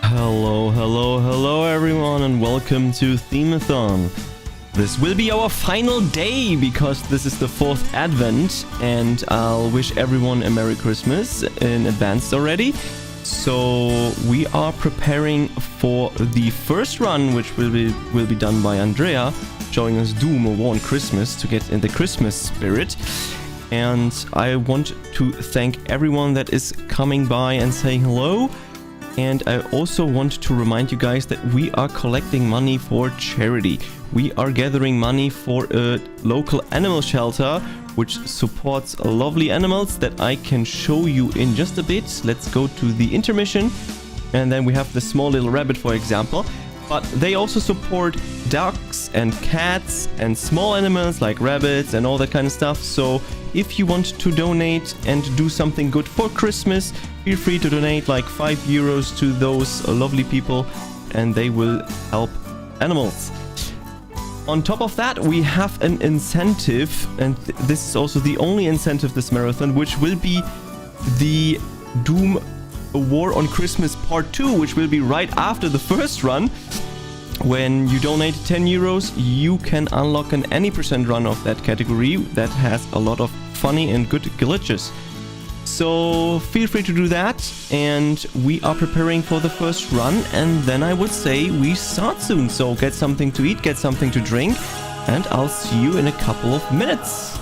Hello everyone, and welcome to Themeathon. This will be our final day because this is the 4th Advent, and I'll wish everyone a Merry Christmas in advance already. So we are preparing for the first run, which will be done by Andrea, showing us Doom, a War on Christmas, to get in the Christmas spirit. And I want to thank everyone that is coming by and saying hello. And I also want to remind you guys that we are collecting money for charity. We are gathering money for a local animal shelter, which supports lovely animals that I can show you in just a bit. Let's go to the intermission. And then we have the small little rabbit, for example. But they also support ducks and cats and small animals like rabbits and all that kind of stuff. So if you want to donate and do something good for Christmas, feel free to donate like €5 to those lovely people, and they will help animals. On top of that, we have an incentive, and this is also the only incentive this marathon, which will be the Doom War on Christmas Part 2, which will be right after the first run. When you donate €10, you can unlock an any percent run of that category that has a lot of funny and good glitches. So feel free to do that, and we are preparing for the first run, and then I would say we start soon. So get something to eat, get something to drink, and I'll see you in a couple of minutes.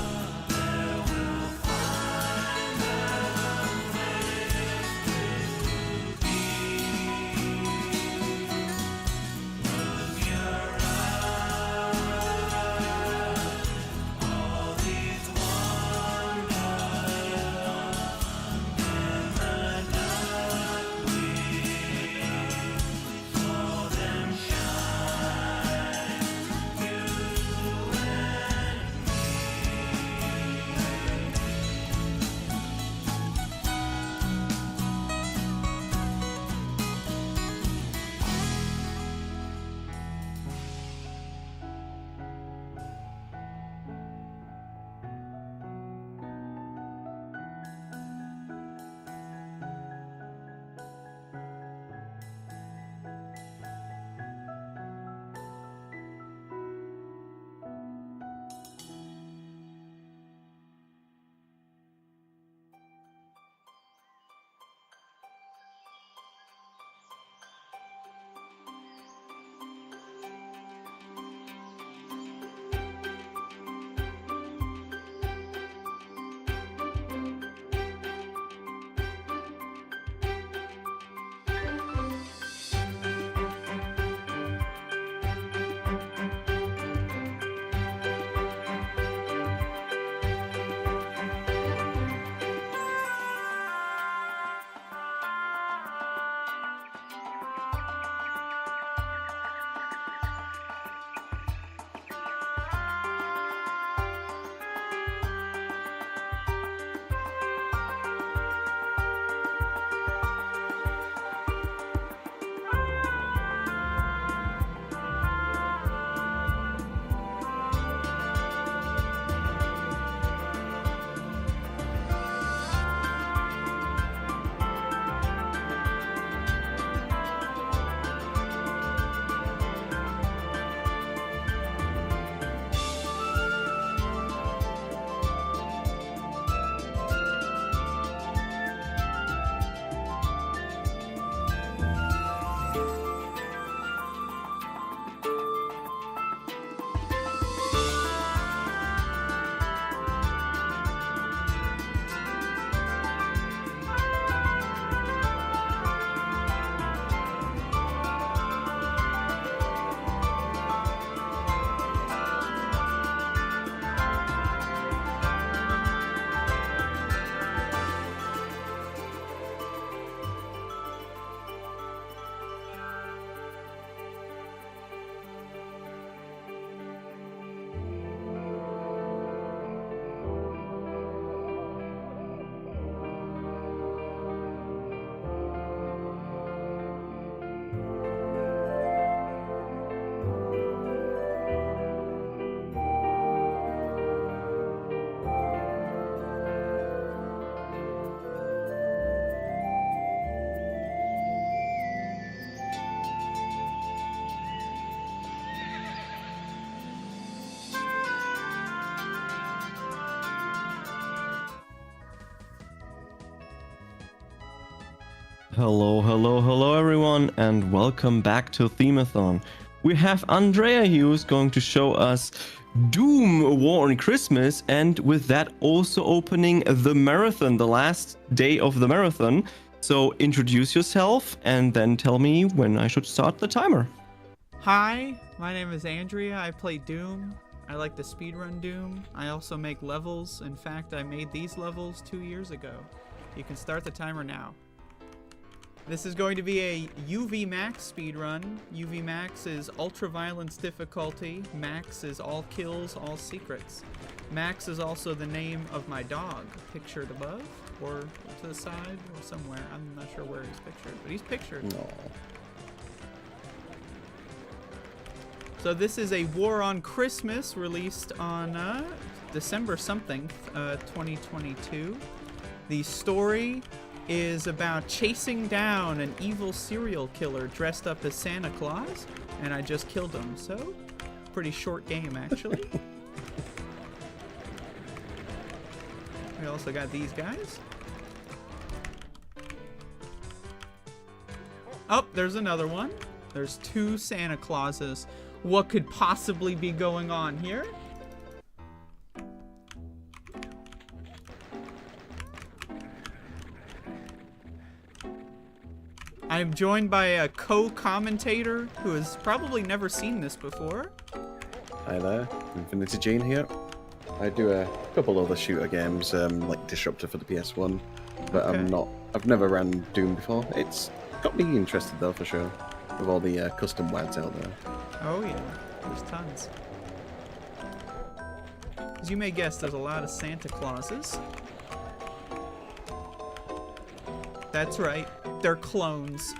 Hello, hello, hello everyone, and welcome back to Themeathon. We have Andrea here who's going to show us Doom War on Christmas, and with that also opening the marathon, the last day of the marathon. So introduce yourself and then tell me when I should start the timer. Hi, my name is Andrea. I play Doom. I like to speedrun Doom. I also make levels. In fact, I made these levels 2 years ago. You can start the timer now. This is going to be a UV Max speedrun. UV Max is ultra violence difficulty. Max is all kills, all secrets. Max is also the name of my dog, pictured above, or to the side, or somewhere. I'm not sure where he's pictured, but he's pictured. Aww. So this is a War on Christmas, released on December something, 2022. The story is about chasing down an evil serial killer dressed up as Santa Claus, and I just killed him, so pretty short game actually. We also got these guys. Oh, there's another one. There's 2 Santa Clauses. What could possibly be going on here? I'm joined by a co-commentator who has probably never seen this before. Hi there, Infinity Gene here. I do a couple other shooter games, like Disruptor for the PS1, but Okay. I've never ran Doom before. It's got me interested though, for sure, with all the custom WADs out there. Oh yeah, there's tons. As you may guess, there's a lot of Santa Clauses. That's right, they're clones.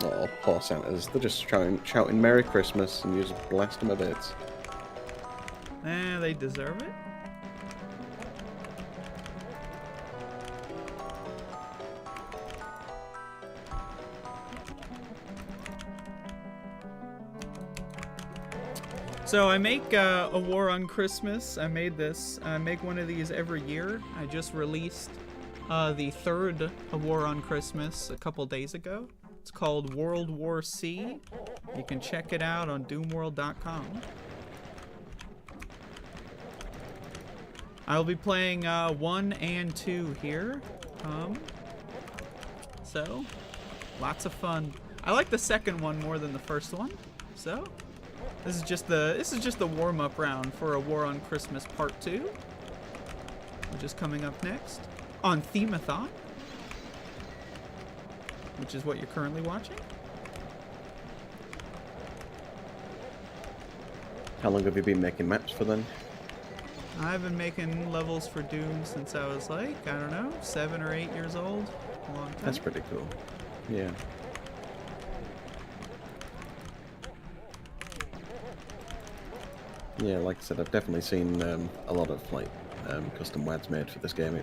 Oh, poor Santas, they're just shouting Merry Christmas and you just blast them a bit. They deserve it. So I make a War on Christmas. I made this. I make one of these every year. I just released the 3rd War on Christmas a couple days ago. It's called World War C. You can check it out on doomworld.com. I'll be playing 1 and 2 here. So lots of fun. I like the second one more than the first one. So this is just the warm-up round for a War on Christmas Part 2, which is coming up next on Themeathon, which is what you're currently watching. How long have you been making maps for then? I've been making levels for Doom since I was like, I don't know, 7 or 8 years old. A long time. That's pretty cool. Yeah. Yeah, like I said, I've definitely seen a lot of like custom WADs made for this game.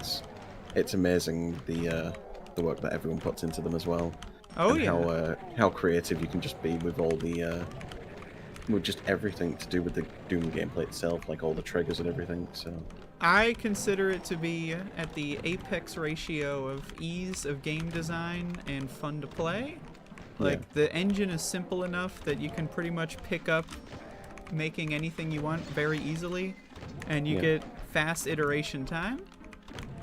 It's amazing the work that everyone puts into them as well. Oh and yeah. How creative you can just be with all the with just everything to do with the Doom gameplay itself, like all the triggers and everything. So I consider it to be at the apex ratio of ease of game design and fun to play. Like the engine is simple enough that you can pretty much pick up making anything you want very easily, and you get fast iteration time.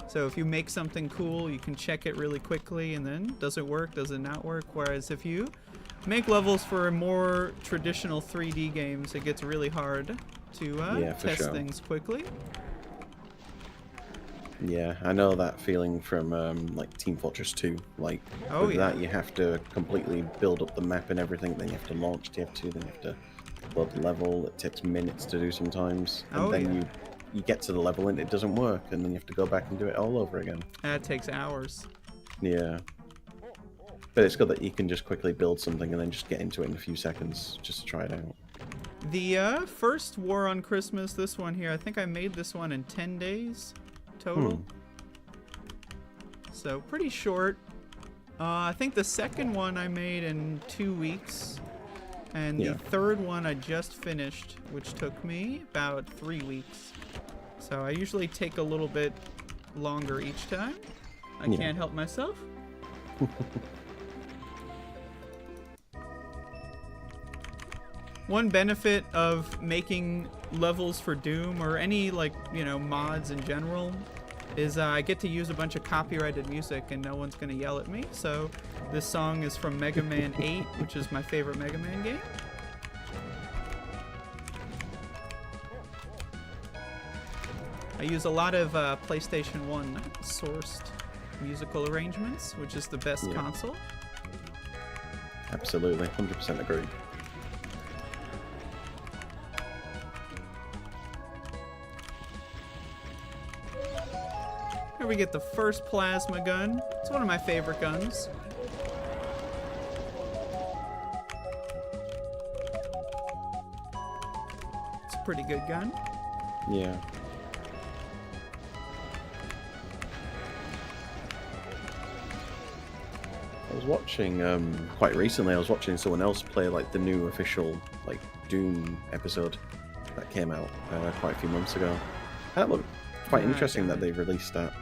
So if you make something cool, you can check it really quickly, and then does it work, does it not work? Whereas if you make levels for more traditional 3D games, it gets really hard to test things quickly. yeah, I know that feeling from like Team Fortress 2. Like with that, you have to completely build up the map and everything. Then you have to launch TF2. Then you have to load the level. It takes minutes to do sometimes, and then you get to the level and it doesn't work, and then you have to go back and do it all over again. That takes hours. Yeah. But it's good that you can just quickly build something and then just get into it in a few seconds just to try it out. The first War on Christmas, this one here, I think I made this one in 10 days total. So pretty short. I think the second one I made in 2 weeks. And the third one I just finished, which took me about 3 weeks. So I usually take a little bit longer each time. I can't help myself. One benefit of making levels for Doom or any, like, you know, mods in general is I get to use a bunch of copyrighted music and no one's gonna yell at me. So this song is from Mega Man 8, which is my favorite Mega Man game. I use a lot of PlayStation 1 sourced musical arrangements, which is the best console. Absolutely, 100% agree. Here we get the first plasma gun. It's one of my favorite guns. It's a pretty good gun. Yeah. I was watching, quite recently, I was watching someone else play, like, the new official, like, Doom episode that came out quite a few months ago. That looked quite interesting that they released that.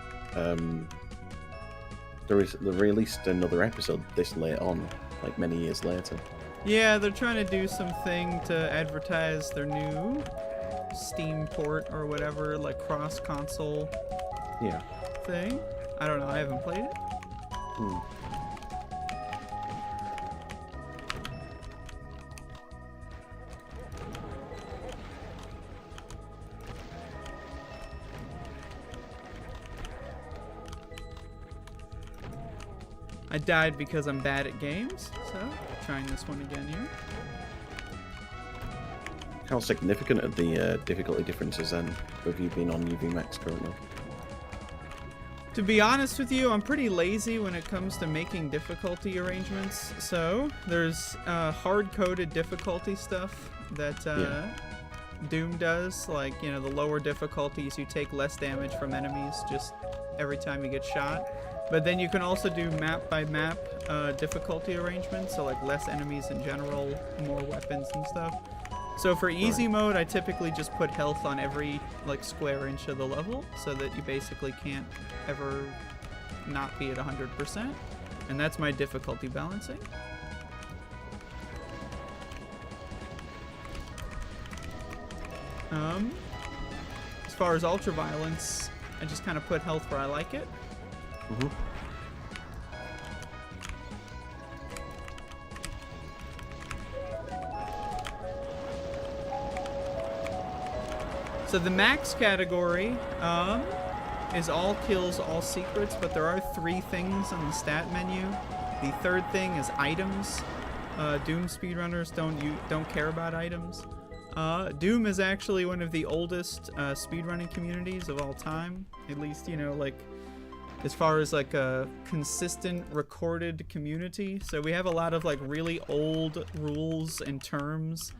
They released another episode this late on, like, many years later. Yeah, they're trying to do something to advertise their new Steam port or whatever, like, cross-console thing. I don't know, I haven't played it. I died because I'm bad at games, so trying this one again here. How significant are the difficulty differences then, with you being on UV Max currently? To be honest with you, I'm pretty lazy when it comes to making difficulty arrangements. So there's hard-coded difficulty stuff that Doom does. Like, you know, the lower difficulties, you take less damage from enemies just every time you get shot. But then you can also do map-by-map difficulty arrangements, so like less enemies in general, more weapons and stuff. So for easy mode, I typically just put health on every like square inch of the level, so that you basically can't ever not be at 100%. And that's my difficulty balancing. As far as ultra-violence, I just kind of put health where I like it. So the max category is all kills, all secrets, but there are 3 things on the stat menu. The third thing is items. Doom speedrunners don't care about items. Doom is actually one of the oldest speedrunning communities of all time. At least, you know, like, as far as like a consistent recorded community. So we have a lot of like really old rules and terms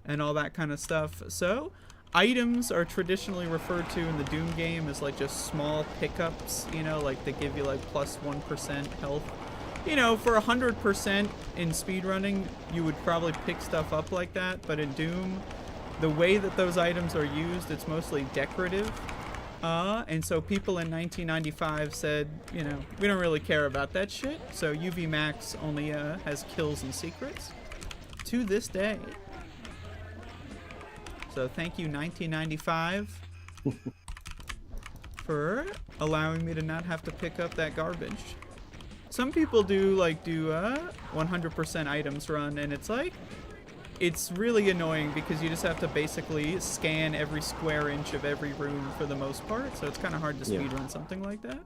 and all that kind of stuff. So items are traditionally referred to in the Doom game as like just small pickups, you know, like they give you like plus 1% health. You know, for 100% in speedrunning, you would probably pick stuff up like that, but in Doom, the way that those items are used, it's mostly decorative. And so people in 1995 said, you know, we don't really care about that shit, so UV Max only has kills and secrets. To this day. So thank you, 1995, for allowing me to not have to pick up that garbage. Some people do 100% items run, and it's like, it's really annoying because you just have to basically scan every square inch of every room for the most part, so it's kind of hard to speedrun something like that.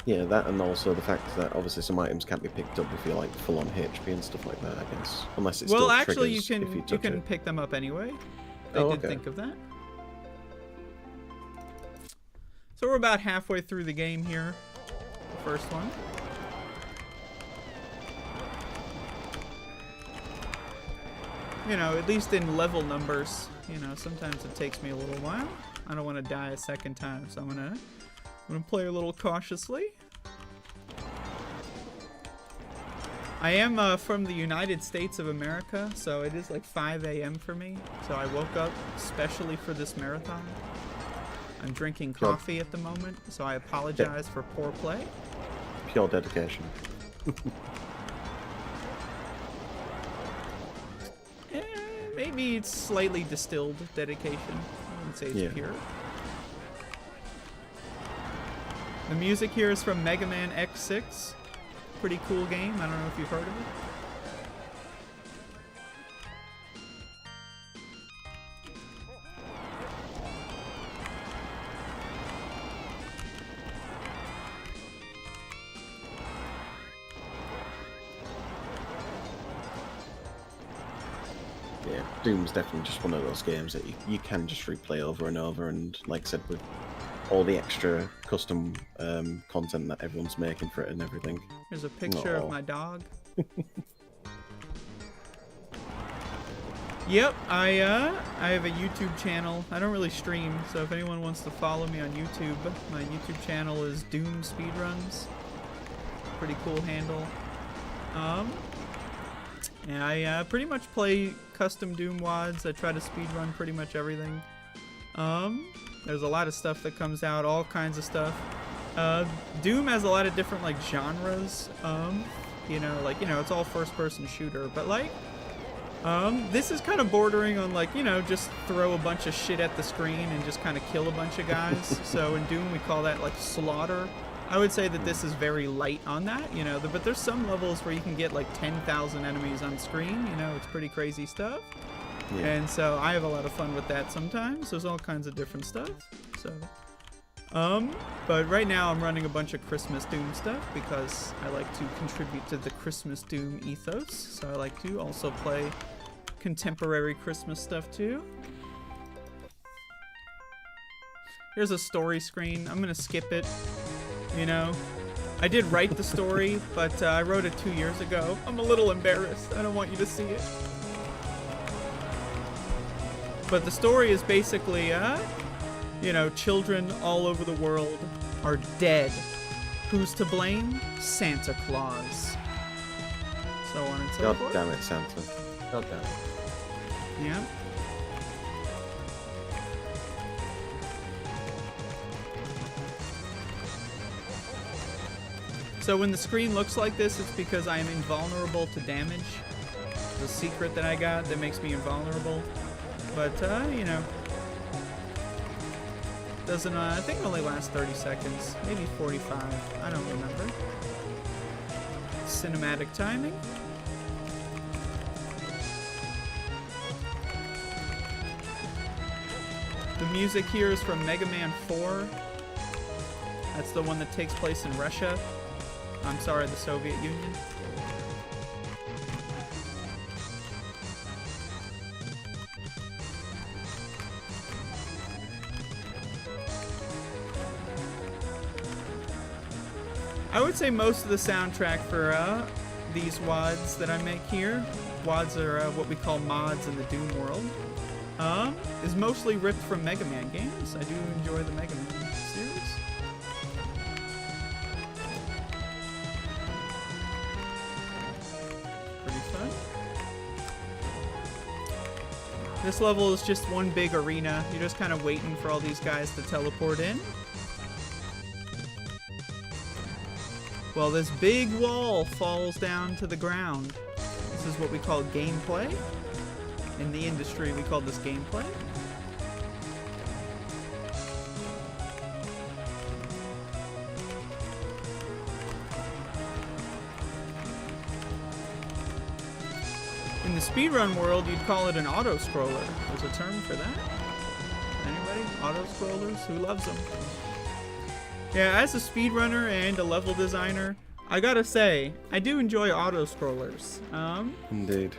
Yeah, that, and also the fact that obviously some items can't be picked up if you're like full on HP and stuff like that, I guess. Unless it's well, still actually, you triggers can pick them up anyway. They did think of that. So we're about halfway through the game here. The first one. You know, at least in level numbers, you know, sometimes it takes me a little while. I don't want to die a second time, so I'm gonna play a little cautiously. I am from the United States of America, so it is like 5 a.m. for me. So I woke up especially for this marathon. I'm drinking coffee at the moment, so I apologize for poor play. Pure dedication. Maybe it's slightly distilled dedication. I wouldn't say it's pure. The music here is from Mega Man X6. Pretty cool game. I don't know if you've heard of it. Yeah, Doom's definitely just one of those games that you can just replay over and over, and like I said, with all the extra custom content that everyone's making for it and everything. Here's a picture of my dog. Yep, I have a YouTube channel. I don't really stream, so if anyone wants to follow me on YouTube, my YouTube channel is Doom Speedruns. Pretty cool handle. And I pretty much play custom Doom WODs. I try to speedrun pretty much everything. There's a lot of stuff that comes out, all kinds of stuff. Doom has a lot of different like genres. It's all first-person shooter, but like, this is kind of bordering on like, just throw a bunch of shit at the screen and just kind of kill a bunch of guys. So in Doom we call that like slaughter. I would say that this is very light on that, but there's some levels where you can get like 10,000 enemies on screen, it's pretty crazy stuff. Yeah. And so I have a lot of fun with that sometimes. There's all kinds of different stuff. So, but right now I'm running a bunch of Christmas Doom stuff because I like to contribute to the Christmas Doom ethos. So I like to also play contemporary Christmas stuff too. Here's a story screen. I'm gonna skip it. I did write the story, but I wrote it 2 years ago. I'm a little embarrassed. I don't want you to see it. But the story is basically, children all over the world are dead. Who's to blame? Santa Claus. So on and so forth. God damn it, Santa. God damn it. Yeah. So when the screen looks like this, it's because I am invulnerable to damage. The secret that I got that makes me invulnerable. But, doesn't, I think it only lasts 30 seconds. Maybe 45. I don't remember. Cinematic timing. The music here is from Mega Man 4. That's the one that takes place in Russia. I'm sorry, the Soviet Union. I would say most of the soundtrack for these WODs that I make here, WODs are what we call mods in the Doom world, is mostly ripped from Mega Man games. I do enjoy the Mega Man series. This level is just one big arena. You're just kind of waiting for all these guys to teleport in. Well, this big wall falls down to the ground. This is what we call gameplay. In the industry, we call this gameplay. In the speedrun world, you'd call it an auto-scroller. There's a term for that. Anybody? Auto-scrollers? Who loves them? Yeah, as a speedrunner and a level designer, I gotta say, I do enjoy auto-scrollers. Indeed.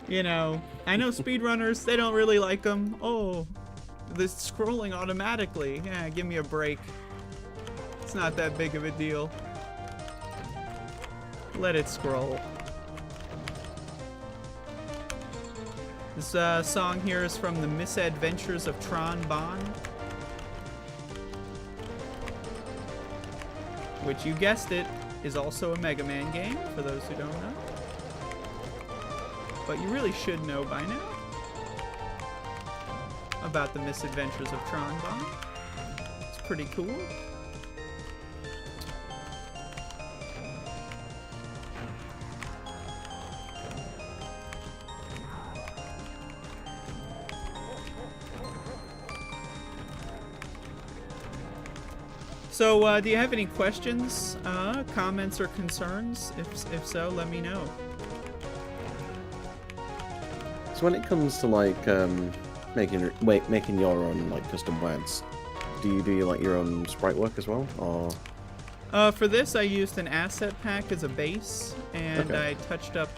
I know speedrunners, they don't really like them. Oh, this scrolling automatically. Yeah, give me a break. It's not that big of a deal. Let it scroll. This song here is from The Misadventures of Tron Bonne, which, you guessed it, is also a Mega Man game, for those who don't know. but you really should know by now about the misadventures of Tron Bonne. It's pretty cool. So, do you have any questions, comments, or concerns? If so, let me know. So when it comes to like making your own like custom WADs, do you do like your own sprite work as well, or? For this, I used an asset pack as a base, and Okay. I touched up,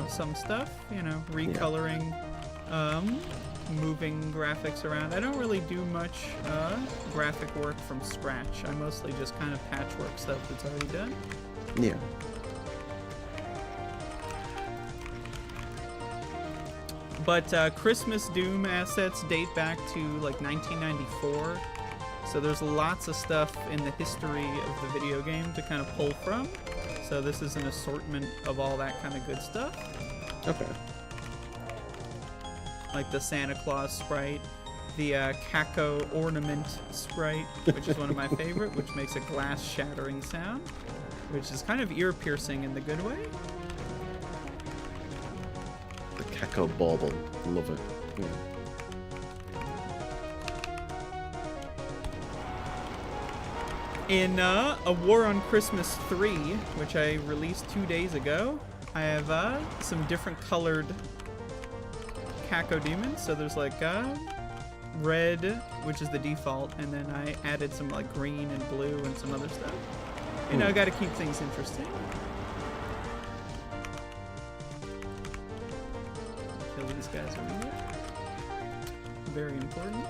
some stuff. Recoloring, moving graphics around. I don't really do much graphic work from scratch. I mostly just kind of patchwork stuff that's already done. Yeah. But Christmas Doom assets date back to like 1994, so there's lots of stuff in the history of the video game to kind of pull from. So this is an assortment of all that kind of good stuff. Okay. Like the Santa Claus sprite, the Kako ornament sprite, which is one of my favorite, which makes a glass shattering sound, which is kind of ear piercing in the good way. The Kako bauble, love it. In A War on Christmas 3, which I released 2 days ago, I have some different colored Kako demons. So there's like red, which is the default, and then I added some like green and blue and some other stuff. I gotta keep things interesting. Kill these guys over here. Very important.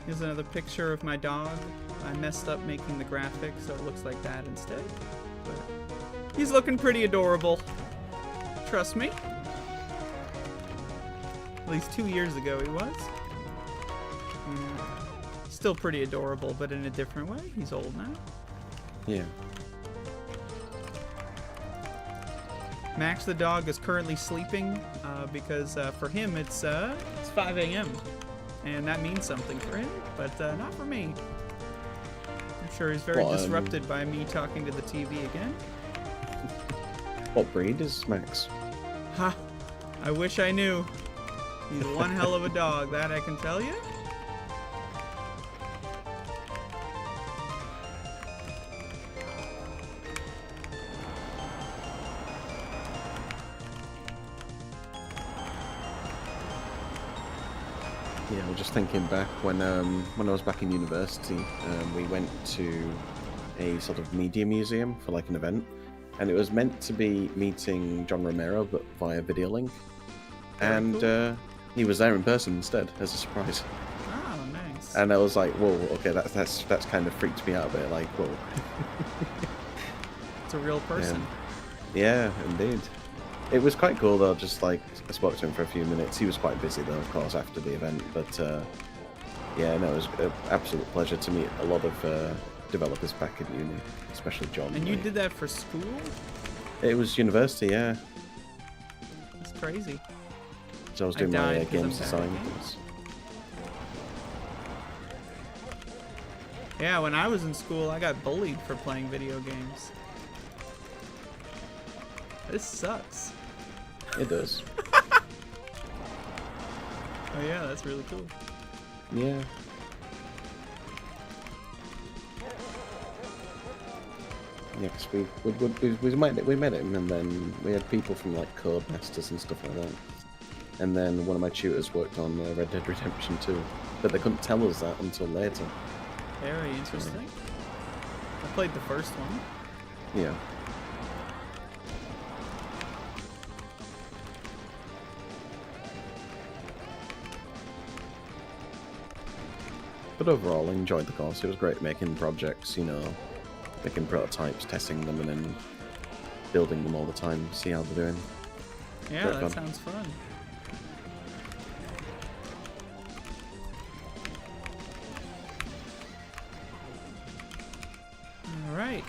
Here's another picture of my dog. I messed up making the graphics, so it looks like that instead. But he's looking pretty adorable. Trust me. At least 2 years ago he was. Still pretty adorable, but in a different way. He's old now. Yeah. Max the dog is currently sleeping because for him it's 5 a.m. and that means something for him, but not for me. I'm sure he's very disrupted by me talking to the TV again. What breed is Max? Ha! I wish I knew. He's one hell of a dog, that I can tell you. Yeah, I was just thinking back when I was back in university, we went to a sort of media museum for like an event, and it was meant to be meeting John Romero, but via video link, and cool. He was there in person instead as a surprise. Oh, nice. And I was like, whoa, okay, that's kind of freaked me out a bit. Like, whoa. It's a real person. Yeah, indeed. It was quite cool though, just like, I spoke to him for a few minutes. He was quite busy though, of course, after the event, but yeah, no, it was an absolute pleasure to meet a lot of developers back at uni, especially John. And you did that for school? It was university, yeah. That's crazy. So I was doing my games design things. Yeah, when I was in school, I got bullied for playing video games. This sucks. It does. Oh yeah, that's really cool. Yeah. Yeah, because we met him, and then we had people from like Codemasters and stuff like that. And then one of my tutors worked on Red Dead Redemption 2, but they couldn't tell us that until later. Very interesting. I played the first one. Yeah. But overall, I enjoyed the course. It was great making projects, you know, making prototypes, testing them, and then building them all the time, see how they're doing. Yeah, that sounds fun. Alright.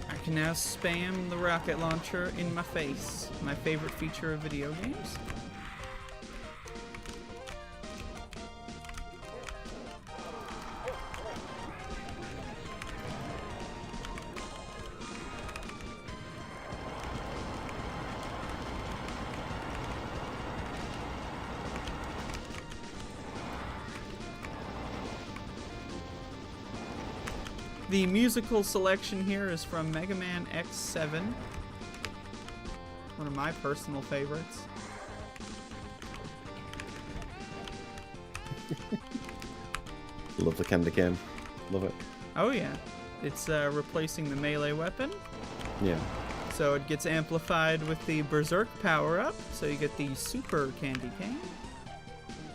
I can now spam the rocket launcher in my face. My favorite feature of video games. The musical selection here is from Mega Man X7. One of my personal favorites. Love the candy cane. Love it. Oh yeah. It's replacing the melee weapon. Yeah. So it gets amplified with the Berserk power-up, so you get the Super Candy Cane,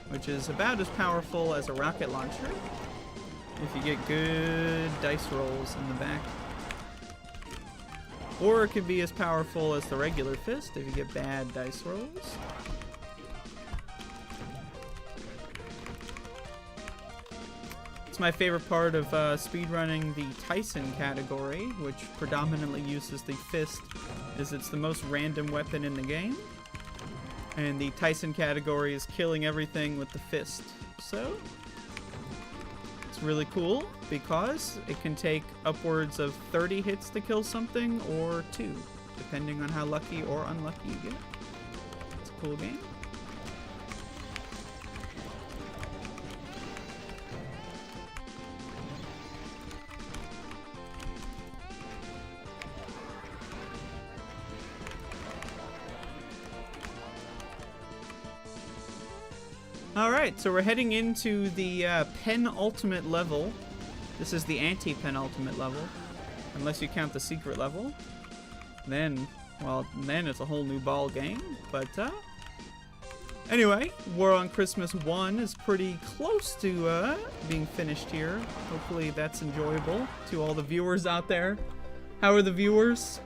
which is about as powerful as a rocket launcher. If you get good dice rolls in the back. Or it could be as powerful as the regular fist if you get bad dice rolls. It's my favorite part of speedrunning the Tyson category, which predominantly uses the fist, as it's the most random weapon in the game. And the Tyson category is killing everything with the fist. So it's really cool because it can take upwards of 30 hits to kill something, or 2, depending on how lucky or unlucky you get. It's a cool game. Alright, so we're heading into the penultimate level. This is the anti-penultimate level, unless you count the secret level. Then, well, then it's a whole new ball game. But, anyway, War on Christmas 1 is pretty close to being finished here. Hopefully that's enjoyable to all the viewers out there. How are the viewers?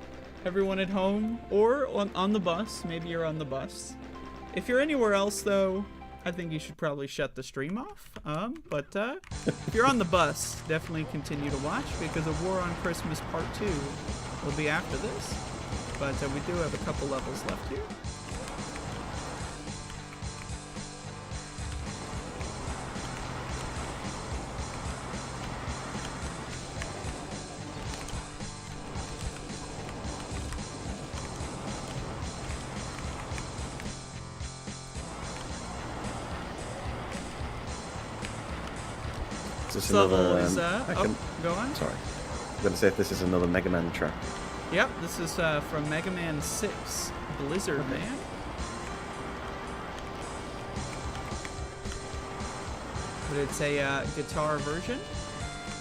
Everyone at home? Or on the bus? Maybe you're on the bus. If you're anywhere else, though, I think you should probably shut the stream off. But if you're on the bus, definitely continue to watch, because A War on Christmas Part 2 will be after this. But we do have a couple levels left here. Is this another, go on. Sorry. I'm going to say if this is another Mega Man track. Yep, this is from Mega Man 6, Blizzard Man. But it's a guitar version.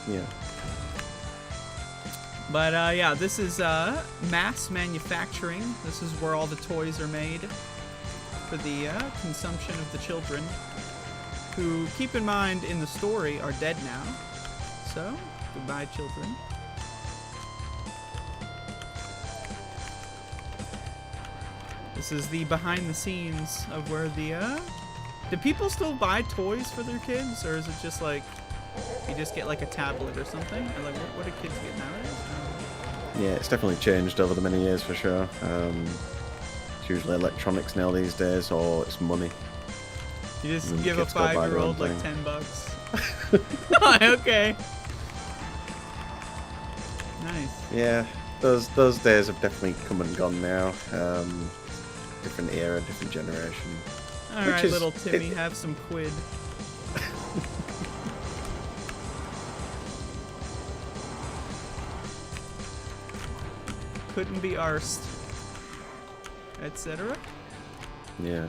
Yeah. But yeah, this is mass manufacturing. This is where all the toys are made for the consumption of the children, who, keep in mind, in the story are dead now. So, goodbye, children. This is the behind the scenes of where the, do people still buy toys for their kids? Or is it just like, you just get like a tablet or something? Or like, what do kids get nowadays? Yeah, it's definitely changed over the many years for sure. It's usually electronics now these days, or it's money. You just give a 5-year-old like $10. Okay. Nice. Yeah, those days have definitely come and gone now. Different era, different generation. Alright, little Timmy, have some quid. Couldn't be arsed. Etc. Yeah.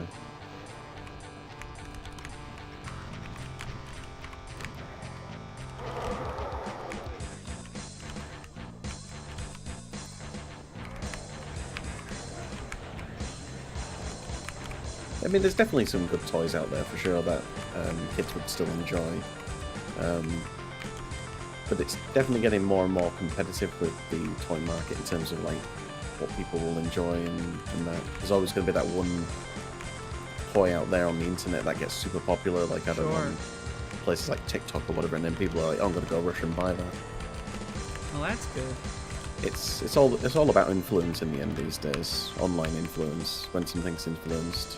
I mean, there's definitely some good toys out there for sure that kids would still enjoy. But it's definitely getting more and more competitive with the toy market in terms of like what people will enjoy and that. There's always going to be that one toy out there on the internet that gets super popular, like I don't know, places like TikTok or whatever, and then people are like, oh, I'm going to go rush and buy that. Well, that's good. It's all about influence in the end these days. Online influence. When something's influenced,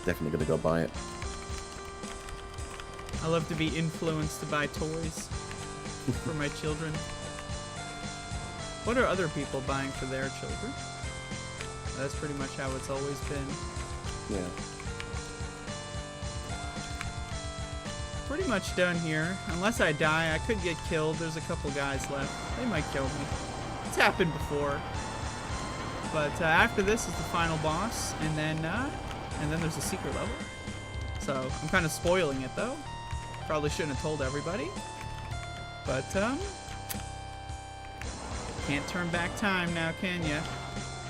definitely going to go buy it. I love to be influenced to buy toys for my children. What are other people buying for their children? That's pretty much how it's always been. Yeah. Pretty much done here. Unless I die, I could get killed. There's a couple guys left. They might kill me. It's happened before. But after this is the final boss, and then there's a secret level. So I'm kind of spoiling it though. Probably shouldn't have told everybody. But can't turn back time now, can ya?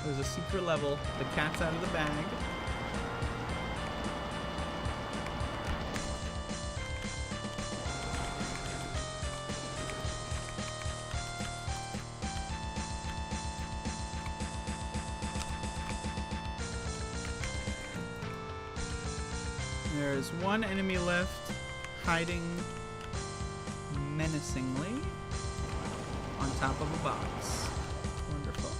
There's a secret level. The cat's out of the bag. There's one enemy left, hiding menacingly on top of a box. Wonderful.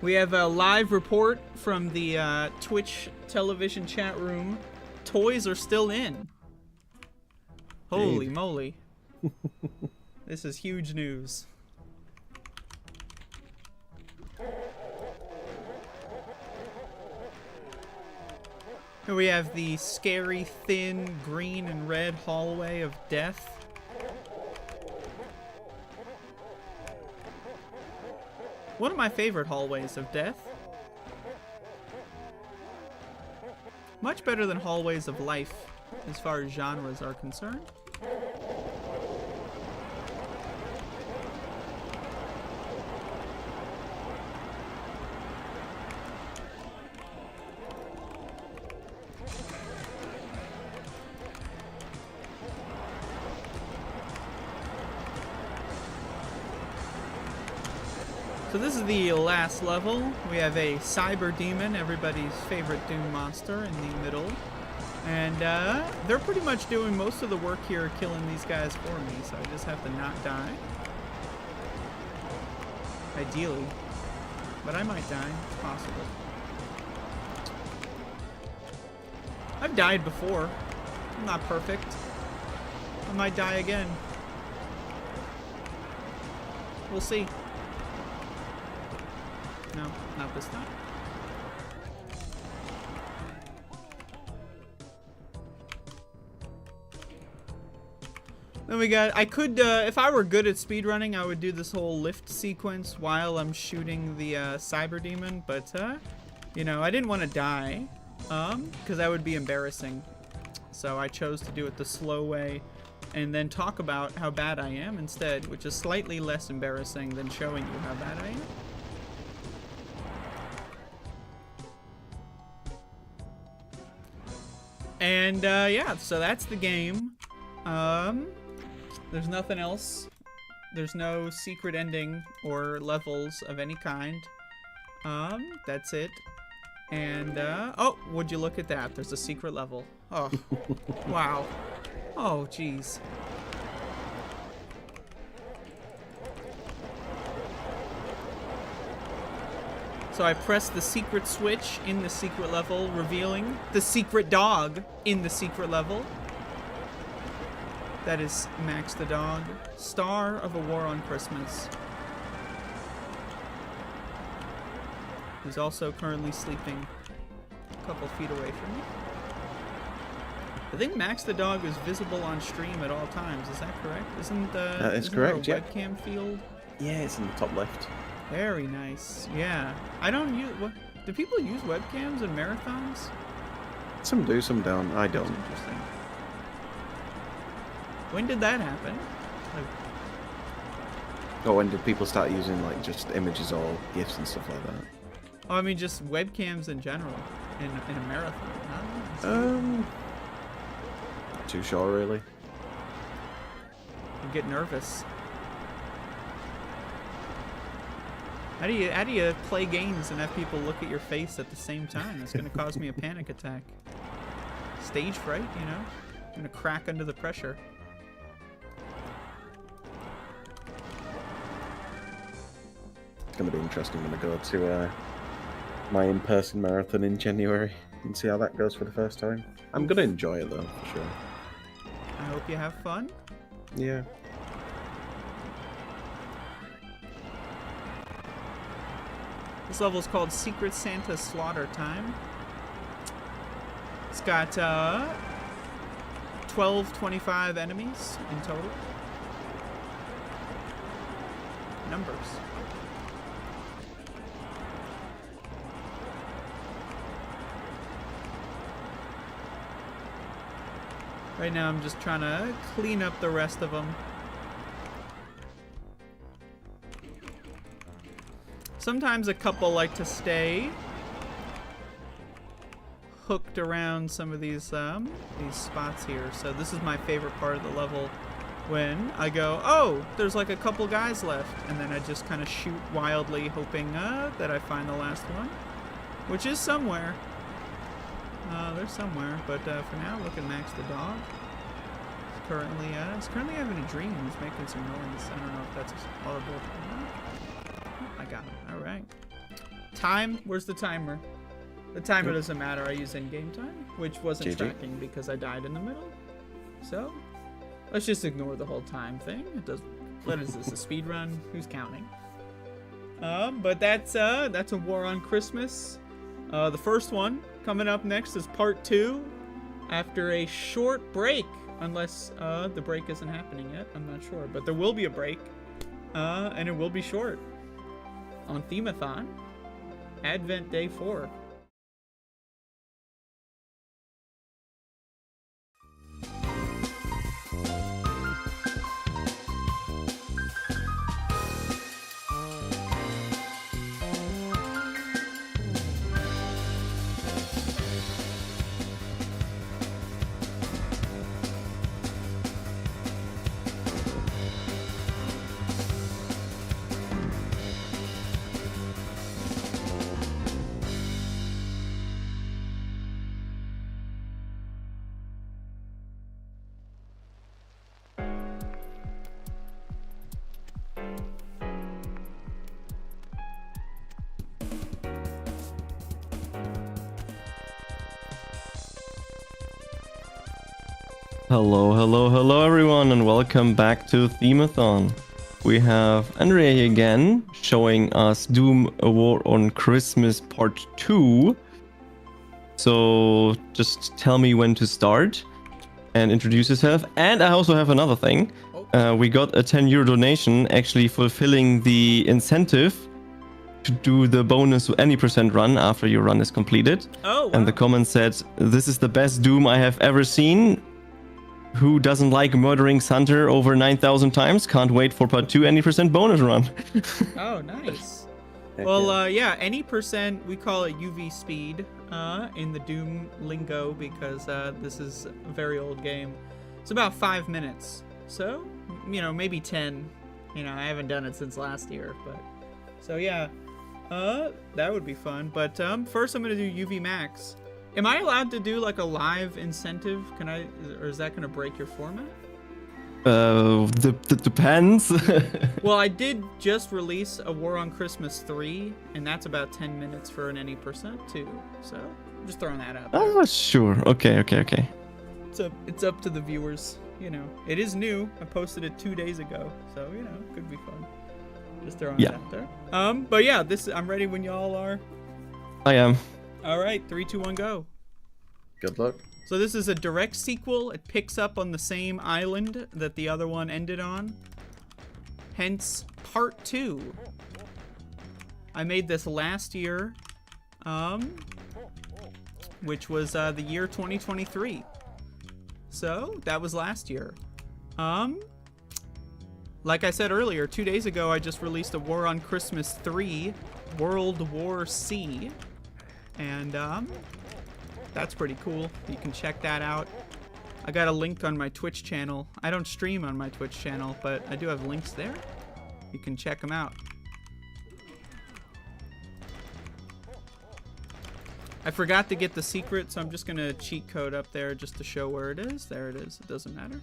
We have a live report from the Twitch television chat room. Toys are still in. Holy moly. This is huge news. Here we have the scary, thin, green and red hallway of death. One of my favorite hallways of death. Much better than hallways of life, as far as genres are concerned. So this is the last level. We have a cyber demon, everybody's favorite Doom monster, in the middle. And they're pretty much doing most of the work here, killing these guys for me, so I just have to not die. Ideally. But I might die. It's possible. I've died before. I'm not perfect. I might die again. We'll see. No, not this time. Then we got, I could, if I were good at speedrunning, I would do this whole lift sequence while I'm shooting the cyber demon, but, you know, I didn't want to die, because that would be embarrassing. So I chose to do it the slow way, and then talk about how bad I am instead, which is slightly less embarrassing than showing you how bad I am. And, yeah, so that's the game. There's nothing else. There's no secret ending or levels of any kind. That's it. And, oh, would you look at that? There's a secret level. Oh, wow. Oh, jeez. So I press the secret switch in the secret level, revealing the secret dog in the secret level. That is Max the dog, star of A War on Christmas. Who's also currently sleeping a couple feet away from me. I think Max the dog is visible on stream at all times. Is that correct? Isn't correct, there a webcam field? Yeah, it's in the top left. Very nice. Yeah. I don't use... What, do people use webcams in marathons? Some do, some don't. I don't. That's interesting. When did that happen? Oh, when did people start using like just images or GIFs and stuff like that? Oh, I mean just webcams in general in a marathon. Not too sure really. You get nervous. How do you play games and have people look at your face at the same time? It's gonna cause me a panic attack. Stage fright, you know? I'm gonna crack under the pressure. It's gonna be interesting when I go to my in-person marathon in January and see how that goes for the first time. I'm gonna enjoy it though, for sure. I hope you have fun. Yeah. This level is called Secret Santa Slaughter Time. It's got 1225 enemies in total. Numbers. Right now I'm just trying to clean up the rest of them. Sometimes a couple like to stay hooked around some of these spots here. So this is my favorite part of the level, when I go, oh, there's like a couple guys left, and then I just kind of shoot wildly, hoping that I find the last one, which is somewhere. They're somewhere, but for now, look at Max the dog. He's currently having a dream. He's making some noise. I don't know if that's audible. I got him. All right. Time. Where's the timer? The timer doesn't matter. I use in-game time, which wasn't tracking because I died in the middle. So let's just ignore the whole time thing. It does. What is this? A speed run? Who's counting? But that's a War on Christmas. The first one coming up next is part 2 after a short break, unless the break isn't happening yet. I'm not sure, but there will be a break, and it will be short on Themeathon, Advent Day 4. Hello everyone, and welcome back to Themeathon. We have Andrea here again, showing us Doom: A War on Christmas Part 2. So just tell me when to start and introduce yourself. And I also have another thing. We got a €10 donation, actually fulfilling the incentive to do the bonus any percent run after your run is completed. Oh, wow. And the comment said, "This is the best Doom I have ever seen. Who doesn't like murdering Santa over 9,000 times? Can't wait for part 2 any percent bonus run." Oh, nice. Well, yeah, any percent, we call it UV speed in the Doom lingo, because this is a very old game. It's about 5 minutes. So, you know, maybe 10. You know, I haven't done it since last year, but... So, yeah, that would be fun. But first I'm going to do UV max. Am I allowed to do like a live incentive? Can I, or is that going to break your format? Depends. Well, I did just release a War on Christmas 3, and that's about 10 minutes for an any percent too. So I'm just throwing that out there. Oh, sure. Okay. It's up to the viewers. You know, it is new. I posted it 2 days ago, so you know, could be fun. Just throwing it out there. But yeah, I'm ready when y'all are. I am. All right, 3, 2, 1, go. Good luck. So this is a direct sequel. It picks up on the same island that the other one ended on. Hence, part 2. I made this last year, which was the year 2023. So that was last year. like I said earlier, 2 days ago I just released a War on Christmas 3, World War C, and that's pretty cool. You can check that out. I got a link on my Twitch channel. I don't stream on my Twitch channel, but I do have links there. You can check them out. I forgot to get the secret, so I'm just gonna cheat code up there just to show where it is. There it is. It doesn't matter.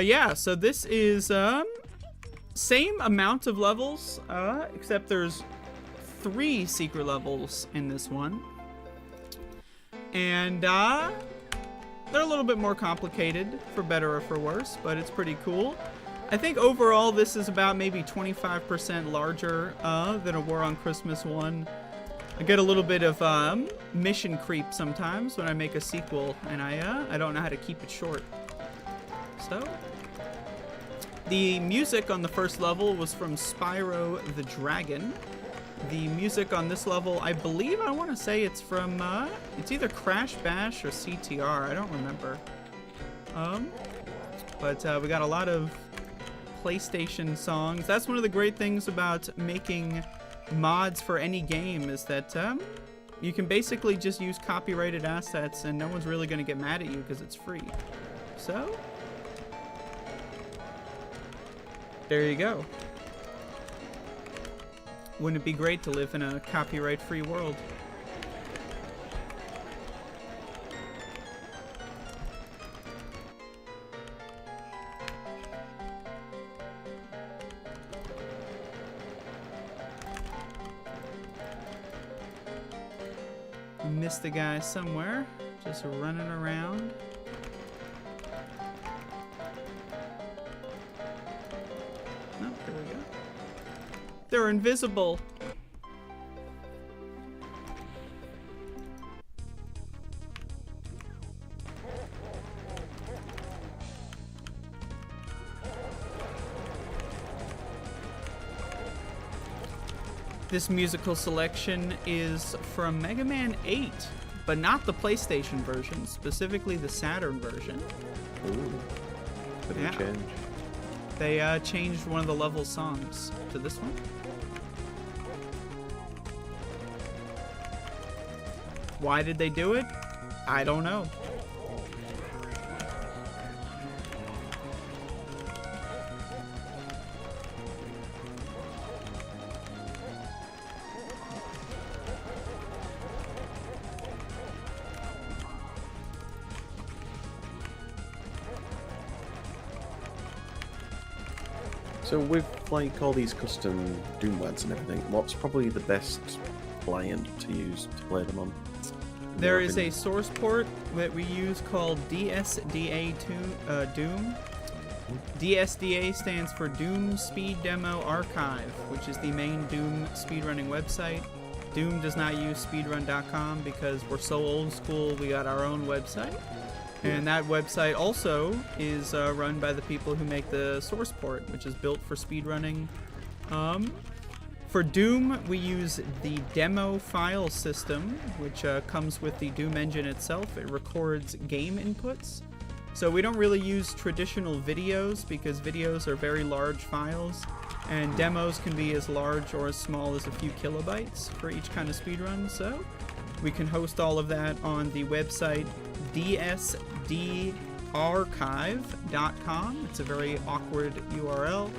Yeah, so this is same amount of levels, except there's 3 secret levels in this one. And they're a little bit more complicated, for better or for worse, but it's pretty cool. I think overall this is about maybe 25% larger than a War on Christmas 1. I get a little bit of mission creep sometimes when I make a sequel, and I don't know how to keep it short. So, the music on the first level was from Spyro the Dragon. The music on this level, I believe, I want to say it's from, it's either Crash Bash or CTR, I don't remember. We got a lot of PlayStation songs. That's one of the great things about making mods for any game, is that you can basically just use copyrighted assets and no one's really going to get mad at you because it's free. So, there you go. Wouldn't it be great to live in a copyright-free world? Missed the guy somewhere, just running around. Oh, here we go. They're invisible. This musical selection is from Mega Man 8, but not the PlayStation version, specifically the Saturn version. Ooh, bit of a change. They changed one of the level songs to this one. Why did they do it? I don't know. So with like all these custom Doom WADs and everything, what's probably the best client to use to play them on? There is a source port that we use called DSDA Doom. DSDA stands for Doom Speed Demo Archive, which is the main Doom speedrunning website. Doom does not use speedrun.com because we're so old school, we got our own website. And that website also is run by the people who make the source port, which is built for speedrunning. For Doom, we use the demo file system, which comes with the Doom engine itself. It records game inputs. So we don't really use traditional videos because videos are very large files, and demos can be as large or as small as a few kilobytes for each kind of speedrun. So we can host all of that on the website dsdarchive.com. It's a very awkward URL,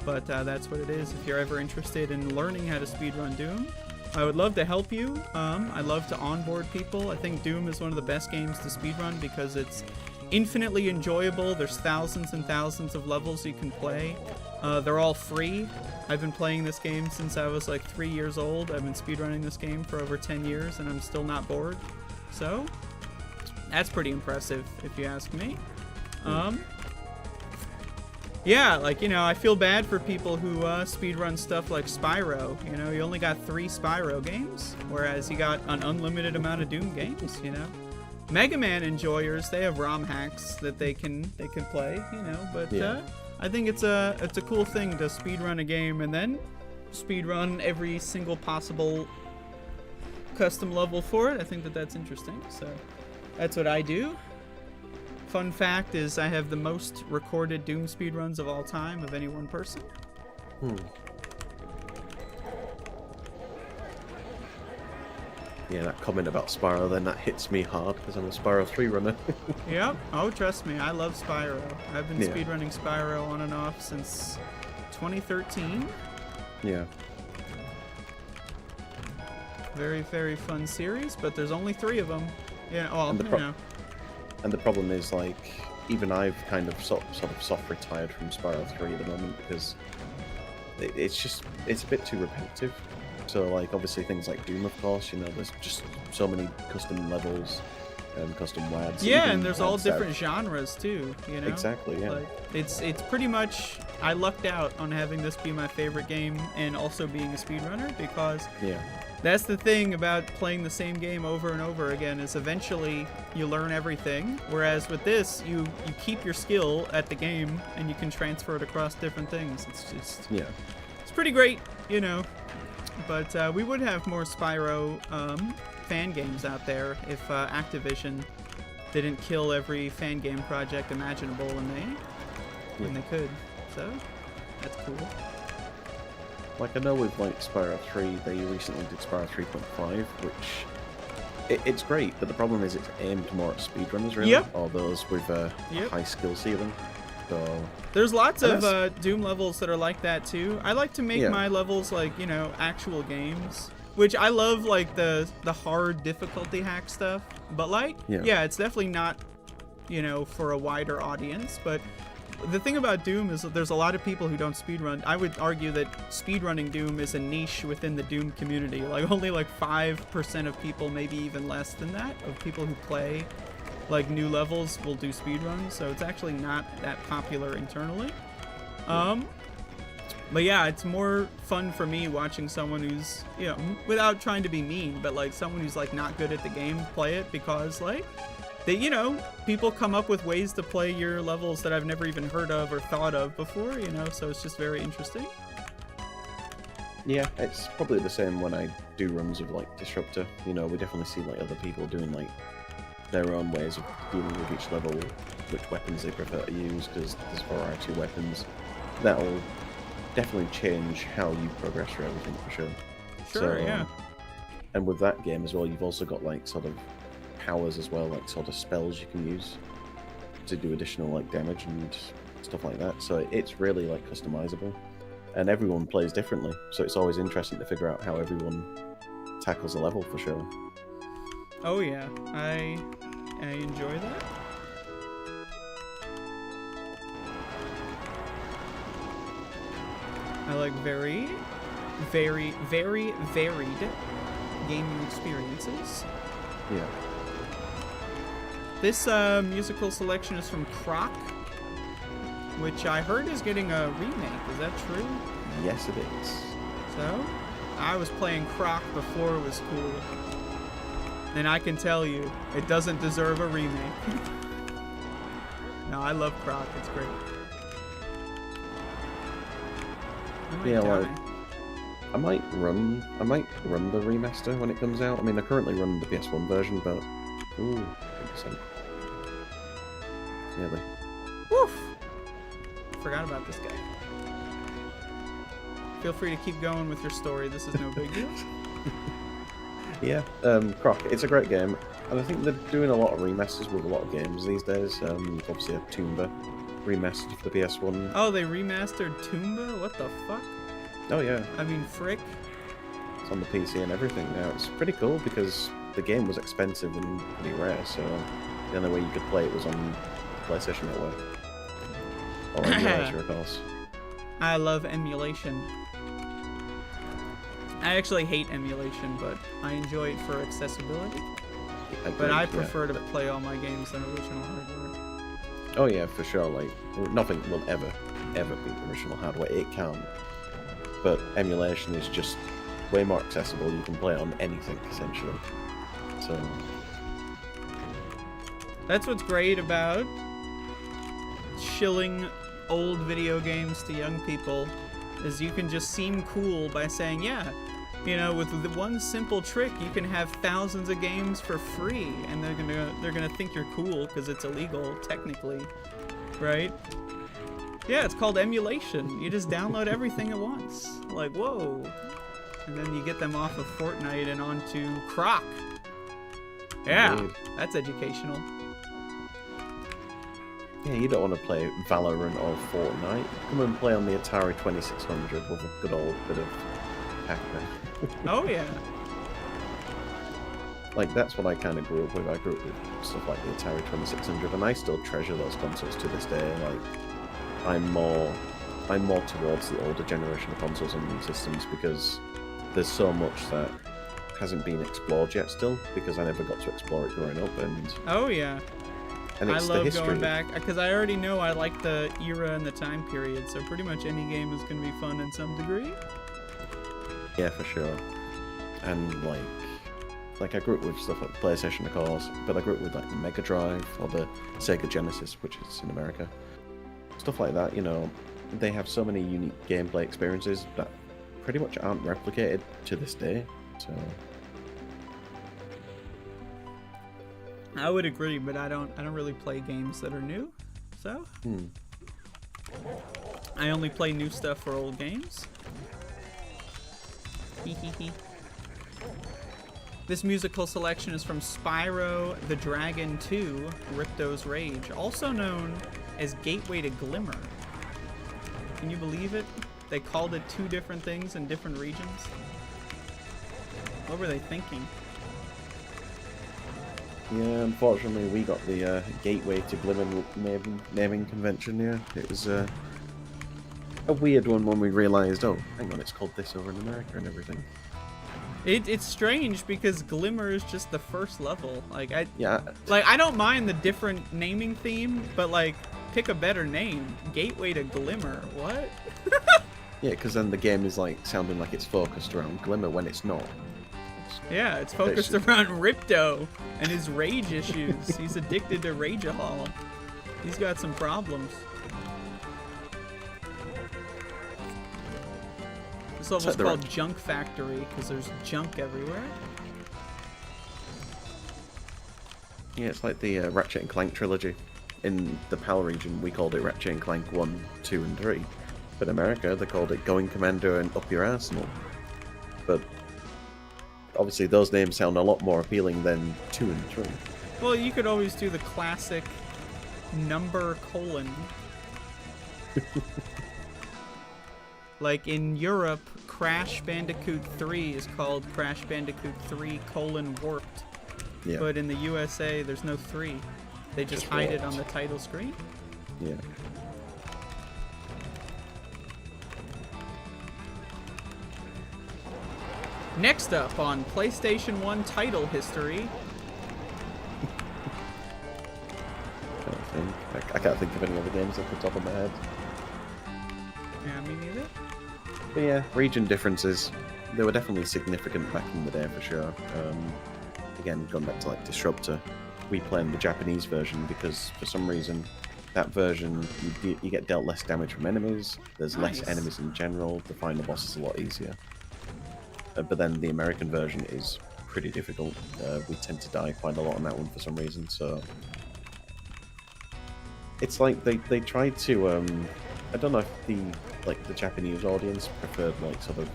but that's what it is if you're ever interested in learning how to speedrun Doom. I would love to help you. I love to onboard people. I think Doom is one of the best games to speedrun because it's infinitely enjoyable. There's thousands and thousands of levels you can play. They're all free. I've been playing this game since I was like 3 years old. I've been speedrunning this game for over 10 years and I'm still not bored. So, that's pretty impressive if you ask me. Yeah, like, you know, I feel bad for people who speedrun stuff like Spyro. You know, you only got 3 Spyro games, whereas you got an unlimited amount of Doom games, you know. Mega Man enjoyers, they have ROM hacks that they can play, you know, but yeah. I think it's a cool thing to speedrun a game and then speedrun every single possible custom level for it. I think that's interesting, so that's what I do. Fun fact is I have the most recorded Doom speedruns of all time of any one person. Yeah, that comment about Spyro, then that hits me hard because I'm a Spyro 3 runner. Yep. Oh, trust me, I love Spyro. I've been speedrunning Spyro on and off since 2013. Yeah. Very, very fun series, but there's only 3 of them. Yeah, well, And the problem is, like, even I've kind of sort of soft retired from Spyro 3 at the moment because it's a bit too repetitive. So, like, obviously things like Doom, of course, you know, there's just so many custom levels and custom WADs. Yeah, and there's all different genres too, you know? Exactly, yeah. Like, it's pretty much, I lucked out on having this be my favorite game and also being a speedrunner because that's the thing about playing the same game over and over again is eventually you learn everything, whereas with this, you keep your skill at the game and you can transfer it across different things. It's just... Yeah. It's pretty great, you know. But we would have more Spyro fan games out there if Activision didn't kill every fan game project imaginable when they could. So that's cool. Like I know with like Spyro 3, they recently did Spyro 3.5, which it's great, but the problem is it's aimed more at speedrunners really, or those with a high skill ceiling. So there's lots of Doom levels that are like that too. I like to make my levels like, you know, actual games, which I love, like the hard difficulty hack stuff. But like, it's definitely not, you know, for a wider audience. But the thing about Doom is that there's a lot of people who don't speedrun. I would argue that speedrunning Doom is a niche within the Doom community. Like only like 5% of people, maybe even less than that, of people who play like new levels will do speedruns, so it's actually not that popular internally. But yeah, it's more fun for me watching someone who's, you know, without trying to be mean, but like someone who's like not good at the game play it because like they, you know, people come up with ways to play your levels that I've never even heard of or thought of before, you know, so it's just very interesting. Yeah, it's probably the same when I do runs of like Disruptor. You know, we definitely see like other people doing like their own ways of dealing with each level, which weapons they prefer to use, because there's a variety of weapons. That'll definitely change how you progress through everything for sure. Sure, yeah. And with that game as well, you've also got like sort of powers as well, like sort of spells you can use to do additional like damage and stuff like that. So it's really like customizable, and everyone plays differently. So it's always interesting to figure out how everyone tackles a level for sure. Oh yeah, I enjoy that. I like very, very, very varied gaming experiences. Yeah. This musical selection is from Croc, which I heard is getting a remake. Is that true? Yes, it is. So, I was playing Croc before it was cool. And I can tell you, it doesn't deserve a remake. No, I love Croc. It's great. Yeah, like, I might run the remaster when it comes out. I mean, I currently run the PS1 version, but ooh, 100%. Really. Woof! Forgot about this guy. Feel free to keep going with your story. This is no big deal. Yeah, Croc, it's a great game, and I think they're doing a lot of remasters with a lot of games these days. Obviously a Toomba remastered for the PS1. Oh, they remastered Toomba? What the fuck? Oh yeah. I mean, frick. It's on the PC and everything now. It's pretty cool because the game was expensive and pretty rare, so the only way you could play it was on the PlayStation Network. Or emulator, of course. I love emulation. I actually hate emulation, but I enjoy it for accessibility. But I prefer to play all my games on original hardware. Oh yeah, for sure. Like, nothing will ever beat the original hardware. It can't. But emulation is just way more accessible. You can play it on anything, essentially. So that's what's great about shilling old video games to young people, is you can just seem cool by saying, yeah, You know, with the one simple trick, you can have thousands of games for free, and they're gonna think you're cool because it's illegal technically, right? Yeah, it's called emulation. You just download everything at once. Like, whoa. And then you get them off of Fortnite and onto Croc. Yeah, Indeed. that's educational. Yeah, you don't want to play Valorant or Fortnite. Come and play on the Atari 2600 with a good old bit of Pac-Man. Oh, yeah. Like, that's what I kind of grew up with. I grew up with stuff like the Atari 2600, and I still treasure those consoles to this day. Like, I'm more towards the older generation of consoles and systems because there's so much that hasn't been explored yet still, because I never got to explore it growing up, and Oh, yeah. and I it's the love history. going back, because I already know I like the era and the time period, so pretty much any game is going to be fun in some degree. Yeah, for sure. And like I grew up with stuff like PlayStation, of course, but I grew up with like the Mega Drive or the Sega Genesis, which is in America. Stuff like that, you know, they have so many unique gameplay experiences that pretty much aren't replicated to this day. So I would agree, but I don't really play games that are new, so I only play new stuff for old games. This musical selection is from Spyro the Dragon 2, Ripto's Rage, also known as Gateway to Glimmer. Can you believe it? They called it two different things in different regions. What were they thinking? yeah, unfortunately, we got the Gateway to Glimmer naming convention. Yeah, it was a weird one when we realised, oh, hang on, it's called this over in America and everything. It's strange because Glimmer is just the first level. Like I Yeah, don't mind the different naming theme, but like pick a better name. Gateway to Glimmer. What? yeah, because then the game is like sounding like it's focused around Glimmer when it's not. Yeah, it's focused around Ripto and his rage issues. He's addicted to Rageahol. He's got some problems. This level's the called Junk Factory because there's junk everywhere. Yeah, it's like the Ratchet and Clank trilogy. In the PAL region, we called it Ratchet and Clank 1, 2, and 3. But in America, they called it Going Commando and Up Your Arsenal. But obviously, those names sound a lot more appealing than 2 and 3. Well, you could always do the classic number colon. Like in Europe, Crash Bandicoot 3 is called Crash Bandicoot 3 : Warped. Yeah. But in the USA, there's no 3. They just hide it warped. on the title screen. Yeah. Next up on PlayStation 1 title history. I can't think of any other games off the top of my head. Yeah, me neither. But yeah, region differences. They were definitely significant back in the day for sure. Again, going back to like Disruptor, we played the Japanese version because for some reason that version you get dealt less damage from enemies. There's Nice. less enemies in general. To find the boss is a lot easier. But then the American version is pretty difficult. We tend to die quite a lot on that one for some reason. So it's like they tried to. I don't know if the Japanese audience preferred like sort of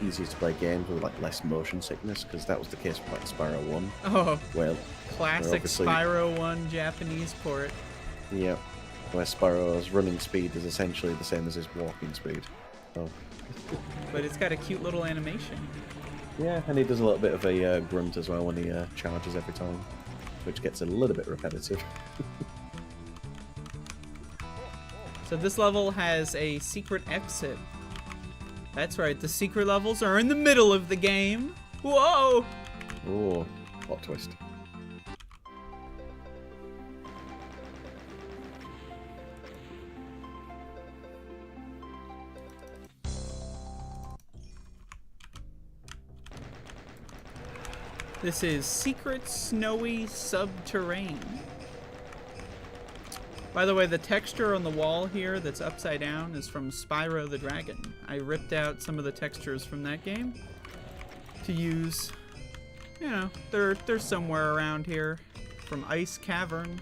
easier to play games with like less motion sickness, because that was the case with like Spyro 1. Oh, Where classic obviously- Spyro 1 Japanese port. yeah, where Spyro's running speed is essentially the same as his walking speed. So But it's got a cute little animation. yeah, and he does a little bit of a grunt as well when he charges every time, which gets a little bit repetitive. So this level has a secret exit. That's right, the secret levels are in the middle of the game. Whoa! Oh, plot twist. This is Secret Snowy Subterrane. By the way, the texture on the wall here that's upside down is from Spyro the Dragon. I ripped out some of the textures from that game to use. You know, they're somewhere around here. From Ice Cavern,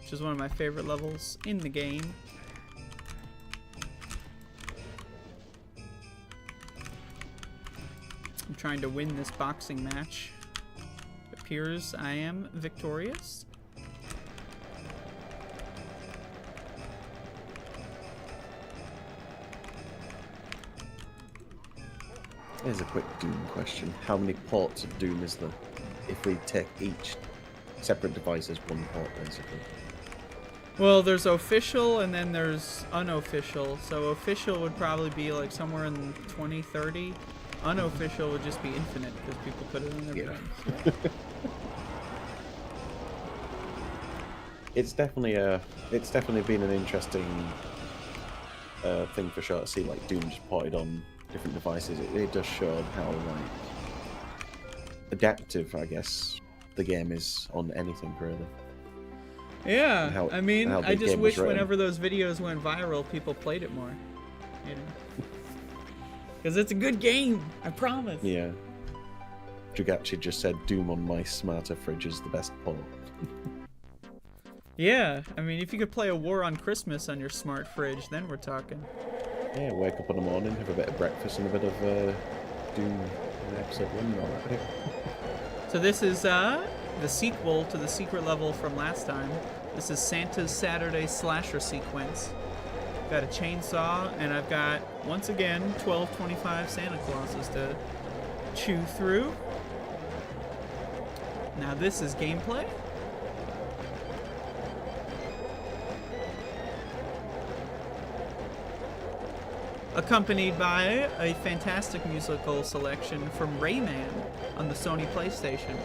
which is one of my favorite levels in the game. I'm trying to win this boxing match. It appears I am victorious. Here's a quick Doom question. How many ports of Doom is there? If we take each separate device as one port, basically. Well, there's official and then there's unofficial. So official would probably be like somewhere in 20, 30. Unofficial would just be infinite because people put it in their brains. It's definitely been an interesting thing for sure to see like Doom just ported on different devices. It does show how like adaptive, I guess, the game is on anything really. Yeah, How, I mean, I just wish written. whenever those videos went viral, people played it more. You know, because it's a good game. I promise. Yeah. Jugachi just said Doom on my smarter fridge is the best port. Yeah, I mean, if you could play a War on Christmas on your smart fridge, then we're talking. Yeah, wake up in the morning, have a bit of breakfast and a bit of Doom in episode 1. All right. So this is the sequel to the secret level from last time. This is Santa's Saturday Slasher sequence. Got a chainsaw, and I've got, once again, 1225 Santa Clauses to chew through. Now this is gameplay. Accompanied by a fantastic musical selection from Rayman on the Sony PlayStation.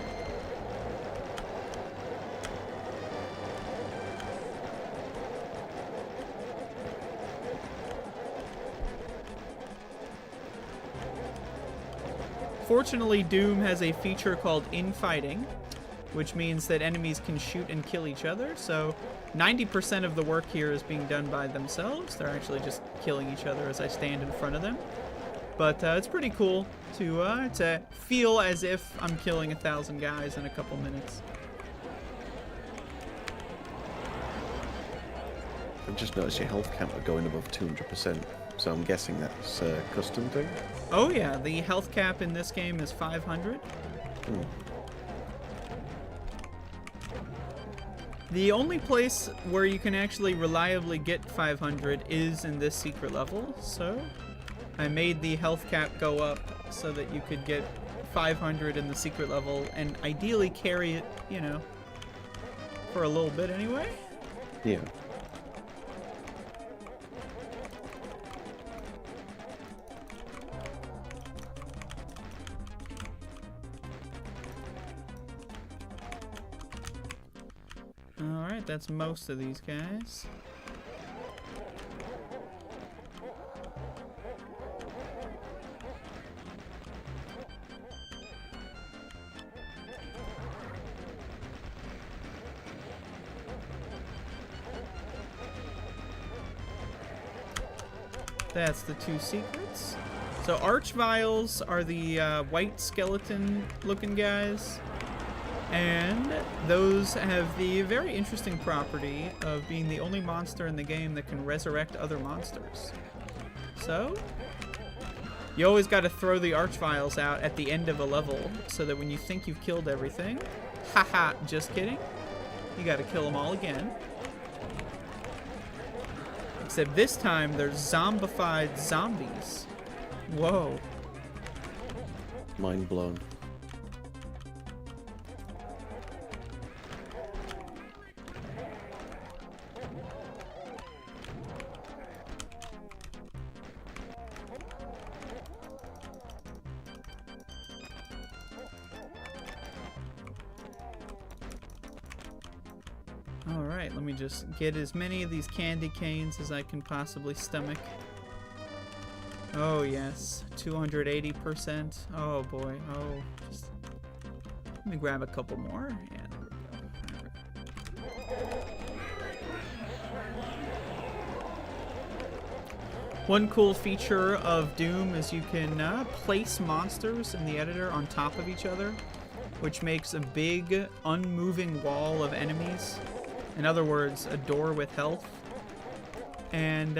Fortunately, Doom has a feature called infighting, which means that enemies can shoot and kill each other, so 90% of the work here is being done by themselves. They're actually just killing each other as I stand in front of them. But it's pretty cool to feel as if I'm killing 1,000 guys in a couple minutes. I've just noticed your health counter going above 200%, so I'm guessing that's a custom thing? Oh yeah, the health cap in this game is 500. The only place where you can actually reliably get 500 is in this secret level, so I made the health cap go up so that you could get 500 in the secret level and ideally carry it, you know, for a little bit anyway. Yeah. Alright, that's most of these guys. That's the 2 secrets. So Archviles are the white skeleton looking guys. And those have the very interesting property of being the only monster in the game that can resurrect other monsters. So, you always got to throw the Archviles out at the end of a level so that when you think you've killed everything, haha, just kidding, you got to kill them all again. Except this time, they're zombified zombies. Whoa. Mind blown. Alright, let me just get as many of these candy canes as I can possibly stomach. Oh yes, 280%. Oh boy, oh, just... Let me grab a couple more. Yeah, there we go. One cool feature of Doom is you can place monsters in the editor on top of each other, which makes a big, unmoving wall of enemies. In other words, a door with health. And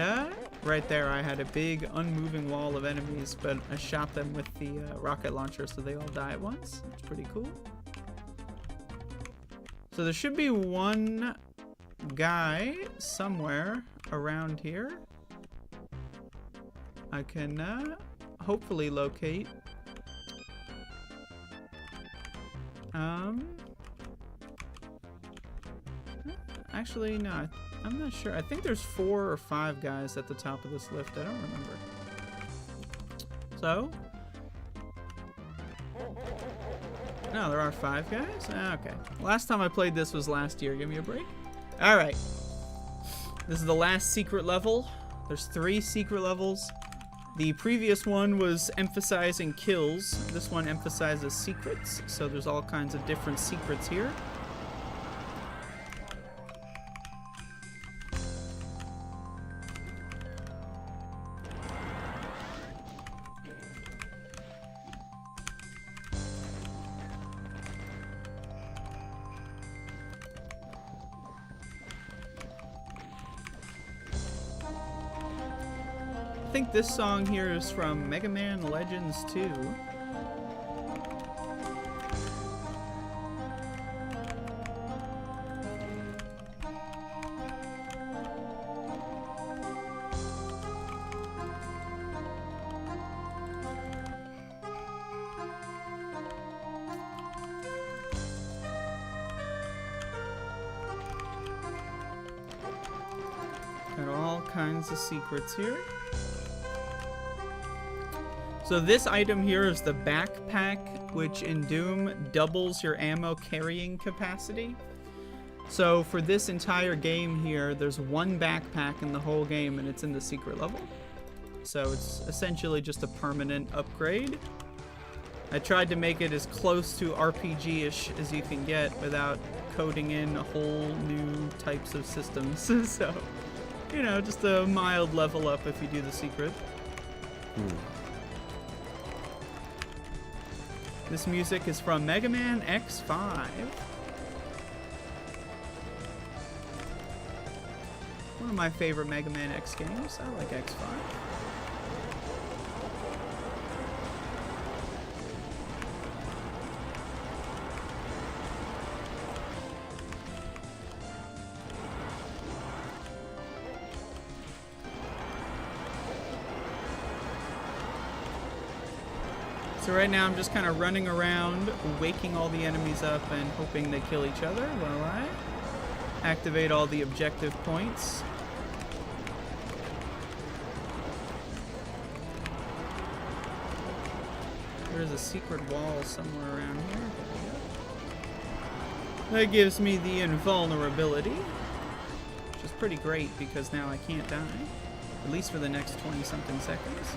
right there, I had a big, unmoving wall of enemies, but I shot them with the rocket launcher so they all die at once. It's pretty cool. So there should be one guy somewhere around here I can hopefully locate. Actually, no, I'm not sure. I think there's 4 or 5 guys at the top of this lift. I don't remember. So, no, there are 5 guys? Okay. Last time I played this was last year. Give me a break. Alright. This is the last secret level. There's 3 secret levels. The previous one was emphasizing kills. This one emphasizes secrets. So there's all kinds of different secrets here. I think this song here is from Mega Man Legends 2. Got all kinds of secrets here. So this item here is the backpack, which in Doom doubles your ammo carrying capacity. So for this entire game here, there's 1 backpack in the whole game, and it's in the secret level. So it's essentially just a permanent upgrade. I tried to make it as close to RPG-ish as you can get without coding in a whole new types of systems. So, you know, just a mild level up if you do the secret. This music is from Mega Man X5. One of my favorite Mega Man X games. I like X5. So right now I'm just kind of running around, waking all the enemies up and hoping they kill each other while I activate all the objective points. There's a secret wall somewhere around here. There we go. That gives me the invulnerability, which is pretty great because now I can't die, at least for the next 20-something seconds.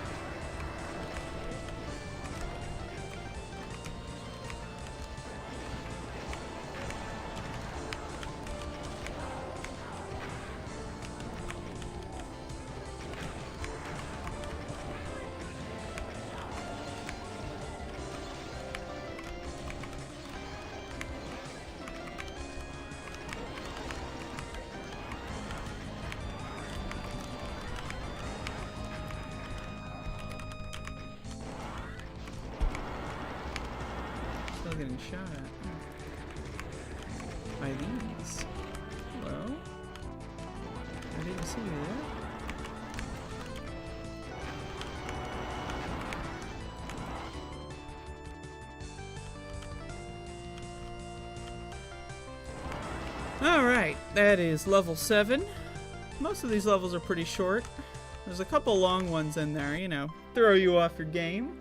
Still getting shot at by these. Hello? I didn't see you there. Alright, that is level 7. Most of these levels are pretty short. There's a couple long ones in there, you know, throw you off your game.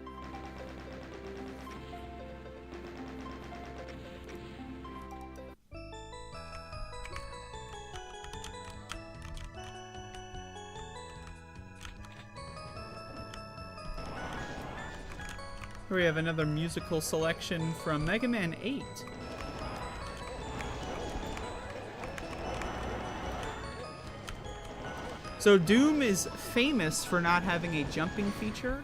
Here we have another musical selection from Mega Man 8. So Doom is famous for not having a jumping feature.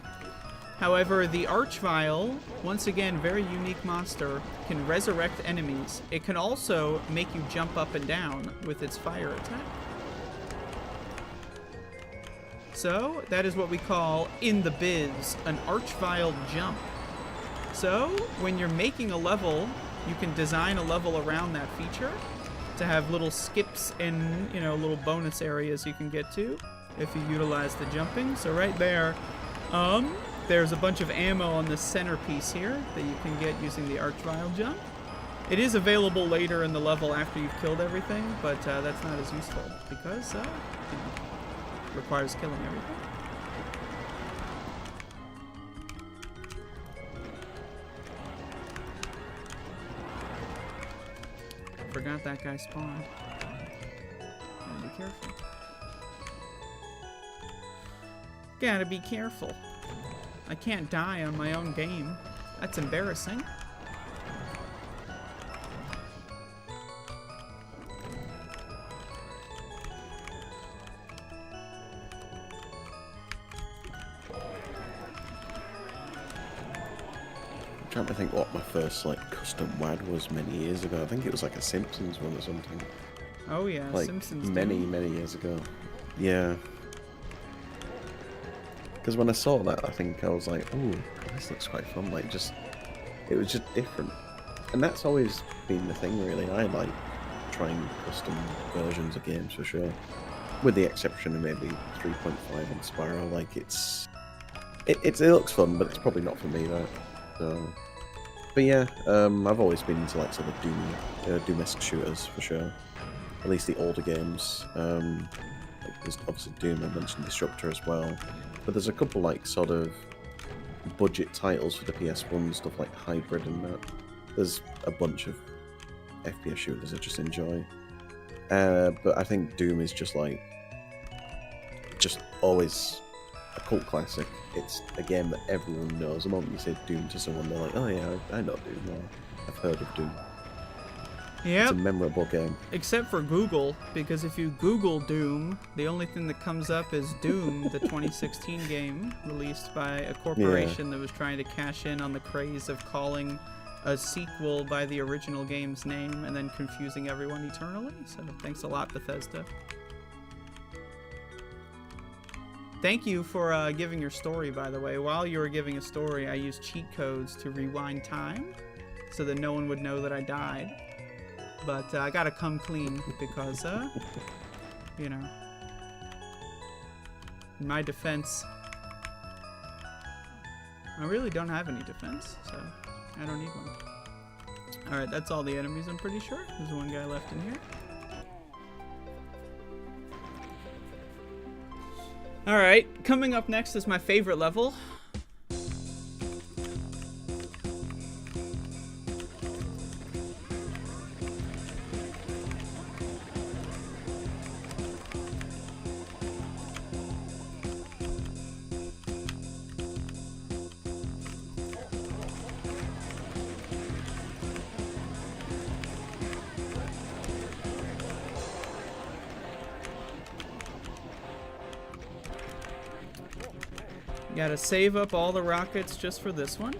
However, the Archvile, once again, very unique monster, can resurrect enemies. It can also make you jump up and down with its fire attack. So, that is what we call, in the biz, an Archvile jump. So, when you're making a level, you can design a level around that feature to have little skips and, you know, little bonus areas you can get to if you utilize the jumping. So right there, there's a bunch of ammo on the centerpiece here that you can get using the Archvile jump. It is available later in the level after you've killed everything, but that's not as useful because, you know, requires killing everything. Forgot that guy spawned. Gotta be careful. Gotta be careful. I can't die on my own game. That's embarrassing. I'm trying to think what my first like custom WAD was many years ago. I think it was like a Simpsons one or something. Oh yeah, like Simpsons. Many years ago. Yeah. Because when I saw that, I think I was like, "Oh, this looks quite fun." Like, it was just different, and that's always been the thing, really. I like trying custom versions of games for sure, with the exception of maybe 3.5 and Spyro. Like, it looks fun, but it's probably not for me, though. So, but yeah, I've always been into like sort of Doom-esque shooters for sure. At least the older games. Like there's obviously Doom. I mentioned Disruptor as well. But there's a couple like sort of budget titles for the PS1, stuff like Hybrid and that. There's a bunch of FPS shooters I just enjoy. But I think Doom is just always a cult classic. It's a game that everyone knows. The moment you say Doom to someone, they're like, "Oh yeah, I know Doom. Or, I've heard of Doom." Yeah. It's a memorable game. Except for Google, because if you Google Doom, the only thing that comes up is Doom, the 2016 game released by a corporation that was trying to cash in on the craze of calling a sequel by the original game's name and then confusing everyone eternally. So thanks a lot, Bethesda. Thank you for giving your story, by the way. While you were giving a story, I used cheat codes to rewind time so that no one would know that I died. But I gotta come clean because, you know, in my defense, I really don't have any defense, so I don't need one. Alright, that's all the enemies, I'm pretty sure. There's one guy left in here. Alright, coming up next is my favorite level. Gotta save up all the rockets just for this one.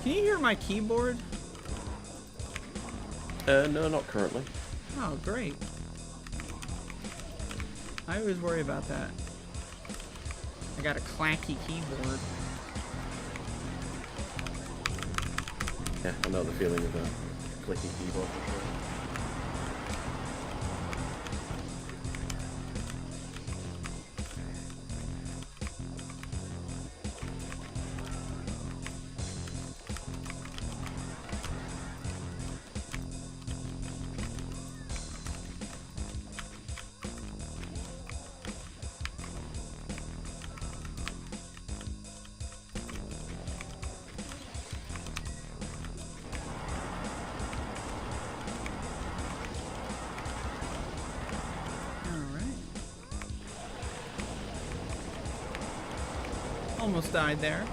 Can you hear my keyboard? No, not currently. Oh, great. I always worry about that. I got a clacky keyboard. Yeah, I know the feeling of a clicky keyboard for sure. Almost died there.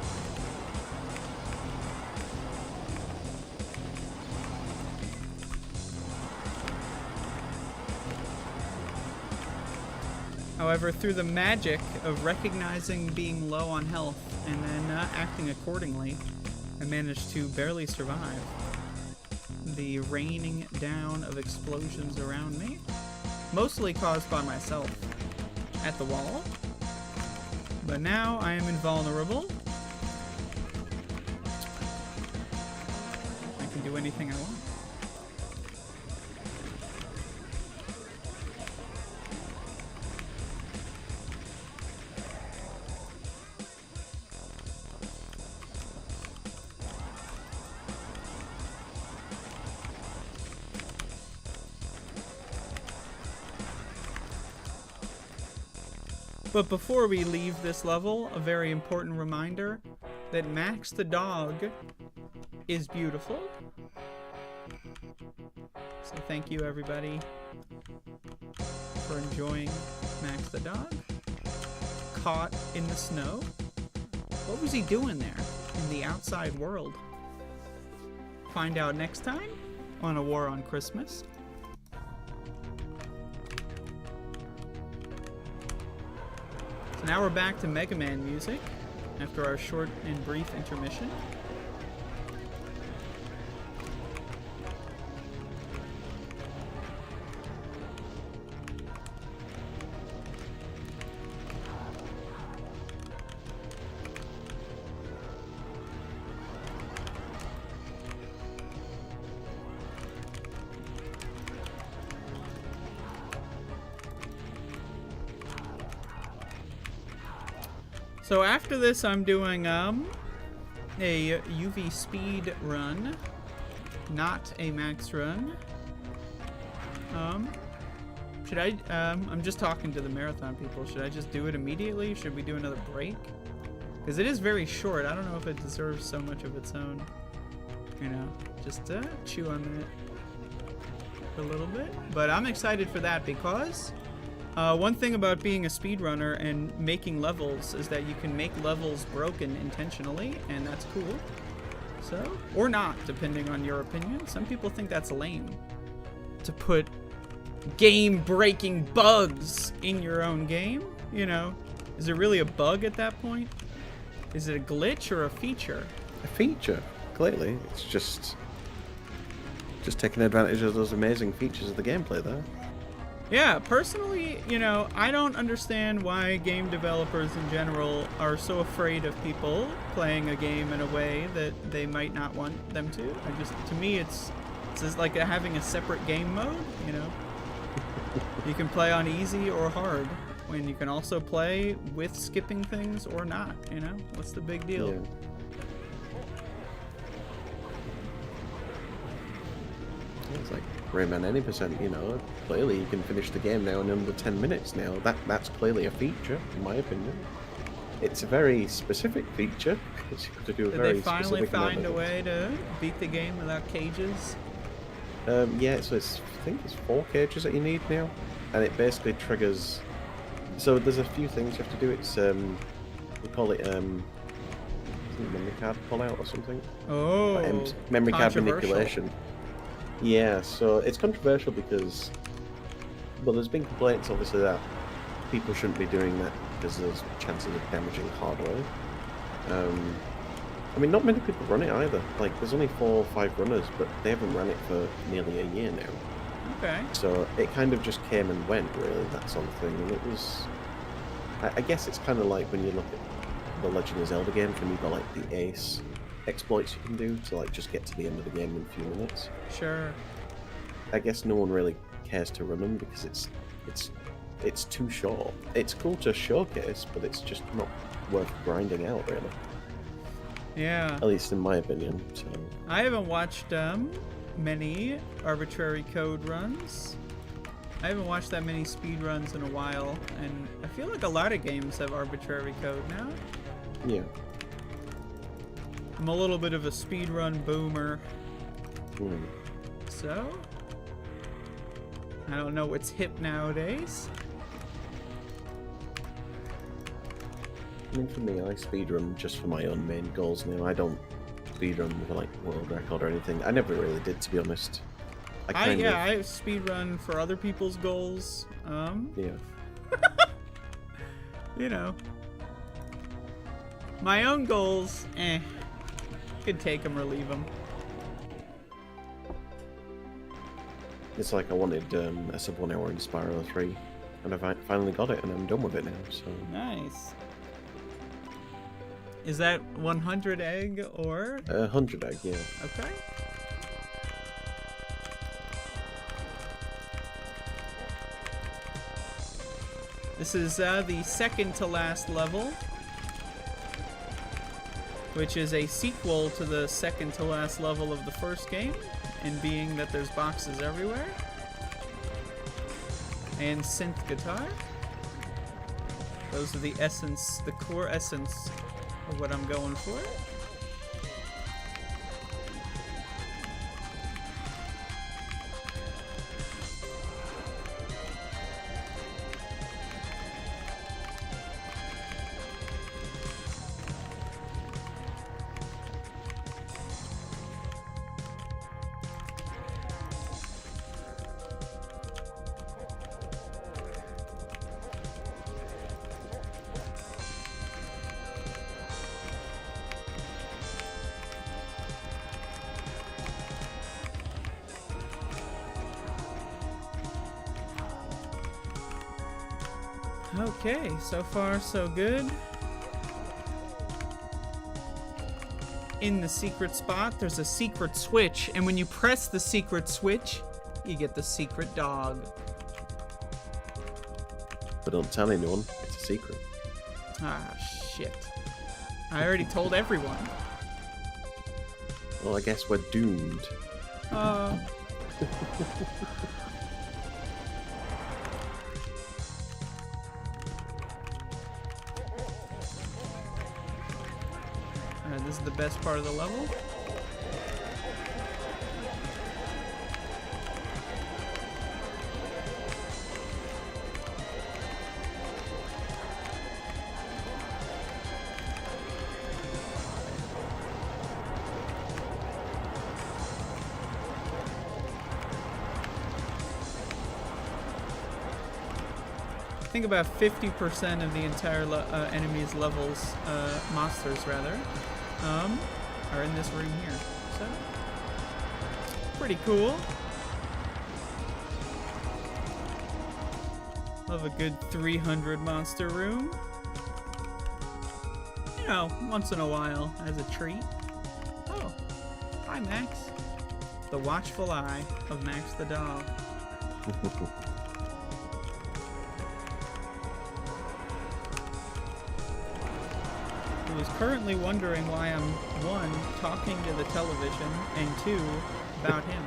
However, through the magic of recognizing being low on health and then acting accordingly, I managed to barely survive the raining down of explosions around me, mostly caused by myself at the wall. But now I am invulnerable. I can do anything I want. But before we leave this level, a very important reminder that Max the dog is beautiful. So thank you everybody for enjoying Max the dog. Caught in the snow. What was he doing there in the outside world? Find out next time on A War on Christmas. So now we're back to Mega Man music after our short and brief intermission. So after this, I'm doing a UV speed run, not a max run. Should I? I'm just talking to the marathon people. Should I just do it immediately? Should we do another break? Because it is very short. I don't know if it deserves so much of its own. You know, just chew on that for a little bit. But I'm excited for that because. One thing about being a speedrunner and making levels is that you can make levels broken intentionally, and that's cool. So, or not, depending on your opinion. Some people think that's lame. To put game-breaking bugs in your own game, you know. Is it really a bug at that point? Is it a glitch or a feature? A feature, clearly. It's just taking advantage of those amazing features of the gameplay there. Yeah, personally, you know, I don't understand why game developers in general are so afraid of people playing a game in a way that they might not want them to. To me, it's just like having a separate game mode, you know. You can play on easy or hard, when you can also play with skipping things or not, you know. What's the big deal? Yeah. It's like Rayman any percent, you know. Clearly you can finish the game now in under 10 minutes now. That's clearly a feature, in my opinion. It's a very specific feature, because you have to do a very specific Did they finally find a way to beat the game without cages? Yeah, so I think it's 4 cages that you need now. And it basically triggers... So there's a few things you have to do. It's, we call it, memory card pull-out or something. Oh, memory card manipulation. Yeah, so it's controversial because, well, there's been complaints, obviously, that people shouldn't be doing that because there's chances of damaging hardware. I mean, not many people run it either. Like, there's only 4 or 5 runners, but they haven't run it for nearly a year now. Okay. So it kind of just came and went, really, that sort of thing. And it was... I guess it's kind of like when you look at the Legend of Zelda games, when you've got, like, the Ace exploits you can do to, like, just get to the end of the game in a few minutes. Sure. I guess no one really cares to run them because it's too short. It's cool to showcase, but it's just not worth grinding out, really. Yeah. At least in my opinion. So. I haven't watched many arbitrary code runs. I haven't watched that many speed runs in a while, and I feel like a lot of games have arbitrary code now. Yeah. I'm a little bit of a speedrun boomer. Mm. So, I don't know what's hip nowadays. I mean, for me, I speedrun just for my own main goals now. I don't speedrun with like world record or anything. I never really did, to be honest. I speedrun for other people's goals. Yeah. You know. My own goals, could take them or leave them. It's like I wanted a sub 1 hour in Spyro 3, and I finally got it, and I'm done with it now, so... Nice. Is that 100 egg or? 100 egg, yeah. Okay. This is the second to last level, which is a sequel to the second to last level of the first game, and being that there's boxes everywhere. And synth guitar. Those are the essence, the core essence of what I'm going for. Okay, so far so good. In the secret spot, there's a secret switch, and when you press the secret switch, you get the secret dog. But don't tell anyone, it's a secret. Ah, shit. I already told everyone. Well, I guess we're doomed. This is the best part of the level. I think about 50% of the entire enemies levels, monsters rather, are in this room here. So, pretty cool. Love a good 300 monster room. You know, once in a while as a treat. Oh, hi Max. The watchful eye of Max the dog. Who's currently wondering why I'm, 1, talking to the television, and 2, about him.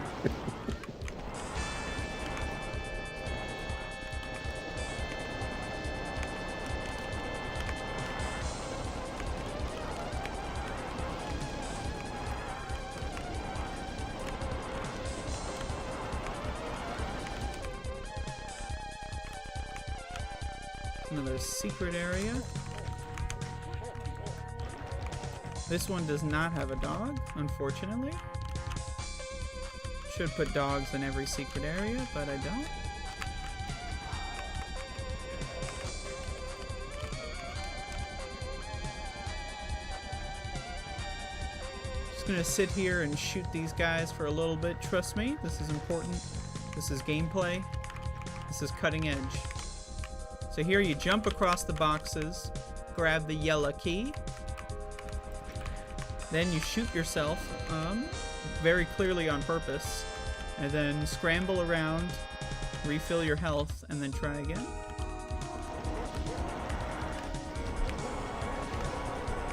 Another secret area. This one does not have a dog, unfortunately. Should put dogs in every secret area, but I don't. Just gonna sit here and shoot these guys for a little bit. Trust me, this is important. This is gameplay. This is cutting edge. So here you jump across the boxes, grab the yellow key. Then you shoot yourself, very clearly on purpose, and then scramble around, refill your health, and then try again.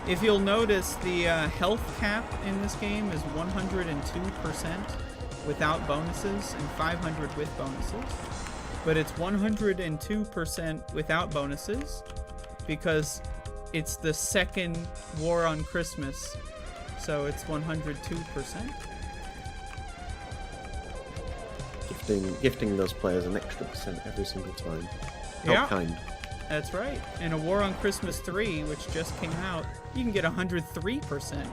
If you'll notice, the health cap in this game is 102% without bonuses and 500 with bonuses. But it's 102% without bonuses because it's the second War on Christmas. So it's 102%. Gifting those players an extra percent every single time. How Yeah. kind. That's right. In A War on Christmas 3, which just came out, you can get 103%.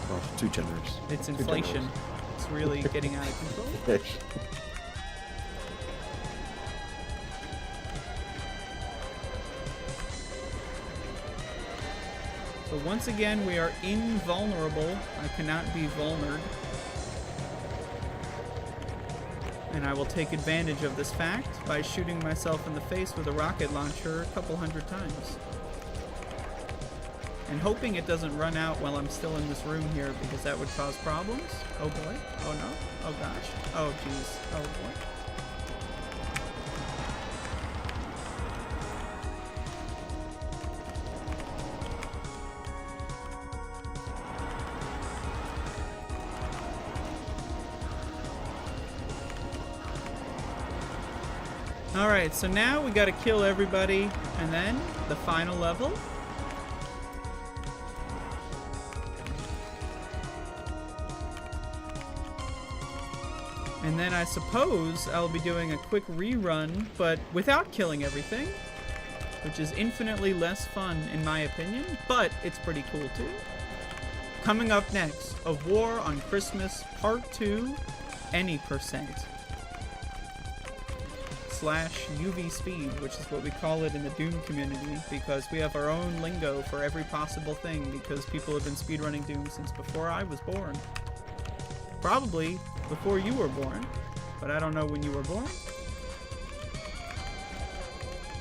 Oh, too generous. It's inflation. It's really getting out of control. Yes. So once again, we are invulnerable. I cannot be vulnered. And I will take advantage of this fact by shooting myself in the face with a rocket launcher a couple hundred times. And hoping it doesn't run out while I'm still in this room here, because that would cause problems. Oh boy. Oh no. Oh gosh. Oh jeez. Oh boy. Alright, so now we gotta kill everybody, and then the final level. And then I suppose I'll be doing a quick rerun, but without killing everything, which is infinitely less fun in my opinion, but it's pretty cool too. Coming up next, A War on Christmas Part 2, any percent. /UV speed, which is what we call it in the Doom community, because we have our own lingo for every possible thing, because people have been speedrunning Doom since before I was born. Probably before you were born, but I don't know when you were born.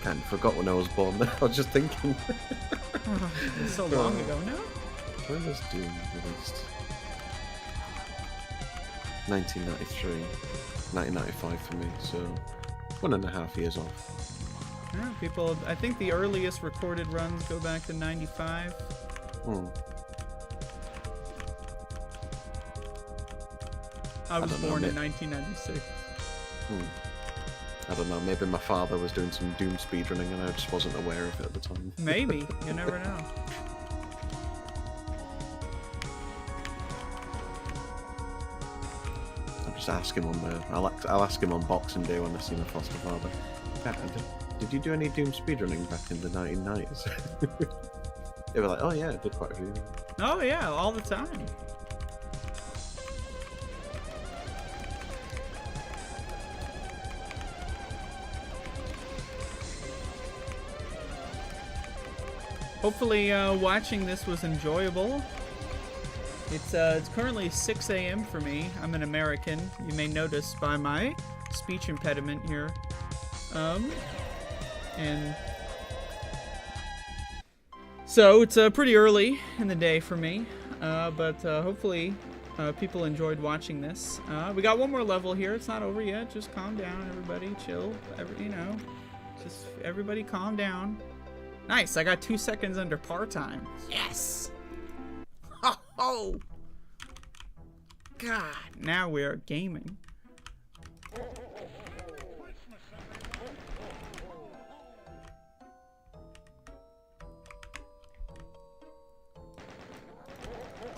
And forgot when I was born. I was just thinking. It's so long ago now. When was Doom released? 1993. 1995 for me, so 1.5 years off. Yeah, people, I think the earliest recorded runs go back to 95. I was born in 1996. I don't know, maybe my father was doing some Doom speedrunning and I just wasn't aware of it at the time. Maybe, you never know. I'll just ask him on the... I'll ask him on Boxing Day when I see my foster father. Dad, did you do any Doom speedrunning back in the 1990s? They were like, oh yeah, I did quite a few. Oh yeah, all the time. Hopefully watching this was enjoyable. It's currently 6 a.m. for me. I'm an American. You may notice by my speech impediment here. And so it's pretty early in the day for me. But hopefully people enjoyed watching this. We got one more level here. It's not over yet. Just calm down, everybody. Chill. Just everybody calm down. Nice, I got 2 seconds under par time. Yes! Oh! God, now we are gaming.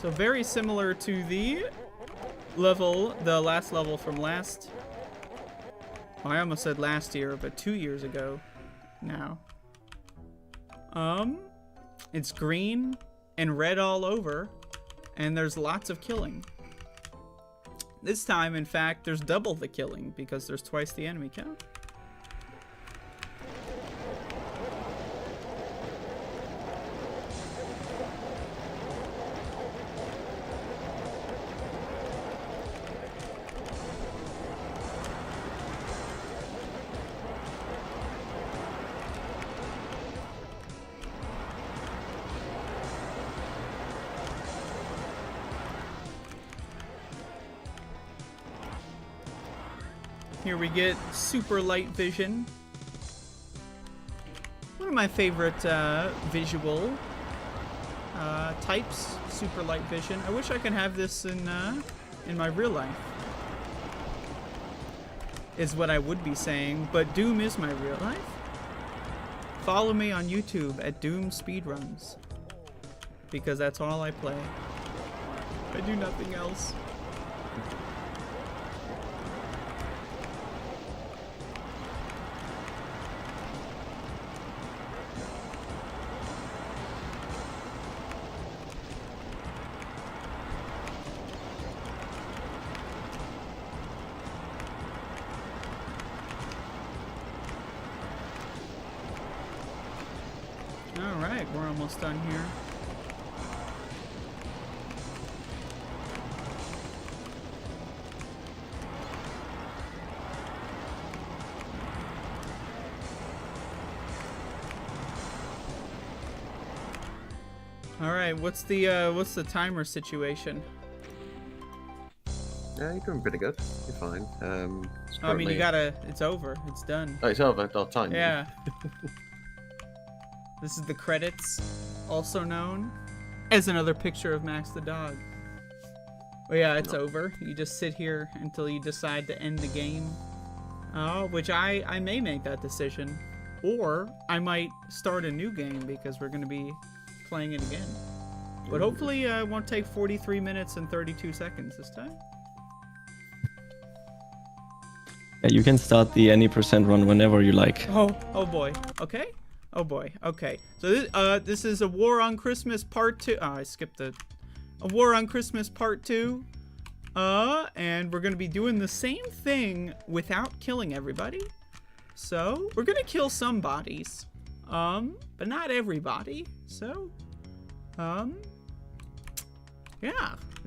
So very similar to the last level from last... Oh, I almost said last year, but 2 years ago now. It's green and red all over, and there's lots of killing. This time, in fact, there's double the killing because there's twice the enemy count. Here we get super light vision. One of my favorite visual types, super light vision. I wish I could have this in my real life, is what I would be saying, but Doom is my real life. Follow me on YouTube at Doom Speedruns, because that's all I play. I do nothing else. we're almost done here. All right, what's the timer situation? Yeah, you're doing pretty good. You're fine. I mean, you gotta. It's over. It's done. Oh, it's over. Oh, time. Yeah. This is the credits, also known as another picture of Max the dog. Oh yeah, it's over. You just sit here until you decide to end the game. Which I may make that decision, or I might start a new game because we're gonna be playing it again. But hopefully it won't take 43 minutes and 32 seconds this time. Yeah, you can start the any percent run whenever you like. Oh boy. Okay. Oh boy. Okay. So this is a War on Christmas Part 2. Oh, I skipped a War on Christmas Part 2. And we're gonna be doing the same thing without killing everybody. So we're gonna kill some bodies, but not everybody. So, yeah,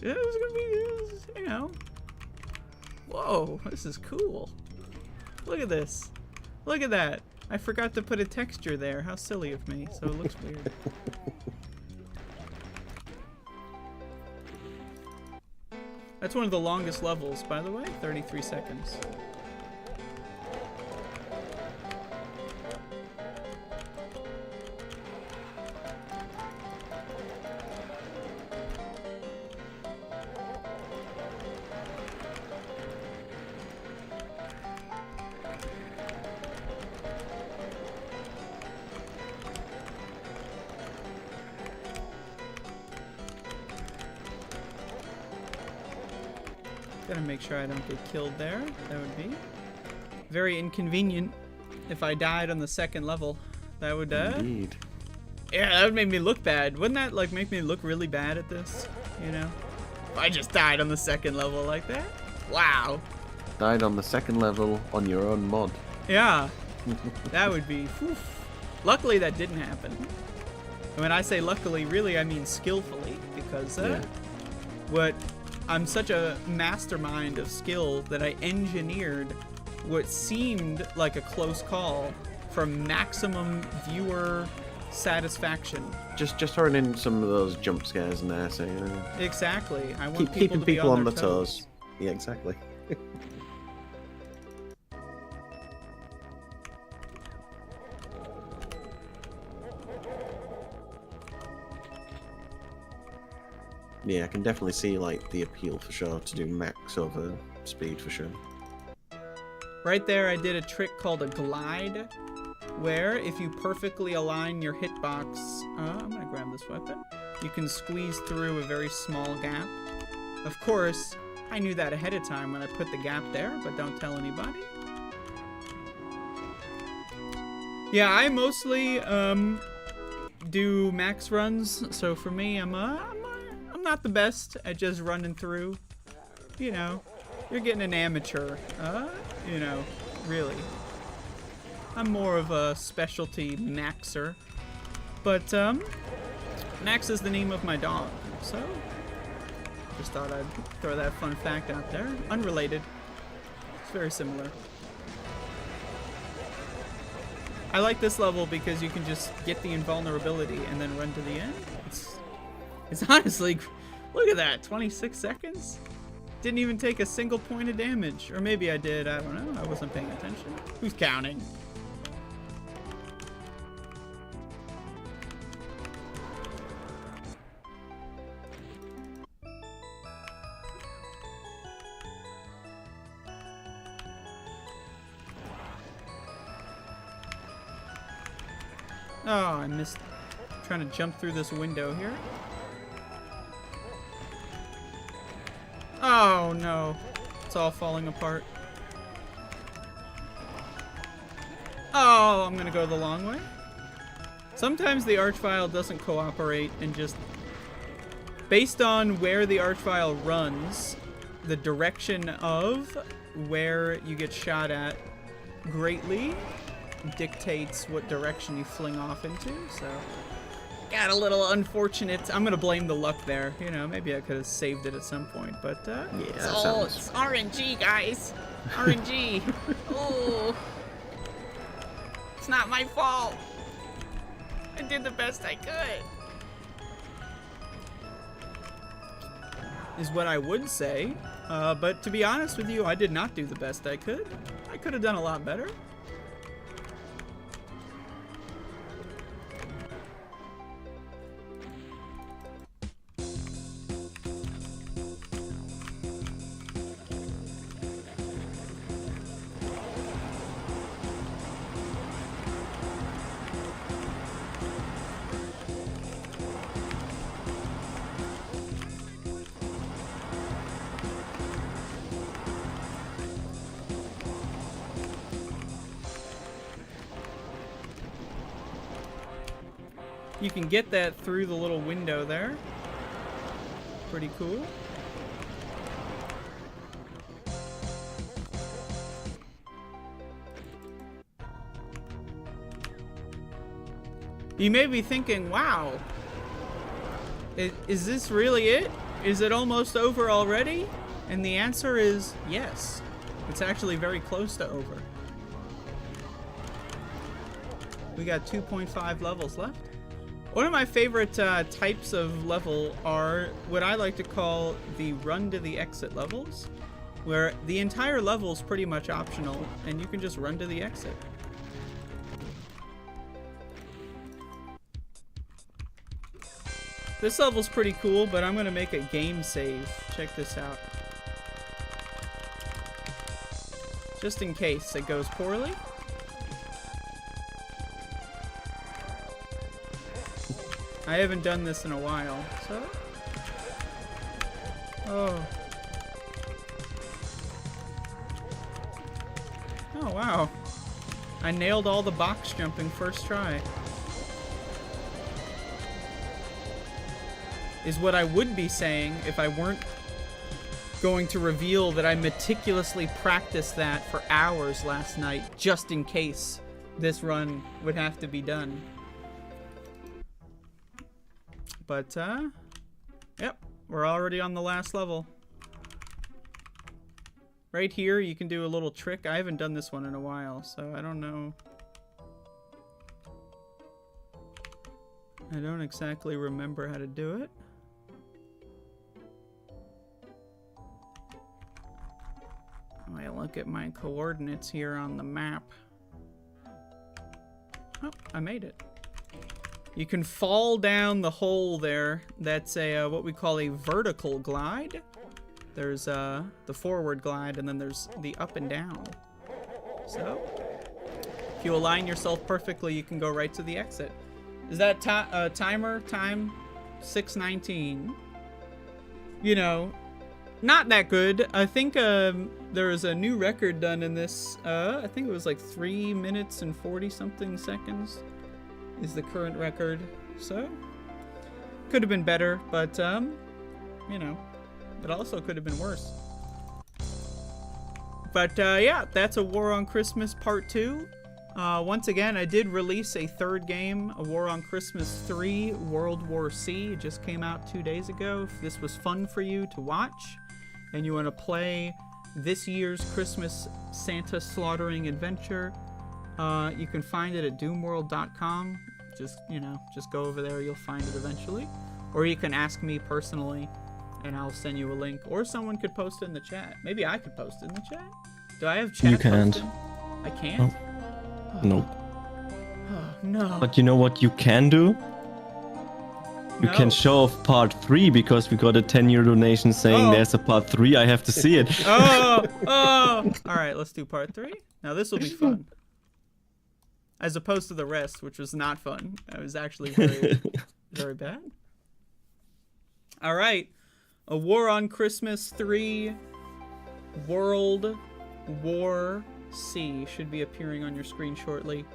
it was gonna be, you know. Whoa, this is cool. Look at this. Look at that. I forgot to put a texture there. How silly of me. So it looks weird. That's one of the longest levels, by the way. 33 seconds. Gotta make sure I don't get killed there. That would be very inconvenient if I died on the second level. That would, Indeed. Yeah, that would make me look bad. Wouldn't that, like, make me look really bad at this? You know? If I just died on the second level like that? Wow. Died on the second level on your own mod. Yeah. That would be, whew. Luckily that didn't happen. And when I say luckily, really I mean skillfully, because, I'm such a mastermind of skill that I engineered what seemed like a close call for maximum viewer satisfaction. Just throwing in some of those jump scares in there, so you know. Exactly. I want Keeping to be people on their the toes. Yeah, exactly. Yeah, I can definitely see like the appeal for sure to do max over speed for sure. Right there, I did a trick called a glide, where if you perfectly align your hitbox, I'm gonna grab this weapon, you can squeeze through a very small gap. Of course, I knew that ahead of time when I put the gap there, but don't tell anybody. Yeah, I mostly do max runs, so for me, I'm not the best at just running through. You know, you're getting an amateur. You know, really. I'm more of a specialty maxer. But, Max is the name of my dog, so just thought I'd throw that fun fact out there. Unrelated. It's very similar. I like this level because you can just get the invulnerability and then run to the end. It's honestly, look at that, 26 seconds? Didn't even take a single point of damage. Or maybe I did, I don't know, I wasn't paying attention. Who's counting? Oh, I missed trying to jump through this window here. Oh no, it's all falling apart. Oh, I'm gonna go the long way. Sometimes the archvile doesn't cooperate and just, based on where the archvile runs, the direction of where you get shot at greatly dictates what direction you fling off into, so got a little unfortunate. I'm gonna blame the luck there. You know, maybe I could have saved it at some point, but Yeah, it's RNG, guys. RNG. Oh, it's not my fault. I did the best I could. Is what I would say. But to be honest with you, I did not do the best I could. I could have done a lot better. You can get that through the little window there. Pretty cool. You may be thinking, wow, is this really it? Is it almost over already? And the answer is yes. It's actually very close to over. We got 2.5 levels left. One of my favorite types of level are what I like to call the run to the exit levels, where the entire level is pretty much optional and you can just run to the exit. This level's pretty cool, but I'm gonna make a game save. Check this out. Just in case it goes poorly. I haven't done this in a while, so... Oh. Oh, wow. I nailed all the box jumping first try. Is what I would be saying if I weren't going to reveal that I meticulously practiced that for hours last night, just in case this run would have to be done. But, yep, we're already on the last level. Right here, you can do a little trick. I haven't done this one in a while, so I don't know. I don't exactly remember how to do it. I look at my coordinates here on the map. Oh, I made it. You can fall down the hole there. That's a what we call a vertical glide. There's the forward glide, and then there's the up and down. So, if you align yourself perfectly, you can go right to the exit. Is that timer? Time 6:19. You know, not that good. I think there is a new record done in this. I think it was like 3 minutes and 40 something seconds. Is the current record, so could have been better, but you know, it also could have been worse. But yeah, that's A War on Christmas Part 2. Once again, I did release a third game, A War on Christmas 3 World War C. It just came out 2 days ago. If this was fun for you to watch and you want to play this year's Christmas Santa slaughtering adventure, you can find it at doomworld.com. Just go over there, you'll find it eventually. Or you can ask me personally and I'll send you a link. Or someone could post it in the chat. Maybe I could post it in the chat. Do I have chat? You can't. Posted? I can't? Nope. Oh, no. But you know what you can do? You can show off part 3 because we got a 10-year donation saying there's a part 3. I have to see it. Oh! Alright, let's do part 3. Now this will be fun. As opposed to the rest, which was not fun. It was actually very, very bad. All right. A War on Christmas 3 World War C should be appearing on your screen shortly.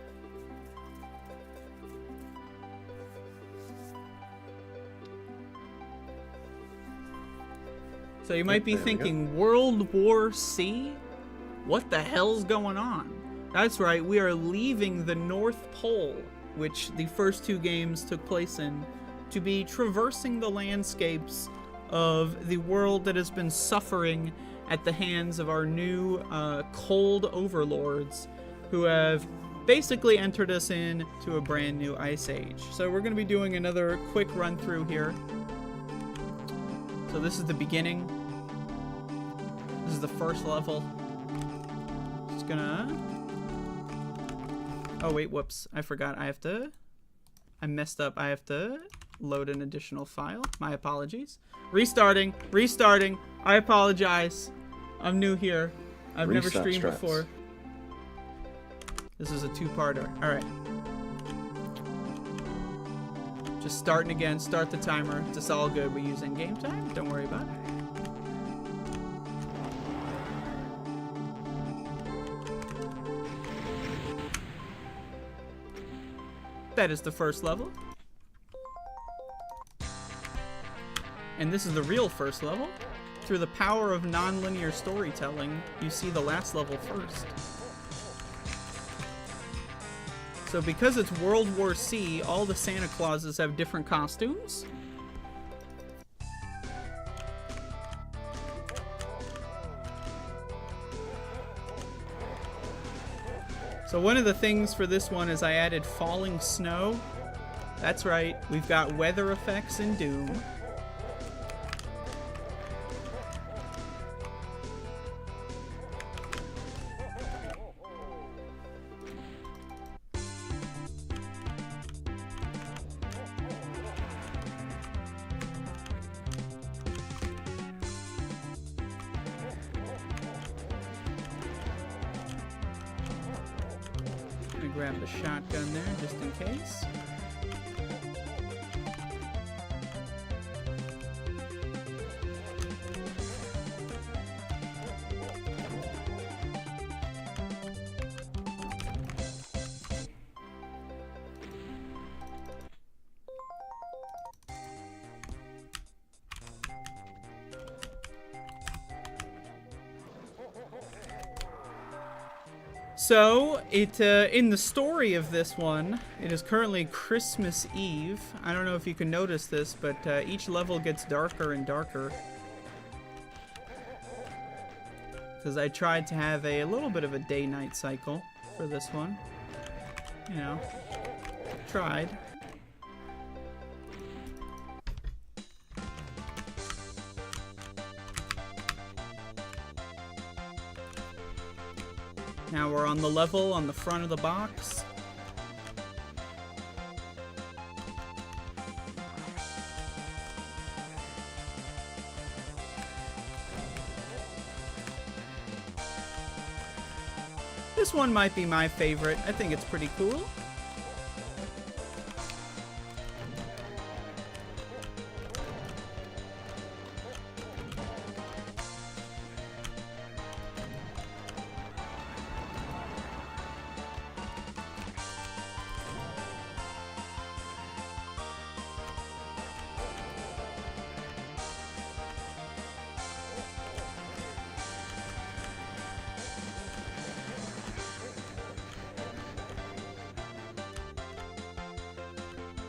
So you might be thinking, World War C? What the hell's going on? That's right, we are leaving the North Pole which the first two games took place in, to be traversing the landscapes of the world that has been suffering at the hands of our new cold overlords who have basically entered us into a brand new ice age. So we're going to be doing another quick run through here. So this is the beginning. This is the first level. Just gonna... Oh wait, whoops. I forgot. I messed up. I have to load an additional file. My apologies. Restarting. I apologize. I'm new here. I've never streamed before. This is a two-parter. Alright. Just starting again. Start the timer. It's all good. We use in-game time. Don't worry about it. That is the first level. And this is the real first level. Through the power of non-linear storytelling, you see the last level first. So because it's World War C, all the Santa Clauses have different costumes. So one of the things for this one is I added falling snow. That's right, we've got weather effects in Doom. Grab the shotgun there just in case. So, in the story of this one, it is currently Christmas Eve. I don't know if you can notice this, but each level gets darker and darker. Because I tried to have a little bit of a day-night cycle for this one. You know, tried. Now we're on the level on the front of the box. This one might be my favorite. I think it's pretty cool.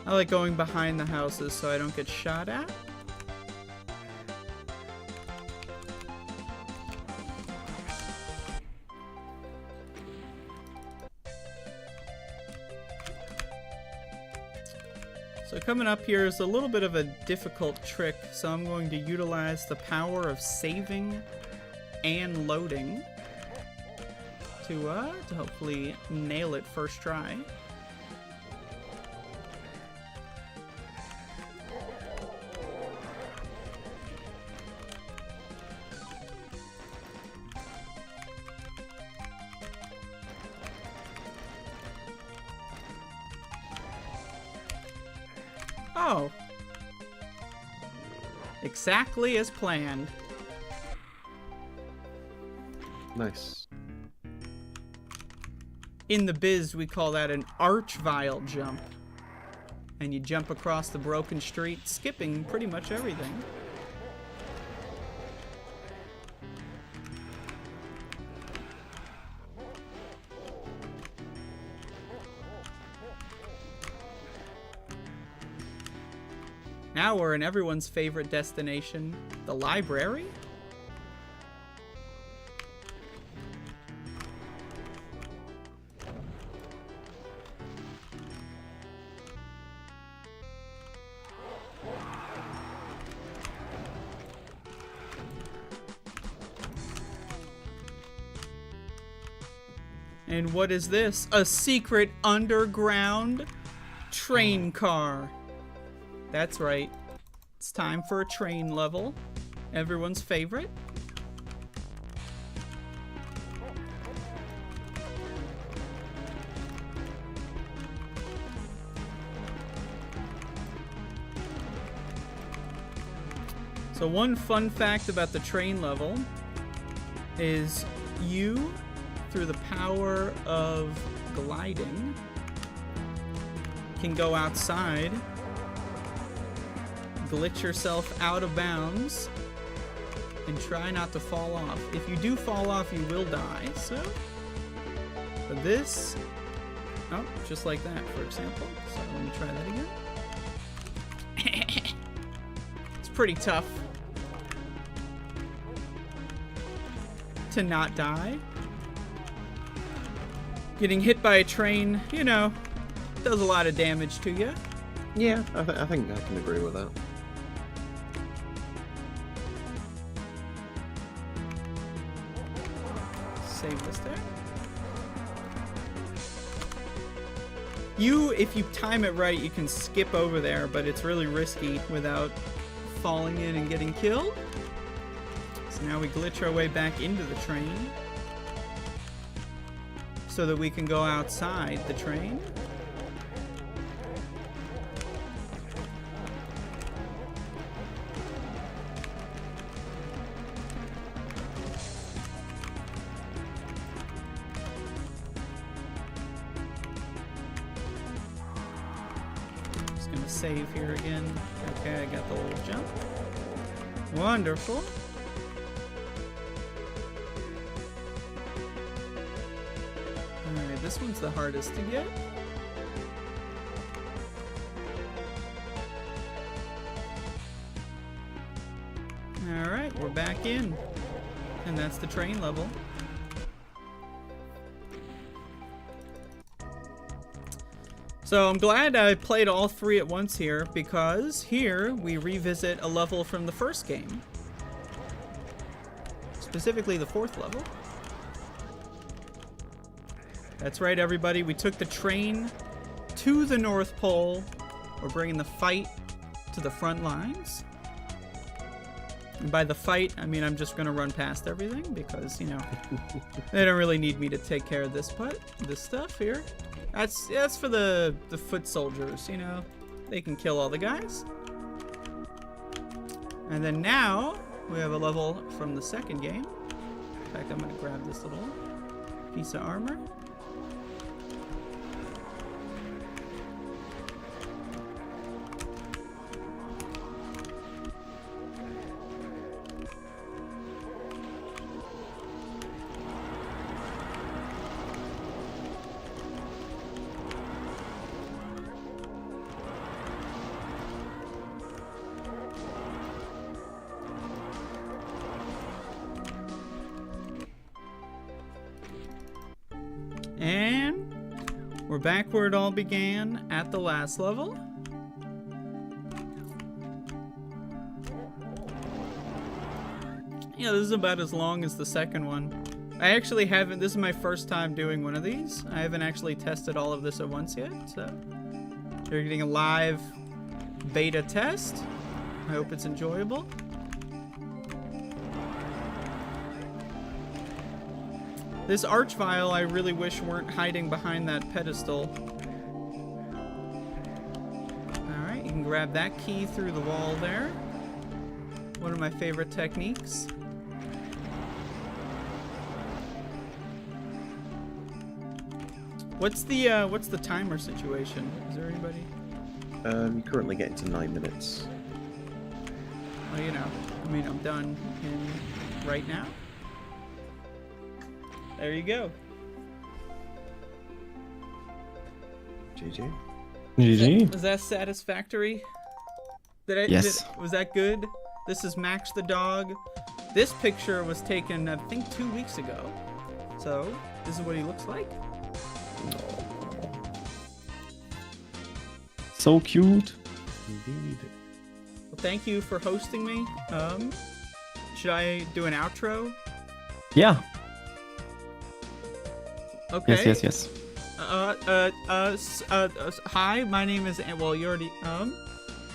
I like going behind the houses so I don't get shot at. So coming up here is a little bit of a difficult trick, so I'm going to utilize the power of saving and loading to hopefully nail it first try. Oh. Exactly as planned. Nice. In the biz, we call that an arch-vile jump. And you jump across the broken street, skipping pretty much everything. Now we're in everyone's favorite destination, the library. And what is this? A secret underground train car. That's right. It's time for a train level. Everyone's favorite. So one fun fact about the train level is you, through the power of gliding, can go outside, glitch yourself out of bounds, and try not to fall off. If you do fall off, you will die, so... But this... Oh, just like that, for example. So let me try that again. It's pretty tough to not die. Getting hit by a train, you know, does a lot of damage to you. Yeah, I think I can agree with that. Save this there. You, if you time it right, you can skip over there, but it's really risky without falling in and getting killed. So now we glitch our way back into the train so that we can go outside the train. Just gonna save here again. Okay, I got the little jump. Wonderful. Alright, this one's the hardest to get. Alright, we're back in. And that's the train level. So I'm glad I played all three at once here, because here we revisit a level from the first game. Specifically the fourth level. That's right, everybody. We took the train to the North Pole. We're bringing the fight to the front lines. And by the fight, I mean I'm just going to run past everything because, you know, they don't really need me to take care of this stuff here. That's for the foot soldiers, you know. They can kill all the guys. And then now, we have a level from the second game. In fact, I'm going to grab this little piece of armor. And we're back where it all began at the last level. Yeah, this is about as long as the second one. I actually haven't, this is my first time doing one of these. I haven't actually tested all of this at once yet, so you're getting a live beta test. I hope it's enjoyable. This archvile I really wish weren't hiding behind that pedestal. Alright, you can grab that key through the wall there. One of my favorite techniques. What's the timer situation? Is there anybody? You're currently getting to 9 minutes. Well, you know, I mean, I'm done in right now. There you go. GG. GG. Is that satisfactory? Yes. Was that good? This is Max the dog. This picture was taken, I think, 2 weeks ago. So, this is what he looks like. So cute. Indeed. Well, thank you for hosting me. Should I do an outro? Yeah. Okay. Yes. Hi, my name is, well, you already,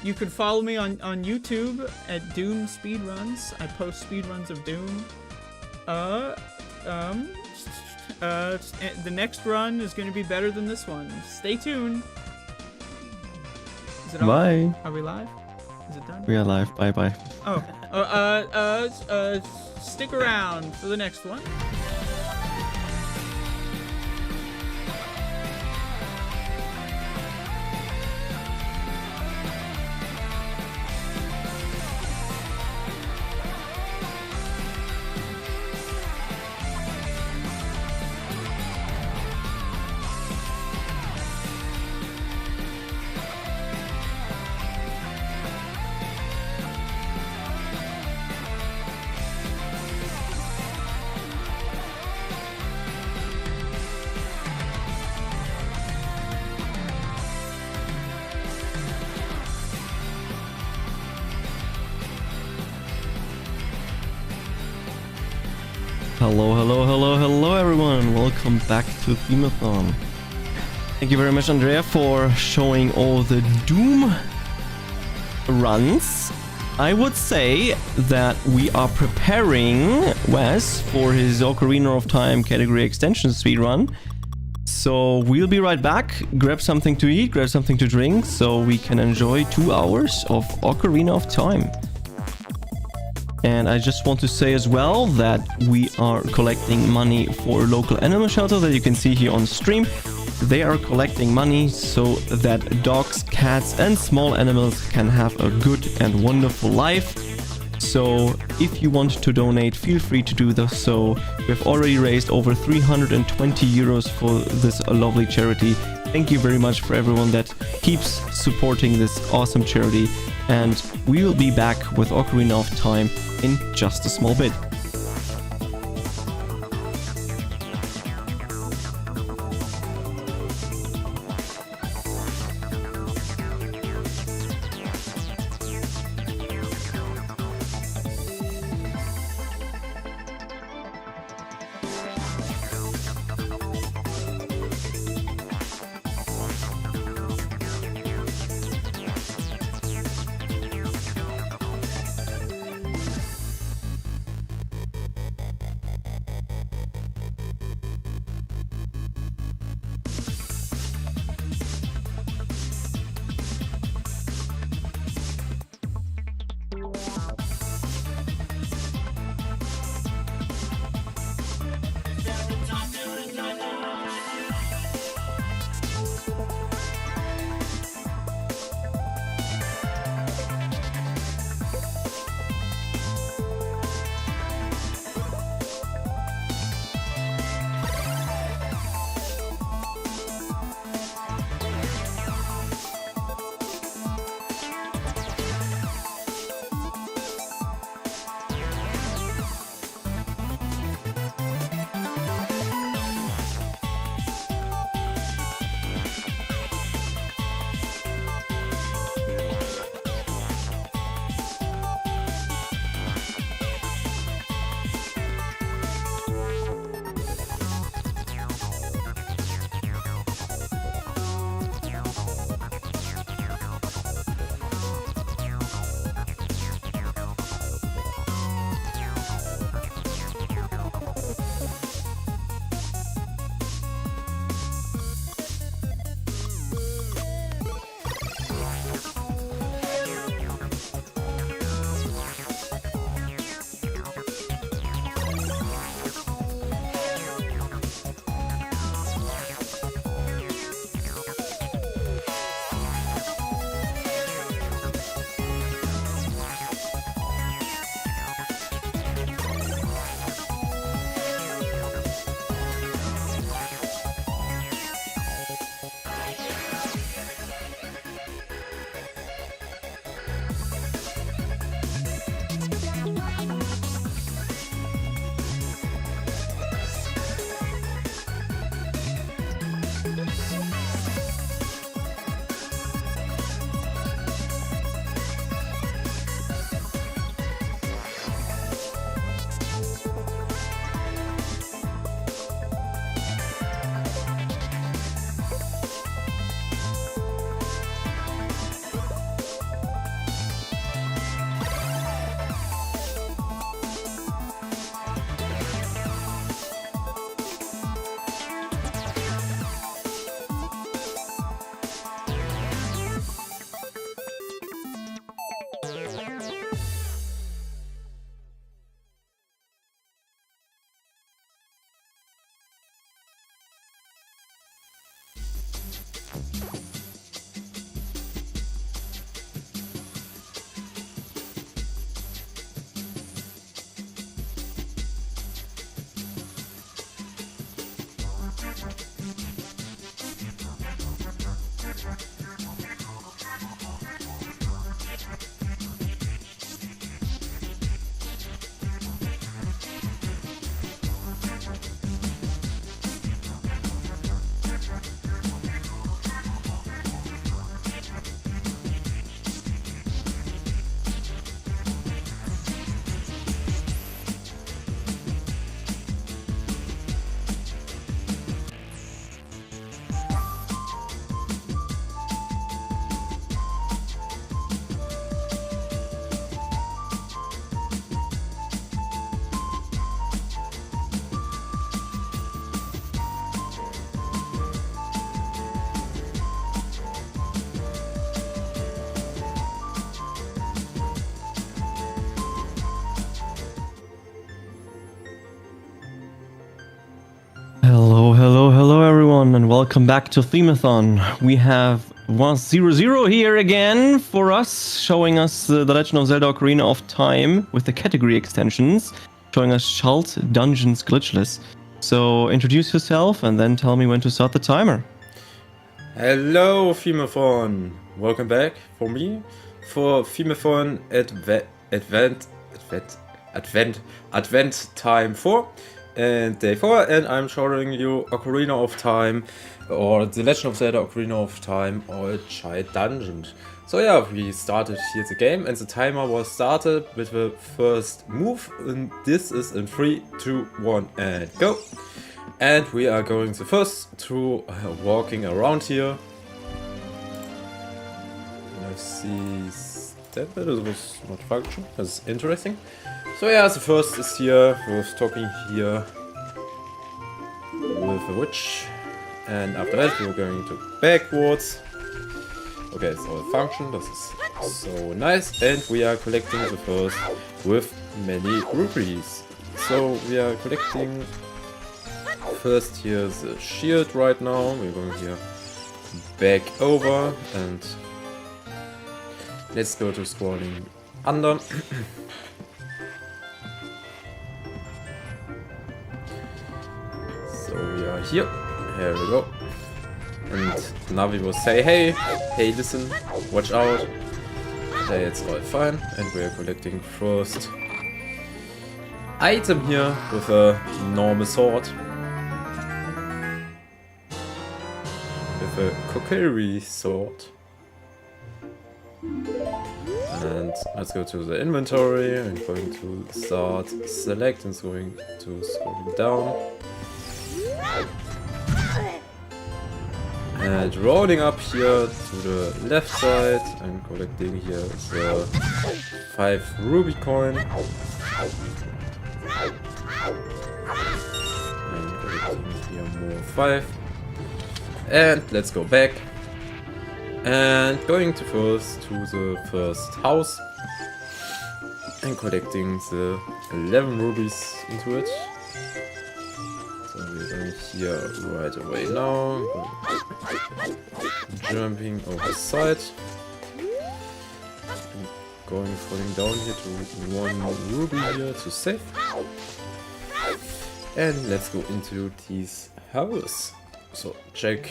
you can follow me on YouTube at Doom Speedruns. I post speedruns of Doom. The next run is going to be better than this one. Stay tuned. Is it on? Bye. Are we live? Is it done? We are live. Bye. Oh. Stick around for the next one. Hello everyone, welcome back to Themeathon. Thank you very much, Andrea, for showing all the Doom runs. I would say that we are preparing Wes for his Ocarina of Time category extension speedrun. So we'll be right back, grab something to eat, grab something to drink, so we can enjoy 2 hours of Ocarina of Time. And I just want to say as well that we are collecting money for local animal shelter that you can see here on stream. They are collecting money so that dogs, cats and small animals can have a good and wonderful life. So if you want to donate, feel free to do this. So we've already raised over 320 euros for this lovely charity. Thank you very much for everyone that keeps supporting this awesome charity. And we will be back with Ocarina of Time in just a small bit. and welcome back to Themeathon. We have 100 here again for us, showing us The Legend of Zelda Ocarina of Time with the category extensions, showing us Shalt Dungeons Glitchless. So introduce yourself and then tell me when to start the timer. Hello Themeathon! Welcome back for me for Themeathon Advent Time 4 and Day 4, and I'm showing you Ocarina of Time, or The Legend of Zelda Ocarina of Time, or Child Dungeons. So yeah, we started here the game and the timer was started with the first move, and this is in 3, 2, 1 and go. And we are going the first through walking around here. Let's see, that bit was not function, that's interesting. So yeah, the first is here, we're talking here with a witch. And after that we're going to backwards. Okay, it's all function, this is so nice. And we are collecting the first with many rupees. So we are collecting first here the shield right now. We're going here back over and let's go to scrolling under. So we are here. Here we go. And Navi will say, hey, listen, watch out. Okay, it's all fine. And we are collecting first item here with a normal sword. With a cookery sword. And let's go to the inventory and going to start select and going to scrolling down. And rolling up here to the left side and collecting here the 5 ruby coin. And collecting here more 5. And let's go back. And going to the first house and collecting the 11 rubies into it. So we're going here right away now. Jumping over the side. And falling down here to 1 ruby here to save. And let's go into these houses. So check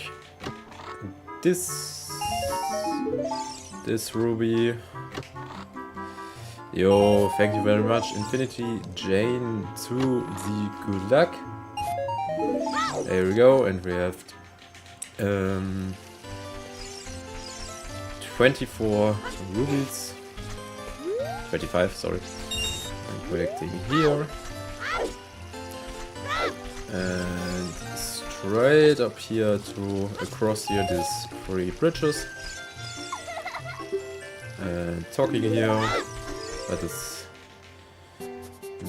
this ruby. Yo, thank you very much, Infinity Jane to the good luck. There we go, and we have 24 rubies. 25, sorry. I'm collecting here. And straight up here to across here these 3 bridges. And talking here, that is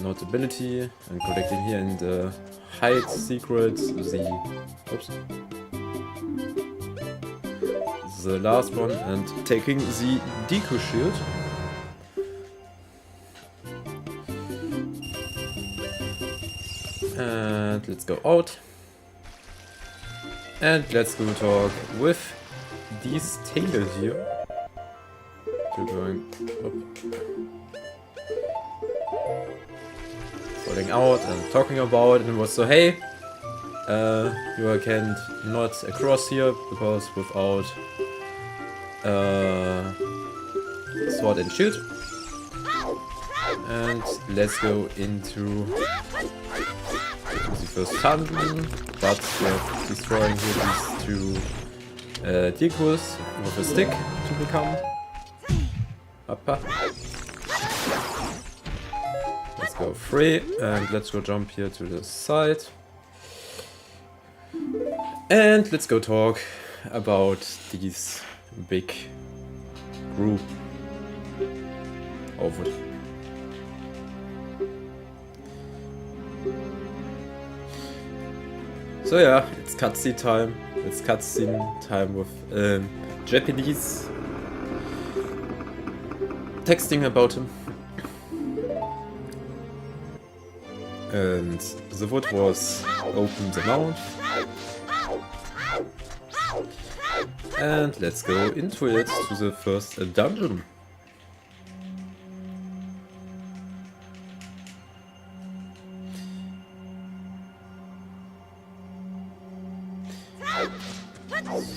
not ability, and collecting here in the hide secrets, the last one, and taking the Deku shield. And let's go out. And let's go talk with these tailors here. We're going up. Falling out and talking about it, and was so, hey, you can not across here because without sword and shield. And let's go into the first dungeon, but we're destroying here these 2 Dekus with a stick to become. Let's go free and let's go jump here to the side. And let's go talk about these big group over. So yeah, it's cutscene time. It's cutscene time with Japanese texting about him. And the wood was opened the mount. And let's go into it, to the first dungeon.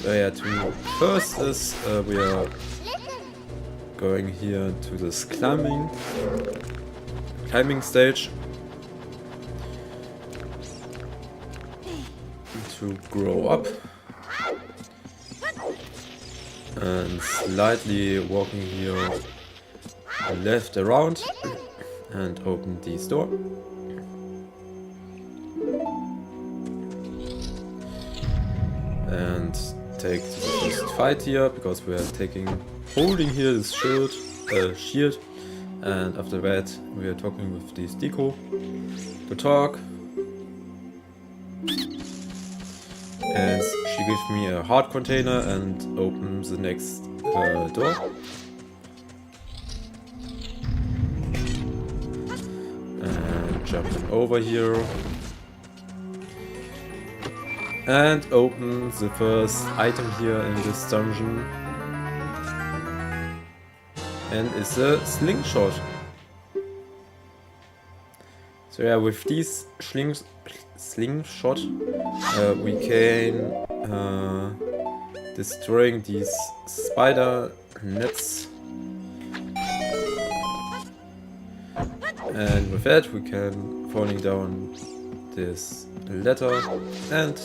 So yeah, first is we are going here to this climbing stage to grow up, and slightly walking here left around and open this door. And take the first fight here, because we are holding here this shield, and after that we are talking with this Deco to talk, and she gives me a heart container and opens the next door. And jumping over here. And open the first item here in this dungeon. And it's a slingshot. So yeah, with this slingshot we can destroying these spider nets. And with that we can falling down this ladder and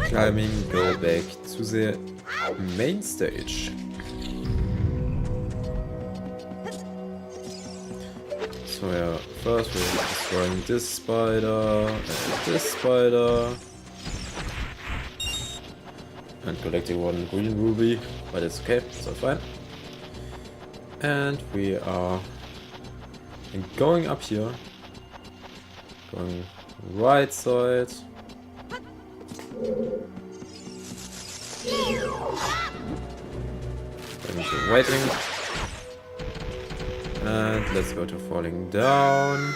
climbing, go back to the main stage. So yeah, first we're destroying this spider and collecting one green ruby, but it's okay, so fine. And we are going up here, going right side. Going to waiting. And let's go to falling down.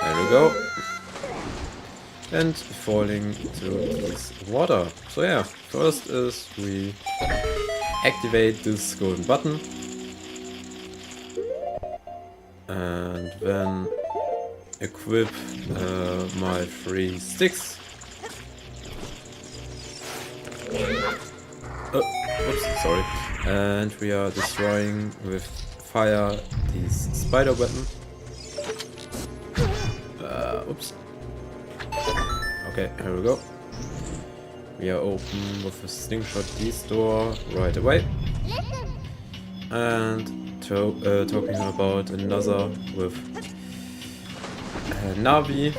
There we go. And falling to this water. So yeah, first is we activate this golden button. And then equip my 3 sticks. Oops, sorry. And we are destroying with fire this spider weapon. Oops. Okay, here we go. We are open with a slingshot this door right away. And talking about another with Navi.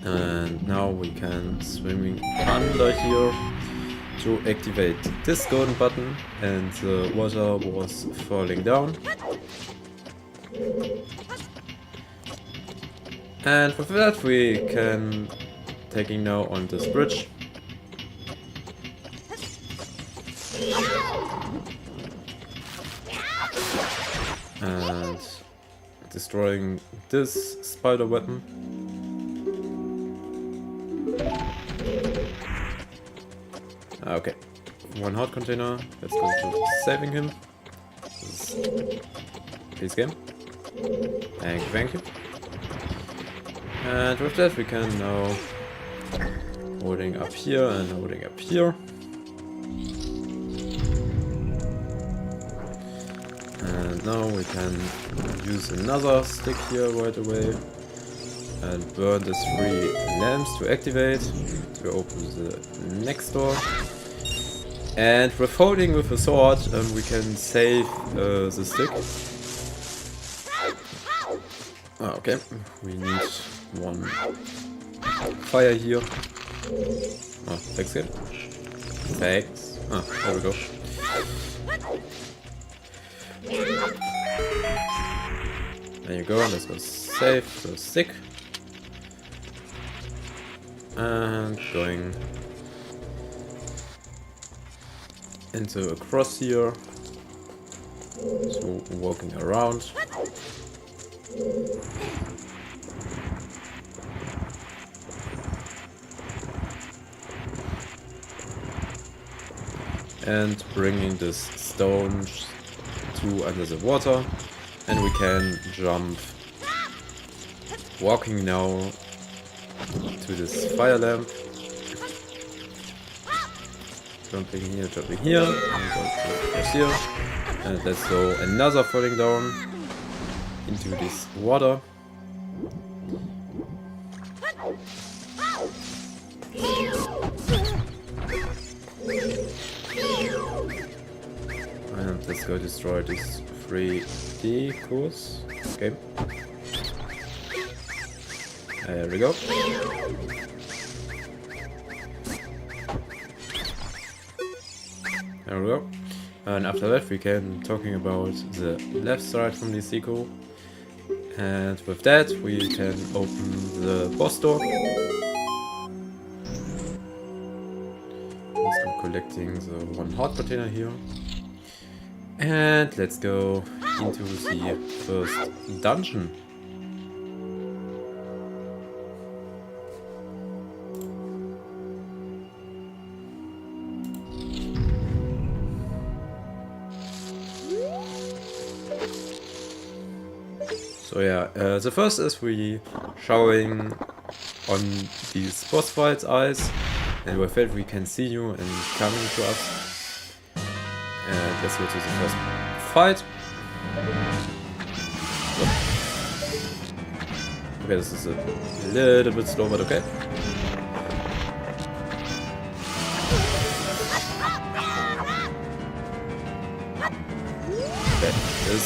And now we can swimming under here to activate this golden button, and the water was falling down. And with that we can taking now on this bridge. And destroying this spider weapon. Okay, one heart container. Let's go to saving him. Please game. Thank you. And with that we can now holding up here and holding up here. And now we can use another stick here right away and burn the 3 lamps to activate, to open the next door. And with holding with a sword we can save the stick. Okay, we need one fire here. Oh, thanks again. Thanks. Ah, there we go. There you go, let's go save the stick. And going into a cross here. So walking around. and bringing this stone to under the water, and we can jump, walking now to this fire lamp, jumping here, and across here, and let's go another falling down into this water. And let's go destroy this 3D course. Okay. There we go. There we go. And after that we can talking about the left side from the sequel. And with that we can open the boss door. I'm collecting the one heart container here. And let's go into the first dungeon. So yeah, the first is we showing on these boss fights eyes, and with that we can see you and coming to us. And let's go to the first fight. Okay, this is a little bit slow, but okay. Okay, this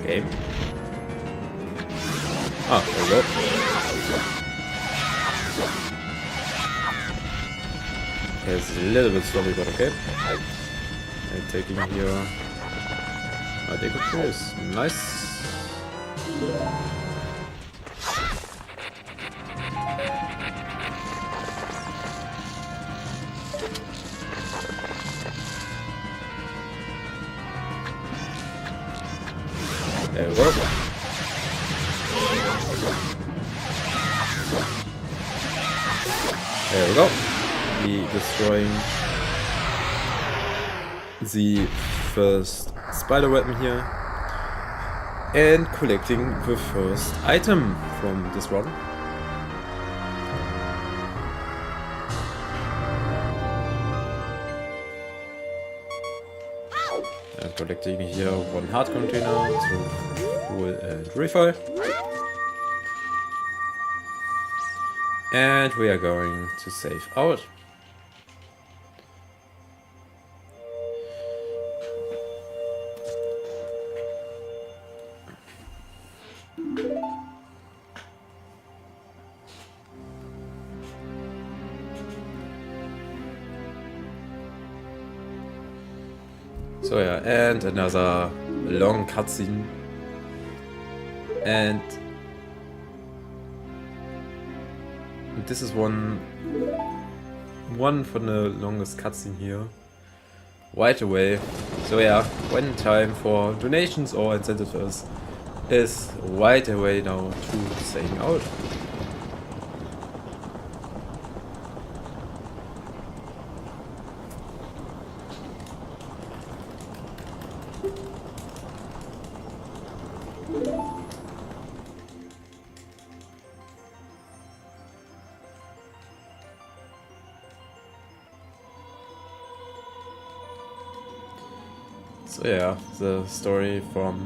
game. Ah, there we go. Okay, it's a little bit sloppy, but okay. I'm taking here. I take a place. Nice. There we go. There we go. We destroying the first spider weapon here and collecting the first item from this run. And collecting here one heart container to fuel and refill. And we are going to save out. So yeah, and another long cutscene. And this is one for the longest cutscene here. Right away. So yeah, when time for donations or incentives is right away now to saying out. So yeah, the story from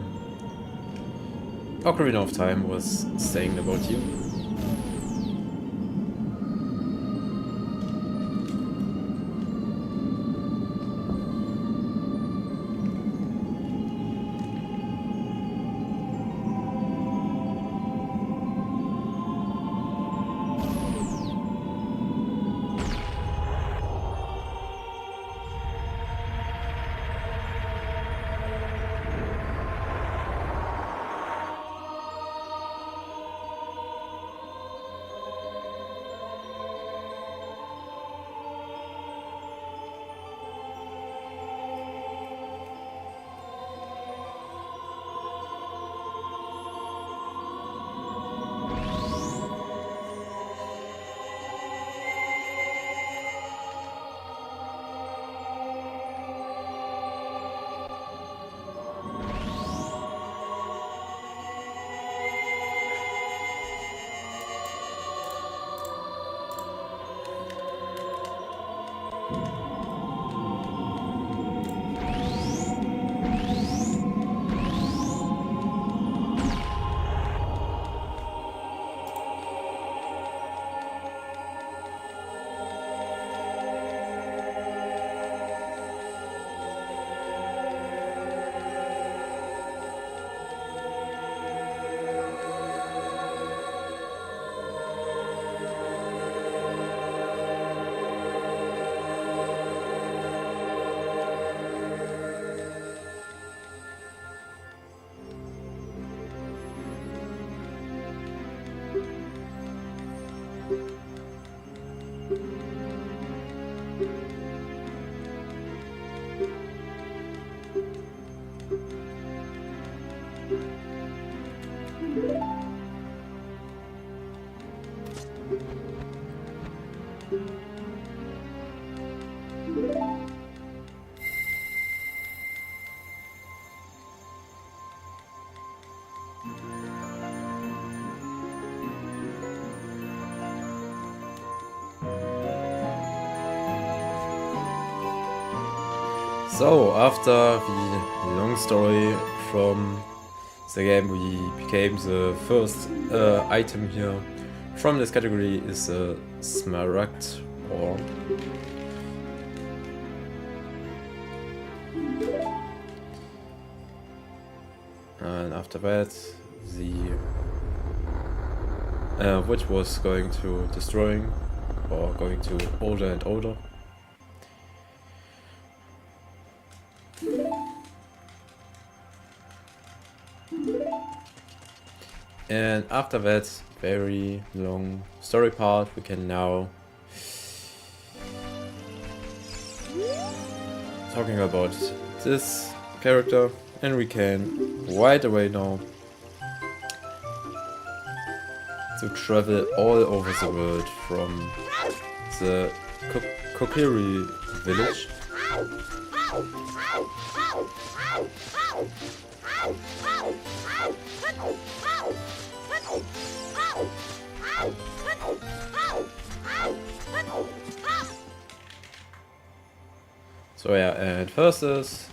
Ocarina of Time was saying about you. So, after the long story from the game, we became the first item here from this category is a smaragd ore. And after that, the which was going to destroying or going to older and older. And after that very long story part, we can now talking about this character, and we can right away now to travel all over the world from the Kokiri village. So yeah, and first is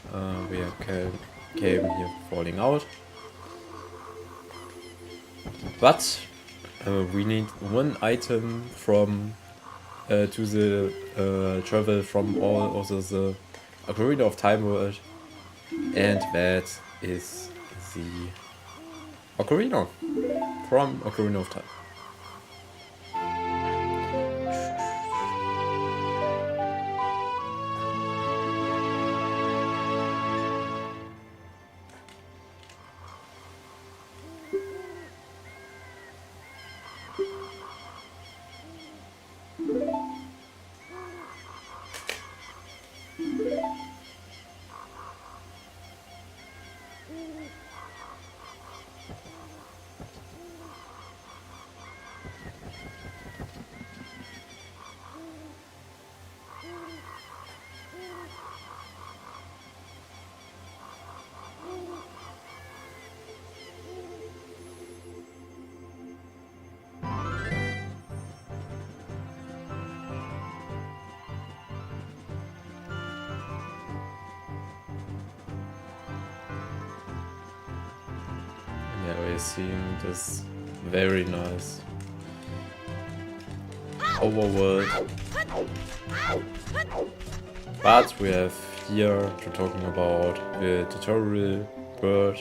we came here falling out, but we need one item from to the travel from all of the Ocarina of Time world, and that is the Ocarina from Ocarina of Time. Yeah, we're seeing this very nice overworld. But we have here to talking about the tutorial world.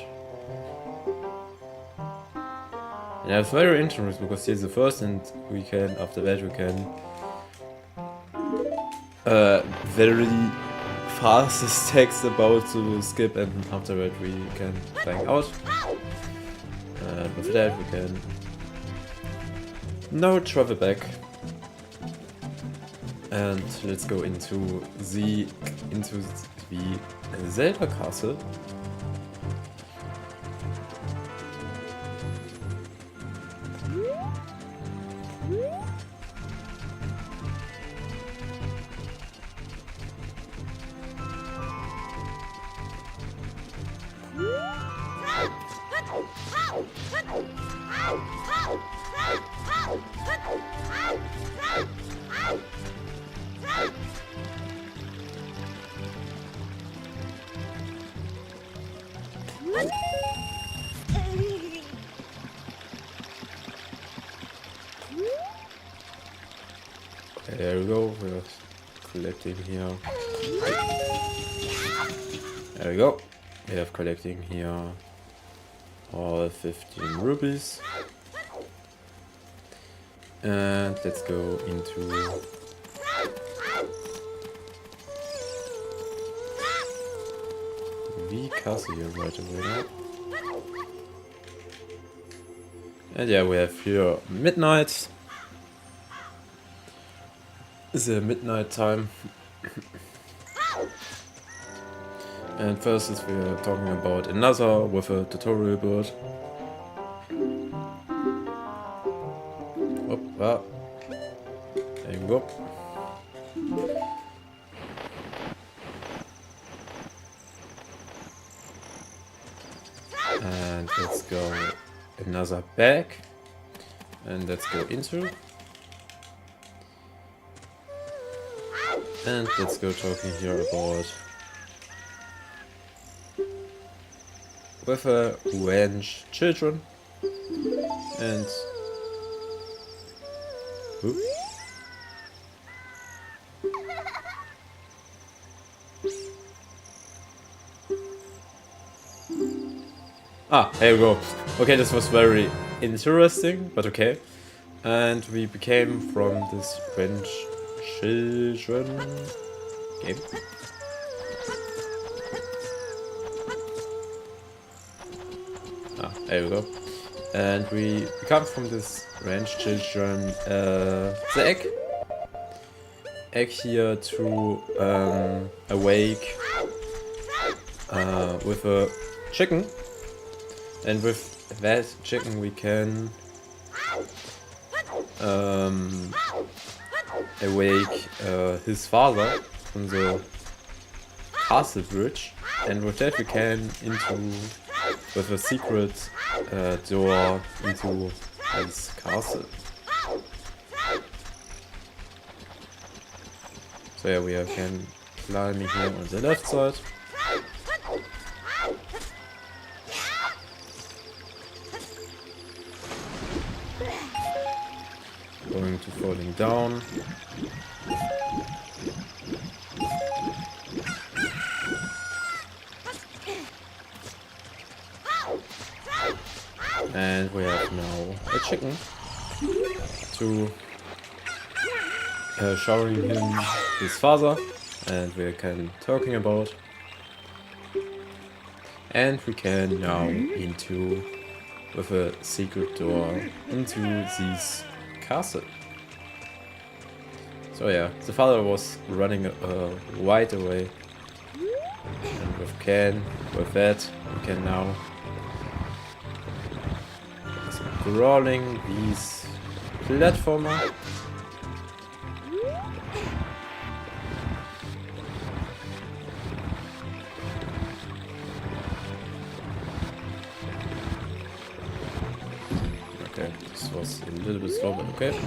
And that's very interesting because here's the first, and we can, after that we can very fastest text about to skip, and after that we can blank out. And with that we can now travel back, and let's go into the Zelda castle. There we go, we're collecting here. There we go, we have collecting here all 15 rupees. And let's go into the castle here right away now. And yeah, we have here midnight. The midnight time. And first is we are talking about another with a tutorial bird. Well, there you go. And let's go another back. And let's go into. And let's go talking here about with a ranch children and oops. Ah, there we go. Okay, this was very interesting, but okay. And we became from this ranch children game. Ah, there we go. And we come from this ranch children the egg here to awake with a chicken, and with that chicken we can awake his father from the castle bridge, and with that we can into with a secret door into his castle. So yeah, we can climb here on the left side. Going to falling down. And we have now a chicken to showing him his father, and we can talking about, and we can now into with a secret door into this castle. So yeah, the father was running right away, and with that we can now crawling these platformer. Okay, this was a little bit slow, but okay.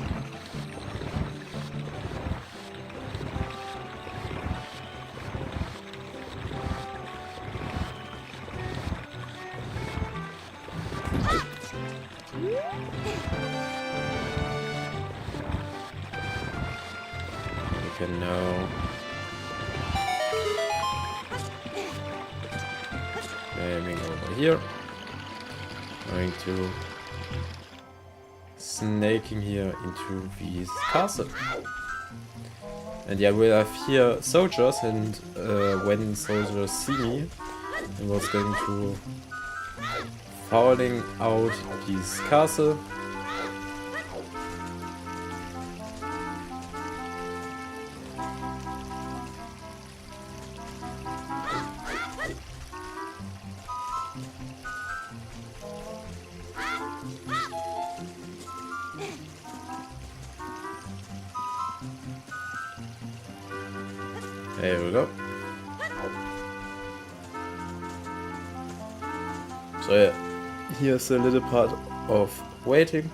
We can now climbing over here, going to snaking here into this castle. And yeah, we have here soldiers, and when soldiers see me, I was going to falling out this castle. There we go. So yeah, here's a little part of waiting.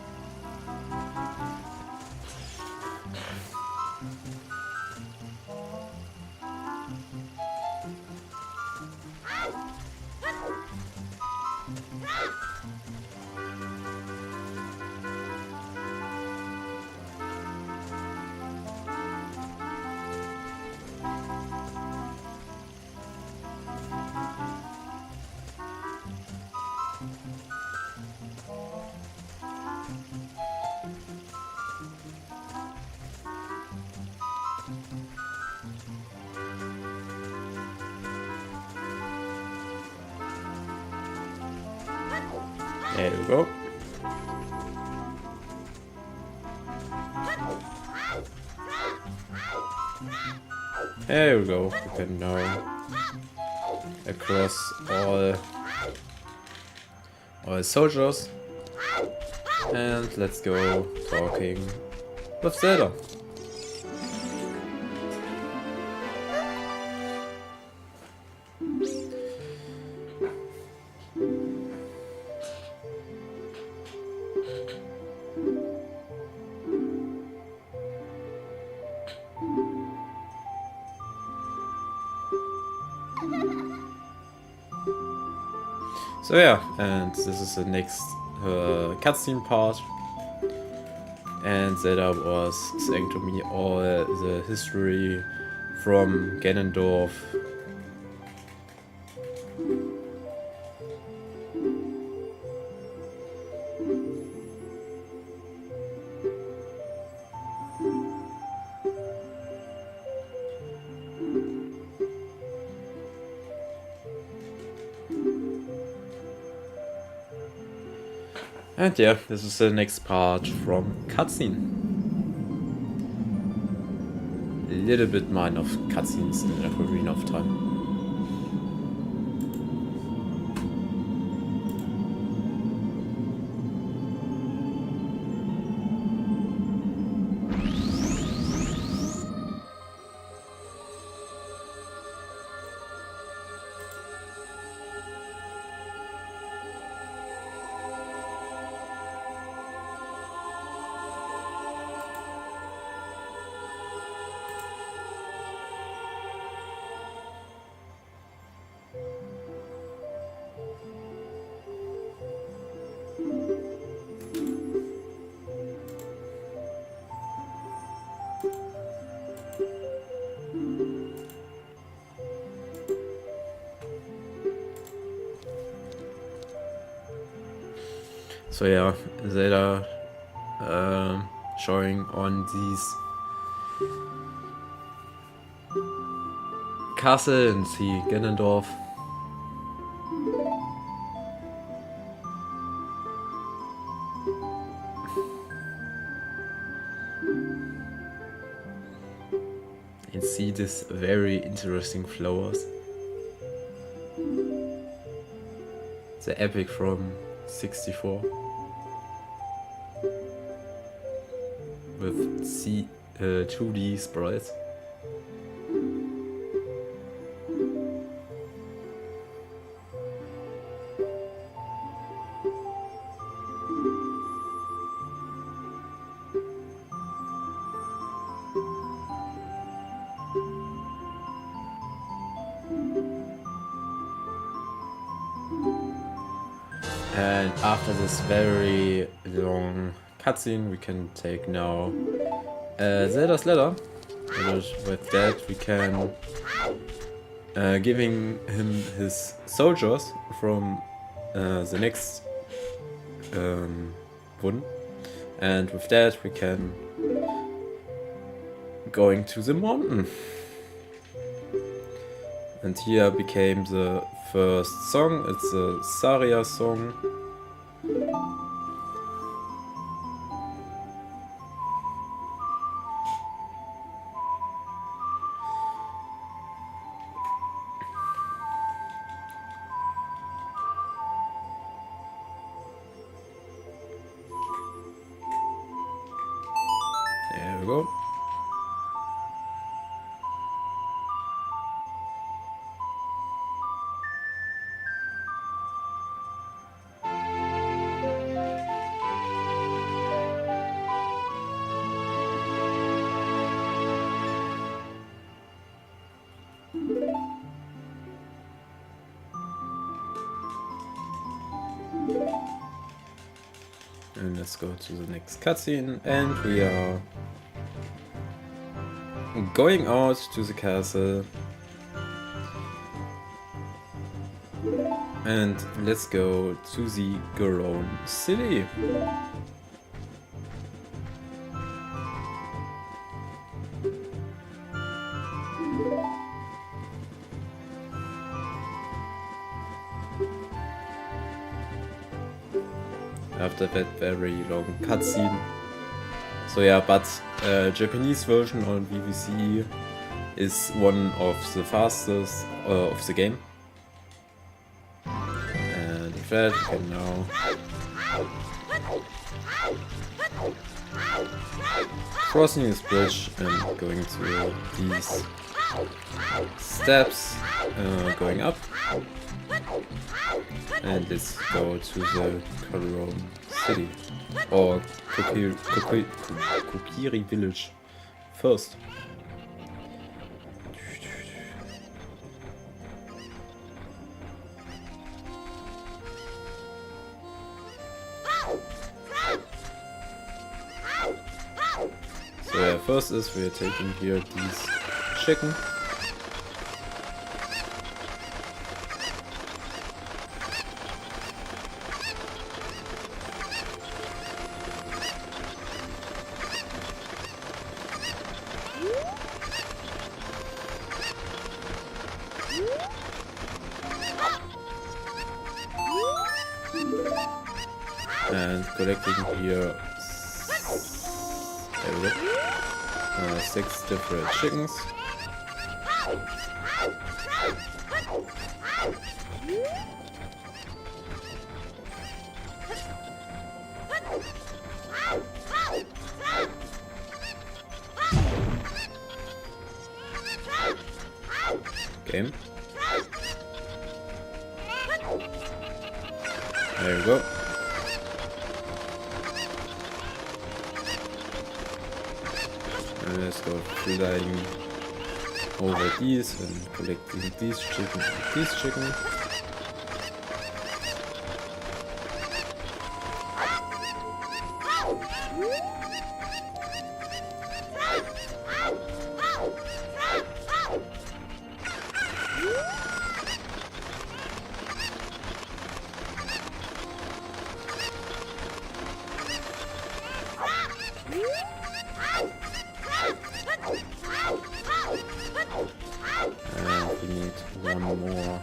There we go. There we go. We can now across all soldiers, and let's go talking with Zelda. So yeah, and this is the next cutscene part. And Zelda was saying to me all the history from Ganondorf. And yeah, this is the next part from cutscene. A little bit mine of cutscenes in Ocarina of Time. So yeah, Zelda showing on these castle and see Ganondorf. And see this very interesting flowers. The epic from 64 with 2D sprites. And after this very long cutscene, we can take now Zelda's letter. And with that, we can giving him his soldiers from the next one. And with that, we can going to the mountain. And here became the first song. It's a Saria song. There we go. And let's go to the next cutscene, and we are going out to the castle. And let's go to the Goron city. After that very long cutscene. So yeah, but Japanese version on BBC is one of the fastest of the game. And with that, we can now crossing this bridge and going to these steps, going up. And let's go to the Karon city, or Kokiri village first. So yeah, first is we're taking here these chicken. And collecting here 6 different chickens. Game. There you go. And let's go flying over these and collecting these chicken and these chicken. And we need one more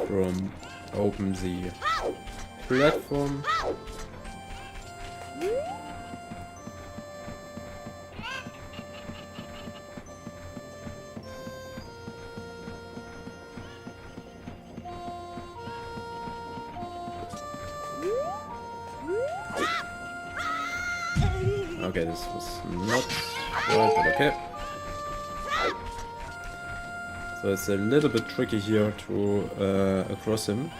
from open the platform. Okay, this was not good, but okay. So it's a little bit tricky here to cross him.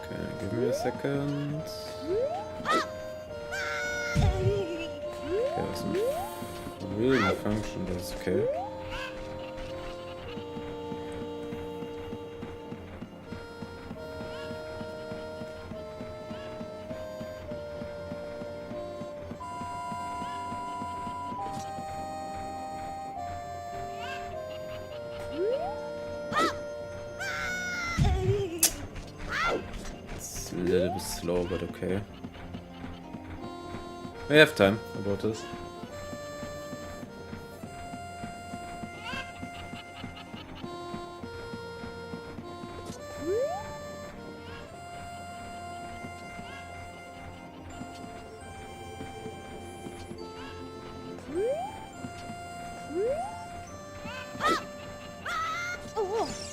Okay, give me a second. Okay, doesn't really function, that's okay. It's a little bit slow, but okay. We have time about this.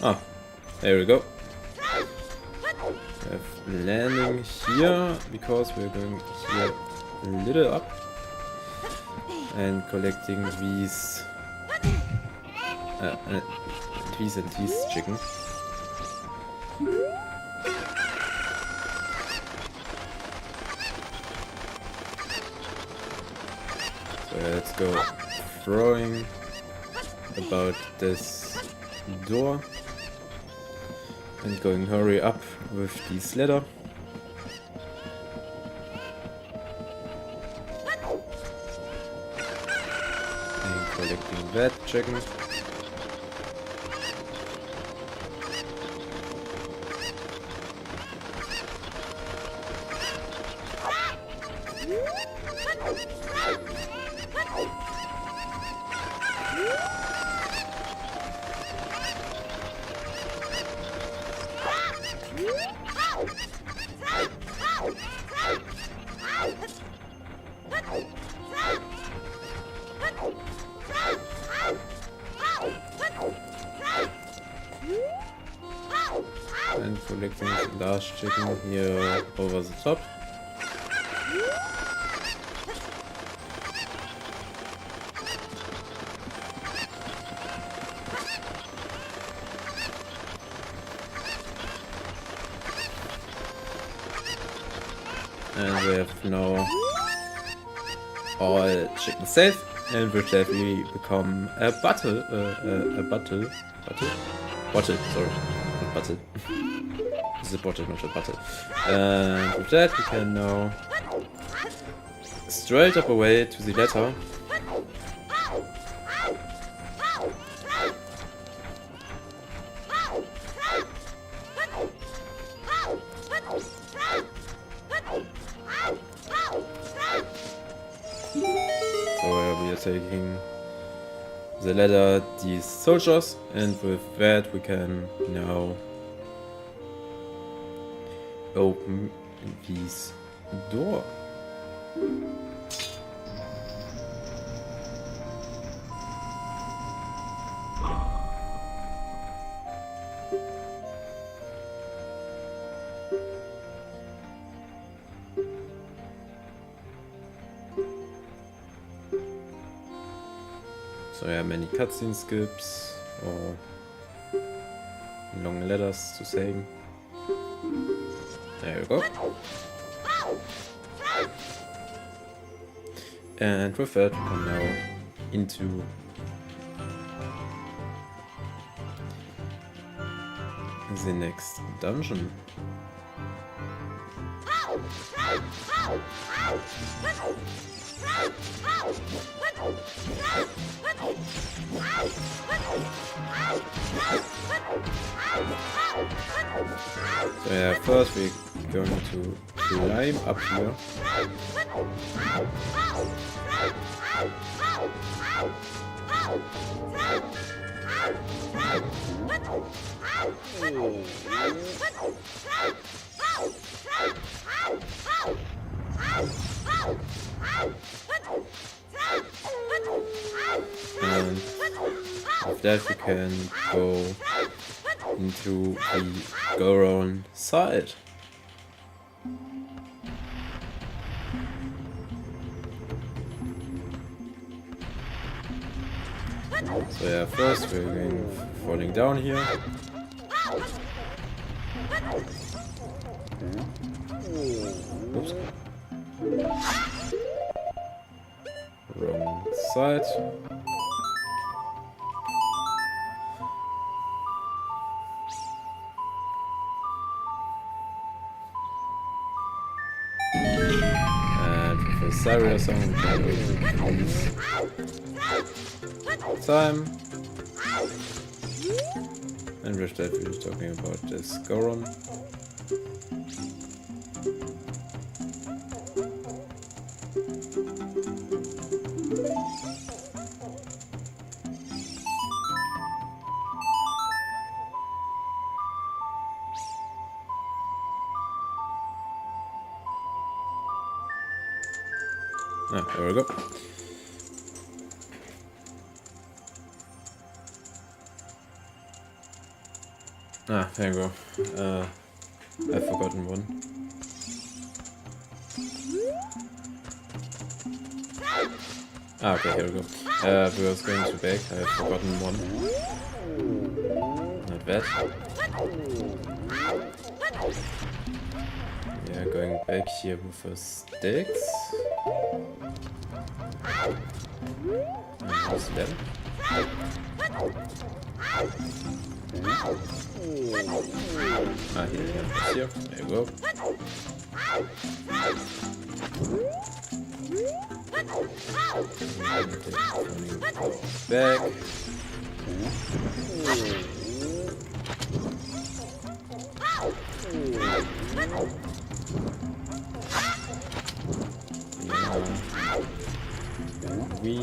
Ah, there we go. We have landing here because we're going here a little up and collecting these and these chickens. So let's go throwing about this door and going hurry up with this ladder. And collecting that chicken. large chicken here over the top. And we have now all chickens safe, and with that we become a bottle, sorry, not bottle. This is a bottle, not a bottle. And with that we can now straight up away to the ladder. So we are taking the ladder, these soldiers, and with that we can now open this door. So yeah, many cutscene skips or long letters to saying. There you go. And with that we come now into the next dungeon. So yeah, first we're going to climb up here. And with that we can go into the go-round side. So yeah, first we're going falling down here. Oops. Wrong side. And for Saria song we can use time. And with that we're talking about this Goron. There we go. There you go. I've forgotten one. Okay, here we go. We was going to back. I've forgotten one. Not bad. We are going back here with the sticks. And what's that? Here. There you go. Back. We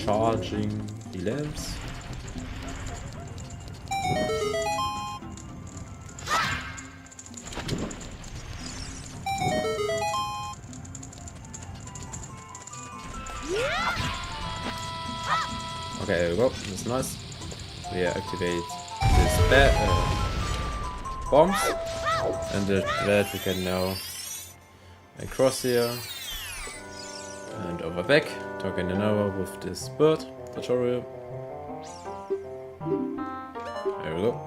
charging the lamps. Okay, there we go. That's nice. We activate this bombs. And with that we can now across here and over back, talking an hour with this bird tutorial. There we go.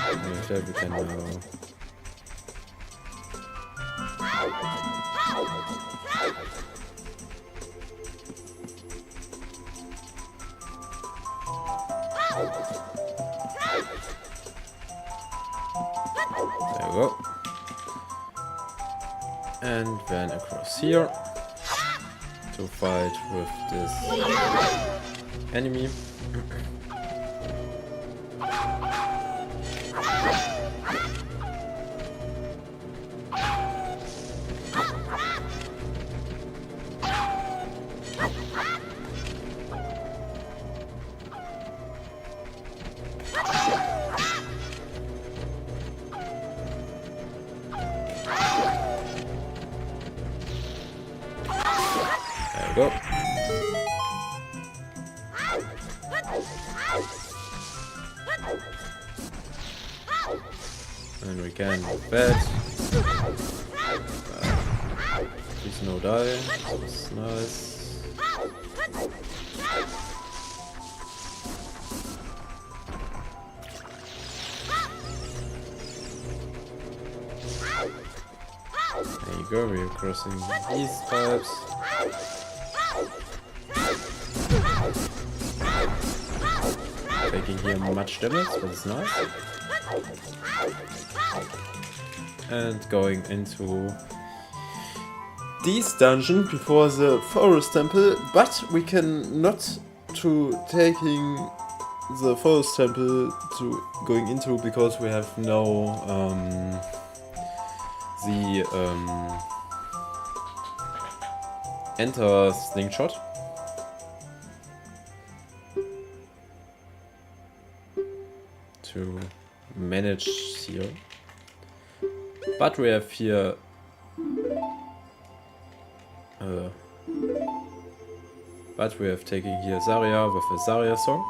And with that we can now there we go. And then across here to fight with this enemy. There we go. And we can bet. Please no die. That's nice. There you go, we're crossing these pipes. Taking here much damage, but it's nice. And going into this dungeon before the forest temple, but we can not to taking the forest temple to going into because we have no enter slingshot. To manage here, but we have here taken here Zarya with a Zarya song.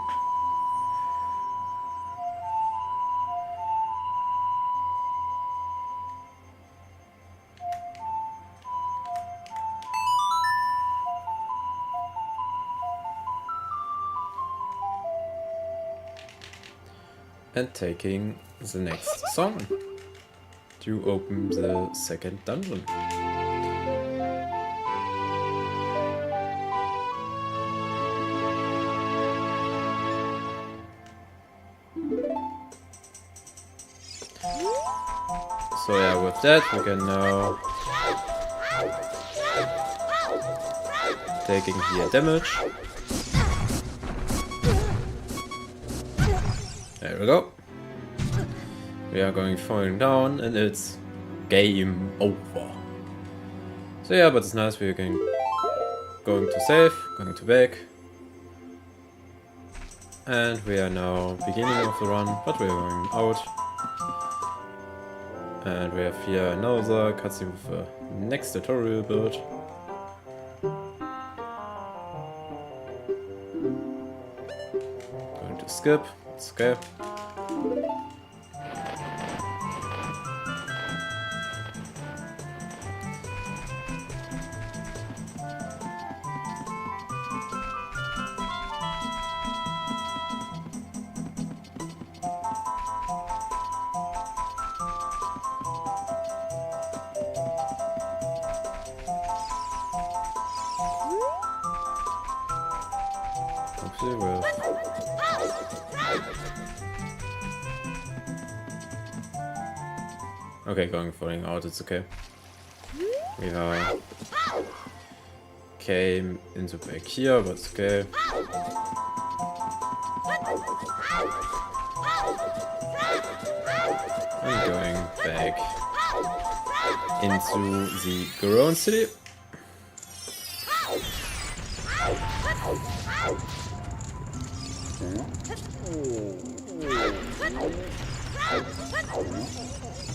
And taking the next song to open the second dungeon. So yeah, with that we can now taking here damage. There we go. We are falling down and it's game over. So yeah, but it's nice we are going to save, going to back. And we are now beginning of the run, but we are going out. And we have here another cutscene with the next tutorial build. Going to skip. Okay. Oopsie, well. Okay, falling out, it's okay. We came into back here, but it's okay. I'm going back into the Goron city.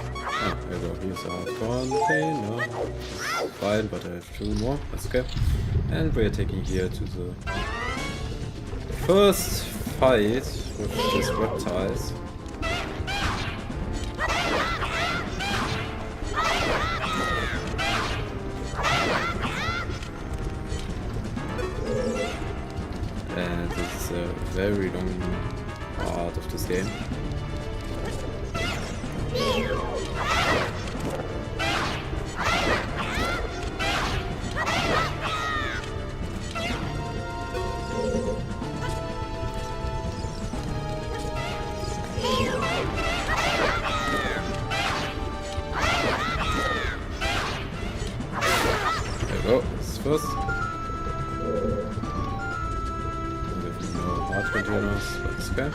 Ah, there we go. Here's our container. Fine, but I have 2 more. That's okay. And we're taking here to the first fight with these reptiles. And this is a very long part of this game. There we go, this is first. With no hard containers, but it's okay.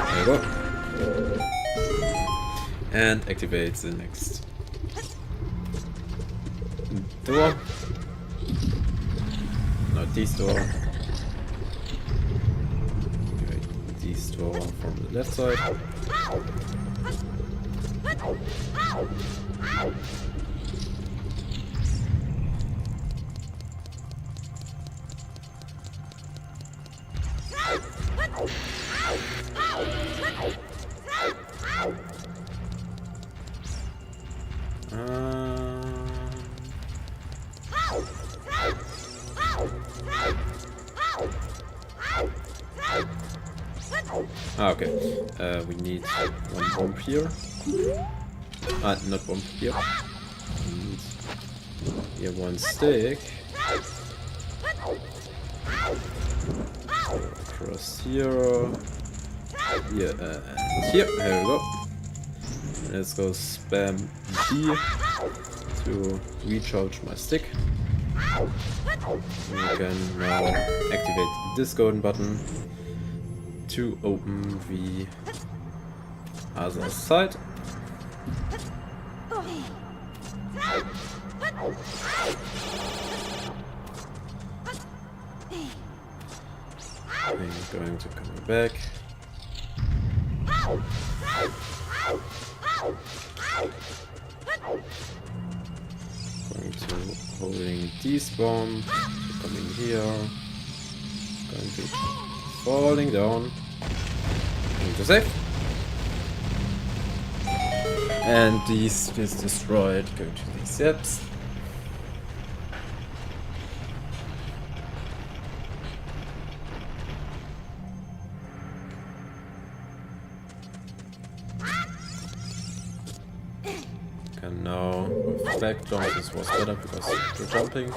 There we go. And activate the next door. Not this door. Activate this door from the left side. Okay. We need 1 bomb here. Not bomb here. We need here 1 stick. Across here. Here and here. There we go. Let's go spam B to recharge my stick. We can now activate this golden button to open the other side. I'm going to come back. Going to holding this bomb, coming here, going to falling down, going to save, and this is destroyed. Go to these steps. And now with back jump, this was better because we're jumping.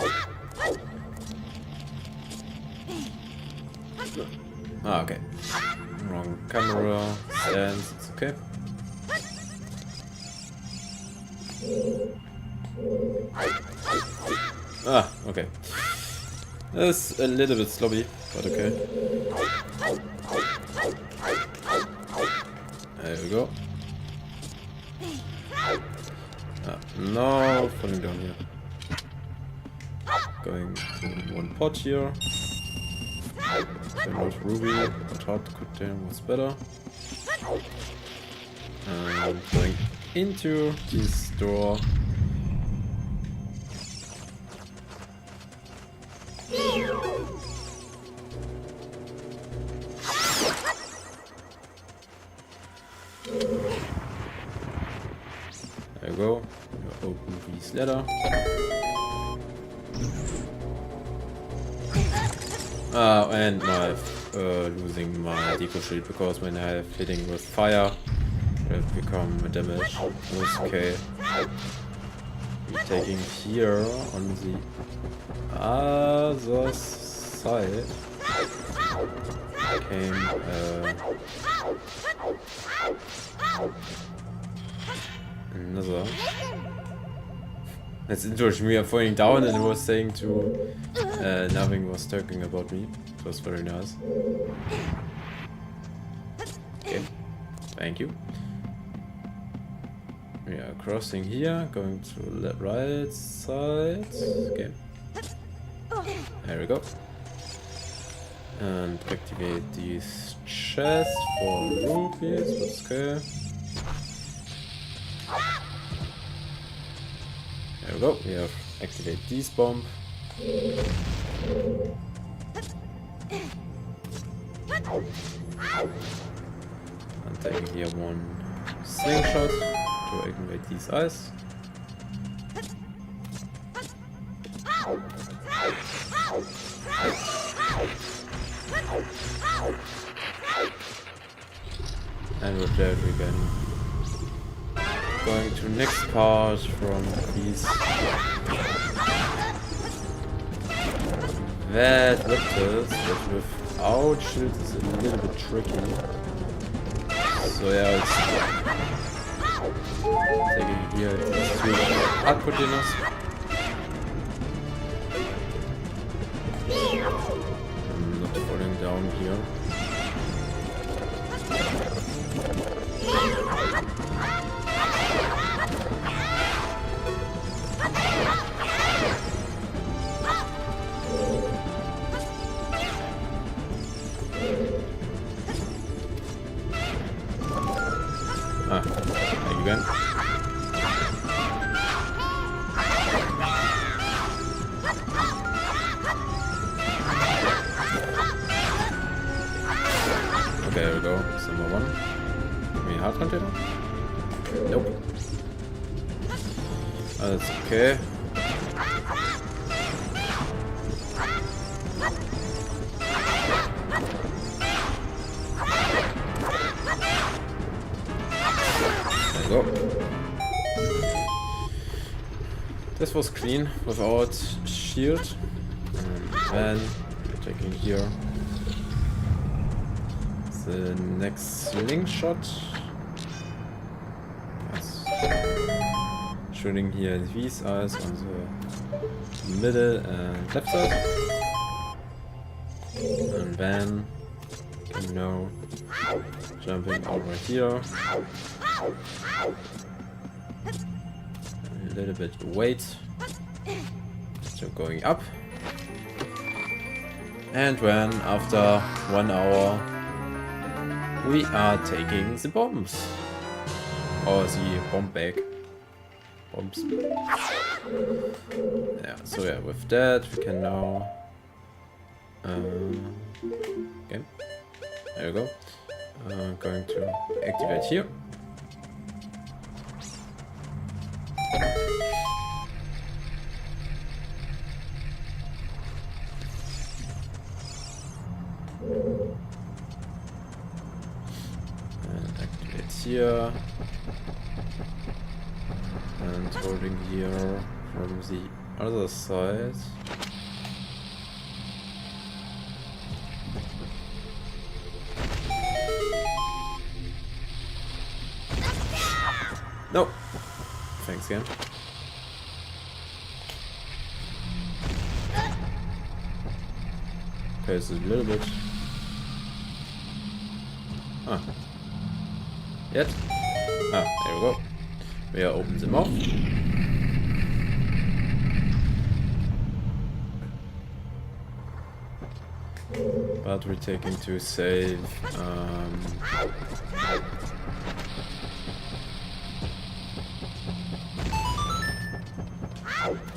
Ah, okay. Wrong camera stands, it's okay. Ah, okay. That's a little bit sloppy, but okay. There we go. No, falling down here. Going to 1 pot here. Not ruby, but hard container was better. And going into this door. There we go. Open this ladder. And my losing my deco shield because when I have hitting with fire, it become damage. Okay. We're taking here on the other side. Came another. That's interesting. We are falling down and it was saying to nothing was talking about me. It was very nice. Okay. Thank you. We are crossing here, going to the right side. Okay. There we go. And activate these chests for rupees, that's okay. There we go, we have activate these bomb. And taking here one slingshot to activate these eyes. And with that we can going to next part from these red reptiles, but without shield is a little bit tricky. So yeah, it's taking here these three output dinners. I'm not falling down here. Ah, there you go. Okay, there we go. Some more one. Give me a hard container. Nope. That's okay. There we go. This was clean without shield. And then we're taking here the next slingshot. Yes. Shooting here these eyes on the middle and left side. And then, you know, jumping over here. A little bit weight. So going up. And when after 1 hour we are taking the bombs. Or the bomb bag. Bombs. Yeah, so yeah, with that we can now okay. There we go. Going to activate here. And activate here. And holding here from the other side. No. Thanks again. Okay, it's a little bit. Ah. Yet. Ah, there we go. We are open them up. But we're taking to save.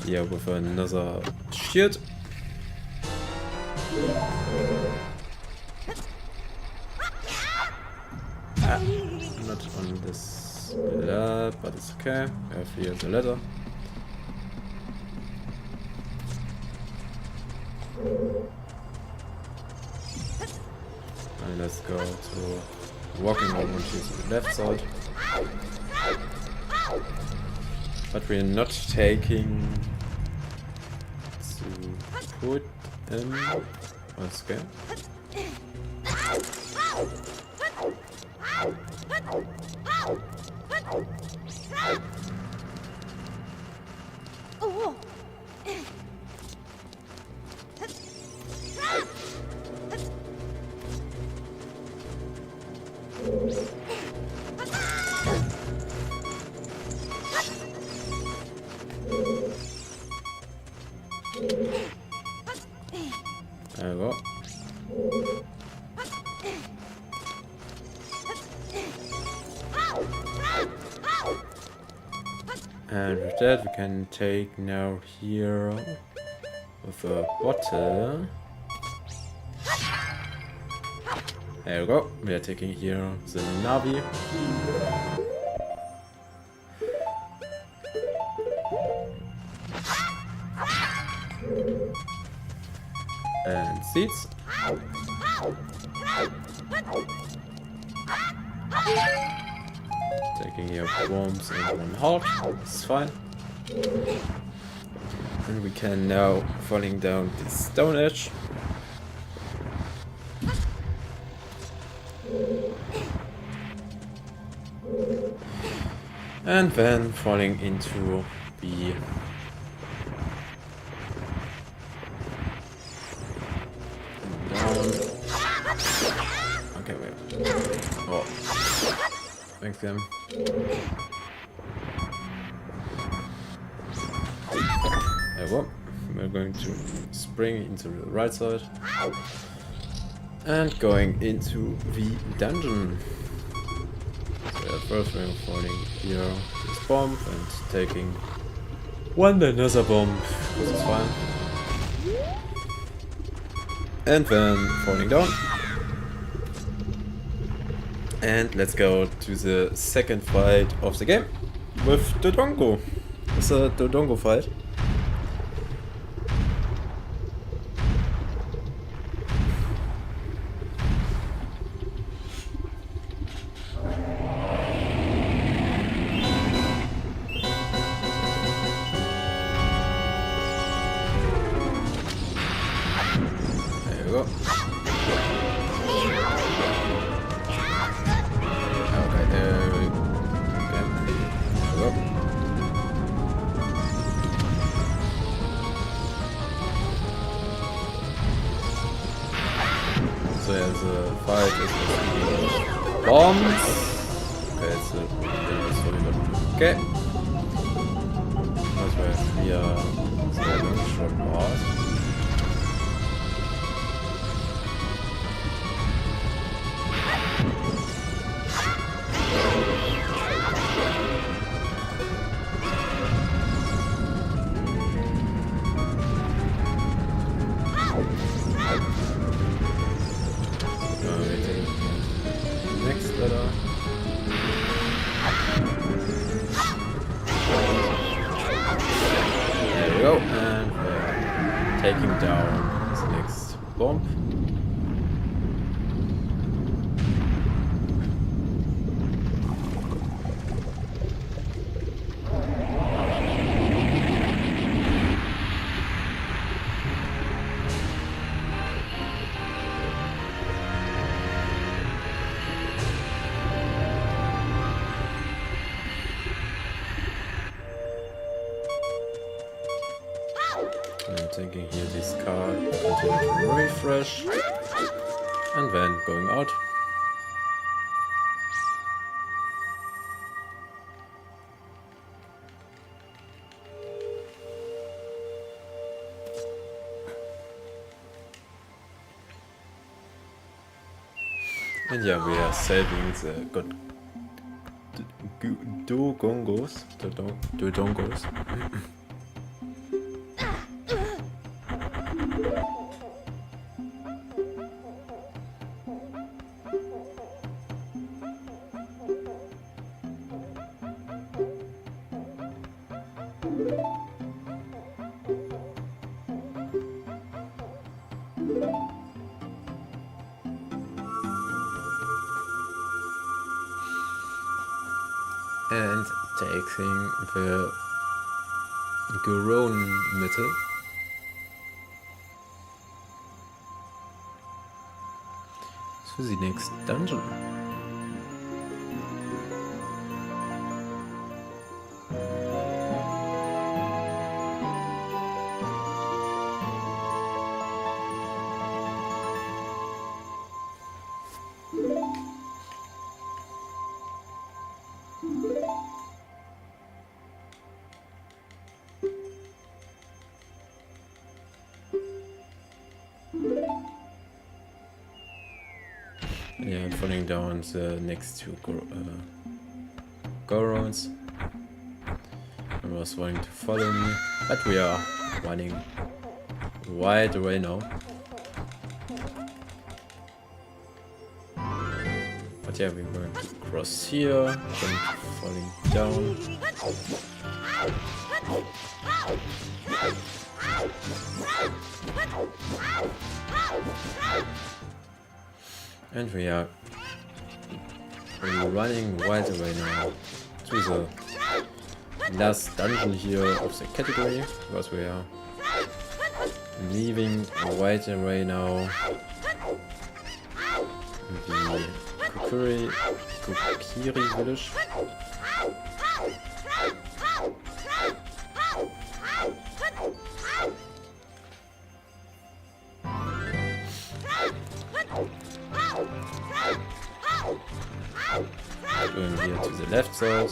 Yeah, with another shield. Ah, not on this ladder, but it's okay. We have here the ladder. And let's go to walking over to the left side. But we're not taking to put in. Let's go. There we go. And with that we can take now here with a bottle. There we go. We are taking here the Navi. And seeds. Taking here bombs and 1 heart. It's fine. And we can now falling down this stone edge. And then falling into the down. Okay, wait. Oh, thanks them. There we go. We're going to spring into the right side and going into the dungeon. So first we're falling here this bomb and taking another bomb. This is fine. And then falling down. And let's go to the second fight of the game with Dodongo. It's a Dodongo fight. So yeah, the fight is with bombs. Okay, it's a okay. That's where we are short pause. And taking down the next bomb. And taking here this card, continue to refresh, and then going out. And yeah, we are saving the Dodongos. And taking the Goron metal. To the next dungeon. Yeah, I'm falling down the next two Gorons. I'm was wanting to follow me, but we are running right away now. But yeah, we're going to cross here, then falling down. And we are running right away now to the last dungeon here of the category, because we are leaving right away now the Kukiri village. Going here to the left side.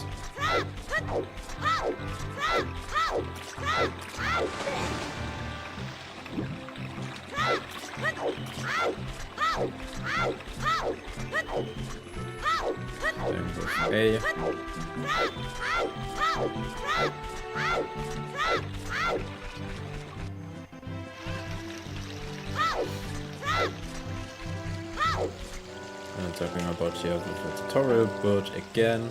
Then with A. I'm talking about here with the tutorial, but again,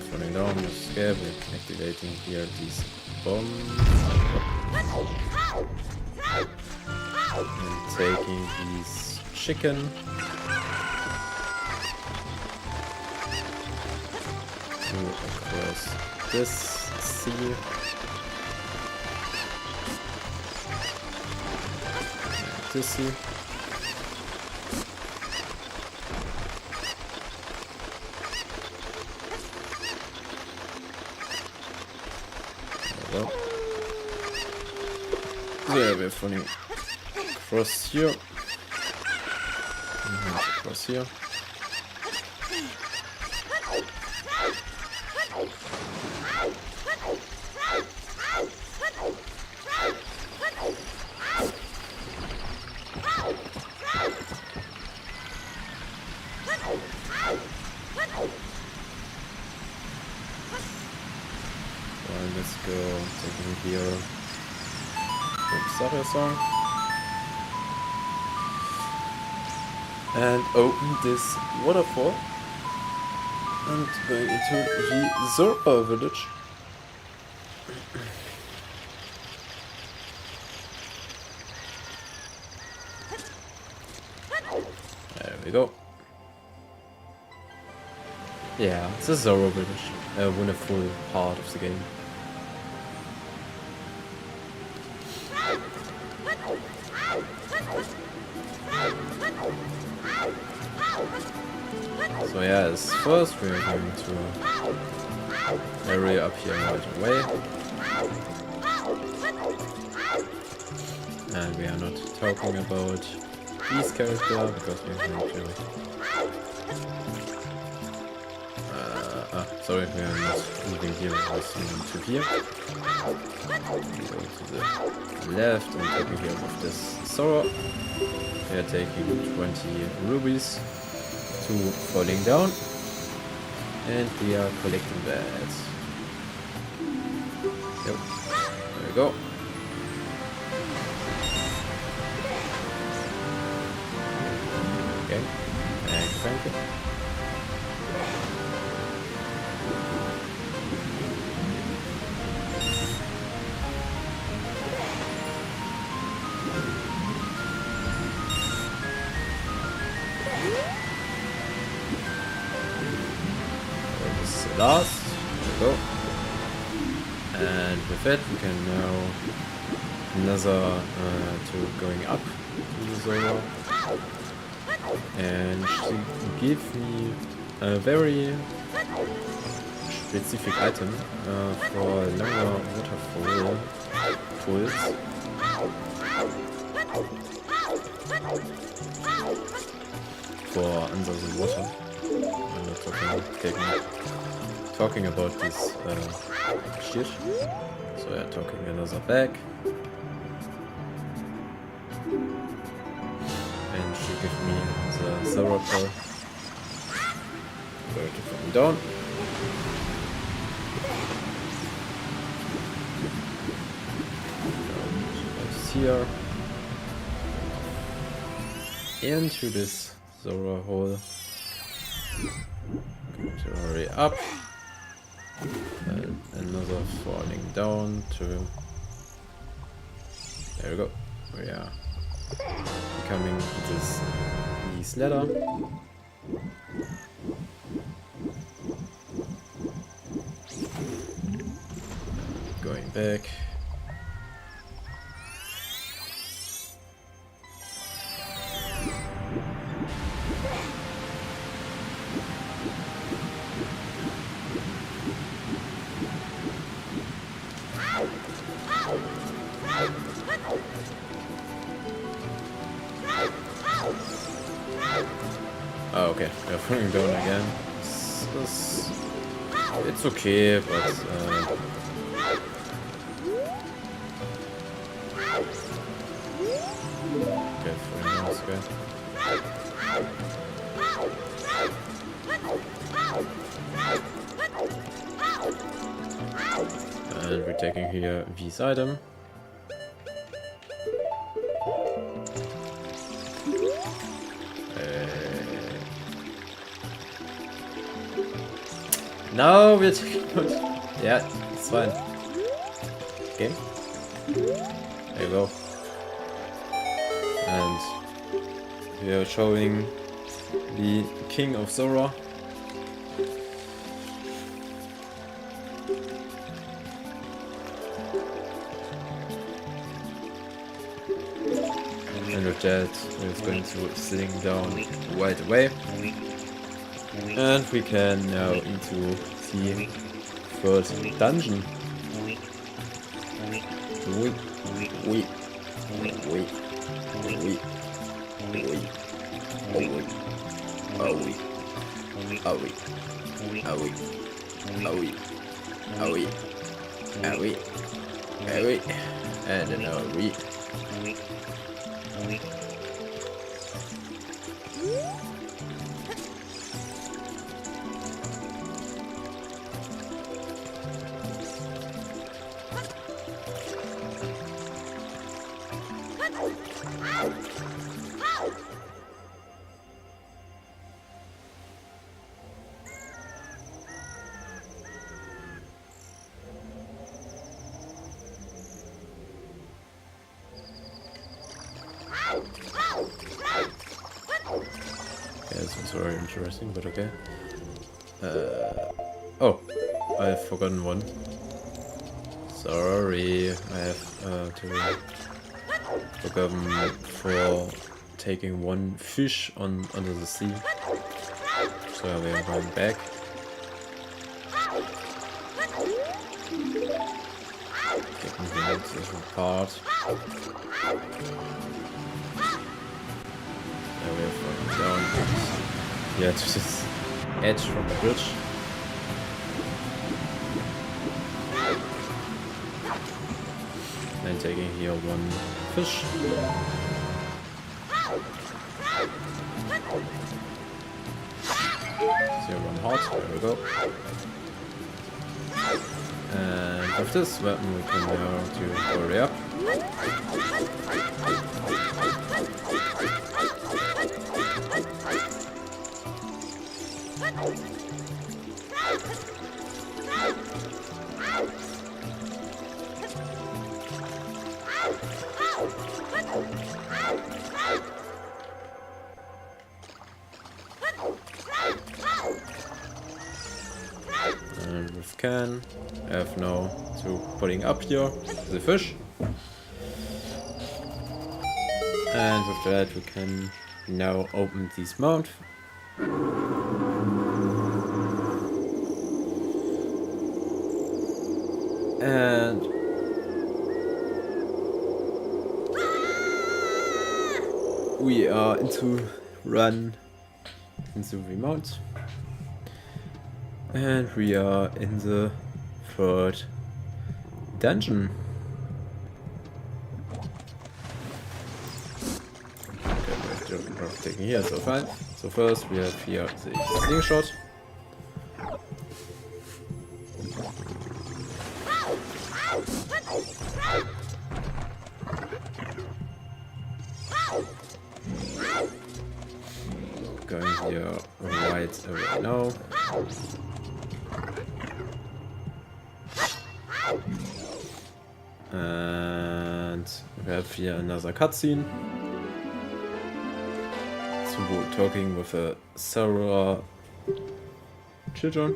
falling down the scale, we're activating here these bombs and taking these chicken. Across this sea. This sea. Well. Yeah, we're falling across here. Across here. Let's go taking here the song and open this waterfall and going into the Zorba village. There we go. Yeah, it's a Zorba village, a wonderful part of the game. So yeah, as first we're going to area up here right away, and we are not talking about these characters because we're going to sorry, we are not moving here, we're moving to here. We go to the left and taking here with this Sora. We are taking 20 rubies to falling down, and we are collecting that. Yep, there we go. Okay, thank you. Last, there we go, and with that we can now another to going up to the Zora, and she gave me a very specific item for longer waterfall pulls for under the water. I'm not talking about this shit. So yeah, talking another bag. And she give me the Zora pearl. Going to put him down. Here into this Zora hole. Going to hurry up. And another falling down to. There we go. We are becoming this ladder. Going back. Oh, okay, we're falling down again. It's okay, but okay, falling down is good. And we're taking here V's item. No, we're taking good. Yeah, it's fine. Okay. There you go. And we are showing the King of Zora. And with that, we're going to sling down right away. And we can now into the first dungeon. And now we. Yeah, this was very interesting, but okay. Oh, I have forgotten one. Sorry, I have to forgotten for taking one fish under the sea. So we are going back. Taking the next little part. There we are falling down. Yeah, to this edge from the bridge. And taking here one fish. Here one heart, there we go. And with this weapon we can now to hurry up. And with can, I have now to putting up here the fish. And with that we can now open this mount. And we are into run into remount. And we are in the third dungeon. Okay, we're taking here, so fine. So first we have here the slingshot. Going here right away now. And we have here another cutscene. So we're talking with a Sarah children.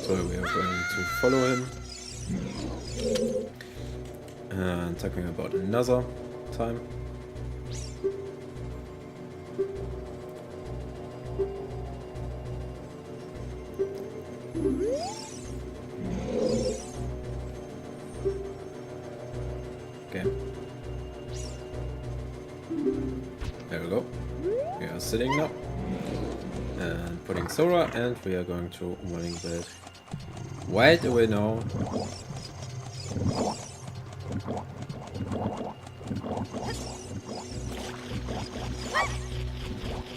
So we are going to follow him and talking about another time. Okay. There we go. We are sitting now and putting Sora, and we are going to running that right away now.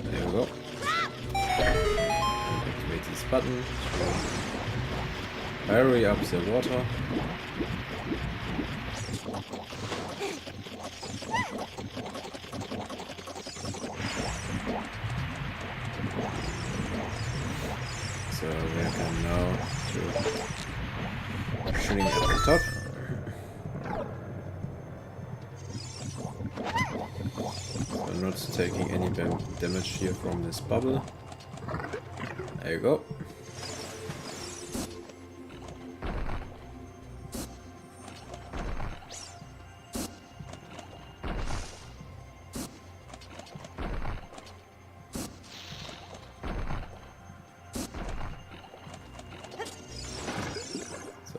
There we go. Activate this button to hurry up the water. So we can now to shooting at the top. So not taking any damage here from this bubble. There you go.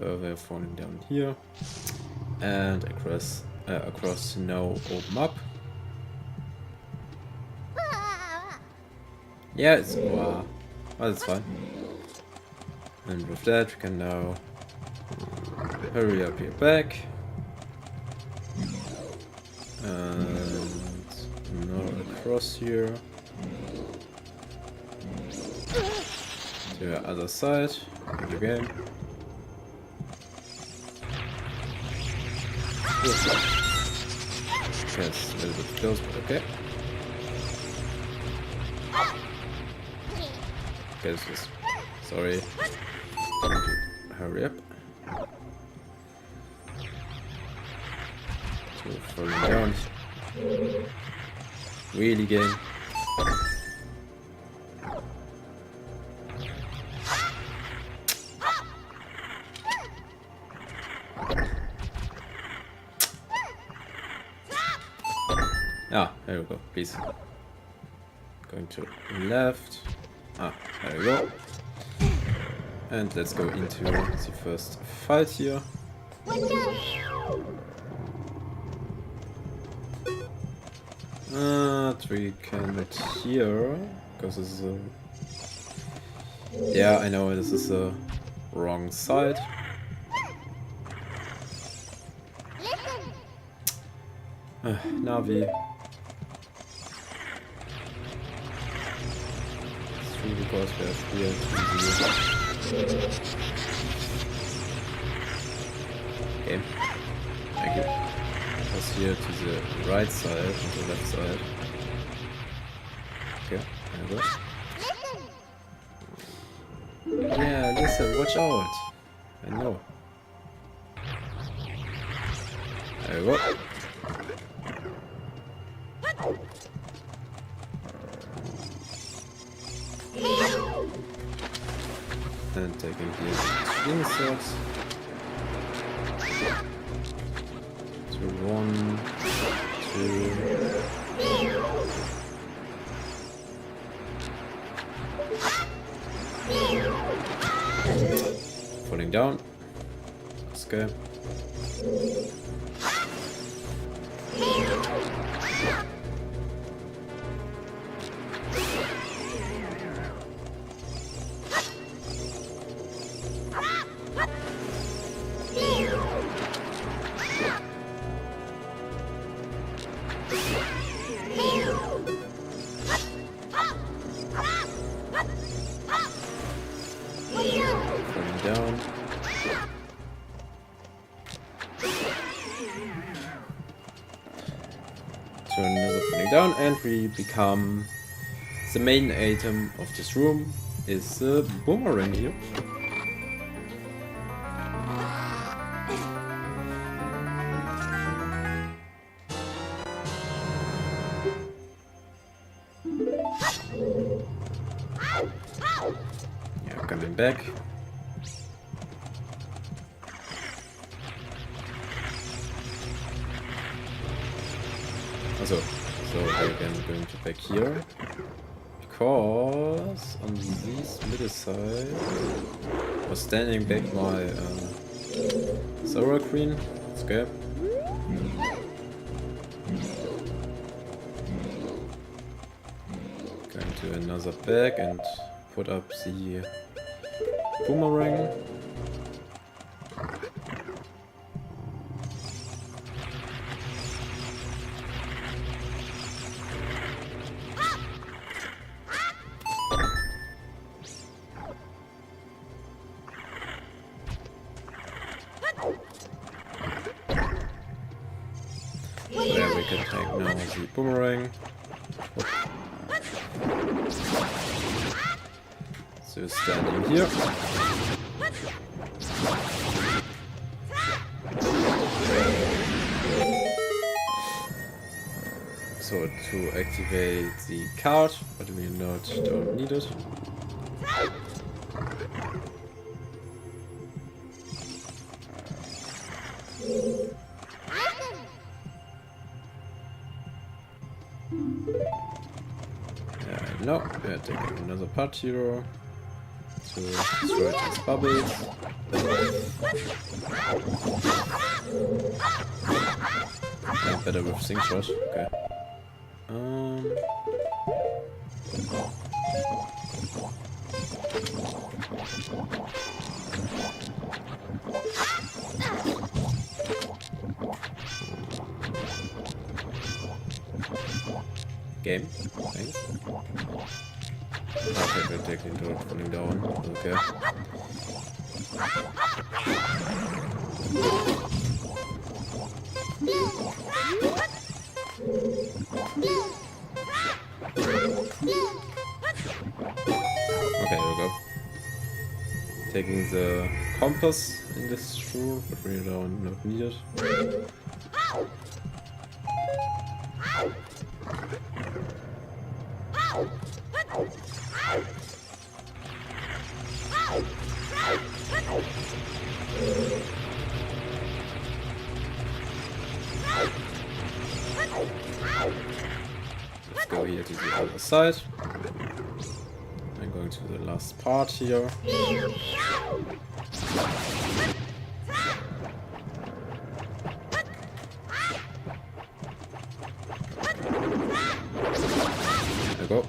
So we're falling down here and across now open up. Yeah, it's wow, that's fine. And with that, we can now hurry up here back and now across here to the other side of the game. Yes, a little bit close, but okay. Okay, this is sorry. Hurry up. So falling down. Really game. Ah, there we go, please. Going to left. Ah, there we go. And let's go into the first fight here. We cannot here, because this is a... Yeah, I know this is a wrong side. Navi. Because we have here okay. Thank you. That's here to the right side and the left side. Okay, there we go. Yeah, listen, watch out. I know. There we go. And taking these inserts to 1, 2, falling down. Let's go. Down. So another falling down, and we become the main item of this room is the boomerang here. Yeah, coming back. So again, going to back here, because on this middle side was standing back my Zora Queen. Let's go. Going to another bag and put up the boomerang. There we can take now the boomerang. So standing here. So to activate the card, but we don't need it. No, we are taking another part hero to destroy these bubbles. And better with Sync Shot, okay. Game, thanks. Okay, we're taking to falling down, okay. Okay, here we go. Taking the compass in this room, but we don't not need it. Let's go here to the other side. I'm going to the last part here. There we go.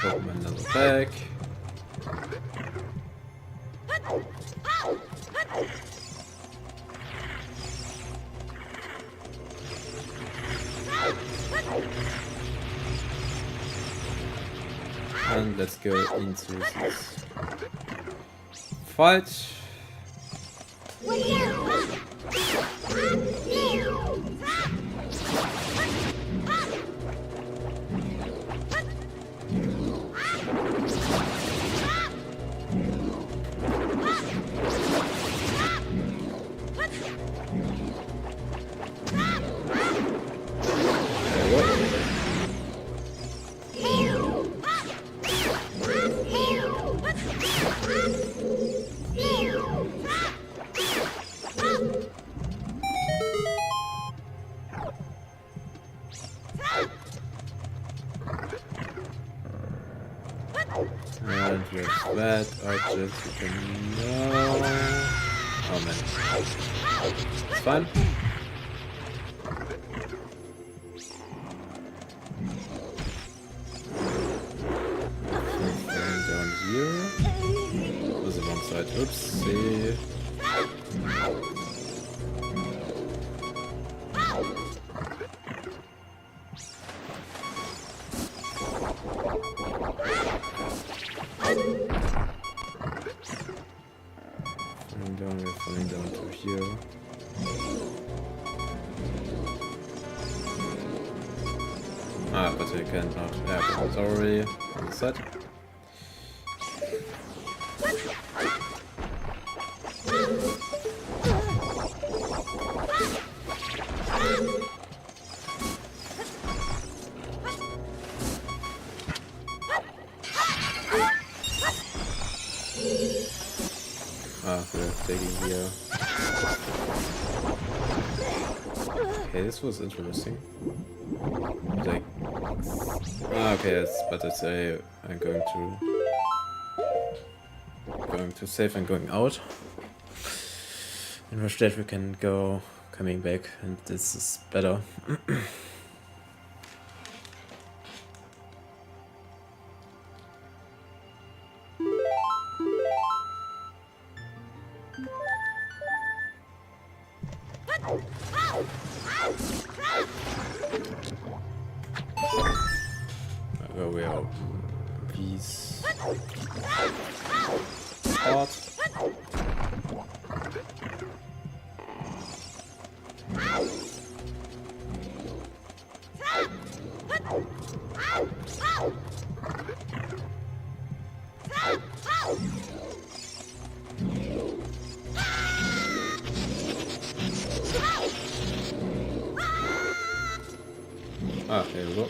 Open another bag. And let's go into this fight. bad. I just no. Oh man. It's fine. Down here. That was the wrong side. Oopsie. We're falling down to here. Ah, but we can't not. Yeah, but it's already on the side. Ah, we're taking here. Okay, this was interesting. Like, okay, it's better to say I'm going to save and going out. In which state we can go coming back, and this is better. Where we are, these part. Ah, here we go.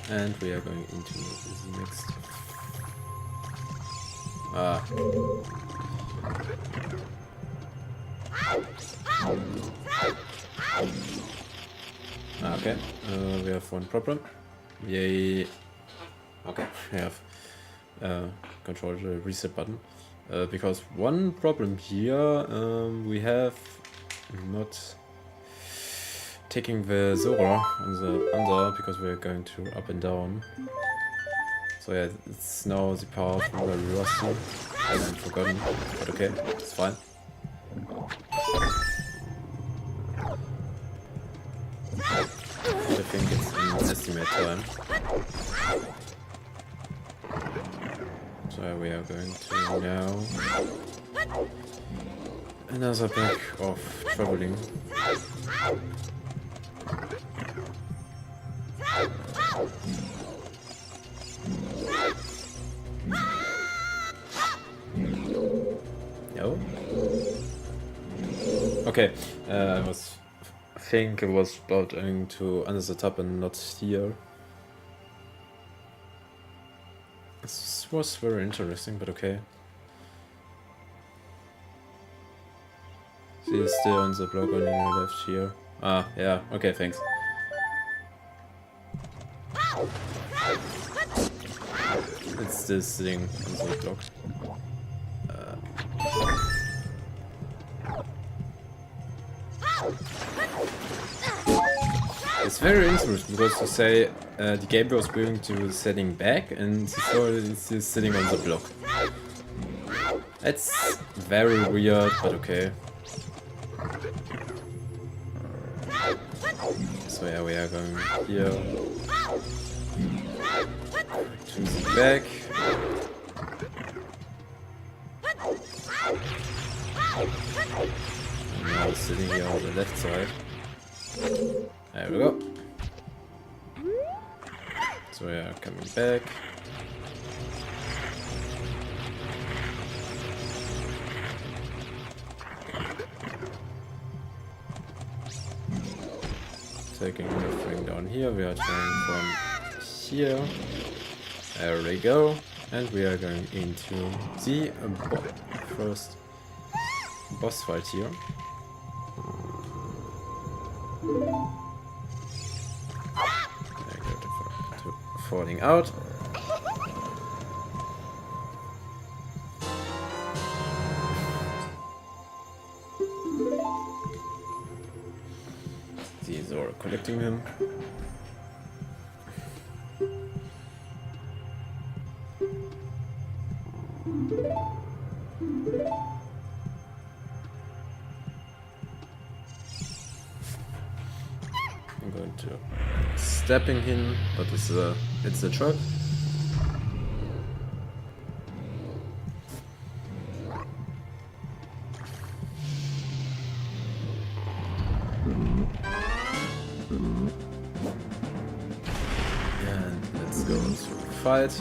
And we are going into this next. Ah. Okay, we have one problem. Yay. Okay, we have controlled the reset button. Because one problem here, we have not taking the Zora on the under because we're going to up and down. So yeah, it's now the path very rusty and I'm forgotten, but okay, it's fine. I think it's an estimate time. So we are going to now another pack of traveling. No. Okay, I think it was about going to another tab and not here. This was very interesting, but okay. See, it's still on the block on your left here. Ah, yeah, okay, thanks. It's still sitting on the block. It's very interesting because you say the game was going to setting back and so it's just sitting on the block. That's very weird, but okay. So yeah, we are going here to the back. And now sitting here on the left side. There we go. So we are coming back. Taking everything down here, we are turning from here. There we go. And we are going into the first boss fight here. falling out. These are collecting him. I'm going to stepping him, but it's a truck. And let's go to fight.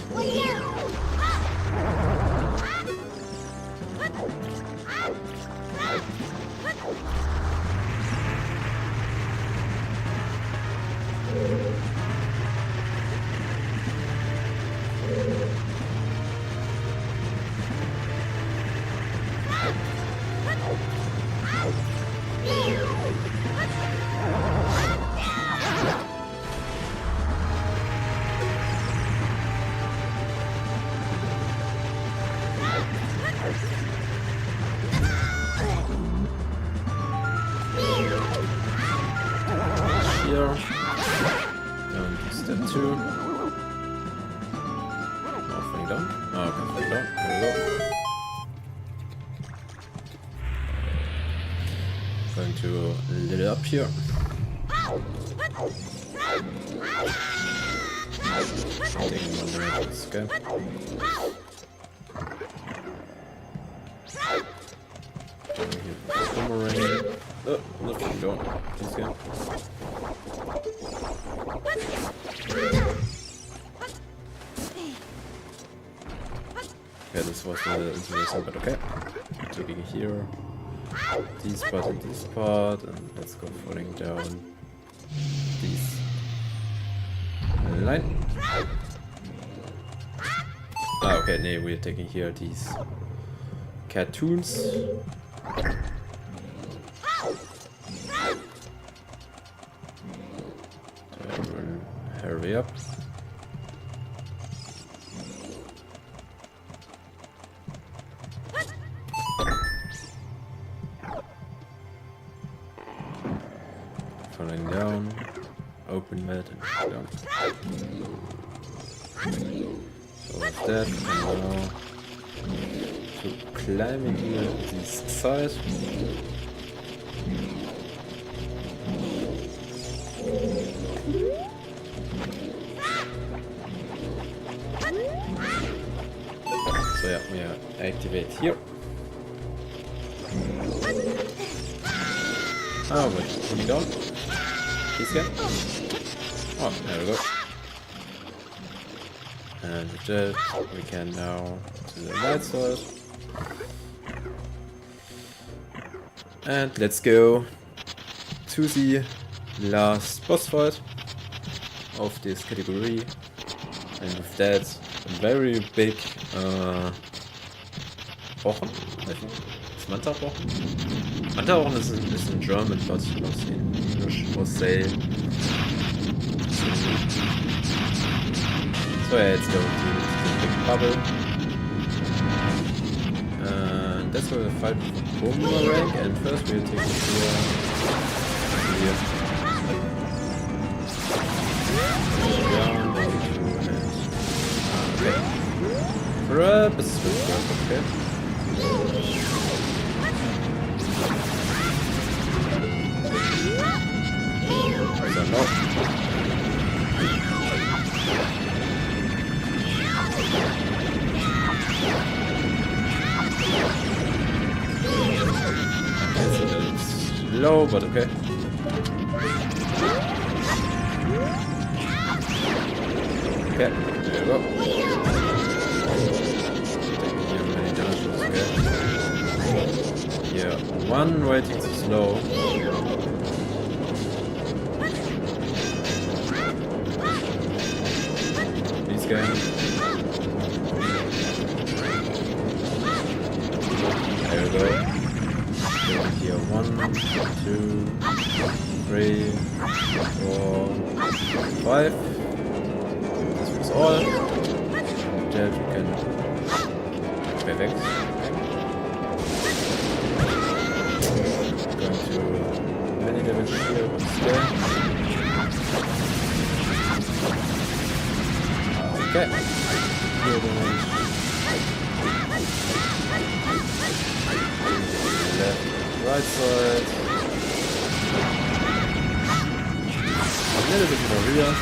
Here, down to step 2. Oh, falling down. Oh, okay, falling down. There we go. Going to little up here. Taking one damage this guy. Boomerang. Oh, look, don't. This guy. Okay, this was the interesting, but okay. Taking here. This part and this part, and let's go falling down this line. Ah, okay, no, we're taking here these cartoons. Hurry up. Falling down, open mat and down. So with that, and now to climbing here this side. So yeah, we activate here. Oh wait, can you don't? This guy? Oh, there we go. And with that, we can now to the right side. And let's go to the last boss fight of this category. And with that, a very big Wochen, I think. It's Manta Wochen? Manta Wochen is in German, but in English was say. So yeah, let's go to the big bubble. And that's where we fight with Boomerang, and first we'll take here. Grab a switch, okay. So no. It's a little slow, but okay. Okay, there we go. Yeah, one rating too slow. This guy. There we go. Here, 1, 2, 3, 4, 5. This was all. That we can... Perfect. Going to many damage here once again. Okay. Here damage. Left, right side. A little bit more here.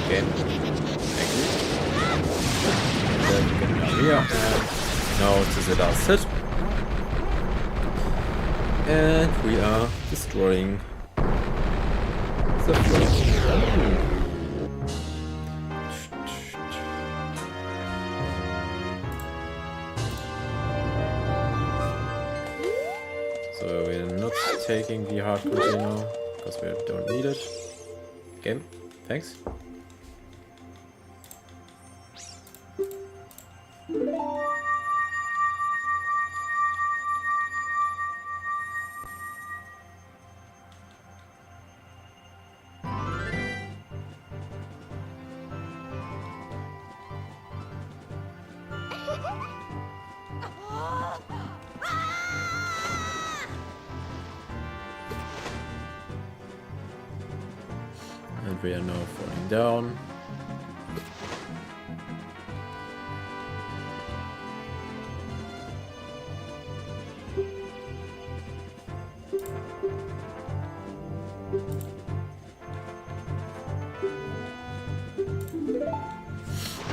Okay. Thank you. And then we get down here. Now to the last hit. And we are destroying the floor. So we're not taking the hard container because we don't need it. Game, thanks. And we are now falling down.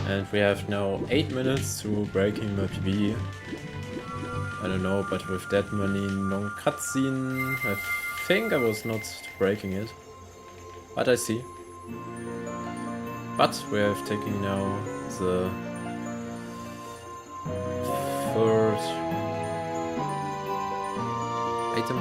And we have now 8 minutes to breaking my PB. I don't know, but with that many long cutscene, I think I was not breaking it. But I see. But we have taken now the first item.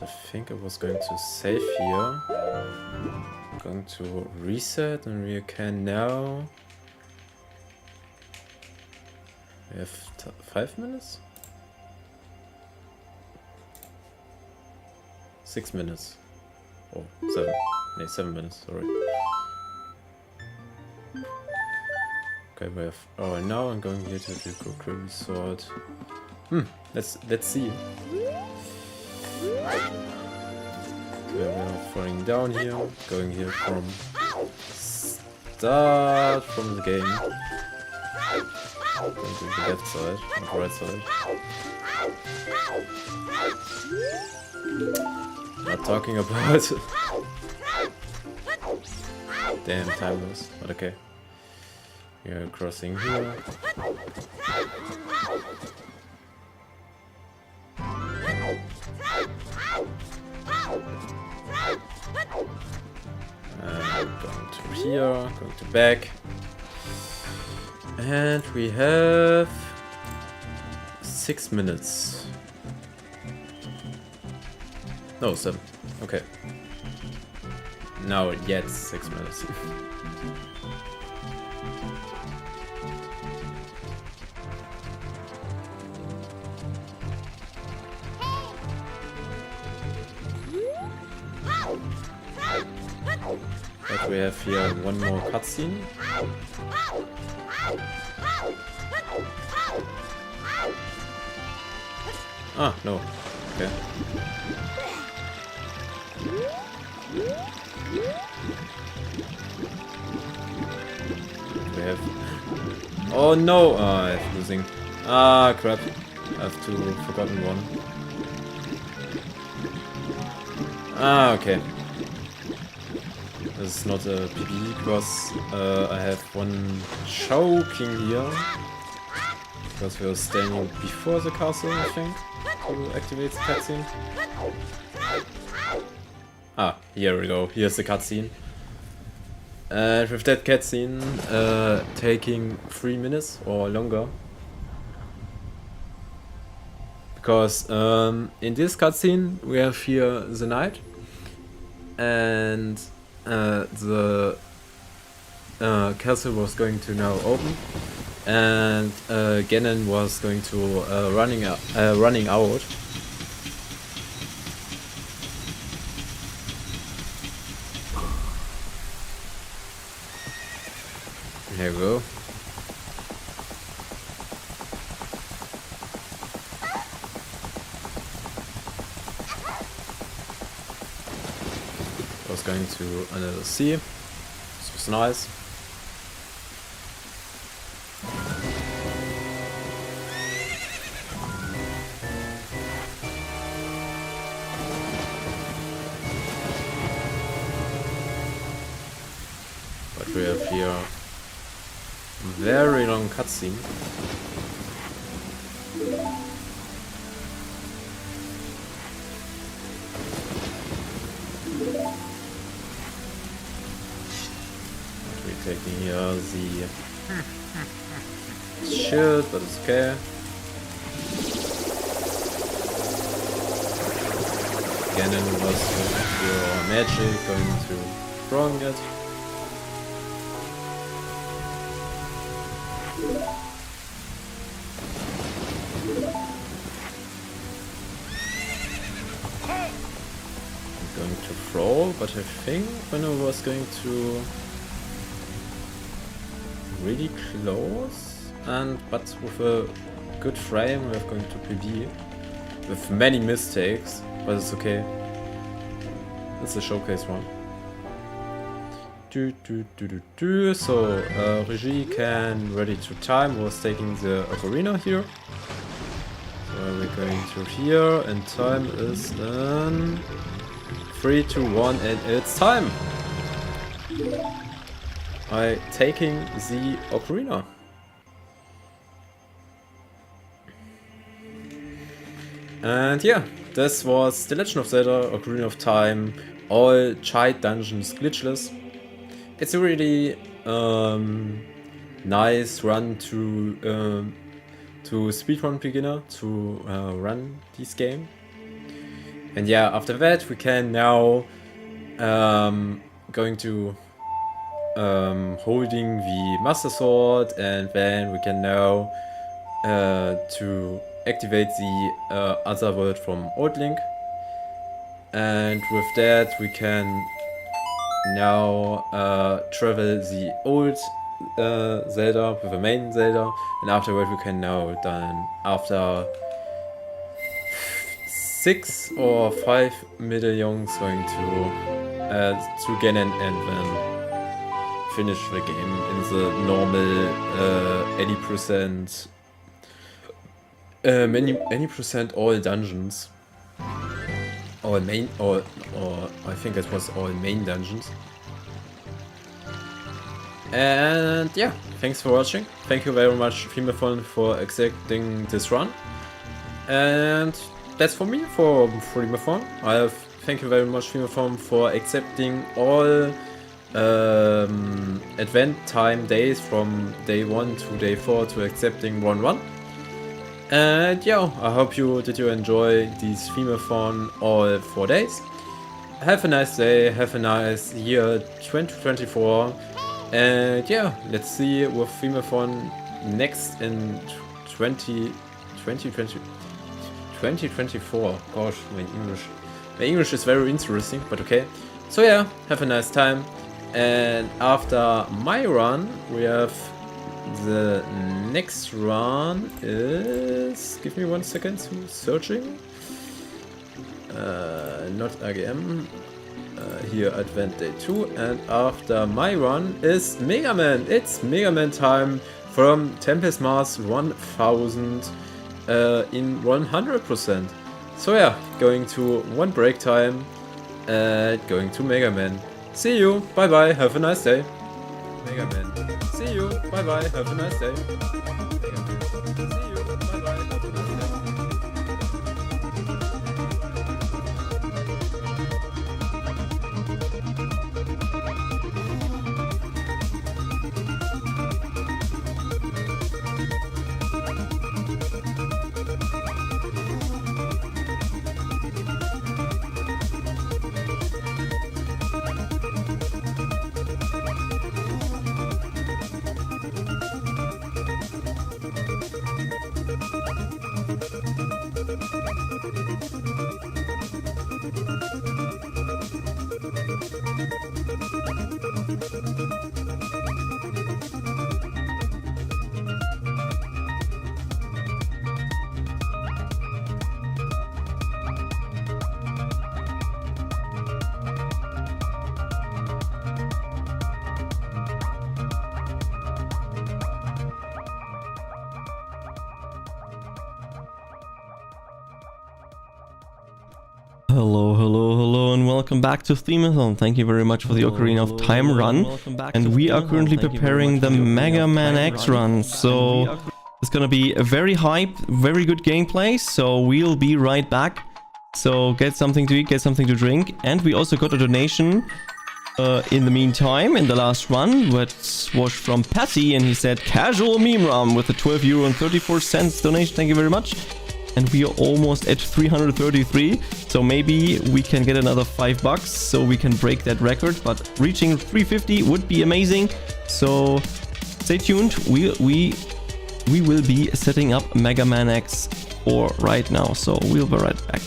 I think I was going to save here. Going to reset, and we can now. We have 5 minutes? 6 minutes. Oh, 7. No, 7 minutes, sorry. Okay, we have. Oh, and now I'm going here to the Kokiri Sword. Let's see. We are falling down here, going here from start from the game. Going to the left side and the right side. Not talking about damn time loss, but okay. We are crossing here. Going to here, going to back. And we have 6 minutes. No, 7. Okay. Now yet 6 minutes. But we have here one more cutscene. Ah, no. Okay. We have... Oh no! Ah, I'm losing. Ah, crap. I have to forgotten one. Ah, okay. This is not a PB because I have one choking here. Because we are standing before the castle, I think, to activate the cutscene. Ah, here we go. Here's the cutscene. And with that cutscene taking 3 minutes or longer. Because in this cutscene we have here the night, and the castle was going to now open, and Ganon was going to running out. Here we go. Was going to another sea. This was nice. But we have here a very long cutscene. Taking here the shield, but it's okay. Ganon was going to magic, going to throwing it. I'm going to throw, but I think when I was going to really close, but with a good frame we're going to PB with many mistakes, but it's okay. It's a showcase one. So Regie can ready to time was taking the ocarina here. So we're going to here, and time is in 3, 2, 1, and it's time. I taking the ocarina. And yeah, this was The Legend of Zelda Ocarina of Time, all child dungeons glitchless. It's a really nice run to speedrun beginner to run this game. And yeah, after that we can now going to holding the Master Sword, and then we can now to activate the other world from Old Link, and with that we can now travel the old Zelda with the main Zelda, and afterward we can now then after 6 or 5 medallions going to Ganon, and then finish the game in the normal 80% any percent all dungeons, all main, or I think it was all main dungeons. And yeah, thanks for watching. Thank you very much Themeathon for accepting this run, and that's for me for Themeathon. Thank you very much Themeathon for accepting all advent time days from day 1 to day 4 to accepting 1-1. And yeah, I hope you enjoy this Themeathon all 4 days. Have a nice day, have a nice year 2024, and yeah, let's see with Themeathon next in 2024. Gosh, my English is very interesting, but okay. So yeah, have a nice time. And after my run, we have the next run is... Give me 1 second to searching. Not again. Here, Advent Day 2. And after my run is Mega Man. It's Mega Man time from Tempest Mars 1000 in 100%. So yeah, going to 1 break time and going to Mega Man. See you, bye bye, have a nice day. Mega Man. See you, bye bye, have a nice day. Mega Man. See you, bye bye, have a nice day. Hello, and welcome back to Themeathon. Thank you very much for the Ocarina of Time run. And we are currently preparing the Mega Man X run. So it's gonna be a very hype, very good gameplay. So we'll be right back. So get something to eat, get something to drink. And we also got a donation in the meantime, in the last run, which was from Patty. And he said, casual meme rum with a €12.34 donation. Thank you very much. And we are almost at 333, so maybe we can get another $5 so we can break that record, but reaching 350 would be amazing. So stay tuned. We will be setting up Mega Man X 4 right now, so we'll be right back.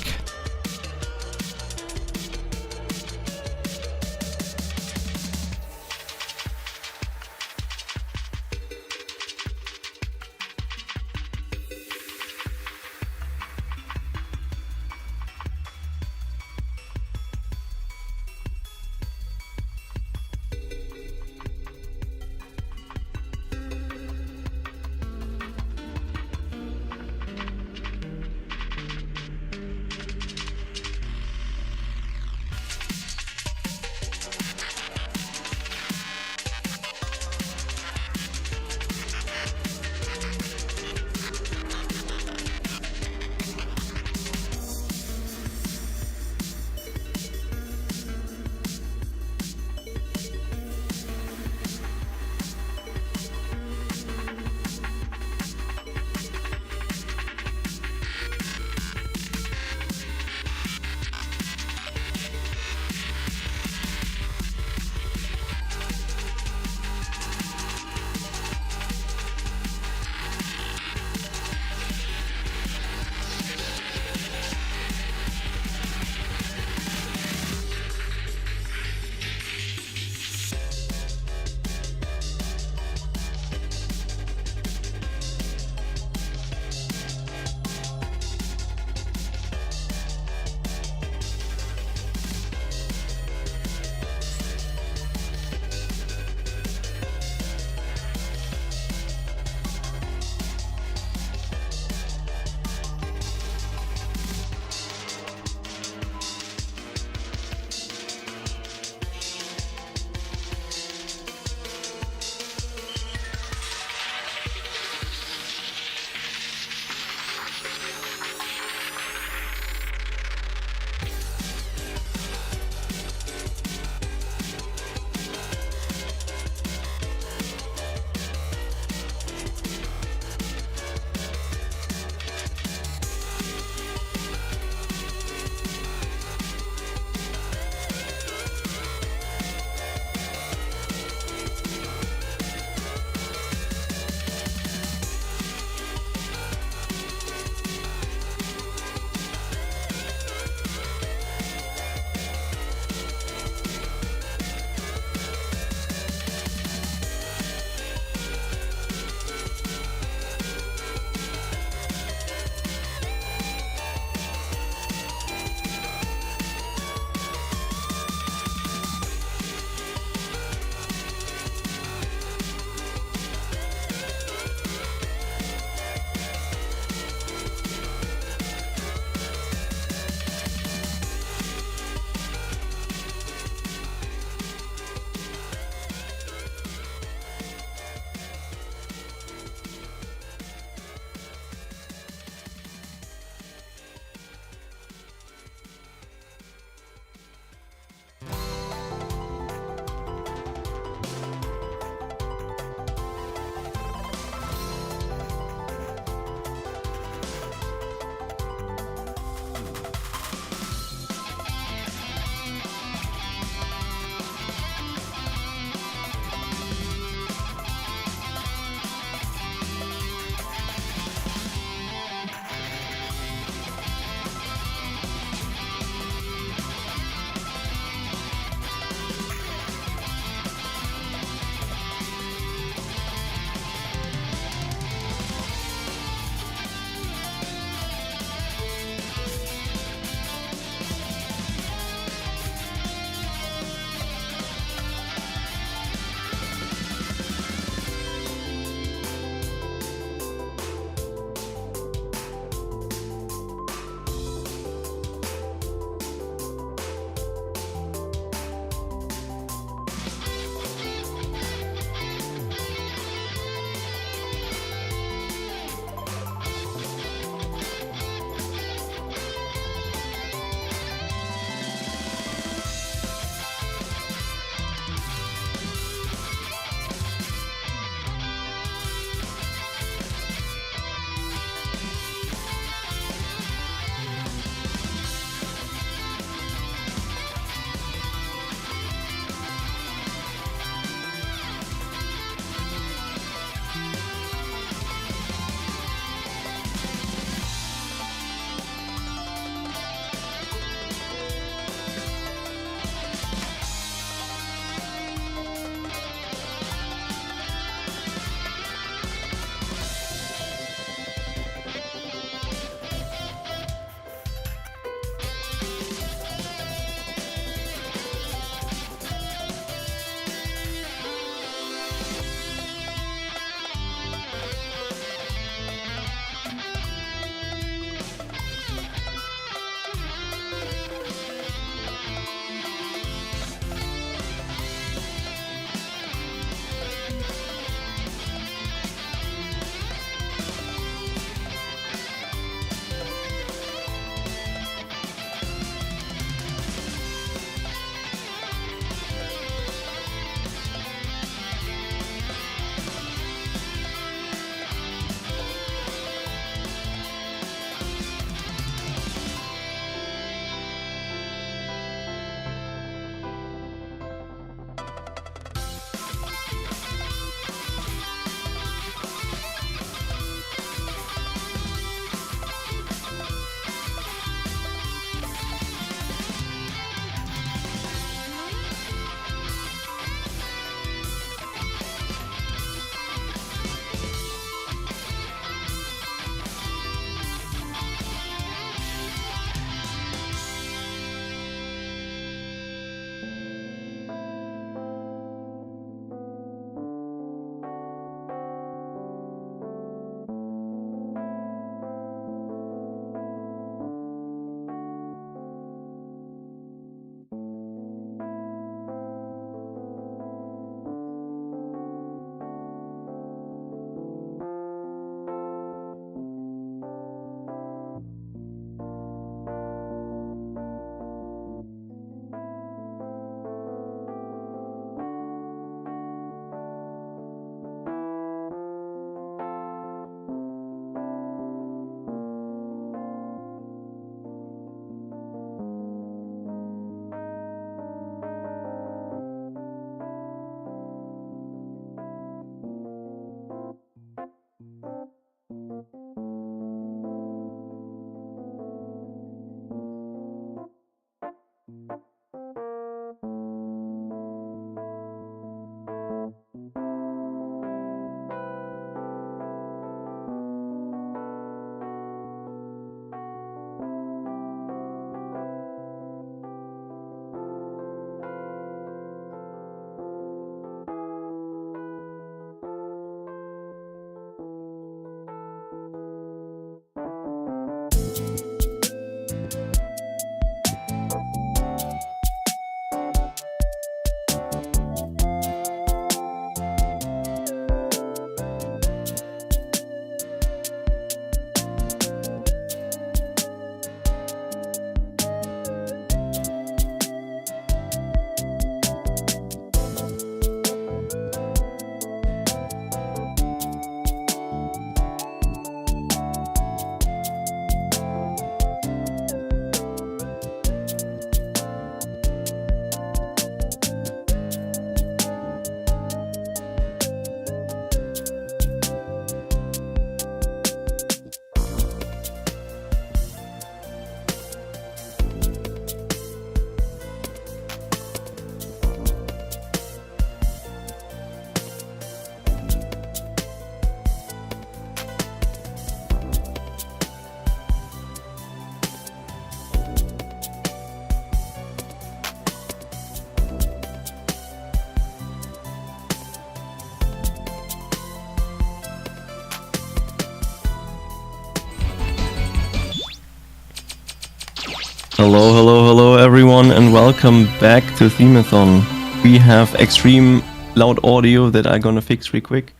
Hello everyone, and welcome back to Themeathon. We have extreme loud audio that I'm gonna fix real quick.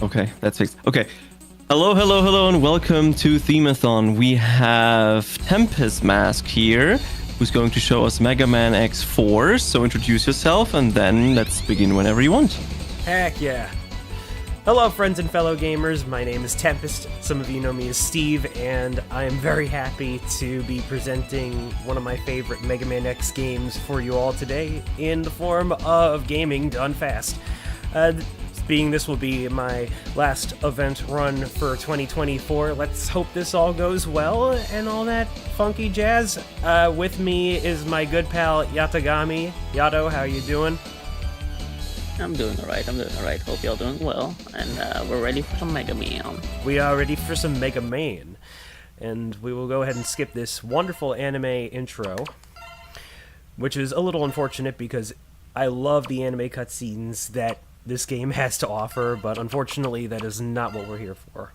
Okay, that's fixed. Okay. Hello, and welcome to Themeathon. We have Tempest Mask here, who's going to show us Mega Man X4. So introduce yourself, and then let's begin whenever you want. Heck yeah. Hello friends and fellow gamers, my name is Tempest, some of you know me as Steve, and I am very happy to be presenting one of my favorite Mega Man X games for you all today in the form of gaming done fast. Being this will be my last event run for 2024, let's hope this all goes well and all that funky jazz. With me is my good pal Yatagami. Yato, how you doing? I'm doing alright, Hope y'all doing well, and we're ready for some Mega Man. We are ready for some Mega Man, and we will go ahead and skip this wonderful anime intro, which is a little unfortunate because I love the anime cutscenes that this game has to offer, but unfortunately that is not what we're here for.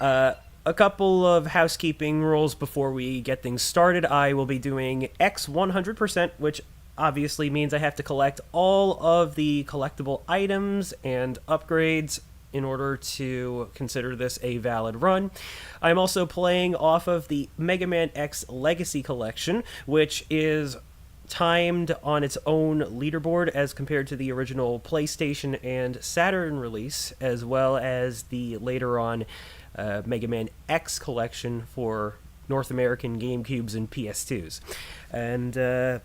A couple of housekeeping rules before we get things started. I will be doing X 100%, which obviously means I have to collect all of the collectible items and upgrades in order to consider this a valid run. I'm also playing off of the Mega Man X Legacy Collection, which is timed on its own leaderboard as compared to the original PlayStation and Saturn release, as well as the later on Mega Man X Collection for North American GameCubes and PS2s. And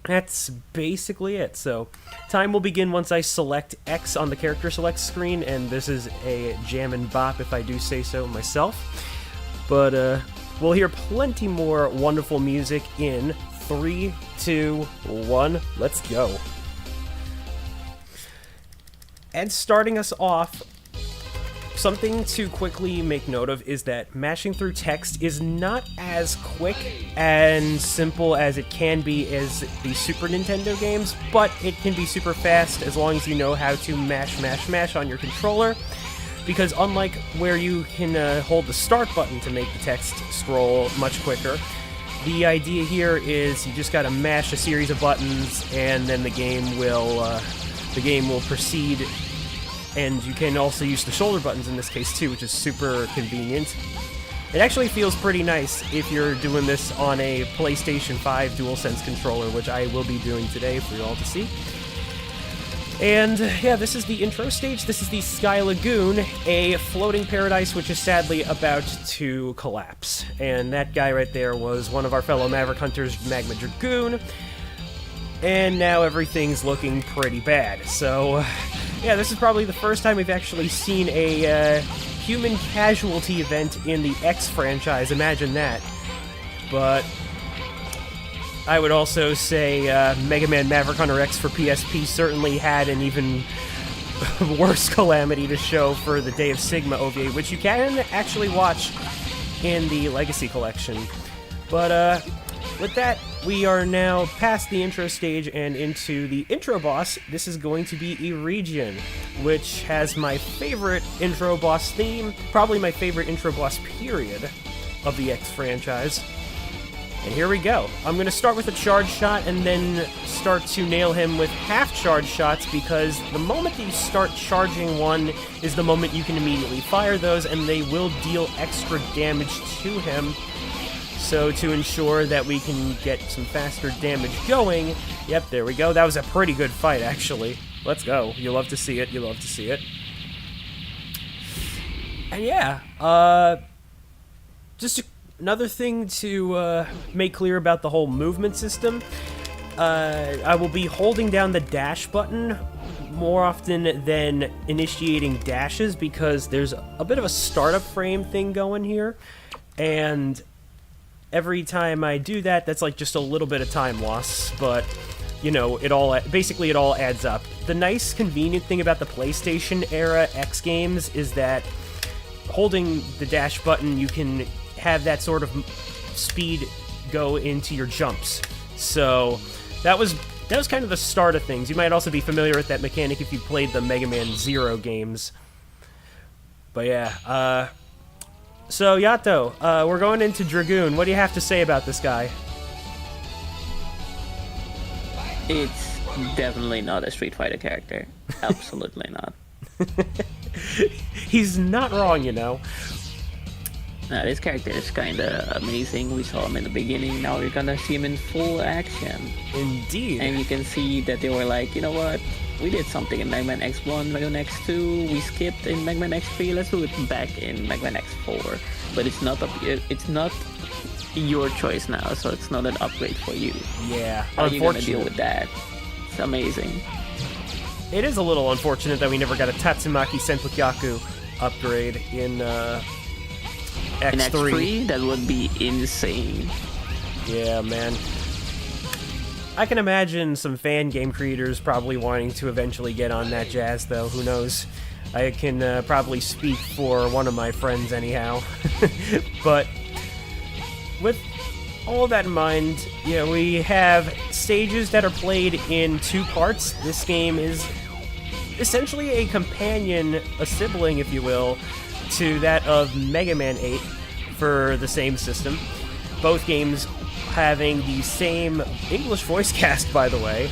that's basically it. So, time will begin once I select X on the character select screen, and this is a jam and bop if I do say so myself. But we'll hear plenty more wonderful music in 3, 2, 1, let's go. And starting us off, something to quickly make note of is that mashing through text is not as quick and simple as it can be as the Super Nintendo games, but it can be super fast as long as you know how to mash on your controller, because unlike where you can hold the start button to make the text scroll much quicker, the idea here is you just gotta mash a series of buttons and then the game will proceed. And you can also use the shoulder buttons in this case too, which is super convenient. It actually feels pretty nice if you're doing this on a PlayStation 5 DualSense controller, which I will be doing today for you all to see. And yeah, this is the intro stage. This is the Sky Lagoon, a floating paradise which is sadly about to collapse. And that guy right there was one of our fellow Maverick Hunters, Magma Dragoon. And now everything's looking pretty bad. So yeah, this is probably the first time we've actually seen a human casualty event in the X franchise. Imagine that. But I would also say Mega Man Maverick Hunter X for PSP certainly had an even worse calamity to show for the Day of Sigma OVA, which you can actually watch in the Legacy Collection. But with that, we are now past the intro stage and into the intro boss. This is going to be Eregion, which has my favorite intro boss theme, probably my favorite intro boss period of the X franchise. And here we go. I'm going to start with a charge shot and then start to nail him with half charge shots, because the moment that you start charging one is the moment you can immediately fire those, and they will deal extra damage to him. So to ensure that we can get some faster damage going, yep, there we go. That was a pretty good fight, actually. Let's go. You love to see it. You love to see it. And yeah, just another thing to make clear about the whole movement system. I will be holding down the dash button more often than initiating dashes, because there's a bit of a startup frame thing going here, and every time I do that, that's like just a little bit of time loss, but you know, it all adds up. The nice convenient thing about the PlayStation era X games is that holding the dash button, you can have that sort of speed go into your jumps. So that was kind of the start of things. You might also be familiar with that mechanic if you played the Mega Man Zero games. But yeah, So, Yato, we're going into Dragoon. What do you have to say about this guy? It's definitely not a Street Fighter character. Absolutely not. He's not wrong, you know. This character is kind of amazing. We saw him in the beginning. Now we're gonna see him in full action. Indeed. And you can see that they were like, you know what? We did something in Mega Man X1, Mega Man X2. We skipped in Mega Man X3. Let's do it back in Mega Man X4. But it's not your choice now, so it's not an upgrade for you. Yeah, How are you gonna deal with that? It's amazing. It is a little unfortunate that we never got a Tatsumaki Senpukyaku upgrade in X3. In X3, that would be insane. Yeah, man. I can imagine some fan game creators probably wanting to eventually get on that jazz, though. Who knows? I can probably speak for one of my friends anyhow. But with all that in mind, yeah, we have stages that are played in 2 parts. This game is essentially a companion, a sibling, if you will, to that of Mega Man 8 for the same system. Both games having the same English voice cast, by the way,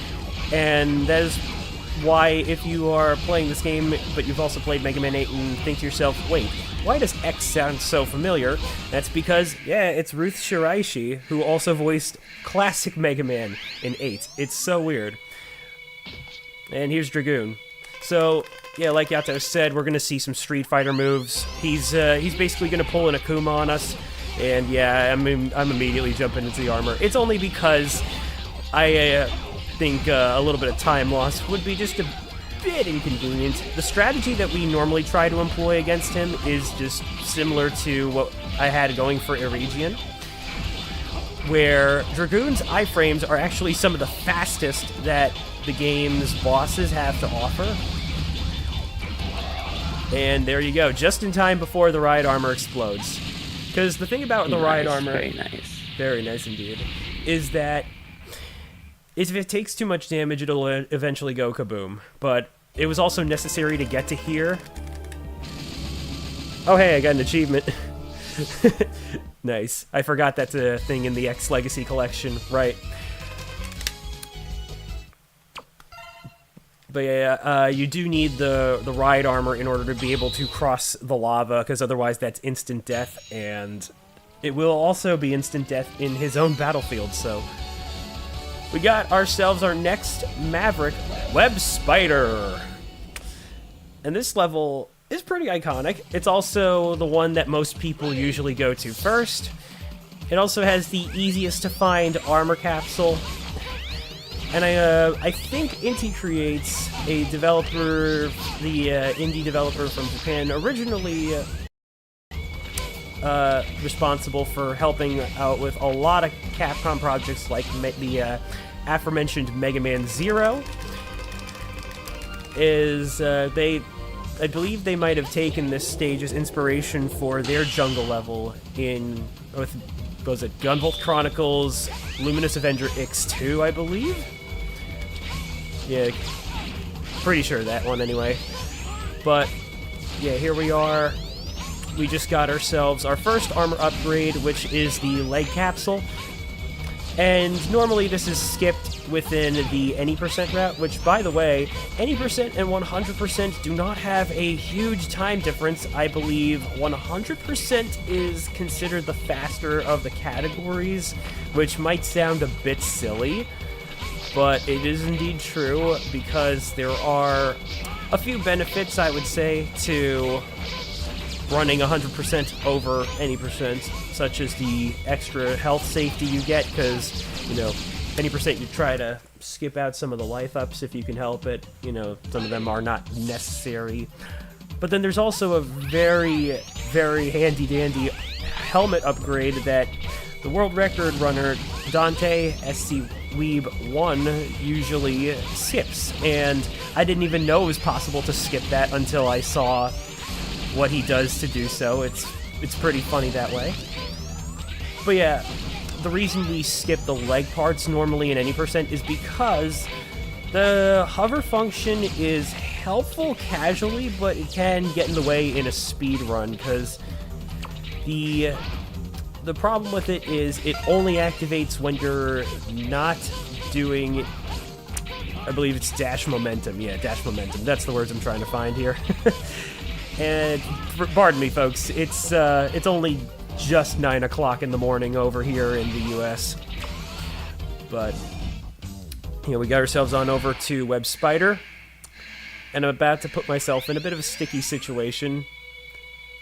and that is why if you are playing this game but you've also played Mega Man 8 and think to yourself, wait, why does X sound so familiar? That's because, yeah, it's Ruth Shiraishi, who also voiced classic Mega Man in 8. It's so weird. And here's Dragoon. So, yeah, like Yato said, we're going to see some Street Fighter moves. He's basically going to pull an Akuma on us. And yeah, I'm immediately jumping into the armor. It's only because I think a little bit of time loss would be just a bit inconvenient. The strategy that we normally try to employ against him is just similar to what I had going for Irigian, where Dragoon's iframes are actually some of the fastest that the game's bosses have to offer. And there you go, just in time before the ride armor explodes. Because the thing about the ride armor, very nice indeed, is that if it takes too much damage, it'll eventually go kaboom. But it was also necessary to get to here. Oh hey, I got an achievement. Nice. I forgot that's a thing in the X Legacy collection, right. But yeah, you do need the ride armor in order to be able to cross the lava, because otherwise that's instant death, and it will also be instant death in his own battlefield, so... We got ourselves our next Maverick, Web Spider! And this level is pretty iconic. It's also the one that most people usually go to first. It also has the easiest to find armor capsule. And I think Inti Creates, a developer, the indie developer from Japan, originally responsible for helping out with a lot of Capcom projects like the aforementioned Mega Man Zero. I believe they might have taken this stage as inspiration for their jungle level in, was it Gunvolt Chronicles, Luminous Avenger X2, I believe? Yeah, pretty sure that one anyway. But, yeah, here we are. We just got ourselves our first armor upgrade, which is the leg capsule. And normally this is skipped within the any percent route, which, by the way, any percent and 100% do not have a huge time difference. I believe 100% is considered the faster of the categories, which might sound a bit silly, but it is indeed true, because there are a few benefits, I would say, to running 100% over any percent, such as the extra health safety you get, because, you know, any percent you try to skip out some of the life ups if you can help it. You know, some of them are not necessary. But then there's also a very, very handy-dandy helmet upgrade that the world record runner Dante SC Weeb 1 usually skips, and I didn't even know it was possible to skip that until I saw what he does to do so. It's pretty funny that way. But yeah, the reason we skip the leg parts normally in any percent is because the hover function is helpful casually, but it can get in the way in a speed run, because The problem with it is it only activates when you're not doing, I believe it's dash momentum. Yeah, dash momentum. That's the words I'm trying to find here. And pardon me, folks. It's only just 9 o'clock in the morning over here in the U.S. But we got ourselves on over to Web Spider, and I'm about to put myself in a bit of a sticky situation.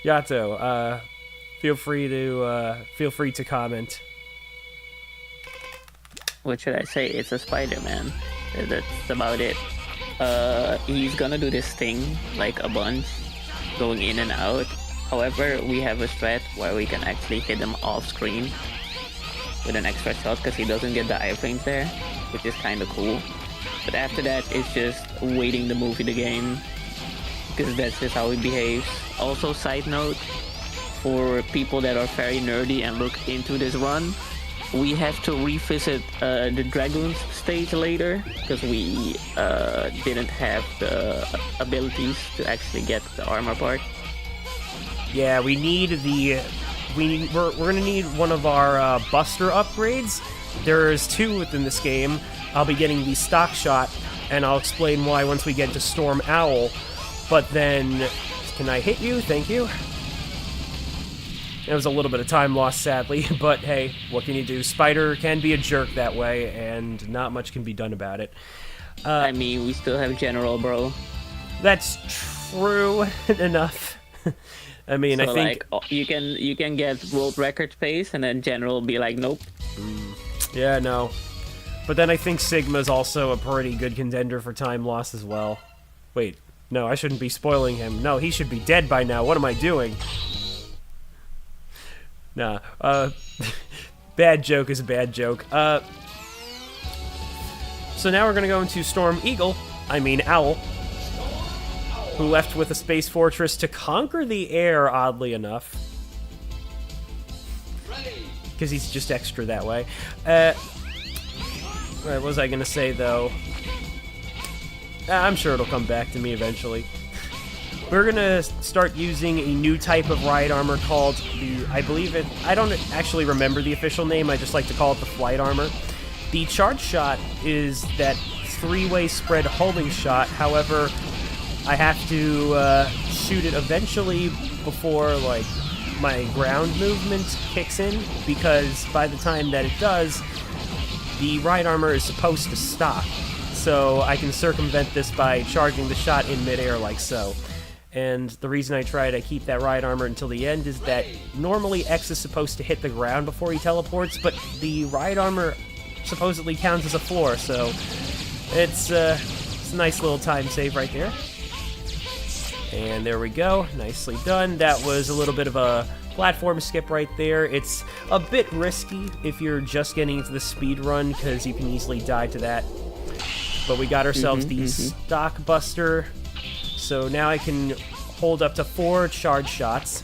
Yato, feel free to comment. What should I say? It's a Spider-Man. That's about it. He's gonna do this thing like a bunch, going in and out. However, we have a strat where we can actually hit him off screen with an extra shot because he doesn't get the iframes there, which is kind of cool. But after that, it's just waiting to movie the game because that's just how he behaves. Also, side note, for people that are very nerdy and look into this run, we have to revisit the Dragoons stage later because we didn't have the abilities to actually get the armor part. Yeah, we're gonna need one of our Buster upgrades. There's 2 within this game. I'll be getting the stock shot, and I'll explain why once we get to Storm Owl. But then, can I hit you? Thank you. It was a little bit of time lost, sadly, but hey, what can you do? Spider can be a jerk that way, and not much can be done about it. I mean, we still have General, bro. That's true enough. I mean, so I think you can get world record pace, and then General will be like, nope. Yeah, no. But then I think Sigma's also a pretty good contender for time loss as well. Wait, no, I shouldn't be spoiling him. No, he should be dead by now. What am I doing? Nah, bad joke is a bad joke. So now we're gonna go into Storm Owl, who left with a space fortress to conquer the air, oddly enough. Because he's just extra that way. What was I gonna say, though? I'm sure it'll come back to me eventually. We're gonna start using a new type of ride armor called I don't actually remember the official name, I just like to call it the flight armor. The charge shot is that 3-way spread homing shot, however, I have to shoot it eventually before, like, my ground movement kicks in, because by the time that it does, the ride armor is supposed to stop. So I can circumvent this by charging the shot in midair like so. And the reason I try to keep that ride armor until the end is that normally X is supposed to hit the ground before he teleports, but the ride armor supposedly counts as a floor, so it's a nice little time save right there. And there we go, nicely done. That was a little bit of a platform skip right there. It's a bit risky if you're just getting into the speed run, because you can easily die to that. But we got ourselves the stock buster. So now I can hold up to 4 charge shots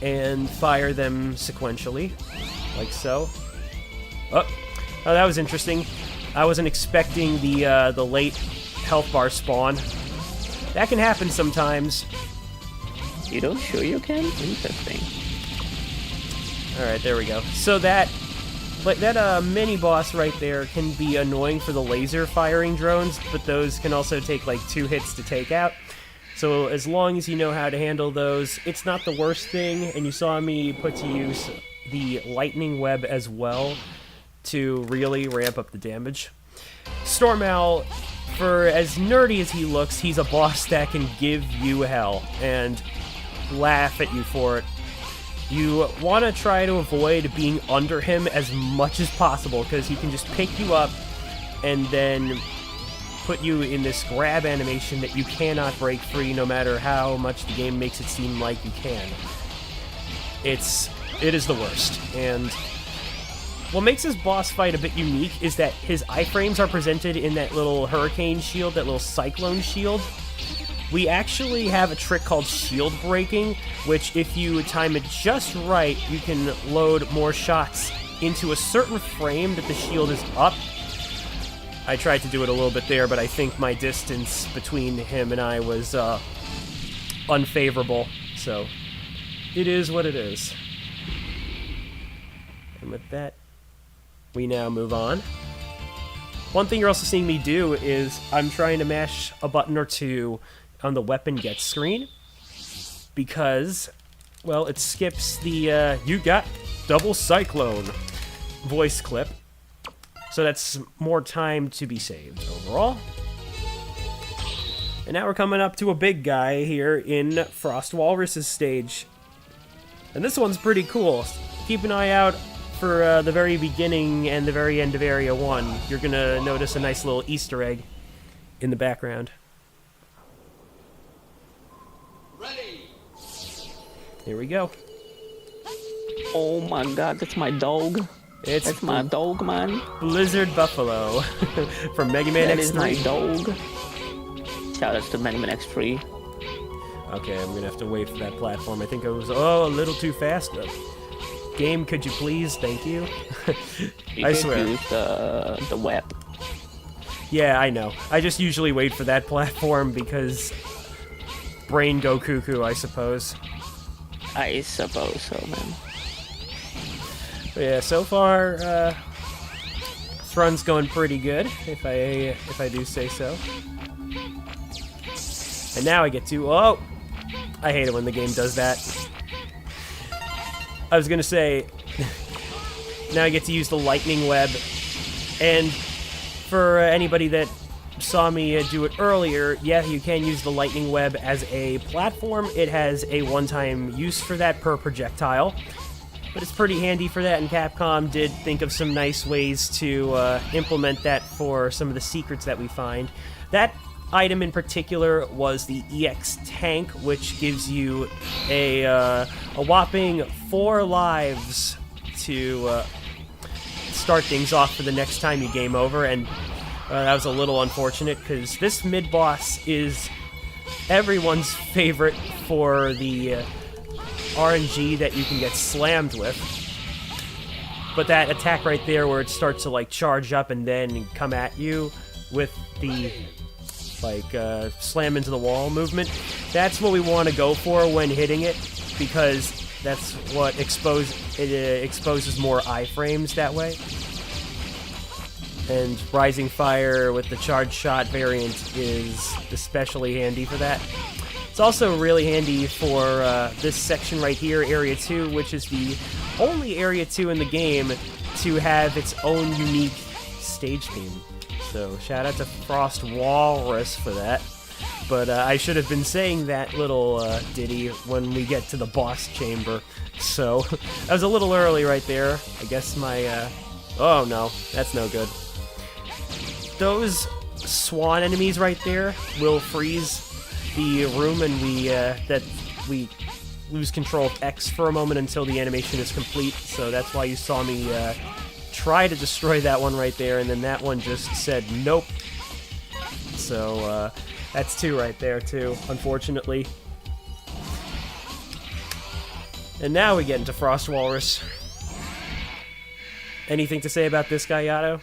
and fire them sequentially, like so. Oh, that was interesting. I wasn't expecting the late health bar spawn. That can happen sometimes. You don't sure you can? Interesting. Alright, there we go. So that mini boss right there can be annoying for the laser firing drones, but those can also take like 2 hits to take out. So as long as you know how to handle those, it's not the worst thing. And you saw me put to use the lightning web as well to really ramp up the damage. Storm Owl, for as nerdy as he looks, he's a boss that can give you hell and laugh at you for it. You want to try to avoid being under him as much as possible, because he can just pick you up and then put you in this grab animation that you cannot break free no matter how much the game makes it seem like you can. It is the worst. And what makes this boss fight a bit unique is that his iframes are presented in that little hurricane shield, that little cyclone shield. We actually have a trick called shield breaking, which if you time it just right, you can load more shots into a certain frame that the shield is up. I tried to do it a little bit there, but I think my distance between him and I was unfavorable, so it is what it is. And with that, we now move on. One thing you're also seeing me do is I'm trying to mash a button or two on the weapon get screen because, well, it skips the you got double cyclone voice clip. So that's more time to be saved overall. And now we're coming up to a big guy here in Frost Walrus's stage. And this one's pretty cool. Keep an eye out for the very beginning and the very end of Area 1. You're going to notice a nice little Easter egg in the background. Ready. Here we go. Oh my god, that's my dog. That's my dog, man. Blizzard Buffalo from Mega Man X3. That is my dog. Shout out to Mega Man X3. Okay, I'm going to have to wait for that platform. I think I was, a little too fast. Game, could you please? Thank you. I swear. Use the web. Yeah, I know. I just usually wait for that platform because brain go cuckoo, I suppose. I suppose so, man. But yeah, so far, this run's going pretty good, if I do say so. And now I get to, oh! I hate it when the game does that. I was gonna say, now I get to use the lightning web, and for anybody that saw me do it earlier, yeah, you can use the lightning web as a platform. It has a one-time use for that per projectile, but it's pretty handy for that, and Capcom did think of some nice ways to implement that for some of the secrets that we find. That item in particular was the EX tank, which gives you a whopping 4 lives to start things off for the next time you game over, and that was a little unfortunate because this mid-boss is everyone's favorite for the RNG that you can get slammed with. But that attack right there where it starts to like charge up and then come at you with the slam into the wall movement, that's what we want to go for when hitting it, because that's what exposes more iframes that way. And Rising Fire with the charge shot variant is especially handy for that. It's also really handy for this section right here, Area 2, which is the only Area 2 in the game to have its own unique stage theme. So shout out to Frost Walrus for that. But I should have been saying that little ditty when we get to the boss chamber. So that was a little early right there. I guess my... oh no, that's no good. Those swan enemies right there will freeze the room, and we lose control of X for a moment until the animation is complete. So that's why you saw me try to destroy that one right there, and then that one just said nope. So that's 2 right there too, unfortunately. And now we get into Frost Walrus. Anything to say about this guy, Yato?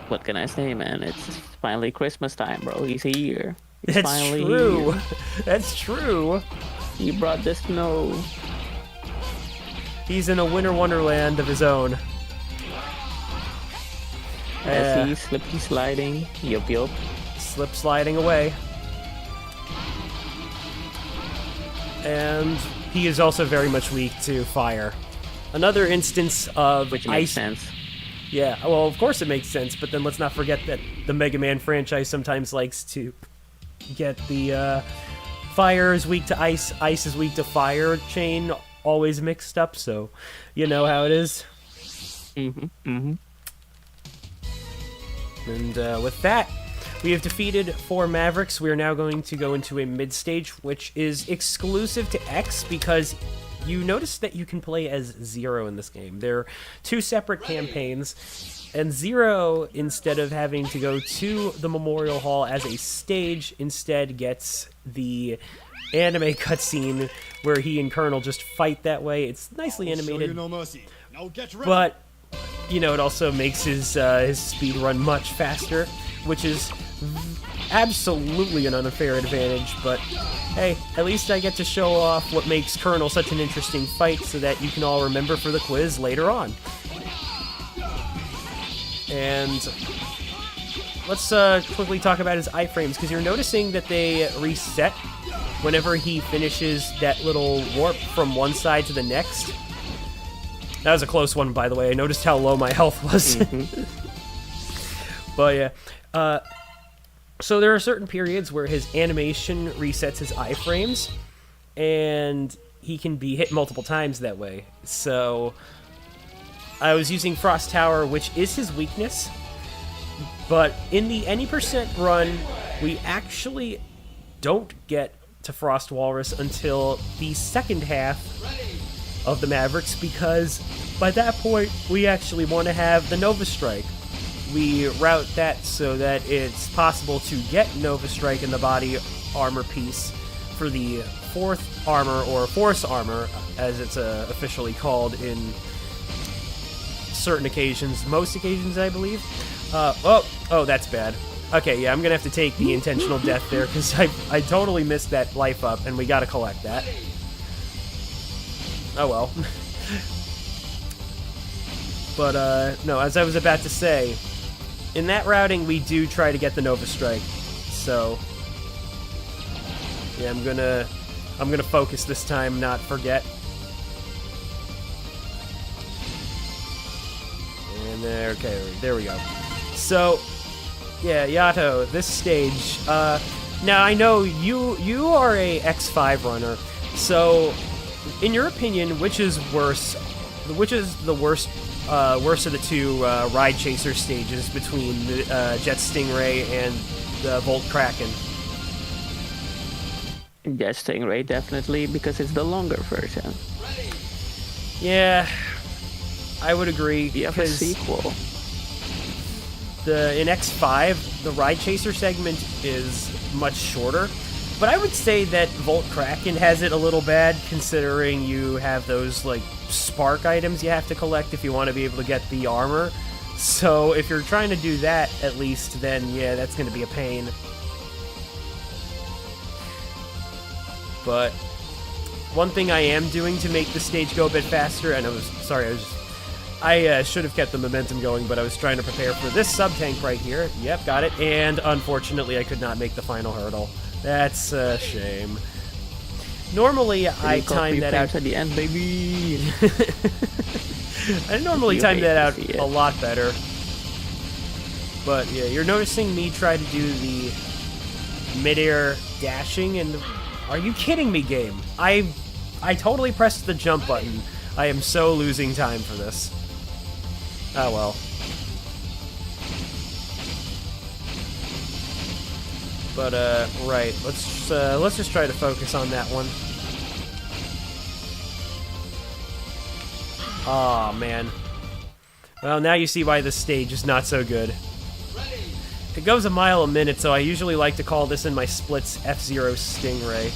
What can I say, man? It's finally Christmas time, bro. He's here. He's That's finally true. Here. That's true. He brought the snow. He's in a winter wonderland of his own. As he's slippy sliding. Yup. Slip sliding away. And he is also very much weak to fire. Another instance of Which ice. makes sense. Yeah, well, of course it makes sense, but then let's not forget that the Mega Man franchise sometimes likes to get the fire is weak to ice, ice is weak to fire chain always mixed up, so you know how it is. And with that, we have defeated 4 Mavericks. We are now going to go into a mid-stage, which is exclusive to X, because you notice that you can play as Zero in this game. There are 2 separate campaigns, and Zero, instead of having to go to the Memorial Hall as a stage, instead gets the anime cutscene where he and Colonel just fight that way. It's nicely animated, but you know, it also makes his speed run much faster, which is absolutely an unfair advantage, but hey, at least I get to show off what makes Colonel such an interesting fight so that you can all remember for the quiz later on. And let's quickly talk about his iframes, because you're noticing that they reset whenever he finishes that little warp from one side to the next. That was a close one, by the way. I noticed how low my health was. But yeah. So there are certain periods where his animation resets his iframes, and he can be hit multiple times that way. So I was using Frost Tower, which is his weakness, but in the any percent run, we actually don't get to Frost Walrus until the second half of the Mavericks, because by that point, we actually want to have the Nova Strike. We route that so that it's possible to get Nova Strike in the body armor piece for the 4th armor, or Force armor, as it's officially called in certain occasions, most occasions, I believe. Oh, that's bad. Okay, yeah, I'm gonna have to take the intentional death there, because I totally missed that life up, and we gotta collect that. Oh well. But, no, as I was about to say, in that routing, we do try to get the Nova Strike. So, yeah, I'm gonna focus this time, not forget. And there, okay, there we go. So, yeah, Yato, this stage. Now I know you are a X5 runner. So, in your opinion, which is worse? Which is the worst of the two Ride Chaser stages between the Jet Stingray and the Volt Kraken? Jet Stingray, definitely, because it's the longer version. Yeah, I would agree. You have a sequel. In X5, the Ride Chaser segment is much shorter, but I would say that Volt Kraken has it a little bad, considering you have those, like, spark items you have to collect if you want to be able to get the armor. So if you're trying to do that, at least, then yeah, that's going to be a pain. But one thing I am doing to make the stage go a bit faster, and I should have kept the momentum going, but I was trying to prepare for this sub-tank right here. Yep, got it. And unfortunately, I could not make the final hurdle. That's a shame. Normally, I time that out at the end, baby. I normally time that out a lot better. But yeah, you're noticing me try to do the mid-air dashing, and are you kidding me, game? I totally pressed the jump button. I am so losing time for this. Oh well. But right, let's just try to focus on that one. Aw, man. Well, now you see why this stage is not so good. It goes a mile a minute, so I usually like to call this in my splits F-Zero Stingray.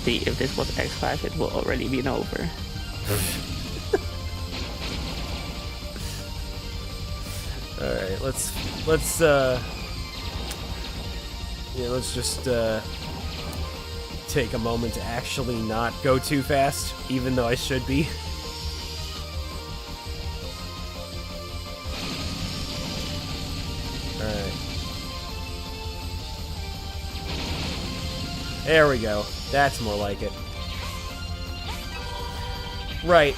See, if this was X5, it would already been over. Alright, let's just take a moment to actually not go too fast, even though I should be. Alright. There we go. That's more like it. Right.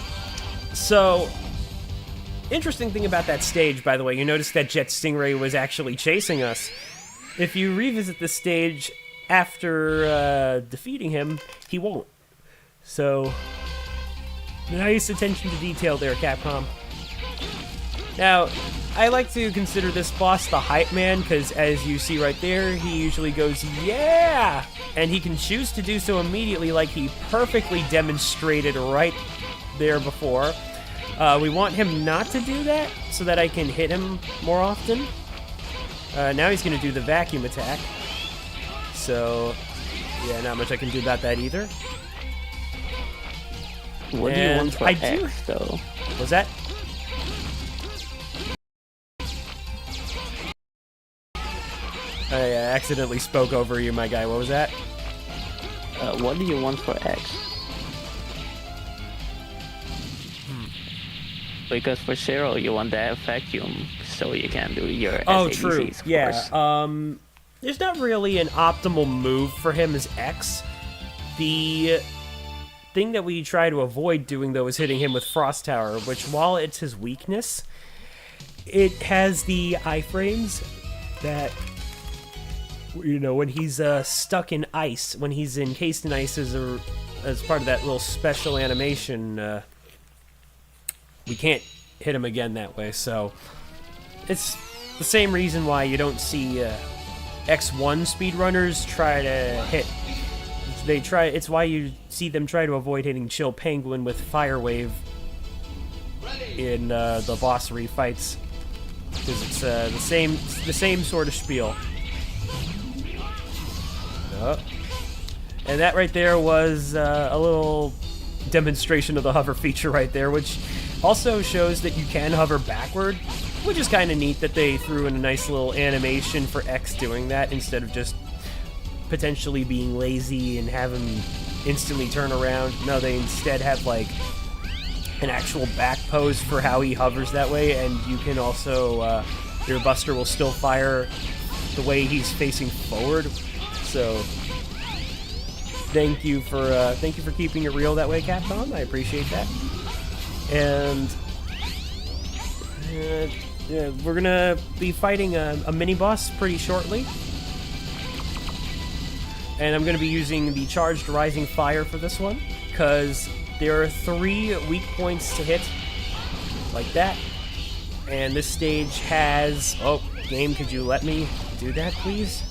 So, interesting thing about that stage, by the way, you notice that Jet Stingray was actually chasing us. If you revisit the stage after defeating him, he won't. So, nice attention to detail there, Capcom. Now, I like to consider this boss the hype man, because as you see right there, he usually goes, yeah! And he can choose to do so immediately, like he perfectly demonstrated right there before. We want him not to do that, so that I can hit him more often. Now he's going to do the vacuum attack. So, yeah, not much I can do about that either. What do you want for X, though? Was that? I accidentally spoke over you, my guy. What was that? What do you want for X? Because for Cheryl, you want that vacuum, so you can do your Oh, SADCs, true. of Yeah. course. There's not really an optimal move for him as X. The thing that we try to avoid doing, though, is hitting him with Frost Tower, which, while it's his weakness, it has the iframes that, you know, when he's stuck in ice, when he's encased in ice as part of that little special animation, we can't hit him again that way. So it's the same reason why you don't see X1 speedrunners try to hit. It's why you see them try to avoid hitting Chill Penguin with Fire Wave in the boss refights, because it's the same sort of spiel. And that right there was a little demonstration of the hover feature right there, which also shows that you can hover backward, which is kind of neat that they threw in a nice little animation for X doing that instead of just potentially being lazy and have him instantly turn around. No, they instead have like an actual back pose for how he hovers that way, and you can also your buster will still fire the way he's facing forward. So thank you for keeping it real that way, Capcom. I appreciate that. And yeah, we're gonna be fighting a mini boss pretty shortly. And I'm going to be using the Charged Rising Fire for this one, because there are 3 weak points to hit, like that. And this stage has... Oh, game, could you let me do that, please?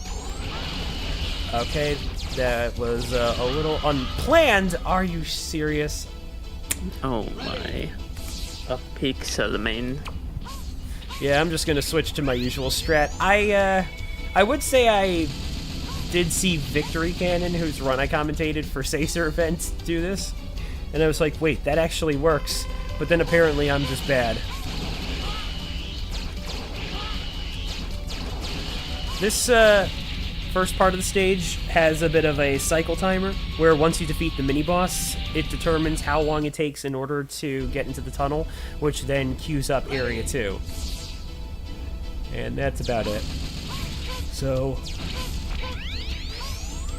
Okay, that was a little unplanned. Are you serious? Oh my. A pixel, man. Yeah, I'm just going to switch to my usual strat. I would say I did see Victory Cannon, whose run I commentated for Sacer events, do this, and I was like, wait, that actually works, but then apparently I'm just bad. This first part of the stage has a bit of a cycle timer, where once you defeat the mini-boss, it determines how long it takes in order to get into the tunnel, which then queues up Area 2. And that's about it. So...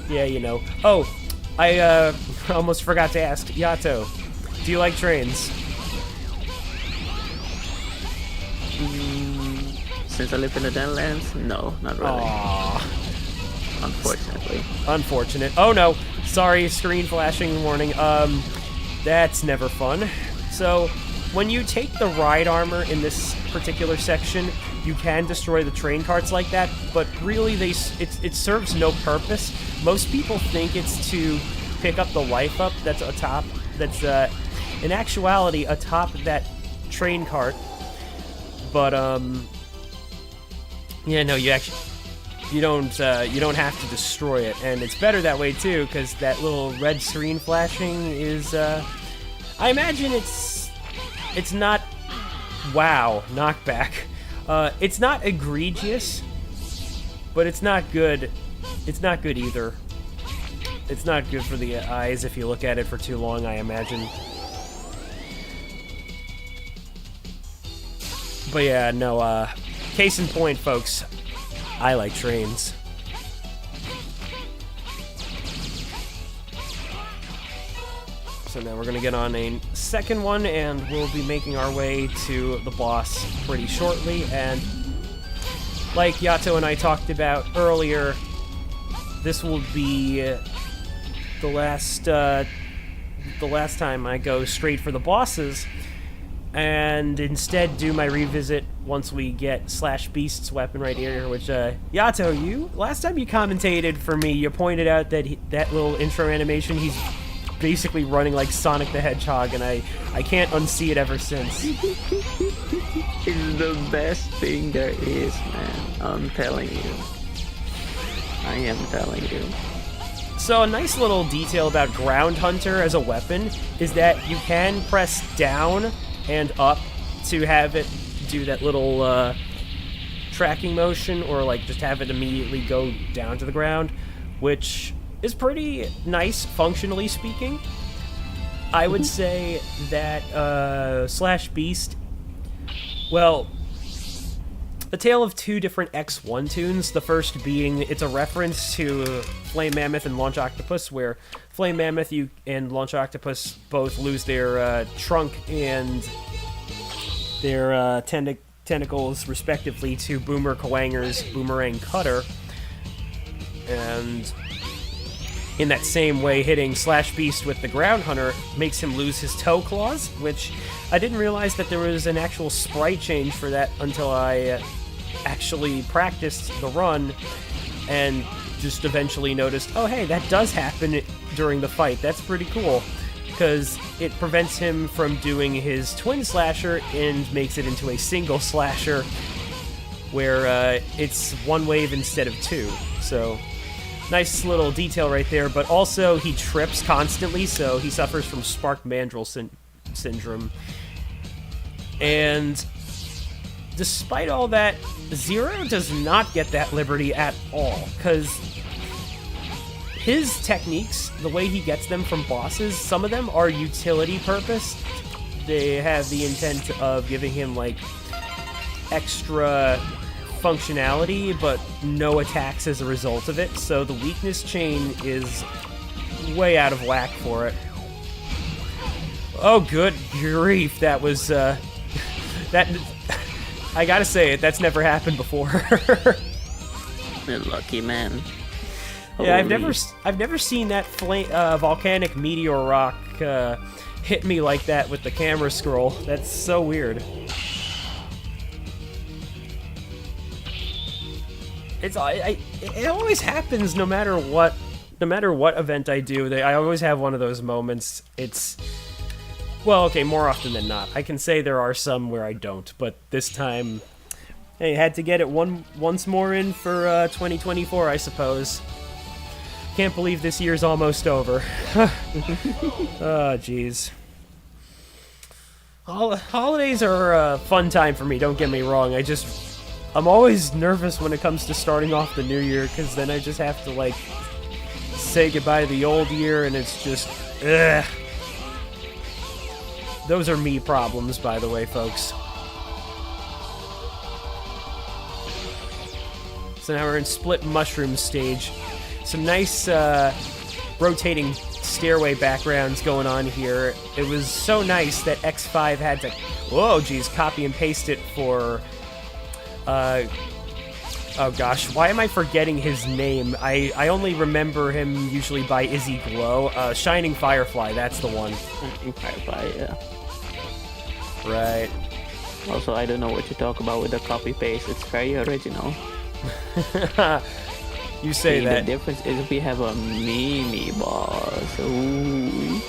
yeah, you know. Oh, I almost forgot to ask. Yato, do you like trains? Since I live in the Denlands, no, not really. Aww. Unfortunately. Unfortunate. Oh no, sorry, screen flashing warning. That's never fun. So, when you take the ride armor in this particular section, you can destroy the train carts like that, but really it serves no purpose. Most people think it's to pick up the life up that's atop, that's in actuality atop that train cart. But yeah, no, you don't have to destroy it, and it's better that way too, because that little red screen flashing is I imagine it's not wow knockback. It's not egregious, but it's not good. It's not good either. It's not good for the eyes if you look at it for too long, I imagine. But yeah, no, case in point, folks, I like trains. So now we're gonna get on a second one, and we'll be making our way to the boss pretty shortly. And like Yato and I talked about earlier, this will be the last time I go straight for the bosses, and instead do my revisit once we get Slash Beast's weapon right here. Which Yato, last time you commentated for me, you pointed out that that little intro animation, he's basically running like Sonic the Hedgehog, and I can't unsee it ever since. It's the best thing there is, man. I'm telling you. I am telling you. So a nice little detail about Ground Hunter as a weapon is that you can press down and up to have it do that little tracking motion or like just have it immediately go down to the ground, which is pretty nice functionally speaking. I would say that Slash Beast, well, a tale of two different X1 tunes. The first being, it's a reference to Flame Mammoth and Launch Octopus, where Flame Mammoth and Launch Octopus both lose their trunk and their tentacles, respectively, to Boomer Kawanger's Boomerang Cutter. And in that same way, hitting Slash Beast with the Ground Hunter makes him lose his toe claws, which I didn't realize that there was an actual sprite change for that until I actually practiced the run and just eventually noticed, oh hey, that does happen during the fight. That's pretty cool, because it prevents him from doing his twin slasher and makes it into a single slasher where it's one wave instead of two. So nice little detail right there, but also he trips constantly, so he suffers from spark mandrel syndrome. And despite all that, Zero does not get that liberty at all, because his techniques, the way he gets them from bosses, some of them are utility purpose. They have the intent of giving him, like, extra functionality, but no attacks as a result of it, so the weakness chain is way out of whack for it. Oh, good grief, that was, that... I gotta say it, that's never happened before. You're lucky, man. Yeah, Holy. I've never seen that volcanic meteor rock hit me like that with the camera scroll. That's so weird. It always happens no matter what event I do. I always have one of those moments. Well, okay, more often than not. I can say there are some where I don't, but this time, hey, had to get it once more in for 2024, I suppose. Can't believe this year's almost over. Oh, jeez. Holidays are a fun time for me, don't get me wrong. I'm always nervous when it comes to starting off the new year, because then I just have to, like, say goodbye to the old year, and it's just, ugh. Those are me problems, by the way, folks. So now we're in Split Mushroom stage. Some nice rotating stairway backgrounds going on here. It was so nice that X5 had to, whoa, geez, copy and paste it for, oh gosh, why am I forgetting his name? I only remember him usually by Izzy Glow. Shining Firefly, that's the one. Shining Firefly, yeah. Right. Also, I don't know what you talk about with the copy-paste. It's very original. You say See, that. The difference is we have a mini boss. Ooh.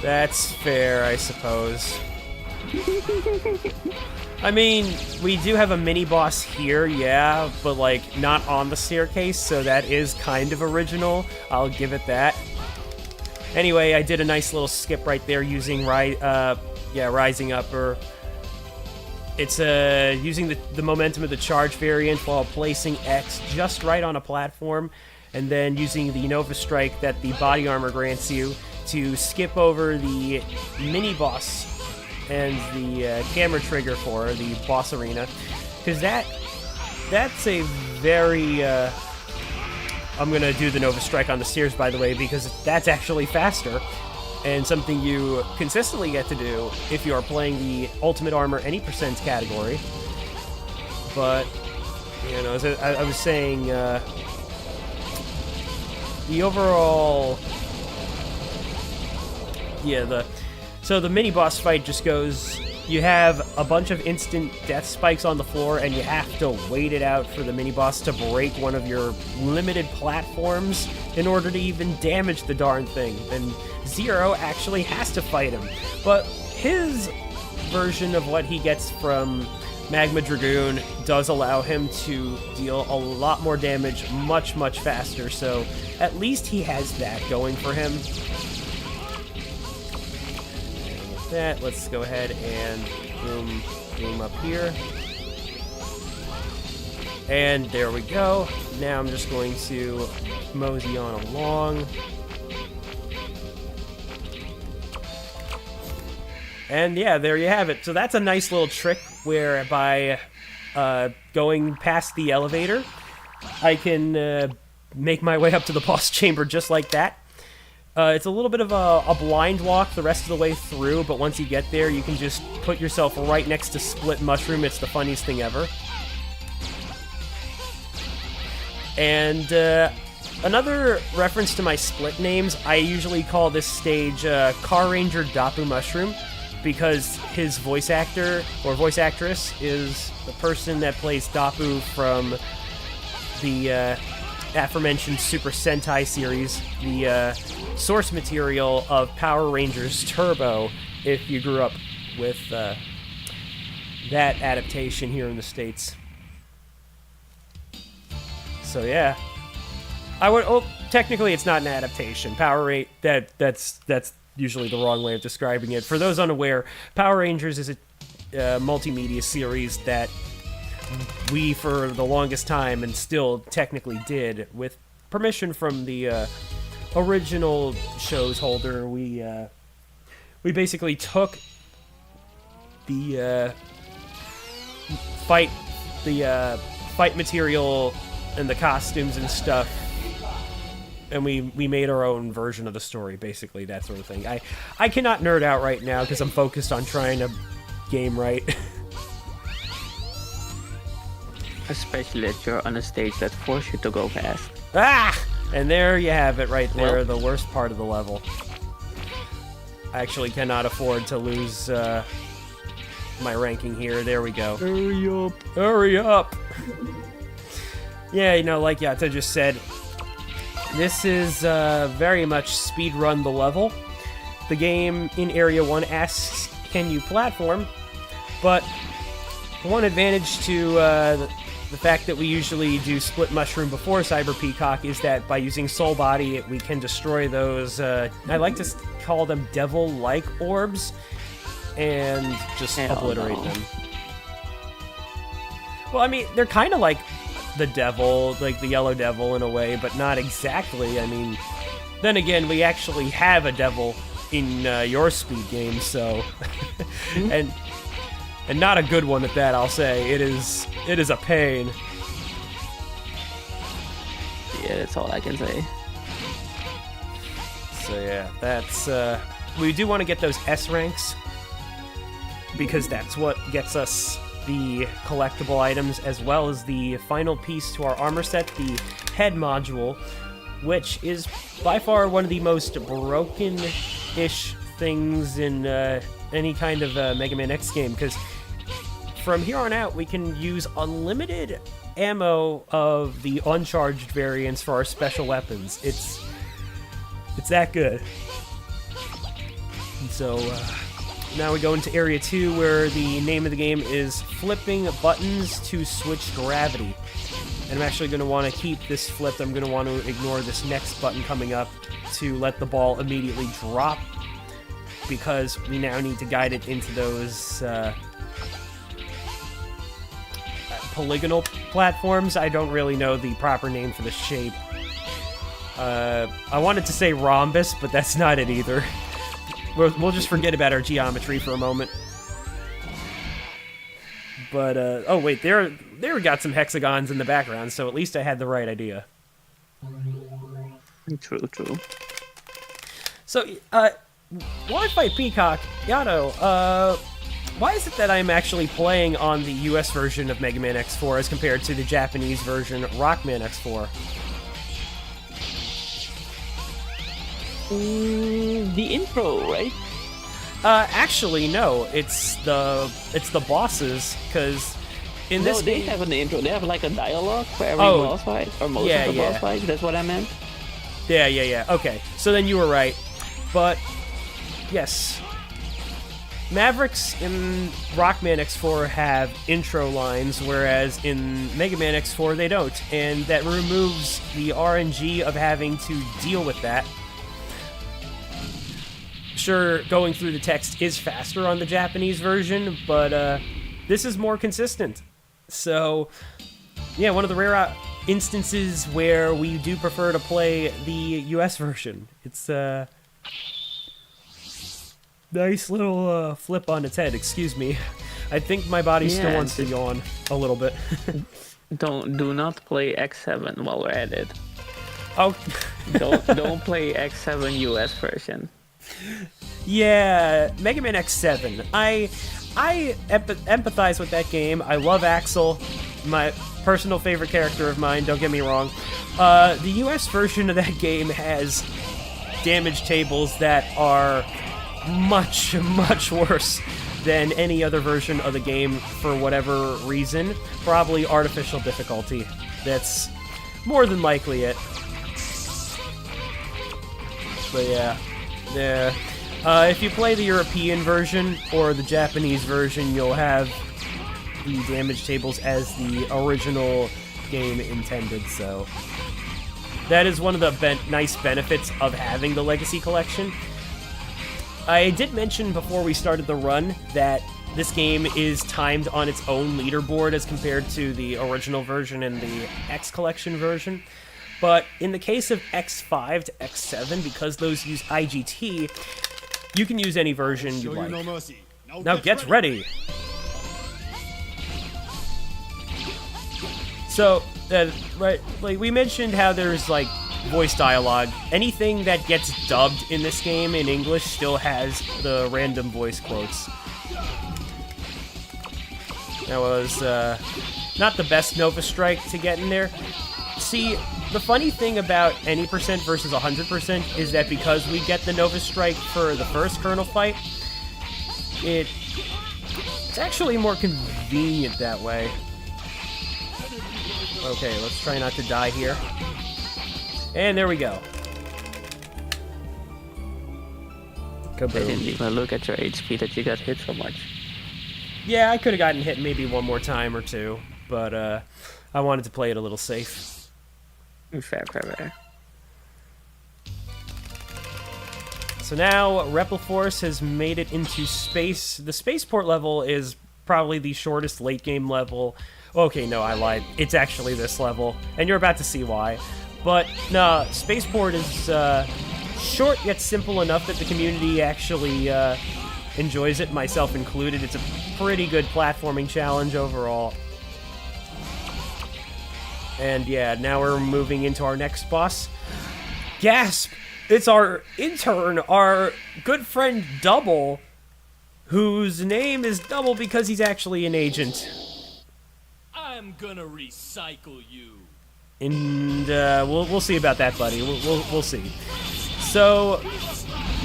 That's fair, I suppose. I mean, we do have a mini-boss here, yeah, but, like, not on the staircase, so that is kind of original. I'll give it that. Anyway, I did a nice little skip right there using Rising Upper. It's using the momentum of the charge variant while placing X just right on a platform, and then using the Nova Strike that the body armor grants you to skip over the mini-boss and the camera trigger for the boss arena, because that's a very I'm gonna do the Nova Strike on the stairs, by the way, because that's actually faster and something you consistently get to do if you are playing the Ultimate Armor any percent category. But you know, as I was saying, the overall, yeah, so the mini boss fight just goes, you have a bunch of instant death spikes on the floor, and you have to wait it out for the mini boss to break one of your limited platforms in order to even damage the darn thing. And Zero actually has to fight him, but his version of what he gets from Magma Dragoon does allow him to deal a lot more damage much, much faster, so at least he has that going for him. That, let's go ahead and boom up here. And there we go. Now I'm just going to mosey on along. And yeah, there you have it. So that's a nice little trick where by going past the elevator, I can make my way up to the boss chamber just like that. It's a little bit of a blind walk the rest of the way through, but once you get there, you can just put yourself right next to Split Mushroom. It's the funniest thing ever. And another reference to my Split names, I usually call this stage Car Ranger Dapu Mushroom, because his voice actor or voice actress is the person that plays Dapu from the aforementioned Super Sentai series, the source material of Power Rangers Turbo, if you grew up with that adaptation here in the States. So yeah, technically it's not an adaptation. That's usually the wrong way of describing it. For those unaware, Power Rangers is a multimedia series that we, for the longest time, and still technically did, with permission from the original show's holder, we basically took the fight material and the costumes and stuff, and we made our own version of the story, basically, that sort of thing. I cannot nerd out right now because I'm focused on trying to game right. Especially if you're on a stage that forces you to go fast. Ah! And there you have it right there, well, the worst part of the level. I actually cannot afford to lose my ranking here. There we go. Hurry up. Hurry up! Yeah, you know, like Yata just said, this is very much speedrun the level. The game in Area 1 asks, can you platform? But one advantage to the fact that we usually do Split Mushroom before Cyber Peacock is that by using Soul Body, we can destroy those, I like to call them devil-like orbs, and just obliterate them. Well, I mean, they're kind of like the devil, like the yellow devil in a way, but not exactly. I mean, then again, we actually have a devil in your speed game, so... and not a good one at that, I'll say. It is a pain. Yeah, that's all I can say. So yeah, that's we do want to get those S ranks, because that's what gets us the collectible items, as well as the final piece to our armor set, the head module, which is by far one of the most broken-ish things in any kind of Mega Man X game, because from here on out, we can use unlimited ammo of the uncharged variants for our special weapons. It's that good. And so now we go into Area 2, where the name of the game is Flipping Buttons to Switch Gravity. And I'm actually going to want to keep this flipped. I'm going to want to ignore this next button coming up to let the ball immediately drop, because we now need to guide it into those polygonal platforms. I don't really know the proper name for the shape. I wanted to say rhombus, but that's not it either. We'll just forget about our geometry for a moment. But, oh wait, there we got some hexagons in the background, so at least I had the right idea. True. So, why fight Peacock? Yato, why is it that I'm actually playing on the US version of Mega Man X4 as compared to the Japanese version Rockman X4? The intro, right? Actually, no. It's the bosses, because in this they game... have an intro. They have like a dialogue for every boss fight, or most of the boss fights. That's what I meant. Yeah. Okay, so then you were right. But, yes. Mavericks in Rockman X4 have intro lines, whereas in Mega Man X4 they don't. And that removes the RNG of having to deal with that. Sure, going through the text is faster on the Japanese version, but this is more consistent. So, Yeah, one of the rare instances where we do prefer to play the US version. It's a nice little flip on its head, excuse me. I think my body still wants to yawn a little bit. Do not play X7 while we're at it. Oh, don't play X7 US version. Yeah, Mega Man X7. I empathize with that game. I love Axel, my personal favorite character of mine, don't get me wrong. The US version of that game has damage tables that are much, much worse than any other version of the game for whatever reason. Probably artificial difficulty. That's more than likely it. But yeah. If you play the European version or the Japanese version, you'll have the damage tables as the original game intended, so that is one of the nice benefits of having the Legacy Collection. I did mention before we started the run that this game is timed on its own leaderboard as compared to the original version and the X Collection version. But in the case of X5 to X7, because those use IGT, you can use any version you like. Now get ready! So, right, like we mentioned how there's like voice dialogue. Anything that gets dubbed in this game in English still has the random voice quotes. That was not the best Nova Strike to get in there. See, the funny thing about any percent versus 100% is that because we get the Nova Strike for the first Colonel fight, it's actually more convenient that way. Okay, let's try not to die here. And there we go. Kaboom. I didn't even look at your HP that you got hit so much. Yeah, I could have gotten hit maybe one more time or two, but I wanted to play it a little safe. Fair. So now Repelforce has made it into space. The spaceport level is probably the shortest late game level. Okay, no, I lied. It's actually this level, and you're about to see why. But no, spaceport is short yet simple enough that the community actually enjoys it, myself included. It's a pretty good platforming challenge overall. And yeah, now we're moving into our next boss. Gasp! It's our intern, our good friend Double, whose name is Double because he's actually an agent. I'm gonna recycle you. And we'll see about that, buddy. We'll see. So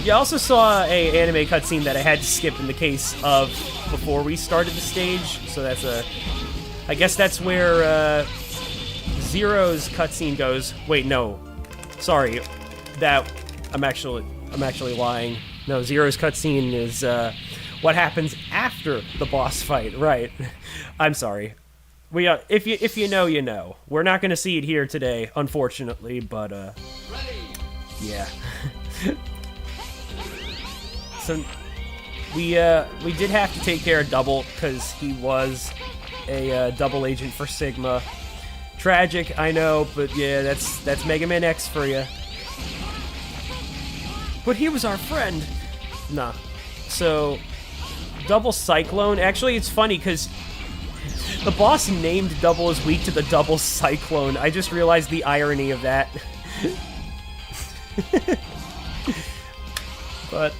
you also saw a anime cutscene that I had to skip in the case of before we started the stage. So that's I guess that's where Zero's cutscene goes. Wait, no. Sorry. I'm actually lying. No, Zero's cutscene is what happens after the boss fight. Right. I'm sorry. If you know, you know. We're not going to see it here today, unfortunately, but yeah. So we did have to take care of Double because he was a double agent for Sigma. Tragic, I know, but yeah, that's Mega Man X for you. But he was our friend. Nah. So Double Cyclone. Actually, it's funny because the boss named Double is weak to the Double Cyclone. I just realized the irony of that. But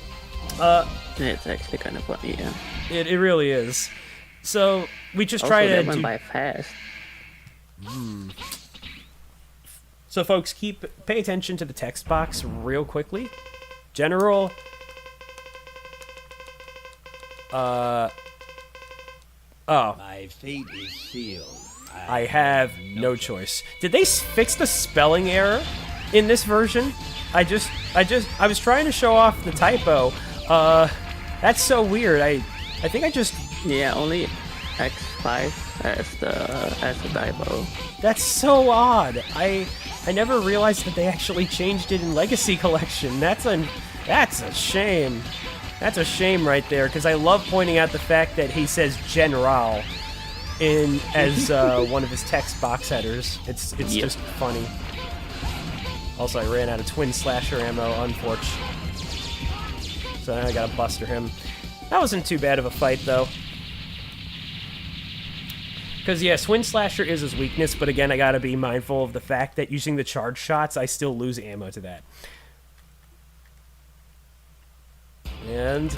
it's actually kind of funny, yeah. It really is. So we just Also, try to that went by fast. So folks, pay attention to the text box real quickly. General. Oh. My fate is sealed. I have no choice. Did they fix the spelling error in this version? I was trying to show off the typo. That's so weird. I think I just... Yeah, only X5 as the typo. That's so odd. I never realized that they actually changed it in Legacy Collection. That's a shame. That's a shame right there, because I love pointing out the fact that he says General. as one of his text box headers. It's just funny. Also, I ran out of twin slasher ammo, unfortunately. So now I gotta buster him. That wasn't too bad of a fight, though. Because, yeah, Twin Slasher is his weakness, but again, I gotta be mindful of the fact that using the charge shots, I still lose ammo to that. And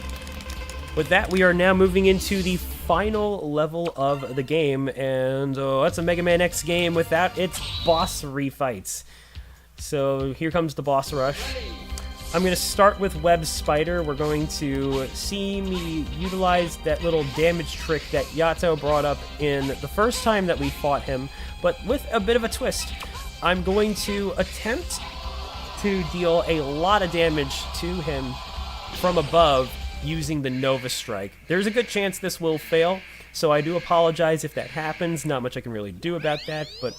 with that, we are now moving into the final level of the game, and that's a Mega Man X game without its boss refights. So here comes the boss rush. I'm going to start with Web Spider. We're going to see me utilize that little damage trick that Yato brought up in the first time that we fought him, but with a bit of a twist. I'm going to attempt to deal a lot of damage to him from above using the Nova Strike. There's a good chance this will fail, so I do apologize if that happens. Not much I can really do about that, but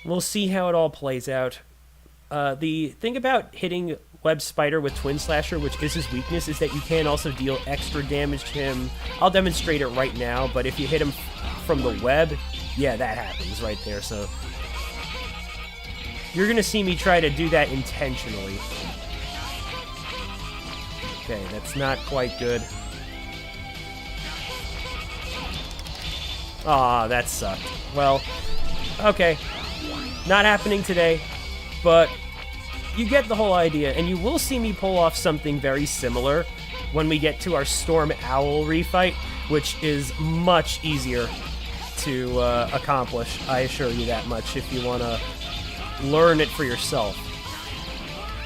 we'll see how it all plays out. The thing about hitting Web Spider with Twin Slasher, which is his weakness, is that you can also deal extra damage to him. I'll demonstrate it right now, but if you hit him from the web, yeah, that happens right there. So you're going to see me try to do that intentionally. Okay, that's not quite good. Aw, that sucked. Well, okay. Not happening today, but you get the whole idea, and you will see me pull off something very similar when we get to our Storm Owl refight, which is much easier to accomplish. I assure you that much if you want to learn it for yourself.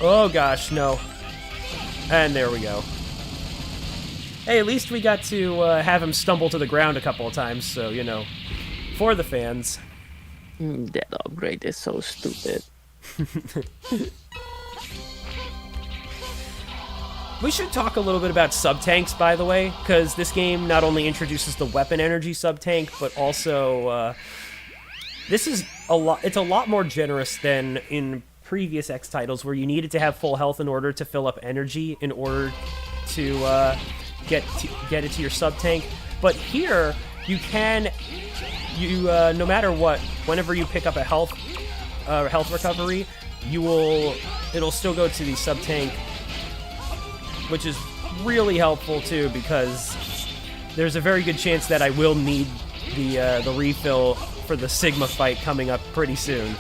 Oh gosh, no. And there we go. Hey, at least we got to have him stumble to the ground a couple of times, so, you know, for the fans. That upgrade is so stupid. We should talk a little bit about sub-tanks, by the way, because this game not only introduces the weapon energy sub-tank, but also this is it's a lot more generous than in previous X titles, where you needed to have full health in order to fill up energy in order to get it to your sub-tank. But here, you can, no matter what, whenever you pick up a health recovery, it'll still go to the sub-tank, which is really helpful too, because there's a very good chance that I will need the refill for the Sigma fight coming up pretty soon.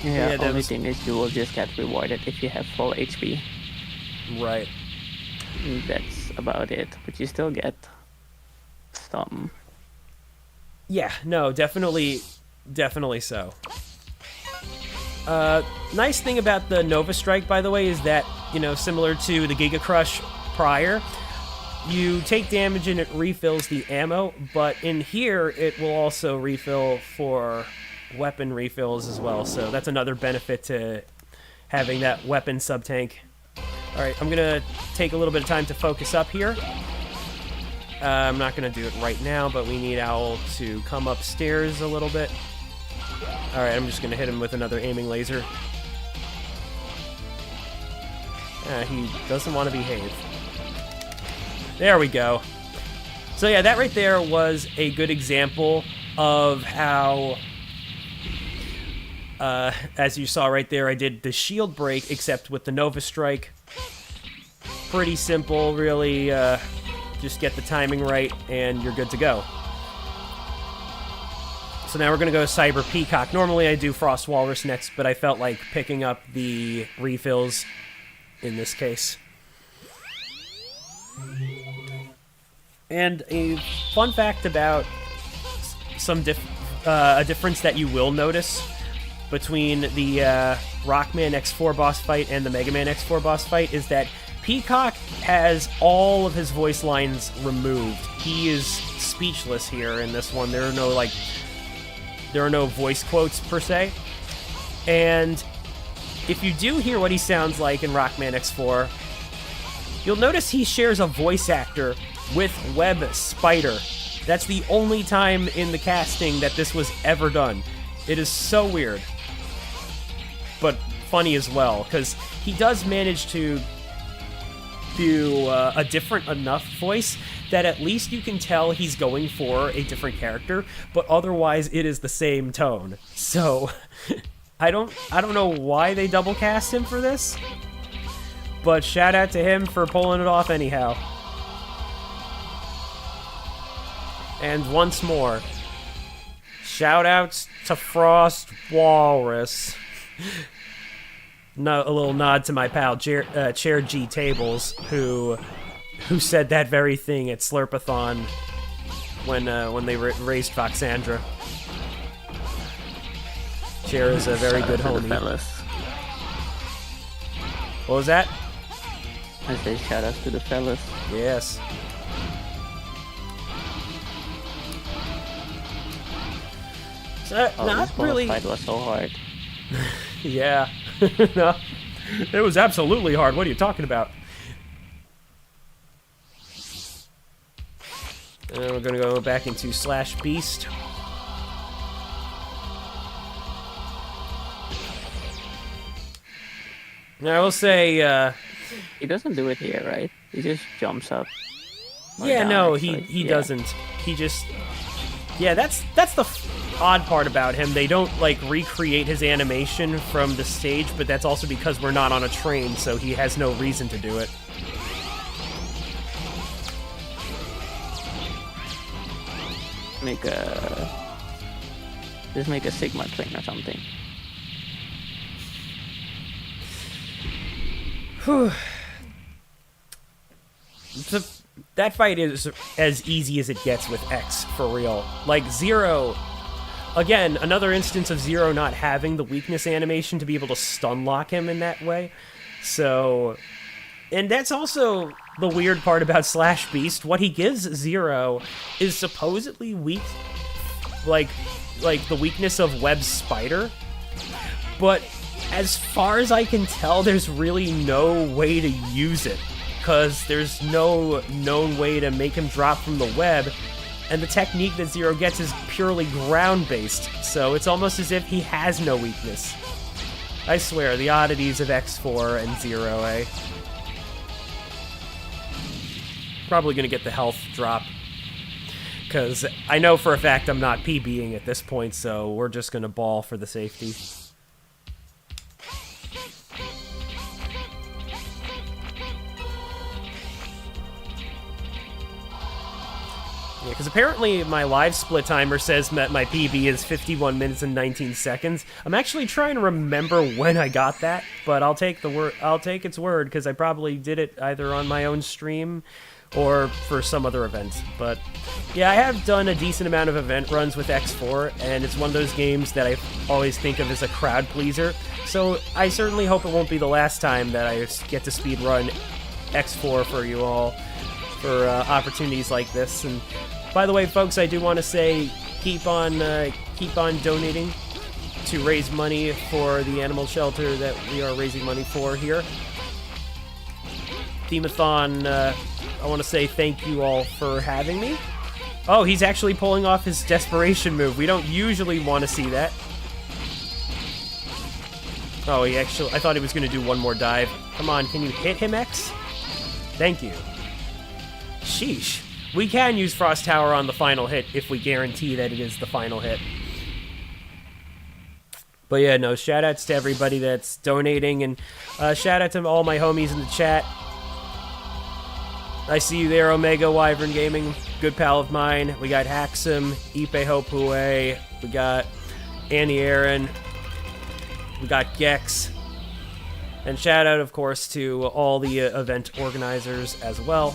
Yeah, the only thing is you will just get rewarded if you have full HP. Right. That's about it, but you still get some. Yeah, no, definitely so. Nice thing about the Nova Strike, by the way, is that, you know, similar to the Giga Crush prior, you take damage and it refills the ammo, but in here it will also refill for weapon refills as well, so that's another benefit to having that weapon sub-tank. Alright, I'm gonna take a little bit of time to focus up here. I'm not gonna do it right now, but we need Owl to come upstairs a little bit. Alright, I'm just gonna hit him with another aiming laser. He doesn't want to behave. There we go. So yeah, that right there was a good example of how, as you saw right there, I did the shield break, except with the Nova Strike. Pretty simple, really. Just get the timing right, and you're good to go. So now we're going to go Cyber Peacock. Normally I do Frost Walrus next, but I felt like picking up the refills in this case. And a fun fact about a difference that you will notice between the Rockman X4 boss fight and the Mega Man X4 boss fight is that Peacock has all of his voice lines removed. He is speechless here in this one. There are no voice quotes per se. And if you do hear what he sounds like in Rockman X4, you'll notice he shares a voice actor with Web Spider. That's the only time in the casting that this was ever done. It is so weird, but funny as well, because he does manage to do a different enough voice that at least you can tell he's going for a different character, but otherwise it is the same tone. So I don't know why they double cast him for this, but shout out to him for pulling it off anyhow. And once more, shout outs to Frost Walrus. No, a little nod to my pal Chair G Tables, who said that very thing at Slurpathon when they raised Foxandra. Chair is a very good homie. What was that? I say shout outs to the fellas. Yes. So, not this really. boss fight was so hard. Yeah. No, it was absolutely hard. What are you talking about? And we're gonna go back into Slash Beast. Now I will say, He doesn't do it here, right? He just jumps up. Or yeah, down, no, actually. he Yeah. doesn't. He just, yeah, that's the odd part about him. They don't like recreate his animation from the stage, but that's also because we're not on a train, so he has no reason to do it. Just make a Sigma train or something. So that fight is as easy as it gets with X, for real. Like, Zero, again, another instance of Zero not having the weakness animation to be able to stun lock him in that way. So, and that's also the weird part about Slash Beast. What he gives Zero is supposedly weak, like the weakness of Web Spider, but as far as I can tell, there's really no way to use it, because there's no known way to make him drop from the web, and the technique that Zero gets is purely ground-based, so it's almost as if he has no weakness. I swear, the oddities of X4 and Zero, eh? Probably gonna get the health drop, because I know for a fact I'm not PBing at this point, so we're just gonna ball for the safety. Yeah, because apparently my live split timer says that my PB is 51 minutes and 19 seconds. I'm actually trying to remember when I got that, but I'll take its word, because I probably did it either on my own stream or for some other event. But yeah, I have done a decent amount of event runs with X4, and it's one of those games that I always think of as a crowd pleaser. So I certainly hope it won't be the last time that I get to speedrun X4 for you all, for opportunities like this. And by the way, folks, I do want to say keep on donating to raise money for the animal shelter that we are raising money for here. Themeathon, I want to say thank you all for having me. Oh, he's actually pulling off his desperation move. We don't usually want to see that. Oh, I thought he was going to do one more dive. Come on, can you hit him, X? Thank you. Sheesh. We can use Frost Tower on the final hit if we guarantee that it is the final hit. But yeah, no, shoutouts to everybody that's donating, and shout out to all my homies in the chat. I see you there, Omega Wyvern Gaming, good pal of mine. We got Haxum, Ipe Hopue, we got Annie Aaron, we got Gex, and shout out, of course, to all the event organizers as well.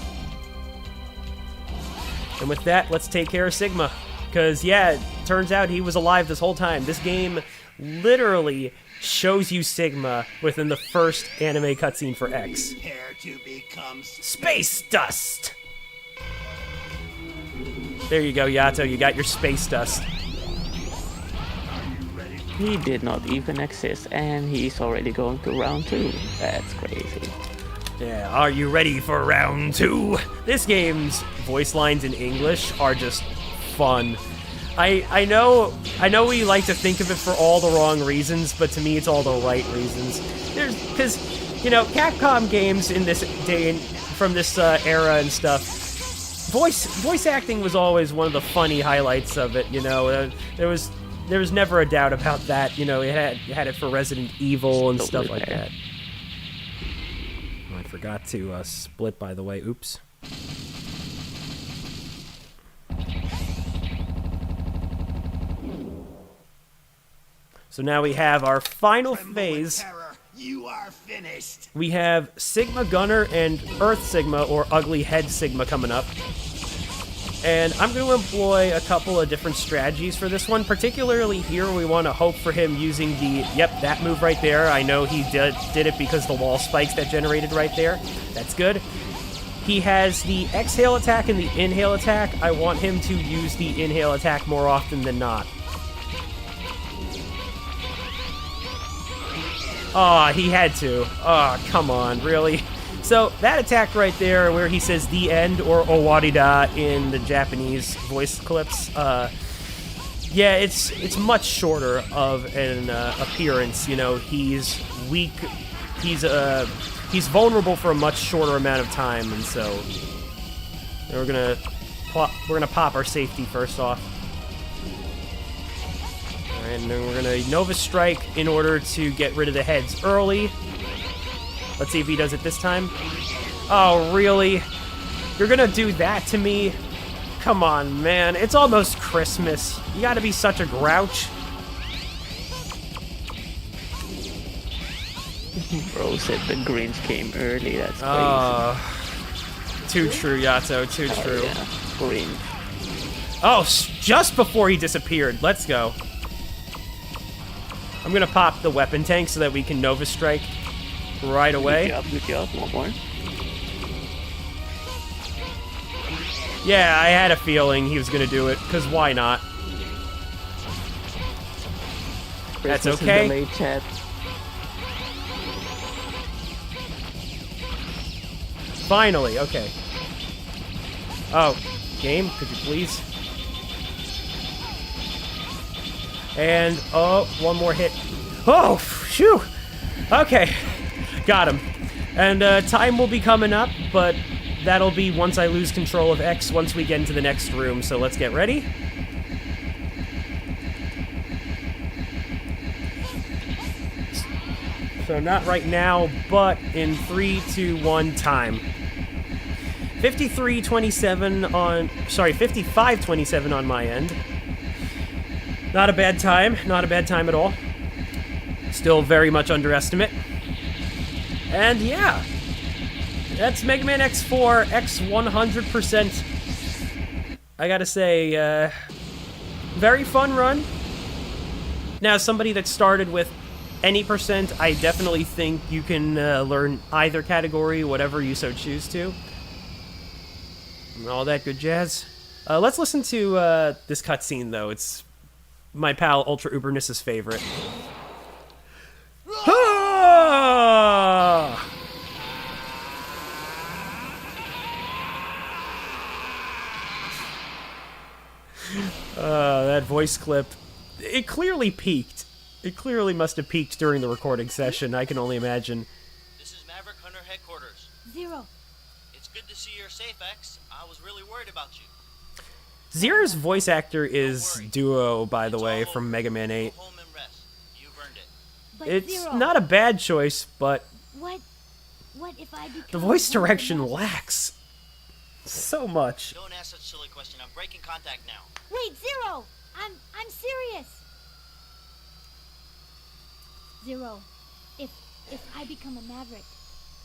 And with that, let's take care of Sigma. Because, yeah, it turns out he was alive this whole time. This game literally shows you Sigma within the first anime cutscene for X. Prepare to become Space Dust! There you go, Yato. You got your Space Dust. He did not even exist, and he's already going to round 2. That's crazy. Yeah, are you ready for round 2? This game's voice lines in English are just fun. I know we like to think of it for all the wrong reasons, but to me it's all the right reasons. Because, you know, Capcom games in this day and from this era and stuff. Voice acting was always one of the funny highlights of it. You know, there was never a doubt about that. You know, you had it for Resident Evil and stuff like that. Oh, I forgot to split, by the way. Oops. So now we have our final phase. You are finished. We have Sigma Gunner and Earth Sigma, or Ugly Head Sigma, coming up. And I'm going to employ a couple of different strategies for this one. Particularly here, we want to hope for him using the, that move right there. I know he did it because the wall spikes that generated right there. That's good. He has the exhale attack and the inhale attack. I want him to use the inhale attack more often than not. Oh, he had to. Oh, come on, really? So, that attack right there, where he says the end, or owarida in the Japanese voice clips, yeah, it's much shorter of an appearance. You know, he's weak, he's vulnerable for a much shorter amount of time, and so we're gonna pop our safety first off. And then we're going to Nova Strike in order to get rid of the heads early. Let's see if he does it this time. Oh, really? You're going to do that to me? Come on, man. It's almost Christmas. You got to be such a grouch. Bro said the Grinch came early. That's crazy. Too true, Yato. Too true. Yeah. Grinch. Oh, just before he disappeared. Let's go. I'm gonna pop the weapon tank so that we can Nova Strike right away. Good job. One more. Yeah, I had a feeling he was gonna do it, because why not? That's okay. Delayed, chat. Finally, okay. Oh, game, could you please? And, oh, one more hit. Oh, phew! Okay, got him. And time will be coming up, but that'll be once I lose control of X once we get into the next room, so let's get ready. So not right now, but in 3, 2, 1, time. 55-27 on my end. Not a bad time at all. Still very much underestimate. And yeah, that's Mega Man X4, X 100%. I gotta say, very fun run. Now, somebody that started with any percent, I definitely think you can learn either category, whatever you so choose to. And all that good jazz. Let's listen to this cutscene, though. It's my pal Ultra Uberness's favorite. That voice clip, it clearly peaked. It clearly must have peaked during the recording session, I can only imagine. This is Maverick Hunter Headquarters. Zero. It's good to see you're safe, X. I was really worried about you. Zero's voice actor is Duo, by the way, from Mega Man 8. Go home and rest. You've earned it. But It's Zero, not a bad choice, but What if I become the voice one of direction them? lacks so much. Don't ask such silly question. I'm breaking contact now. Wait, Zero! I'm serious. Zero, if I become a Maverick,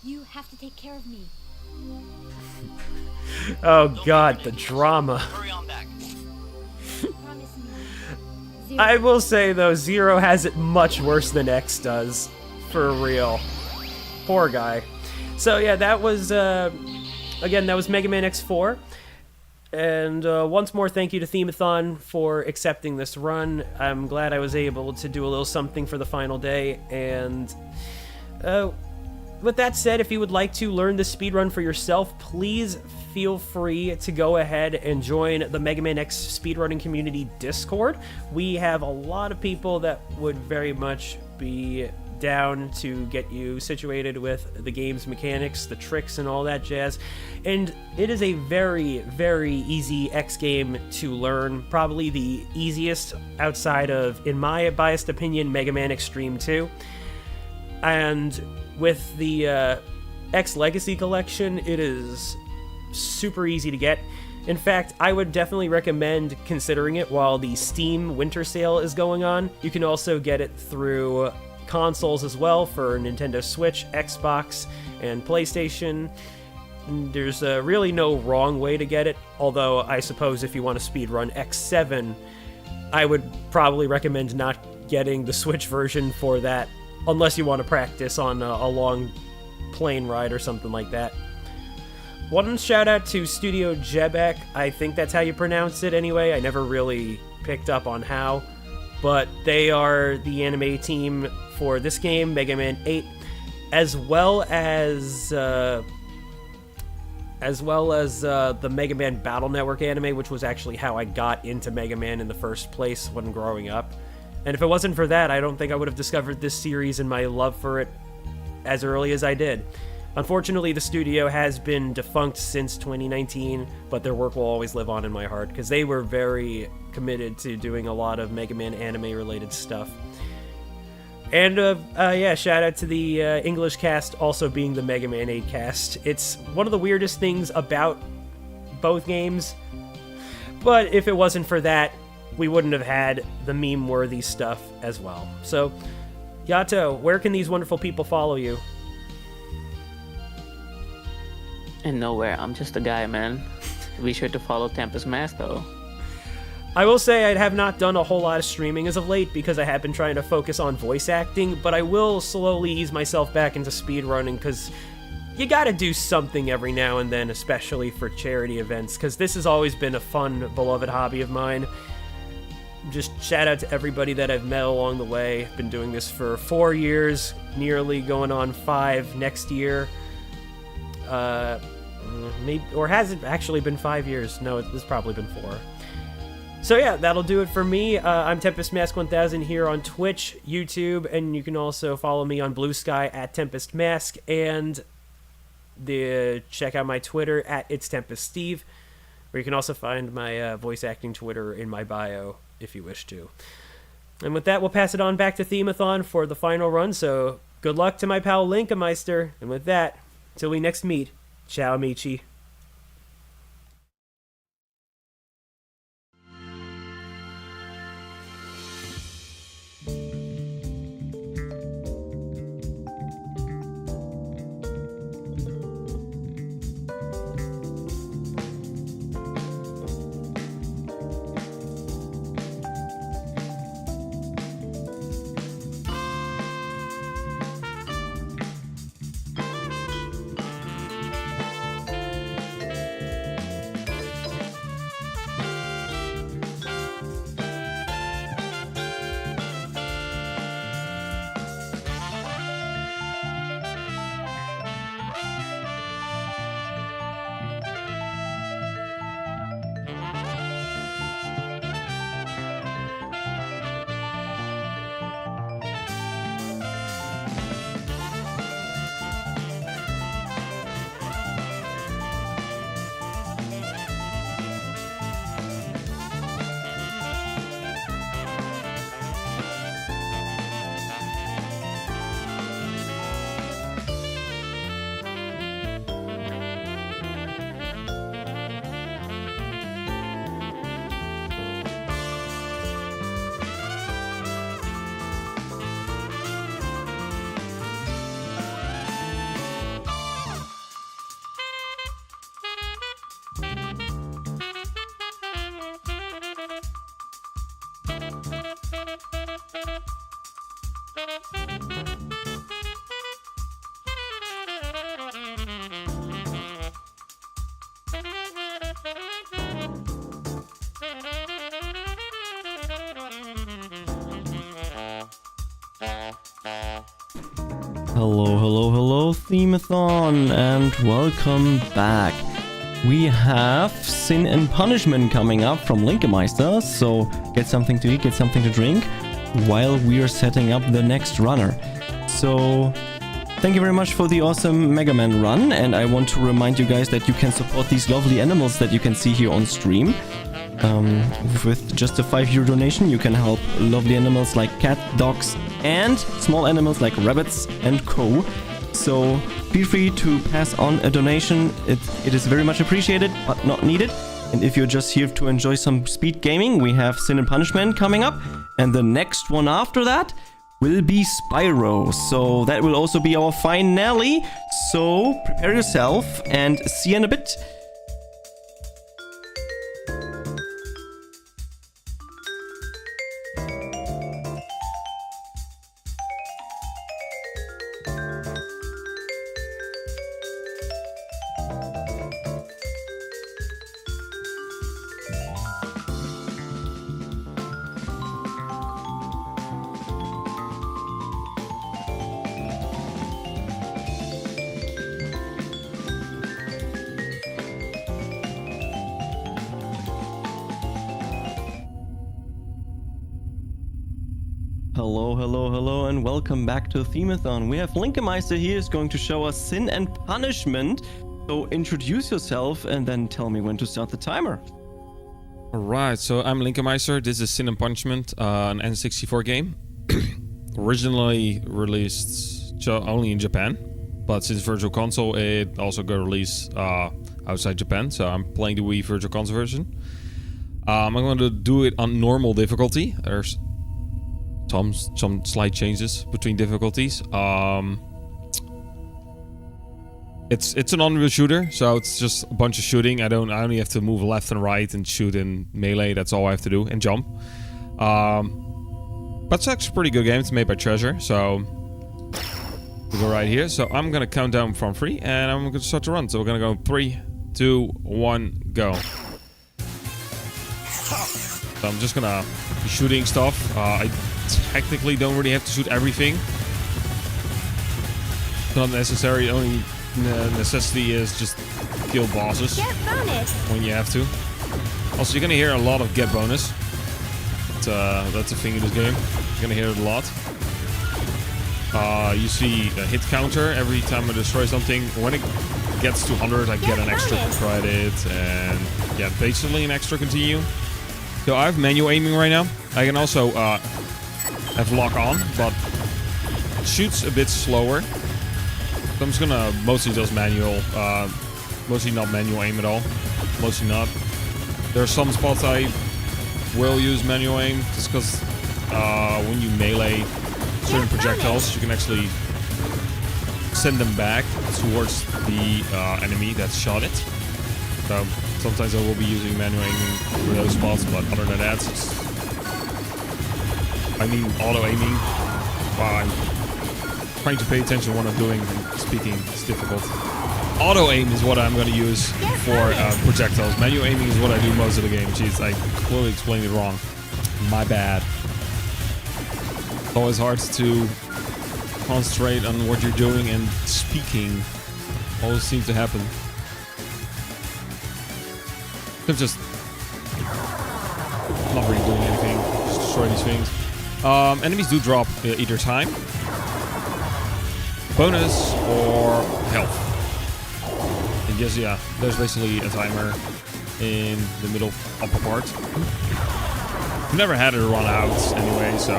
you have to take care of me. Oh god, the drama. Hurry on back. Promise me. Zero. I will say, though, Zero has it much worse than X does. For real. Poor guy. So, yeah, that was, again, that was Mega Man X4. And once more, thank you to Themeathon for accepting this run. I'm glad I was able to do a little something for the final day. And with that said, if you would like to learn the speedrun for yourself, please feel free to go ahead and join the Mega Man X speedrunning community Discord. We have a lot of people that would very much be down to get you situated with the game's mechanics, the tricks, and all that jazz. And it is a very, very easy X game to learn. Probably the easiest outside of, in my biased opinion, Mega Man Extreme 2. And with the X Legacy Collection, it is super easy to get. In fact, I would definitely recommend considering it while the Steam Winter Sale is going on. You can also get it through consoles as well for Nintendo Switch, Xbox, and PlayStation. There's really no wrong way to get it, although I suppose if you want to speedrun X7, I would probably recommend not getting the Switch version for that, unless you want to practice on a long plane ride or something like that. One shout out to Studio Jebek. I think that's how you pronounce it anyway. I never really picked up on how. But they are the anime team for this game, Mega Man 8, as well as the Mega Man Battle Network anime, which was actually how I got into Mega Man in the first place when growing up. And if it wasn't for that, I don't think I would have discovered this series and my love for it as early as I did. Unfortunately, the studio has been defunct since 2019, but their work will always live on in my heart, because they were very committed to doing a lot of Mega Man anime-related stuff. And, shout out to the English cast also being the Mega Man 8 cast. It's one of the weirdest things about both games, but if it wasn't for that, we wouldn't have had the meme-worthy stuff as well. So, Yato, where can these wonderful people follow you? And nowhere. I'm just a guy, man. Be sure to follow Tempest Mask, though. I will say I have not done a whole lot of streaming as of late because I have been trying to focus on voice acting, but I will slowly ease myself back into speedrunning because you gotta do something every now and then, especially for charity events, because this has always been a fun, beloved hobby of mine. Just shout out to everybody that I've met along the way. I've been doing this for 4 years, nearly going on 5 next year. Maybe, or has it actually been 5 years? No, it's probably been 4. So yeah, that'll do it for me. I'm Tempest Mask 1000 here on Twitch, YouTube, and you can also follow me on Blue Sky at Tempest Mask, and check out my Twitter at It's Tempest Steve, where you can also find my voice acting Twitter in my bio if you wish to. And with that, we'll pass it on back to Themeathon for the final run. So good luck to my pal Linkameister, and with that, till we next meet, ciao amici. Hello, Themeathon, and welcome back. We have Sin and Punishment coming up from Linkameister, so get something to eat, get something to drink, while we are setting up the next runner. So thank you very much for the awesome Mega Man run, and I want to remind you guys that you can support these lovely animals that you can see here on stream. With just a €5 donation, you can help lovely animals like cat, dogs, and small animals like rabbits and co. So feel free to pass on a donation. It is very much appreciated, but not needed. And if you're just here to enjoy some speed gaming, we have Sin and Punishment coming up. And the next one after that will be Spyro. So that will also be our finale. So prepare yourself and see you in a bit. Hello, and welcome back to Themeathon. We have Lordmau5 here is going to show us Sin and Punishment. So introduce yourself and then tell me when to start the timer. Alright, so I'm Lordmau5. This is Sin and Punishment, an N64 game. Originally released only in Japan, but since Virtual Console it also got released outside Japan. So I'm playing the Wii Virtual Console version. I'm going to do it on normal difficulty. There's some slight changes between difficulties. It's an Unreal shooter, so it's just a bunch of shooting. I only have to move left and right and shoot in melee. That's all I have to do, and jump. But it's actually a pretty good game. It's made by Treasure, so we go right here. So I'm gonna count down from 3, and I'm gonna start to run. So we're gonna go 3, 2, 1, go. So I'm just gonna be shooting stuff. I technically don't really have to shoot everything. It's not necessary. Only necessity is just kill bosses when you have to. Also, you're gonna hear a lot of get bonus. That's a thing in this game. You're gonna hear it a lot. You see a hit counter every time I destroy something. When it gets to 100, I get an extra credit, and yeah, basically an extra continue. So I have manual aiming right now. I can also have lock on, but it shoots a bit slower. So I'm just gonna mostly just manual, mostly not manual aim at all. Mostly not. There are some spots I will use manual aim, just because when you melee certain projectiles, you can actually send them back towards the enemy that shot it. So sometimes I will be using manual aiming for those spots, but other than that, I mean auto aiming. I'm trying to pay attention to what I'm doing and speaking. It's difficult. Auto aim is what I'm going to use for projectiles. Manual aiming is what I do most of the game. Jeez, I clearly explained it wrong. My bad. It's always hard to concentrate on what you're doing, and speaking always seems to happen. I'm just not really doing anything. Just destroy these things. Enemies do drop either time, bonus, or health. And yes, yeah, there's basically a timer in the middle upper part. I've never had it run out anyway, so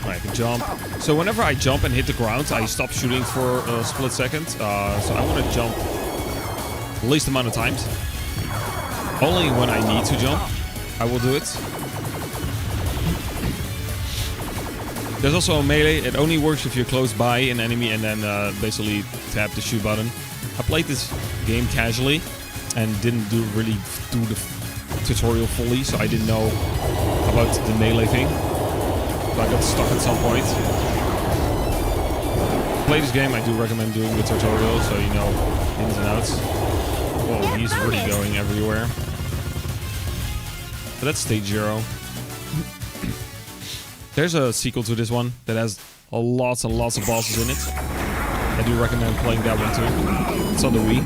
I can jump. So whenever I jump and hit the ground, I stop shooting for a split second. So I want to jump the least amount of times. Only when I need to jump, I will do it. There's also a melee. It only works if you're close by an enemy and then basically tap the shoot button. I played this game casually and didn't really do the tutorial fully, so I didn't know about the melee thing. So I got stuck at some point. To play this game, I do recommend doing the tutorial so you know ins and outs. Whoa, he's really going everywhere. So that's stage 0. There's a sequel to this one that has lots and lots of bosses in it. I do recommend playing that one too. It's on the Wii.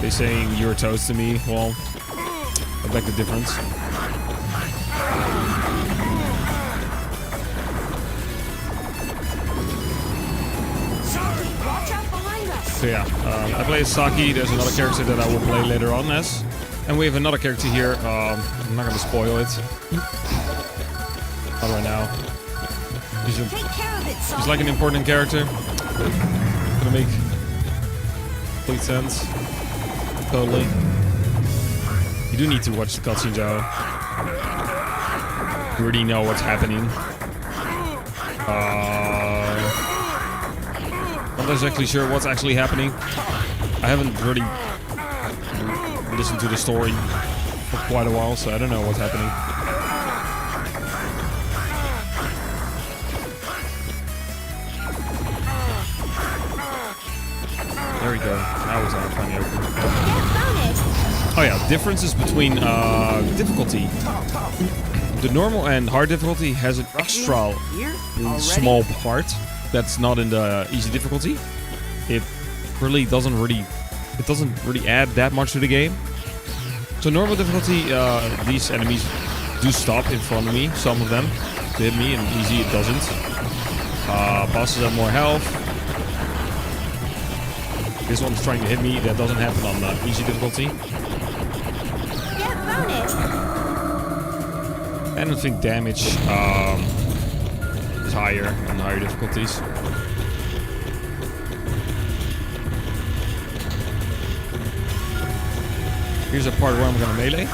They saying you're toast to me. Well, I beg the difference. So yeah, I play as Saki. There's another character that I will play later on as. And we have another character here. I'm not gonna spoil it. Not right now. He's like an important character. Gonna make complete sense. Totally. You do need to watch the cutscenes, Joe. You already know what's happening. I'm not exactly sure what's actually happening. I haven't really listened to the story for quite a while, so I don't know what's happening. There we go. That was finally open. Oh yeah, differences between difficulty. The normal and hard difficulty has an extra small part that's not in the easy difficulty. It doesn't really add that much to the game. So normal difficulty, these enemies do stop in front of me, some of them, to hit me, and easy it doesn't. Bosses have more health. This one's trying to hit me, that doesn't happen on easy difficulty. And I think damage is higher on higher difficulties. Here's a part where I'm gonna melee.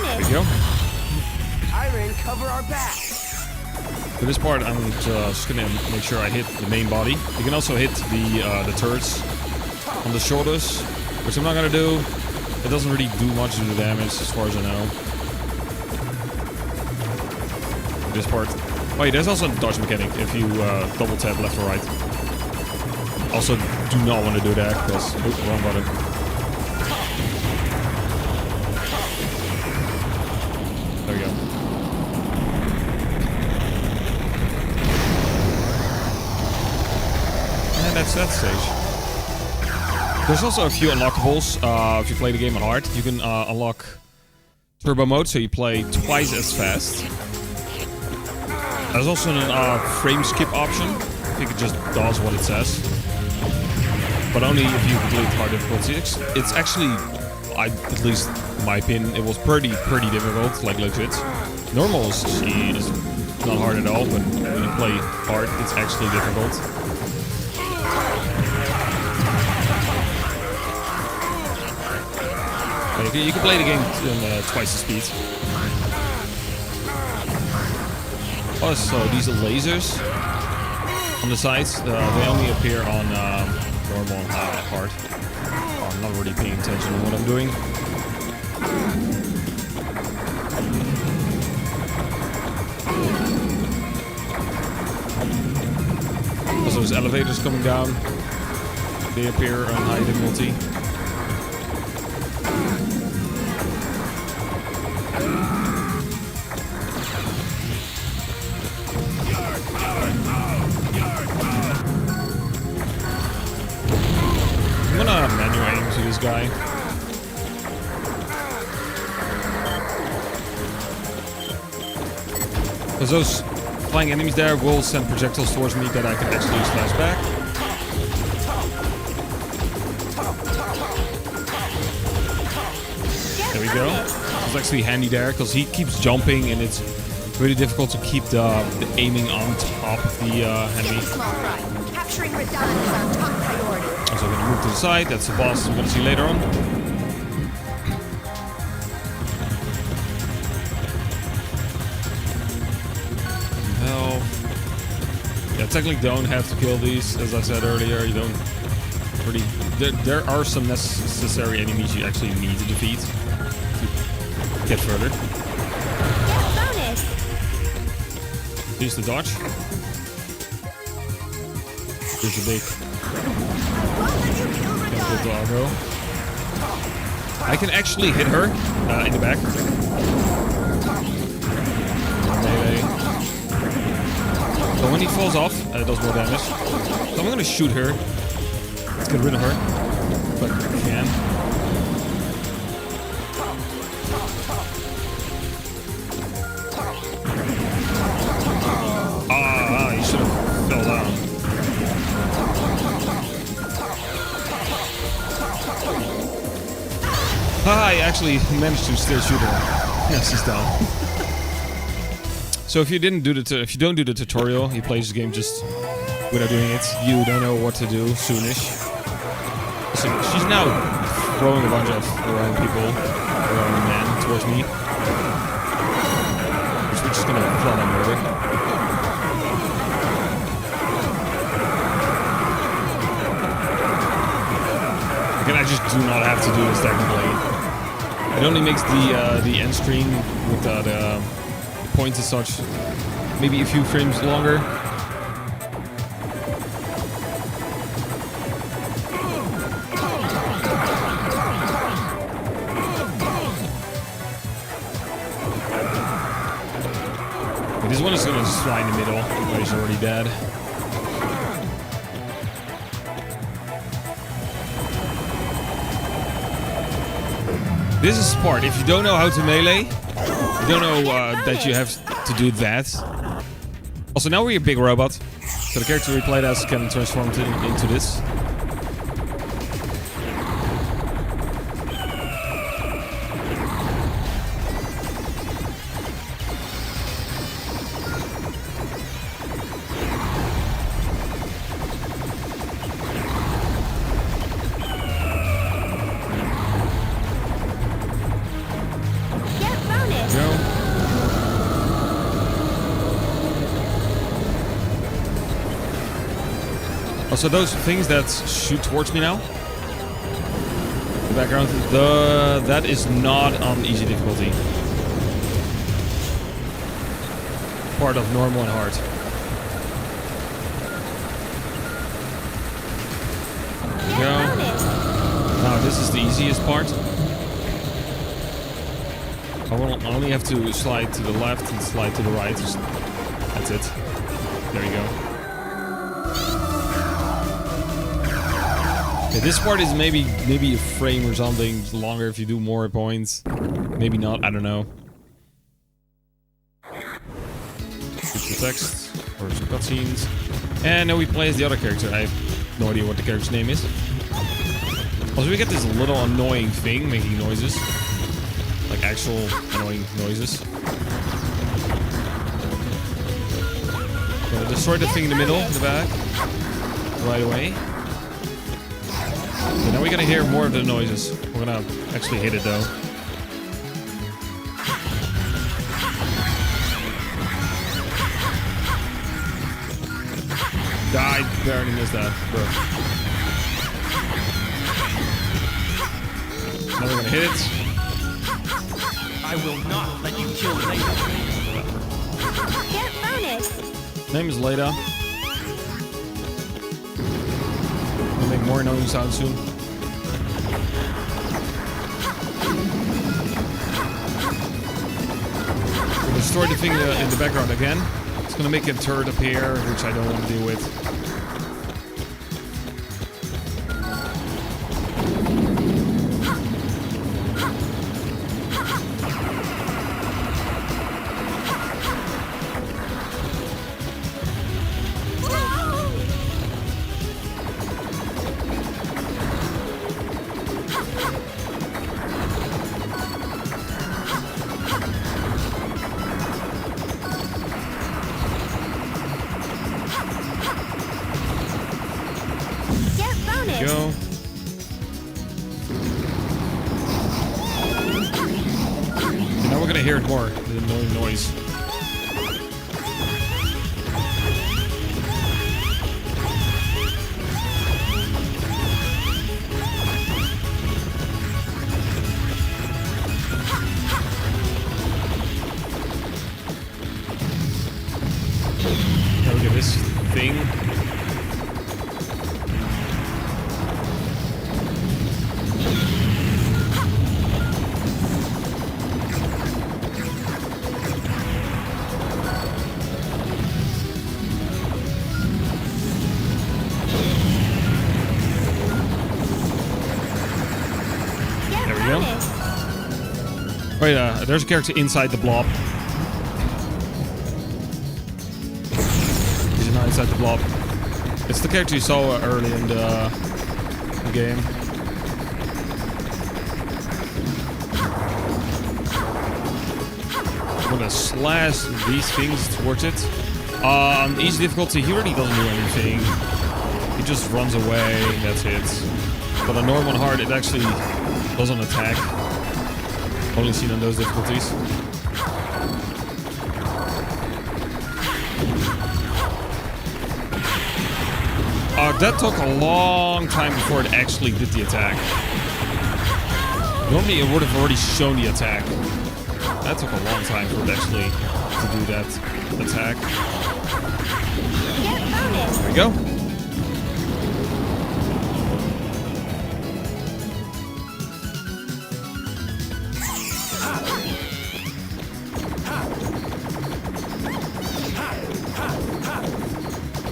There we go. Iron, cover our back. For this part, I'm just gonna make sure I hit the main body. You can also hit the turrets on the shoulders, which I'm not gonna do. It doesn't really do much to the damage, as far as I know. For this part. Wait, there's also a dodge mechanic if you double tap left or right. Also, do not want to do that because wrong button. There we go. And that's that stage. There's also a few unlockables. If you play the game on hard, you can unlock turbo mode, so you play twice as fast. There's also a frame skip option. I think it just does what it says. But only if you complete hard difficulty. It's actually, at least in my opinion, it was pretty difficult, like legit. Normal is not hard at all, but when you play hard, it's actually difficult. You can play the game in twice the speed. Also, these lasers on the sides, they only appear on normal and hard. Oh, I'm not really paying attention to what I'm doing. Also, there's elevators coming down. They appear on high difficulty. I'm gonna manual aim to this guy. Because those flying enemies there will send projectiles towards me that I can actually slash back. There we go. It's actually handy there because he keeps jumping and it's really difficult to keep the aiming on top of the enemy. Capturing Radon is our top priority. So I'm gonna move to the side. That's the boss we're gonna see later on. Health. Yeah, technically don't have to kill these, as I said earlier. You don't really. There are some necessary enemies you actually need to defeat to get further. Bonus. Here's the dodge. Here's the big. Doggo. I can actually hit her in the back. melee. So when he falls off, it does more damage. So I'm gonna shoot her. Let's get rid of her. But we can. Ah, you should have fell down. I actually managed to still shoot her. Yeah, she's down. So if you don't do the tutorial, you play this game just without doing it, you don't know what to do soonish. So she's now throwing a bunch of around people, around men towards me. Which we're just gonna flat on murder. Again, I just do not have to do this technically. It only makes the end screen with the points and such maybe a few frames longer. But this one is gonna just fly in the middle, but he's already dead. This is smart. If you don't know how to melee, you don't know that you have to do that. Also, now we're a big robot, so the character we played as can transform into this. Also, those things that shoot towards me now, the background, that is not on easy difficulty. Part of normal and hard. There we go. Now this is the easiest part. I will only have to slide to the left and slide to the right. That's it. There you go. Okay, this part is maybe a frame or something longer if you do more points. Maybe not, I don't know. Switch the text or some cutscenes. And now we play as the other character. I have no idea what the character's name is. Also, we get this little annoying thing making noises. Like actual annoying noises. Gonna destroy the thing in the middle, in the back. Right away. Okay, now we're gonna hear more of the noises. We're gonna actually hit it though. I barely missed that, bro. Now we're gonna hit it. I will not let you kill Leda. Get bonus. Name is Leda. We'll make more annoying sounds soon. We'll destroy the thing in the background again. It's gonna make a turret appear, which I don't want to deal with. Go. And now we're gonna hear it more, the annoying noise. Now we get this thing. we go. Wait, there's a character inside the blob. He's not inside the blob. It's the character you saw early in the game. I'm gonna slash these things towards it. On easy difficulty, he really doesn't do anything. He just runs away, that's it. But on normal and hard, it actually doesn't attack. Only seen on those difficulties. That took a long time before it actually did the attack. Normally it would have already shown the attack. That took a long time for it actually to do that attack. There we go.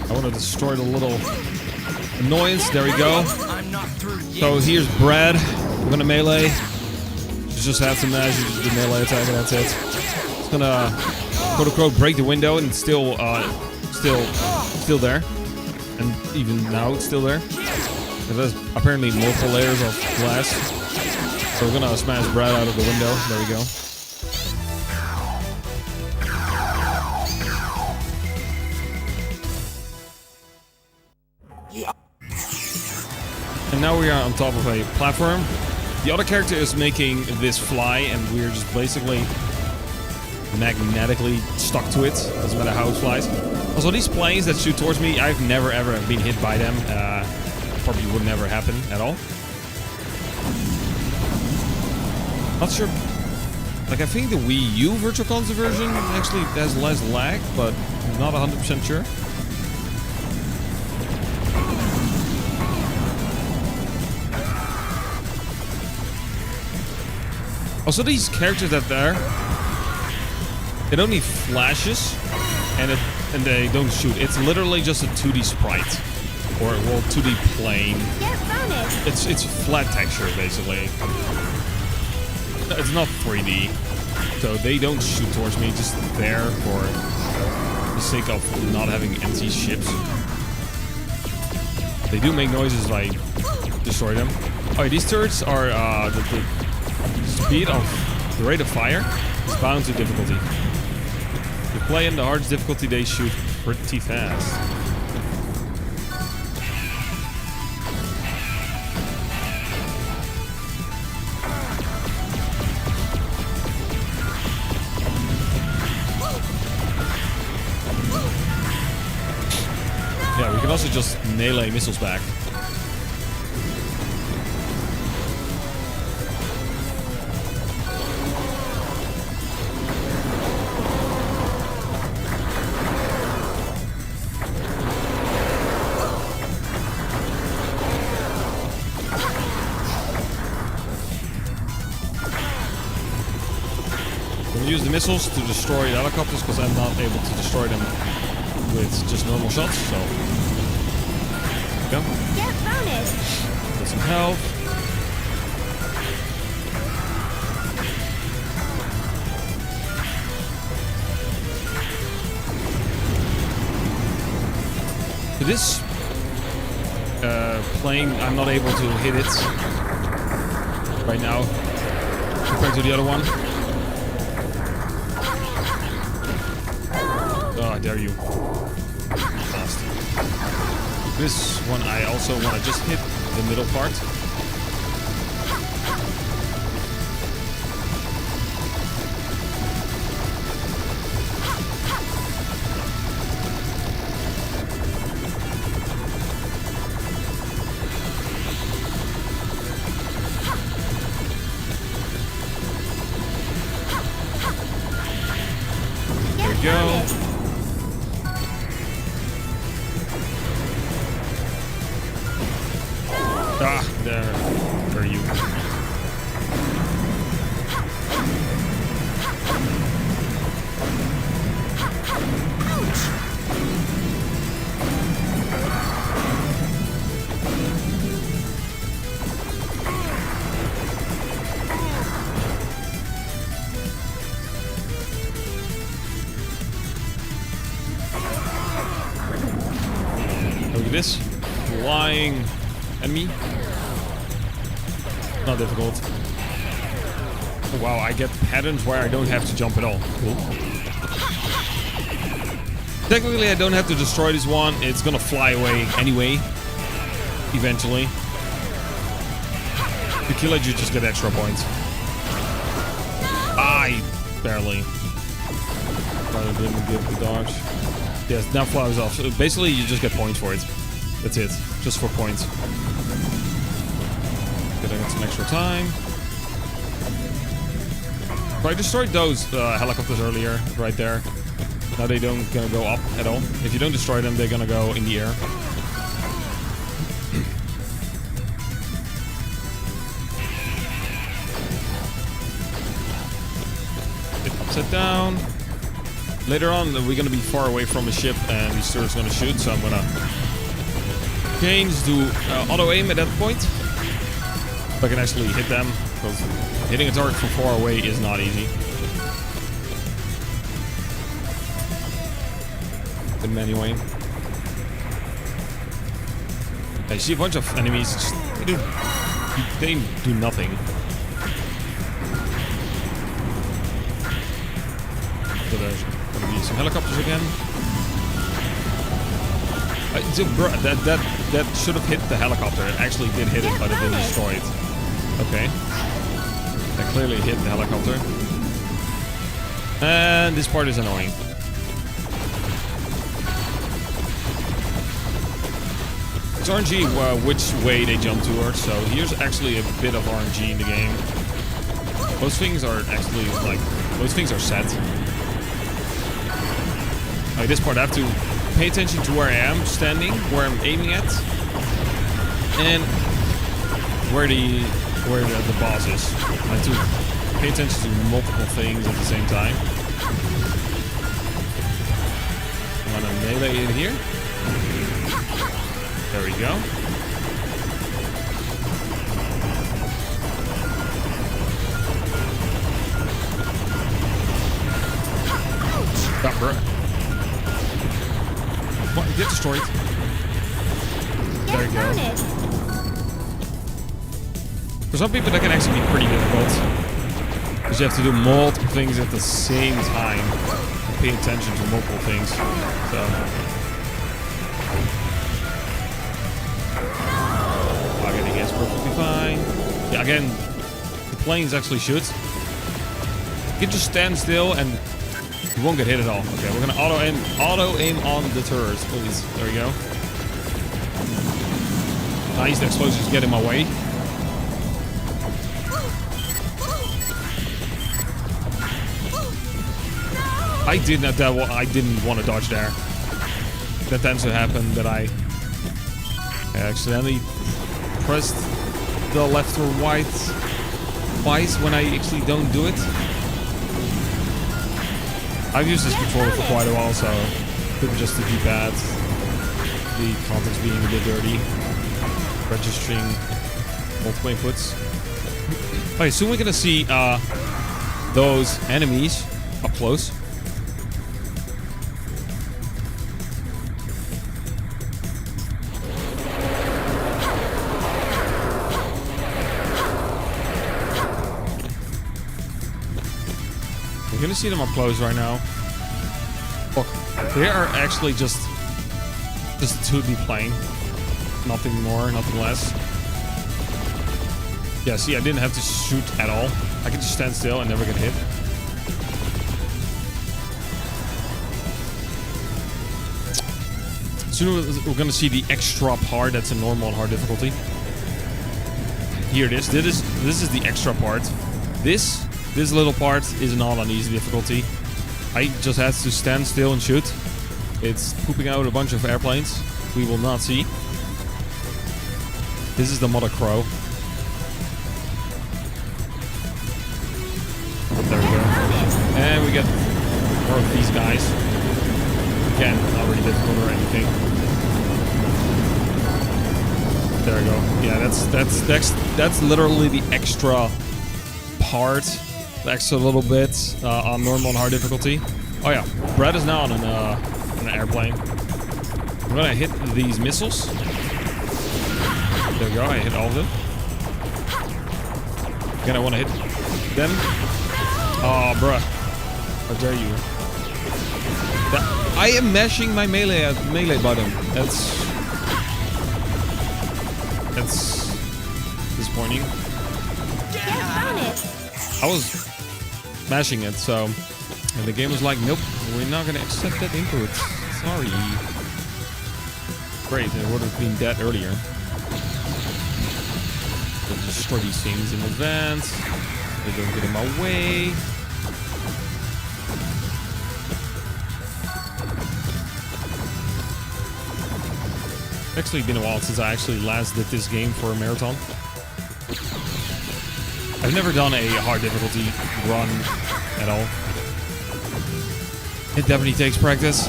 I want to destroy the little annoyance. There we go. So here's Brad. We're gonna melee. You just have to manage the melee attack and that's it. It's gonna quote unquote break the window and it's still there. And even now it's still there. It has apparently multiple layers of glass. So we're gonna smash Brad out of the window. There we go. And now we are on top of a platform. The other character is making this fly and we're just basically magnetically stuck to it. Doesn't matter how it flies. Also, these planes that shoot towards me, I've never ever been hit by them. Probably would never happen at all. Not sure. Like, I think the Wii U Virtual Console version actually has less lag, but I'm not 100% sure. Also, these characters that there, it only flashes and they don't shoot. It's literally just a 2D sprite or well 2D plane. It's flat texture basically. It's not 3D, so they don't shoot towards me. Just there for the sake of not having empty ships. They do make noises if I destroy them. Oh, these turrets are the speed of the rate of fire is bound to difficulty. If you play in the hardest difficulty, they shoot pretty fast. Yeah, we can also just melee missiles back. Use the missiles to destroy the helicopters because I'm not able to destroy them with just normal shots. So, go. Get bonus. Get some health. So this plane, I'm not able to hit it right now compared to the other one. Oh, I dare you. Fast. This one I also want to just hit the middle part. There we go. Ah, there. annoying enemy. Not difficult. Oh, wow, I get patterns where I don't have to jump at all. Cool. Technically, I don't have to destroy this one. It's gonna fly away anyway. Eventually. If you kill it, you just get extra points. I barely. Probably didn't get the dodge. Yes, now flies off. So basically, you just get points for it. That's it. Just for points. Good, I got some extra time. So I destroyed those helicopters earlier, right there. Now they don't gonna go up at all. If you don't destroy them, they're gonna go in the air. It upside down. Later on, we're gonna be far away from the ship, and the turret's gonna shoot. So I'm gonna change to auto aim at that point. If I can actually hit them, because hitting a target from far away is not easy. Good anyway. I see a bunch of enemies. Just, they do nothing. So there's gonna be some helicopters again. That should have hit the helicopter. It actually did hit it, but it didn't destroy it. Okay. That clearly hit the helicopter. And this part is annoying. It's RNG which way they jump towards, so here's actually a bit of RNG in the game. Most things are actually, like, most things are set. Like this part, I have to pay attention to where I am standing, where I'm aiming at, and where the boss is. I have to pay attention to multiple things at the same time. I'm gonna melee in here. There we go. Stop, bro. What? Get destroyed. There you go. For some people, that can actually be pretty difficult. Because you have to do multiple things at the same time. And pay attention to multiple things. So. Targeting is perfectly fine. Yeah, again, the planes actually shoot. You can just stand still and you won't get hit at all. Okay, we're gonna auto aim on the turrets, please. There we go. Nice, the explosions get in my way. I didn't want to dodge there. That tends to happen that I accidentally pressed the left or right twice when I actually don't do it. I've used this controller for quite a while, so could just the D-pad, the context being a bit dirty, registering multiple inputs. Okay, soon we're gonna see those enemies up close. You're gonna see them up close right now. Look, they are actually just 2D plane. Nothing more, nothing less. Yeah, see, I didn't have to shoot at all. I could just stand still and never get hit. Soon we're gonna see the extra part. That's a normal and hard difficulty. Here it is. This is the extra part. This little part is not on easy difficulty. I just had to stand still and shoot. It's pooping out a bunch of airplanes we will not see. This is the Mother Crow. There we go. And we get more of these guys. Again, not really difficult or anything. There we go. Yeah, that's literally the extra part. The extra little bit on normal and hard difficulty. Oh yeah, Brad is now on an airplane. I'm gonna hit these missiles. There we go, I hit all of them. Again, I want to hit them. Oh, bruh. How dare you. I am mashing my melee button. That's disappointing. I was mashing it, so... And the game was like, nope, we're not going to accept that input. Sorry. Great, it would have been dead earlier. Let's destroy these things in advance. They don't get in my way. It's actually been a while since I actually last did this game for a marathon. I've never done a hard difficulty run at all. It definitely takes practice.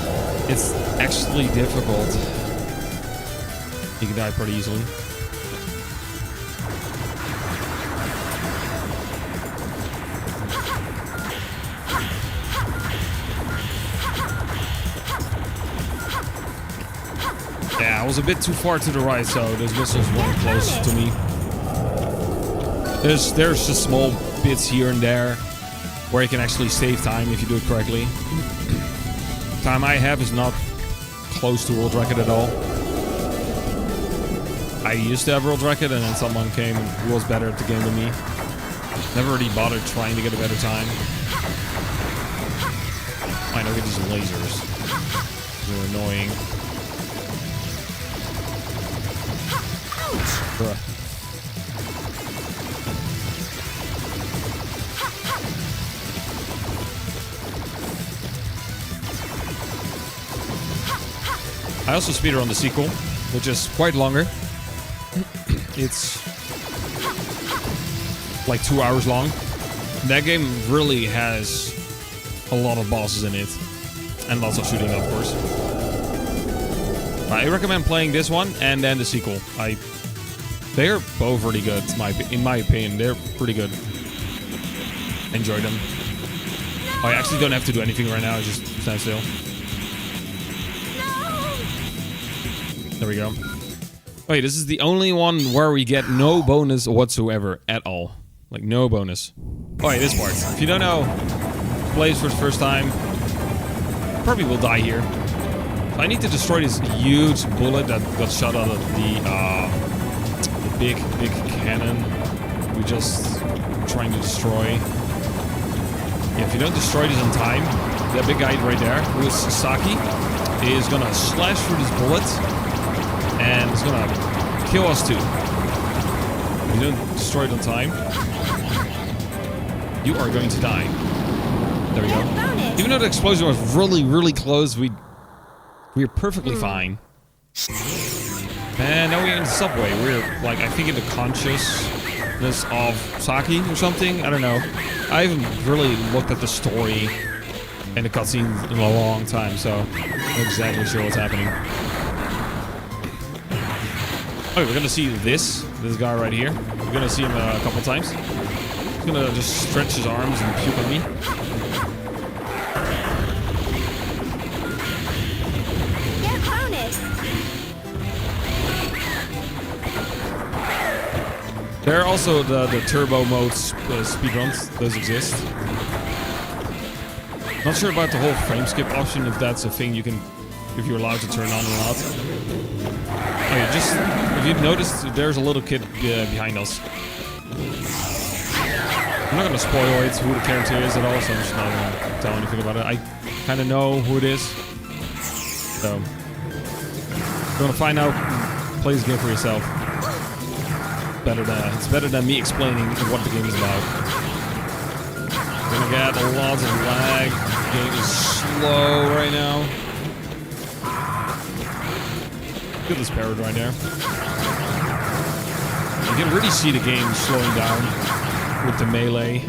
It's actually difficult. You can die pretty easily. Yeah, I was a bit too far to the right, so those missiles weren't close to me. There's just small bits here and there where you can actually save time if you do it correctly. Time I have is not close to world record at all. I used to have world record and then someone came who was better at the game than me. Never really bothered trying to get a better time. Fine, I'll get these lasers. They're annoying. Bruh. I also speedrun the sequel, which is quite longer. It's like 2 hours long. That game really has a lot of bosses in it. And lots of shooting, of course. I recommend playing this one and then the sequel. They're both really good, in my opinion. They're pretty good. Enjoy them. I actually don't have to do anything right now, I just stand still. There we go. Wait, this is the only one where we get no bonus whatsoever at all. Like, no bonus. Oh, wait, this part. If you don't know, plays for the first time, probably will die here. So I need to destroy this huge bullet that got shot out of the big cannon we just trying to destroy. Yeah, if you don't destroy this in time, that big guy right there, who is Sasaki, is gonna slash through this bullet. And it's gonna kill us too. If you don't destroy it on time, you are going to die. There we go. Even though the explosion was really, really close, we're perfectly fine. And now we're in the subway. We're like, I think in the consciousness of Saki or something. I don't know. I haven't really looked at the story and the cutscenes in a long time, so I'm not exactly sure what's happening. Oh, we're gonna see this guy right here. We're gonna see him a couple times. He's gonna just stretch his arms and puke on me. Get bonus. There are also the turbo modes, speedruns. Those exist. Not sure about the whole frame skip option, if that's a thing you can, if you're allowed to turn on or not. Okay, just, if you've noticed, there's a little kid behind us. I'm not gonna spoil it, who the character is at all, so I'm just not gonna tell anything about it. I kind of know who it is. So, if you wanna find out, play this game for yourself. It's better than me explaining what the game is about. We're gonna get lots of lag. The game is slow right now. Look at this parrot right there. You can really see the game slowing down with the melee.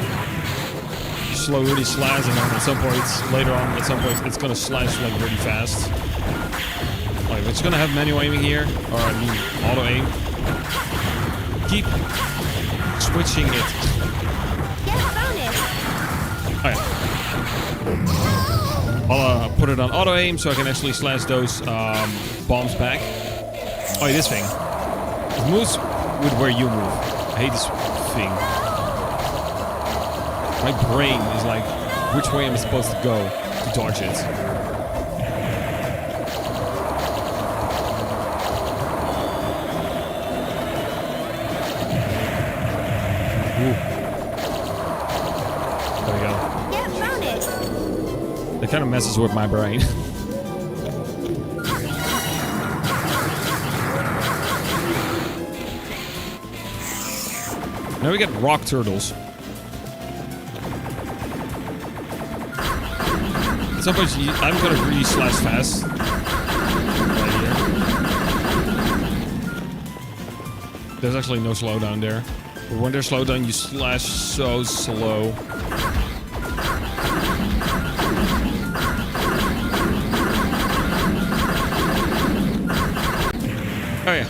Slow really slash, and then at some points, later on, at some points, it's gonna slash like really fast. Like, it's gonna have manual aiming here, or I mean, auto aim. Keep switching it. Oh yeah. I'll put it on auto aim so I can actually slash those bombs back. Oh, yeah, this thing. It moves with where you move. I hate this thing. My brain is like, which way am I supposed to go to dodge it? Ooh. There we go. Get bonus. That kind of messes with my brain. Now we get rock turtles. At some point, I'm gonna really slash fast. Right here. There's actually no slowdown there. But when there's slowdown, you slash so slow. Oh yeah.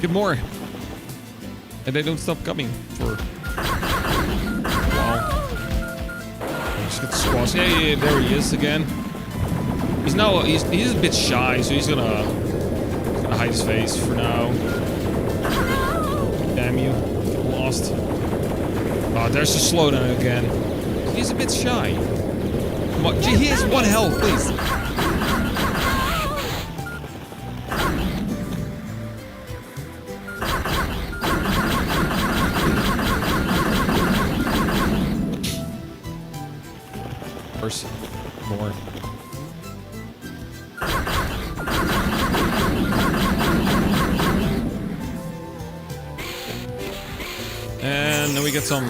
Get more. And they don't stop coming for a while. Just get the squash. Yeah, there he is again. He's a bit shy, so he's gonna hide his face for now. Damn you. Get lost. Oh, there's the slowdown again. He's a bit shy. Come on, gee, he has 1 health, please. More. And then we get some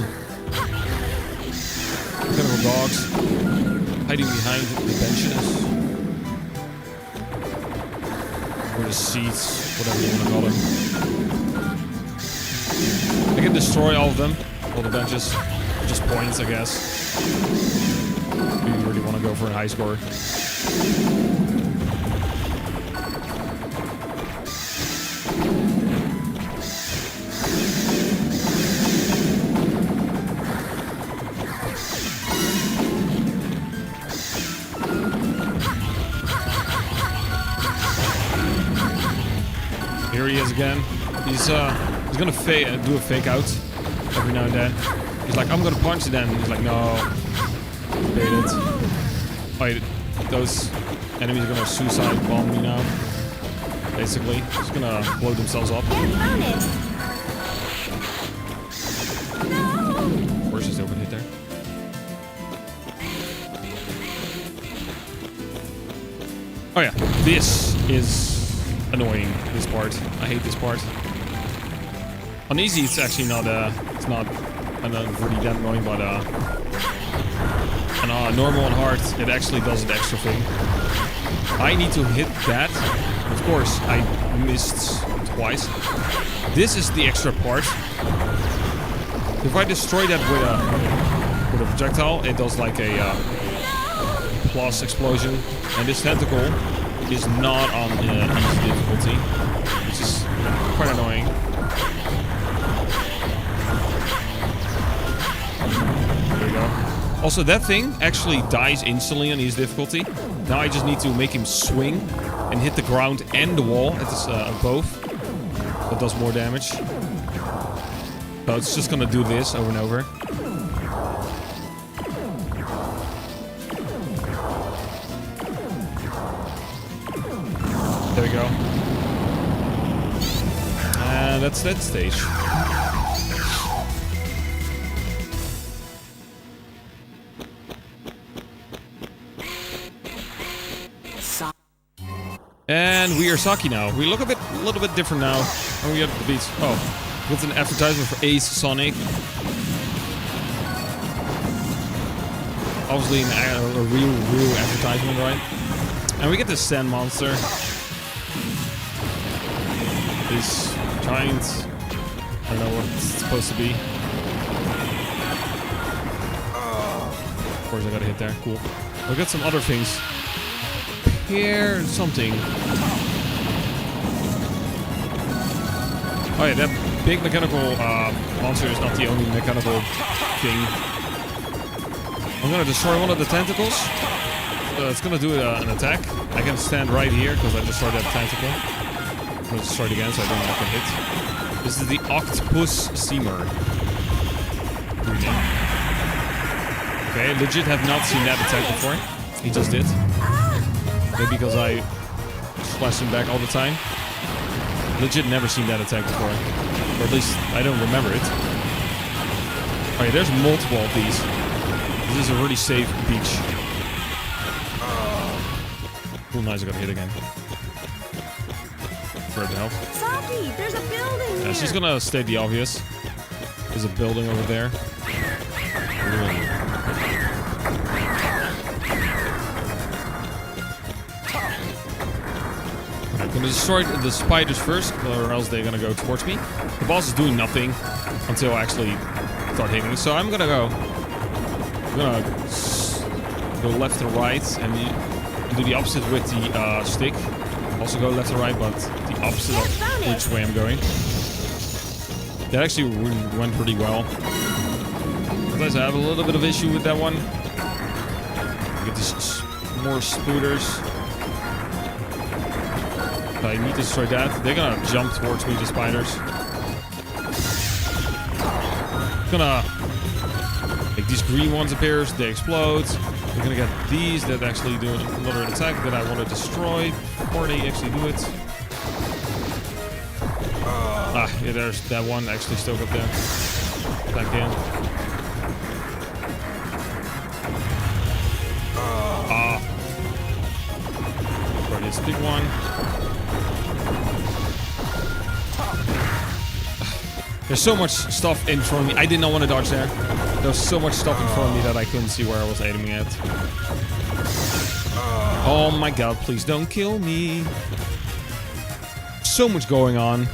incredible dogs hiding behind the benches. Or the seats, whatever you want to call them. I can destroy all of them, all the benches. Just points, I guess. We really want to go for a high score. Here he is again. He's gonna do a fake out every now and then. He's like, I'm gonna punch it then. He's like, no. Bait it. Wait, those enemies are gonna suicide bomb me now. Basically, just gonna blow themselves up. Where's his open hit there? Oh yeah, this is annoying. This part, I hate this part. On easy, it's actually not it's not really that annoying, but on normal and hard, it actually does an extra thing. I need to hit that. Of course, I missed twice. This is the extra part. If I destroy that with a projectile, it does like a plus explosion, and this tentacle is not on easy difficulty, which is quite annoying. There we go. Also, that thing actually dies instantly on easy difficulty. Now I just need to make him swing and hit the ground and the wall at this, both. That does more damage. So it's just gonna do this over and over. There we go. And that's that stage. And we are Saki now. We look a little bit different now. And we have the beats. Oh, it's an advertisement for Ace Sonic. Obviously a real advertisement, right? And we get this sand monster. This giant. I don't know what it's supposed to be. Of course, I got a hit there. Cool. We got some other things. Here, something. Oh yeah, that big mechanical monster is not the only mechanical thing. I'm gonna destroy one of the tentacles. It's gonna do an attack. I can stand right here because I destroyed that tentacle. I'm gonna destroy it again so I don't have to hit. This is the octopus steamer. Okay, legit have not seen that attack before. He just did. Maybe because I slash him back all the time. Legit never seen that attack before. Or at least I don't remember it. Alright, there's multiple of these. This is a really safe beach. Oh, nice, I got hit again. For the help. Saki, there's a building Yeah, she's gonna state the obvious. There's a building over there. I'm gonna destroy the spiders first, or else they're gonna go towards me. The boss is doing nothing until I actually start hitting. So I'm gonna go left and right, and do the opposite with the stick. Also go left and right, but the opposite of which way I'm going. That actually went pretty well. Sometimes I have a little bit of issue with that one. Get these more spooters. I need to destroy that. They're gonna jump towards me, the spiders. Gonna make these green ones appear, they explode. We're gonna get these that actually do another attack that I want to destroy before they actually do it. Yeah, there's that one actually still up there. Back in. For this big one. There's so much stuff in front of me. I did not want to dodge there. There's so much stuff in front of me that I couldn't see where I was aiming at. Oh my god, please don't kill me. So much going on.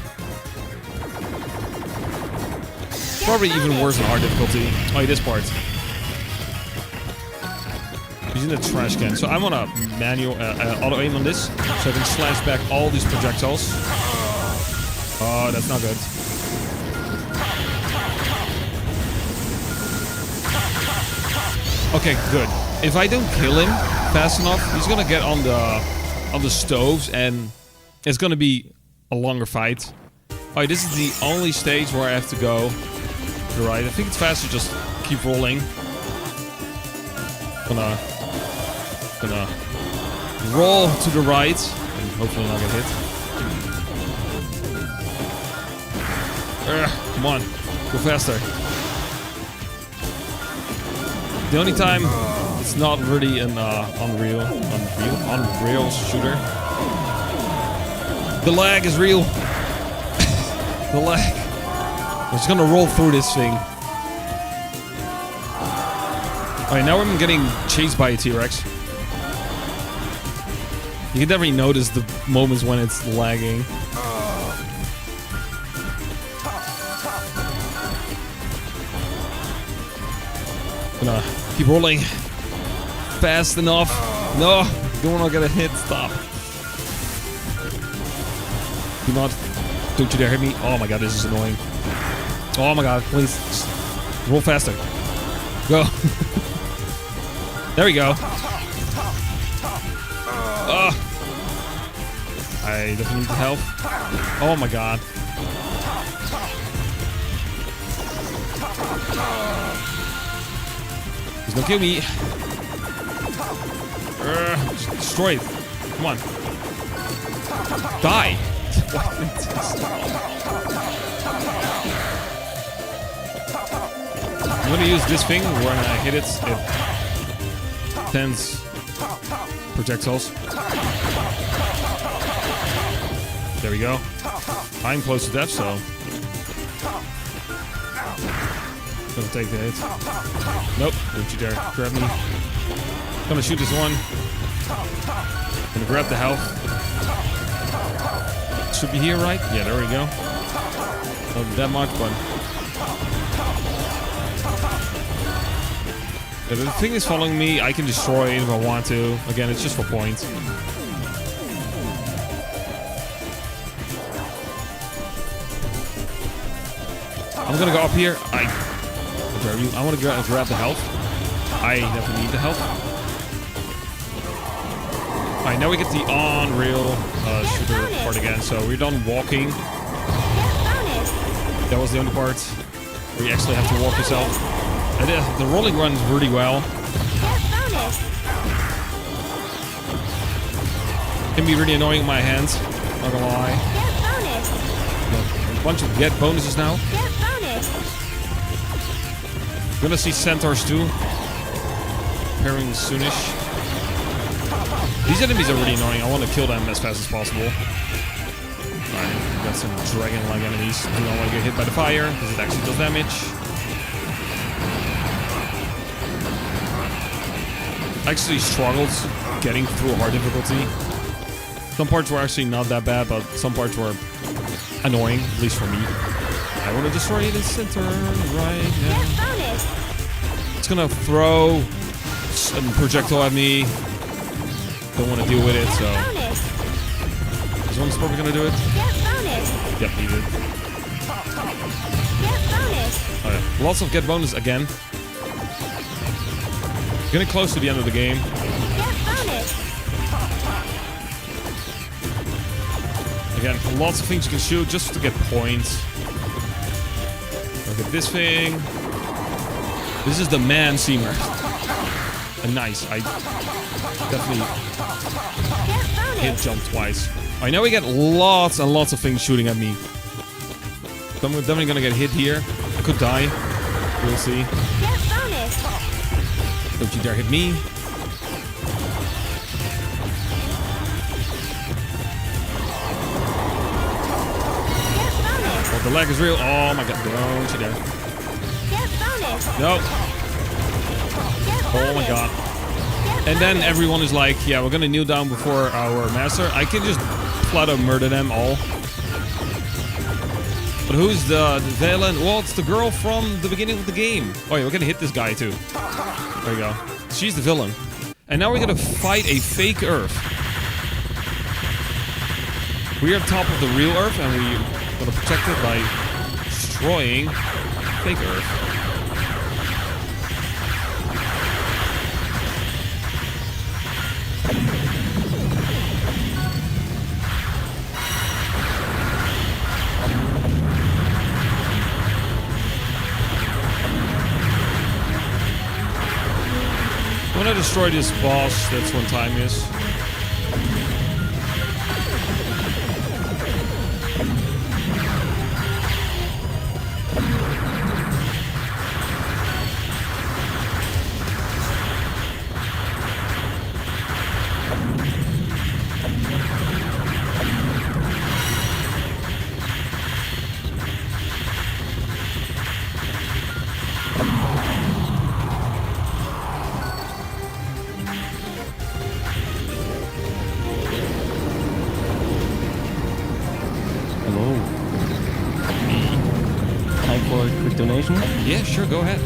Probably even worse than hard difficulty. Oh, yeah, this part. He's in the trash can. So I'm on a manual auto aim on this. So I can slash back all these projectiles. Oh, that's not good. Okay, good. If I don't kill him fast enough, he's gonna get on the stoves, and it's gonna be a longer fight. Alright, this is the only stage where I have to go to the right. I think it's faster just keep rolling. Gonna roll to the right and hopefully not get hit. Come on, go faster. The only time it's not really an unreal shooter. The lag is real. The lag. I'm just gonna roll through this thing. Alright, now I'm getting chased by a T-Rex. You can definitely notice the moments when it's lagging. Gonna keep rolling fast enough. No, don't want to get a hit. Stop. Do not. Don't you dare hit me. Oh my god, this is annoying. Oh my god, please. Just roll faster. Go. There we go. I definitely need help. Oh my god. Please don't kill me. Just destroy it. Come on. Die. I'm gonna use this thing when I hit it. It sends projectiles. There we go. I'm close to death, so gonna take the hit. Nope, don't you dare grab me. Gonna shoot this one. Gonna grab the health. Should be here, right? Yeah, there we go. Not that much, but if the thing is following me, I can destroy it if I want to. Again, it's just for points. I'm gonna go up here. I want to grab the health. I definitely need the health. Alright, now we get the on-rail shooter part again. So we're done walking. That was the only part where you actually have to walk yourself. And the rolling runs really well. Can be really annoying in my hands, not gonna lie. A bunch of get bonuses now. Gonna see centaurs too. Appearing soonish. These enemies are really annoying. I want to kill them as fast as possible. Alright, got some dragon-like enemies. Do not want to get hit by the fire, because it actually does damage. Actually struggled getting through hard difficulty. Some parts were actually not that bad, but some parts were annoying, at least for me. I want to destroy the center right now. It's gonna throw a projectile at me. Don't want to deal with it, so... This one's probably gonna do it. Yep, he did. Oh yeah, lots of get bonus again. Getting close to the end of the game. Again, lots of things you can shoot just to get points. Look at this thing. This is the man seamer. Nice. I definitely hit jump twice. Alright, now we get lots and lots of things shooting at me. So I'm definitely gonna get hit here. I could die. We'll see. Don't you dare hit me. Oh, the lag is real. Oh my god, don't you dare. No. Oh my god. And then everyone is like, yeah, we're gonna kneel down before our master. I can just flat out murder them all. But who's the villain? Well, it's the girl from the beginning of the game. Oh yeah, we're gonna hit this guy too. There you go. She's the villain. And now we're gonna fight a fake Earth. We are on top of the real Earth and we're gonna protect it by destroying fake Earth. When I destroy this boss, that's when time is. Yeah, sure, go ahead.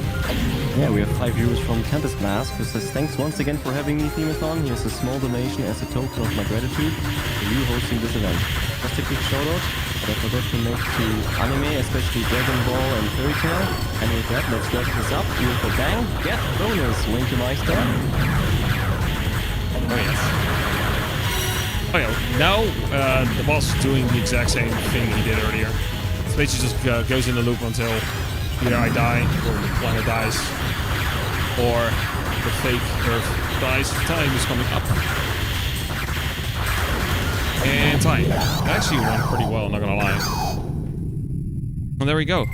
Yeah, we have 5 viewers from Tempest Glass who says, thanks once again for having me, Themeathon. Here's a small donation as a token of my gratitude for you hosting this event. Just a quick shout out, but I forgot to make to anime, especially Dragon Ball and Fairy Tail. And with that, let's wrap this up. Do it for bang, get bonus, Winky Meister. Oh yes. Oh yeah, now the boss is doing the exact same thing he did earlier. It's basically just goes in the loop until either I die, or the planet dies, or the fake Earth dies. Time is coming up. And time. It actually went pretty well, not gonna lie. And there we go.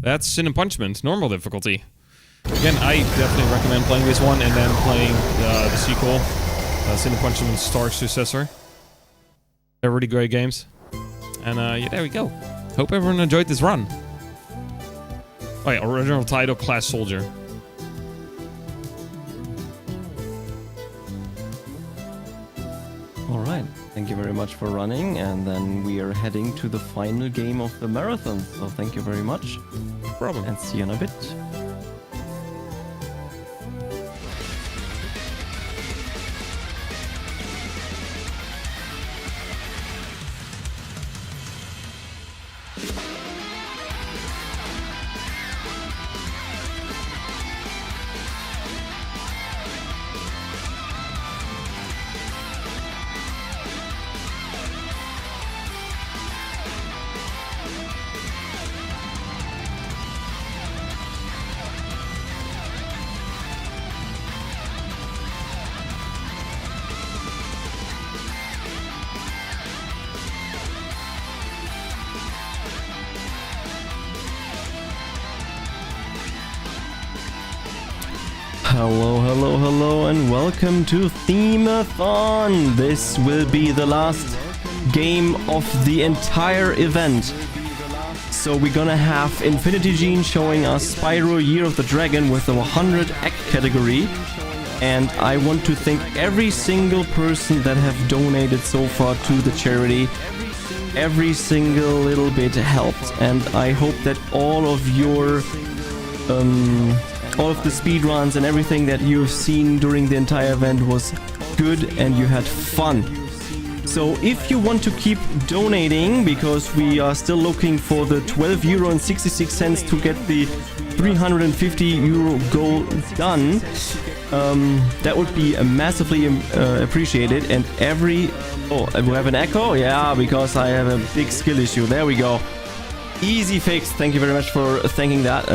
That's Sin and Punishment, normal difficulty. Again, I definitely recommend playing this one and then playing the sequel, Sin and Punishment Stark's successor. They're really great games. And yeah, there we go. Hope everyone enjoyed this run. Oh yeah, original title, Class Soldier. Alright, thank you very much for running, and then we are heading to the final game of the marathon. So thank you very much. No problem. And see you in a bit. Hello, hello, hello, and welcome to Themeathon! This will be the last game of the entire event. So we're gonna have Infinity Gene showing us Spyro Year of the Dragon with the 100 Act category. And I want to thank every single person that have donated so far to the charity. Every single little bit helped, and I hope that all of your all of the speedruns and everything that you've seen during the entire event was good and you had fun. So if you want to keep donating, because we are still looking for the €12.66 to get the €350 goal done, that would be massively appreciated. And oh, we have an echo? Yeah, because I have a big skill issue. There we go. Easy fix. Thank you very much for saying that.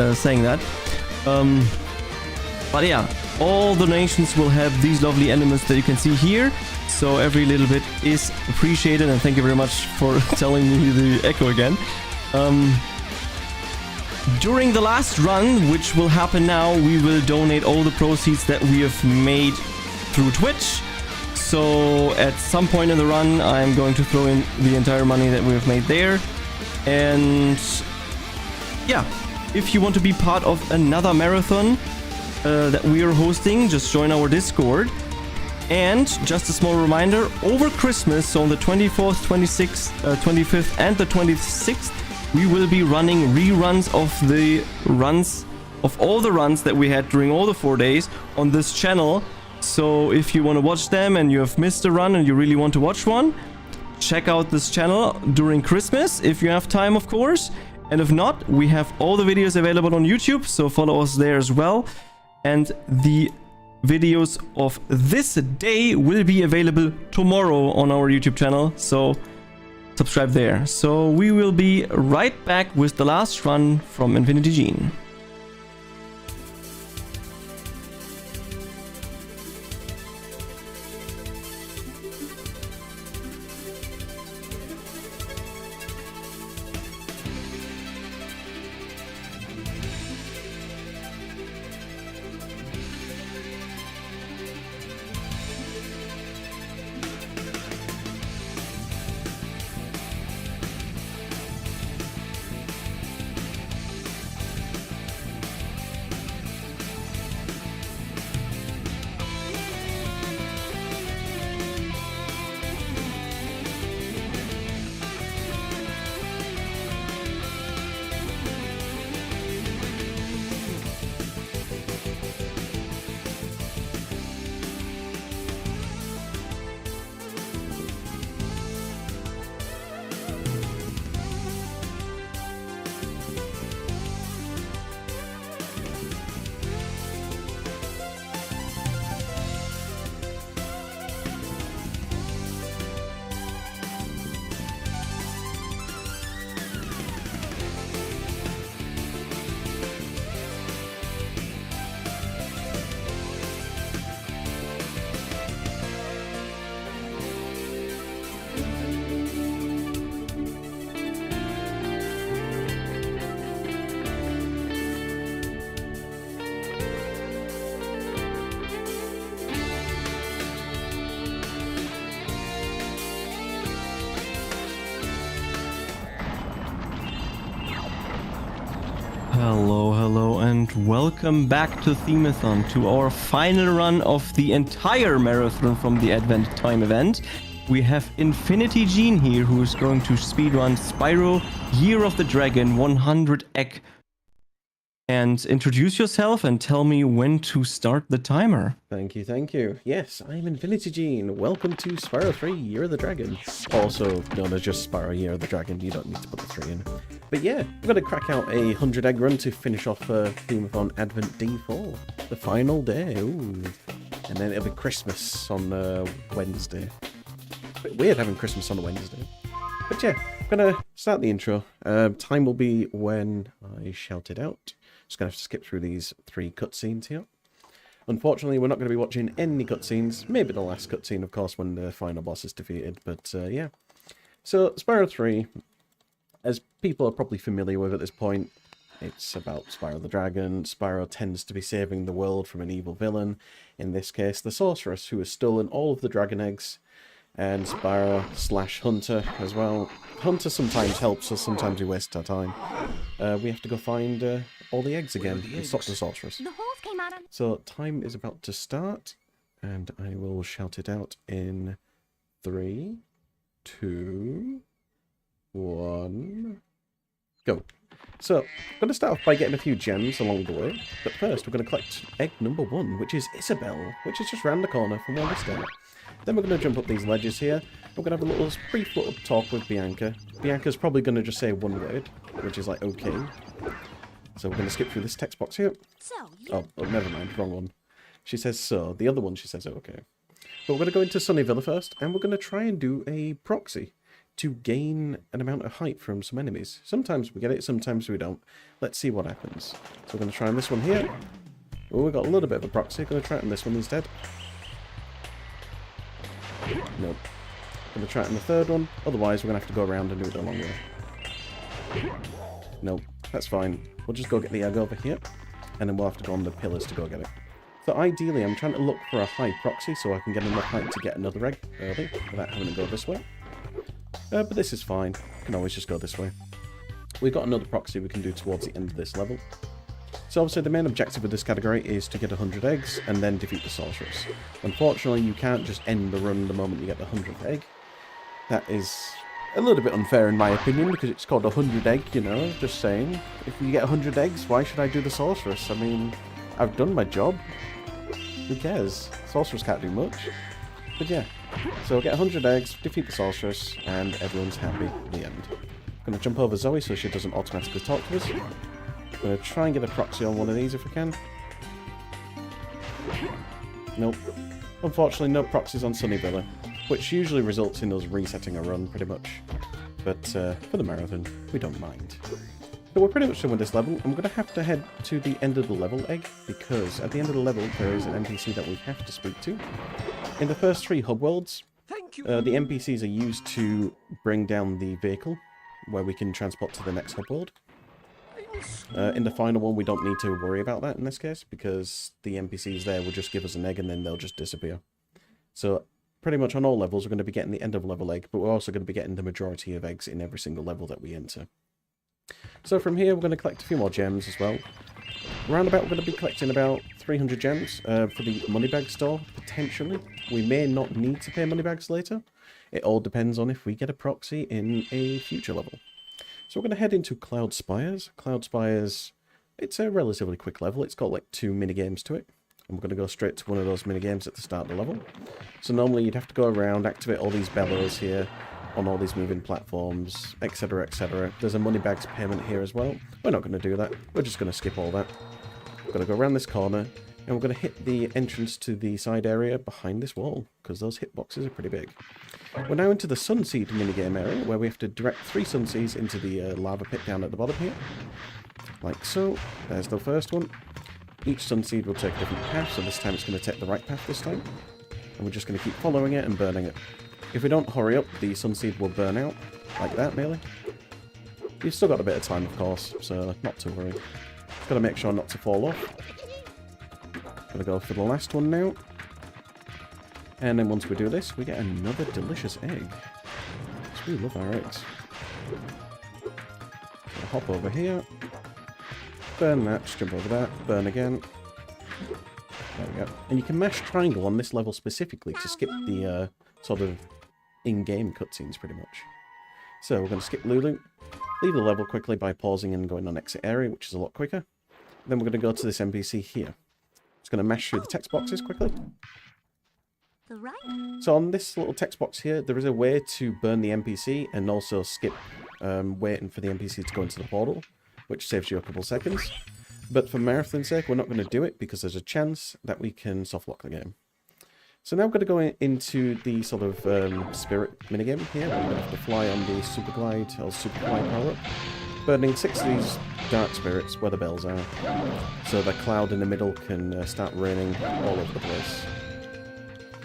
But yeah, all donations will have these lovely animals that you can see here. So every little bit is appreciated, and thank you very much for telling me the echo again. During the last run, which will happen now, we will donate all the proceeds that we have made through Twitch. So at some point in the run, I'm going to throw in the entire money that we have made there. And yeah, if you want to be part of another marathon that we are hosting, just join our Discord. And just a small reminder, over Christmas, so on the 24th, 26th, 25th and the 26th, we will be running reruns of all the runs that we had during all the 4 days on this channel. So if you want to watch them and you have missed a run and you really want to watch one, check out this channel during Christmas, if you have time, of course. And if not, we have all the videos available on YouTube, so follow us there as well. And the videos of this day will be available tomorrow on our YouTube channel, so subscribe there. So we will be right back with the last run from Infinity Gene. Hello, and welcome back to Themeathon, to our final run of the entire marathon from the Advent Time event. We have Infinity Gene here, who is going to speedrun Spyro Year of the Dragon 100 Egg. And introduce yourself and tell me when to start the timer. Thank you. Yes, I'm Infinity Gene. Welcome to Spyro 3 Year of the Dragon. Also known as just Spyro Year of the Dragon. You don't need to put the 3 in. But yeah, I'm going to crack out a 100 egg run to finish off Themeathon Advent D4. The final day. Ooh. And then it'll be Christmas on Wednesday. Bit weird having Christmas on a Wednesday. But yeah, I'm going to start the intro. Time will be when I shout it out. Just going to have to skip through these 3 cutscenes here. Unfortunately, we're not going to be watching any cutscenes. Maybe the last cutscene, of course, when the final boss is defeated. But yeah. So, Spyro 3, as people are probably familiar with at this point, It's about Spyro the Dragon. Spyro tends to be saving the world from an evil villain. In this case, the sorceress, who has stolen all of the dragon eggs. And Spyro/Hunter as well. Hunter sometimes helps us, sometimes we waste our time. We have to go find all the eggs again and stop the sorceress. The holes came out on. So time is about to start, and I will shout it out in 3, 2, 1, go. So, I'm going to start off by getting a few gems along the way, but first we're going to collect egg number 1, which is Isabel, which is just round the corner from where we start. Then we're going to jump up these ledges here. We're going to have a brief little talk with Bianca. Bianca's probably going to just say one word, which is like, okay. So we're going to skip through this text box here. So, Oh, never mind, wrong one. She says so. The other one she says okay. But we're going to go into Sunny Villa first, and we're going to try and do a proxy to gain an amount of height from some enemies. Sometimes we get it, sometimes we don't. Let's see what happens. So we're going to try on this one here. Oh, we got a little bit of a proxy. Going to try it on this one instead. Nope. Going to try it on the third one. Otherwise, we're going to have to go around and do it the long way. Nope. That's fine. We'll just go get the egg over here. And then we'll have to go on the pillars to go get it. So ideally, I'm trying to look for a high proxy so I can get enough height to get another egg early without having to go this way. But this is fine. We can always just go this way. We've got another proxy we can do towards the end of this level. So obviously the main objective of this category is to get 100 eggs and then defeat the sorceress. Unfortunately, you can't just end the run the moment you get the 100th egg. That is a little bit unfair in my opinion, because it's called 100 egg, you know, just saying. If you get 100 eggs, why should I do the sorceress? I mean, I've done my job. Who cares? Sorceress can't do much. But yeah, so get 100 eggs, defeat the sorceress, and everyone's happy at the end. I'm going to jump over Zoe so she doesn't automatically talk to us. I'm going to try and get a proxy on one of these if we can. Nope. Unfortunately, no proxies on Sunny Villa, which usually results in us resetting a run, pretty much. But for the marathon, we don't mind. But we're pretty much done with this level. I'm going to have to head to the end of the level egg, because at the end of the level, there is an NPC that we have to speak to. In the first 3 hub worlds, the NPCs are used to bring down the vehicle, where we can transport to the next hub world. In the final one, we don't need to worry about that in this case, because the NPCs there will just give us an egg and then they'll just disappear. So, pretty much on all levels, we're going to be getting the end of level egg, but we're also going to be getting the majority of eggs in every single level that we enter. So from here, we're going to collect a few more gems as well. Roundabout, we're going to be collecting about 300 gems for the Moneybag store, potentially. We may not need to pay Moneybags later. It all depends on if we get a proxy in a future level. So we're going to head into Cloud Spires. Cloud Spires, it's a relatively quick level. It's got like 2 minigames to it. And we're going to go straight to one of those minigames at the start of the level. So normally you'd have to go around, activate all these bellows here, on all these moving platforms, etc, etc. There's a Moneybags payment here as well. We're not going to do that. We're just going to skip all that. We're going to go around this corner, and we're going to hit the entrance to the side area behind this wall, because those hitboxes are pretty big. We're now into the Sunseed minigame area, where we have to direct 3 Sunseeds into the lava pit down at the bottom here. Like so. There's the first one. Each Sunseed will take a different path, so this time it's going to take the right path this time. And we're just going to keep following it and burning it. If we don't hurry up, the Sunseed will burn out, like that, nearly. You've still got a bit of time, of course, so not to worry. Just got to make sure not to fall off. Gonna go for the last one now. And then once we do this, we get another delicious egg. So we love our eggs. Gonna hop over here. Burn that, just jump over that, burn again. There we go. And you can mash triangle on this level specifically to skip the sort of in-game cutscenes, pretty much. So we're going to skip Lulu, leave the level quickly by pausing and going on exit area, which is a lot quicker. Then we're going to go to this NPC here. Just going to mash through the text boxes quickly. So on this little text box here, there is a way to burn the NPC and also skip waiting for the NPC to go into the portal, which saves you a couple seconds. But for marathon's sake, we're not going to do it because there's a chance that we can softlock the game. So now we're going to go into the sort of spirit minigame here. We're going to have to fly on the super glide or super glide power-up, burning 6 of these dark spirits where the bells are, so the cloud in the middle can start raining all over the place.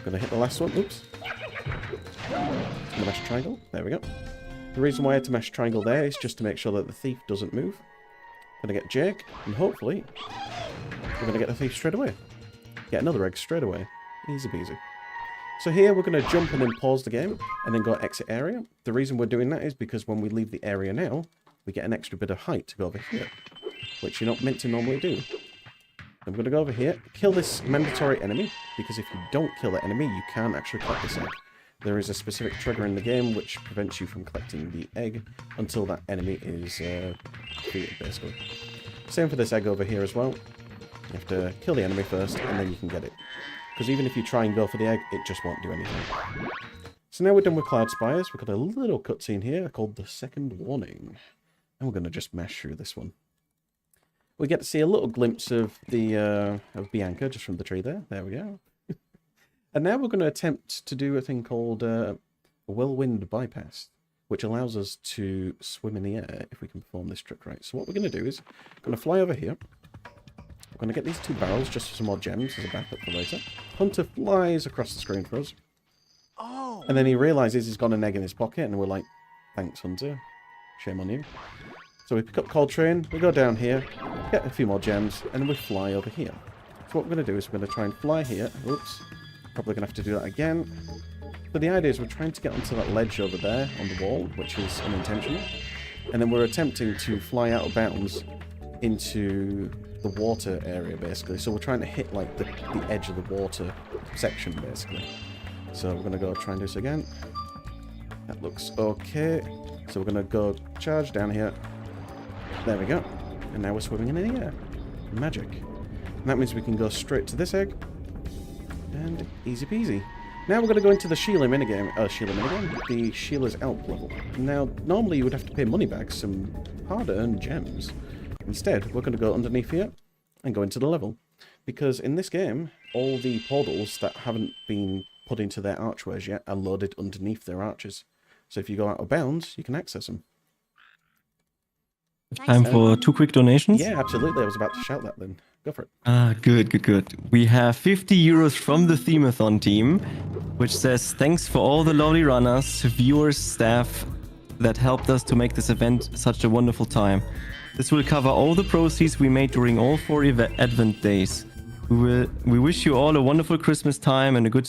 Going to hit the last one. Oops. Going to mash triangle. There we go. The reason why I had to mash triangle there is just to make sure that the thief doesn't move. Gonna get Jake, and hopefully we're gonna get the thief straight away. Get another egg straight away. Easy peasy. So here we're gonna jump and then pause the game, and then go exit area. The reason we're doing that is because when we leave the area now, we get an extra bit of height to go over here, which you're not meant to normally do. I'm going to go over here, kill this mandatory enemy, because if you don't kill that enemy, you can't actually collect this egg. There is a specific trigger in the game which prevents you from collecting the egg until that enemy is defeated, basically. Same for this egg over here as well. You have to kill the enemy first, and then you can get it. Because even if you try and go for the egg, it just won't do anything. So now we're done with Cloud Spires. We've got a little cutscene here called The Second Warning. And we're going to just mash through this one. We get to see a little glimpse of the of Bianca just from the tree there. There we go. And now we're going to attempt to do a thing called a whirlwind bypass, which allows us to swim in the air if we can perform this trick right. So what we're going to do is we're going to fly over here. We're going to get these 2 barrels just for some more gems as a backup for later. Hunter flies across the screen for us. Oh. And then he realizes he's got an egg in his pocket, and we're like, thanks, Hunter. Shame on you. So we pick up Coltrane, we go down here, get a few more gems, and then we fly over here. So what we're going to do is we're going to try and fly here. Oops. Probably going to have to do that again. But the idea is we're trying to get onto that ledge over there on the wall, which is unintentional. And then we're attempting to fly out of bounds into the water area, basically. So we're trying to hit, like, the edge of the water section, basically. So we're going to go try and do this again. That looks okay. So we're going to go charge down here. There we go. And now we're swimming in the air. Magic. And that means we can go straight to this egg. And easy peasy. Now we're going to go into the Sheila minigame. The Sheila's Alp level. Now, normally you would have to pay money back, some hard-earned gems. Instead, we're going to go underneath here and go into the level. Because in this game, all the portals that haven't been put into their archways yet are loaded underneath their arches. So if you go out of bounds, you can access them. Time for 2 quick donations? Yeah, absolutely. I was about to shout that then. Go for it. Ah, good. We have 50 euros from the Themeathon team, which says thanks for all the lovely runners, viewers, staff that helped us to make this event such a wonderful time. This will cover all the proceeds we made during all 4 Advent days. We wish you all a wonderful Christmas time and a good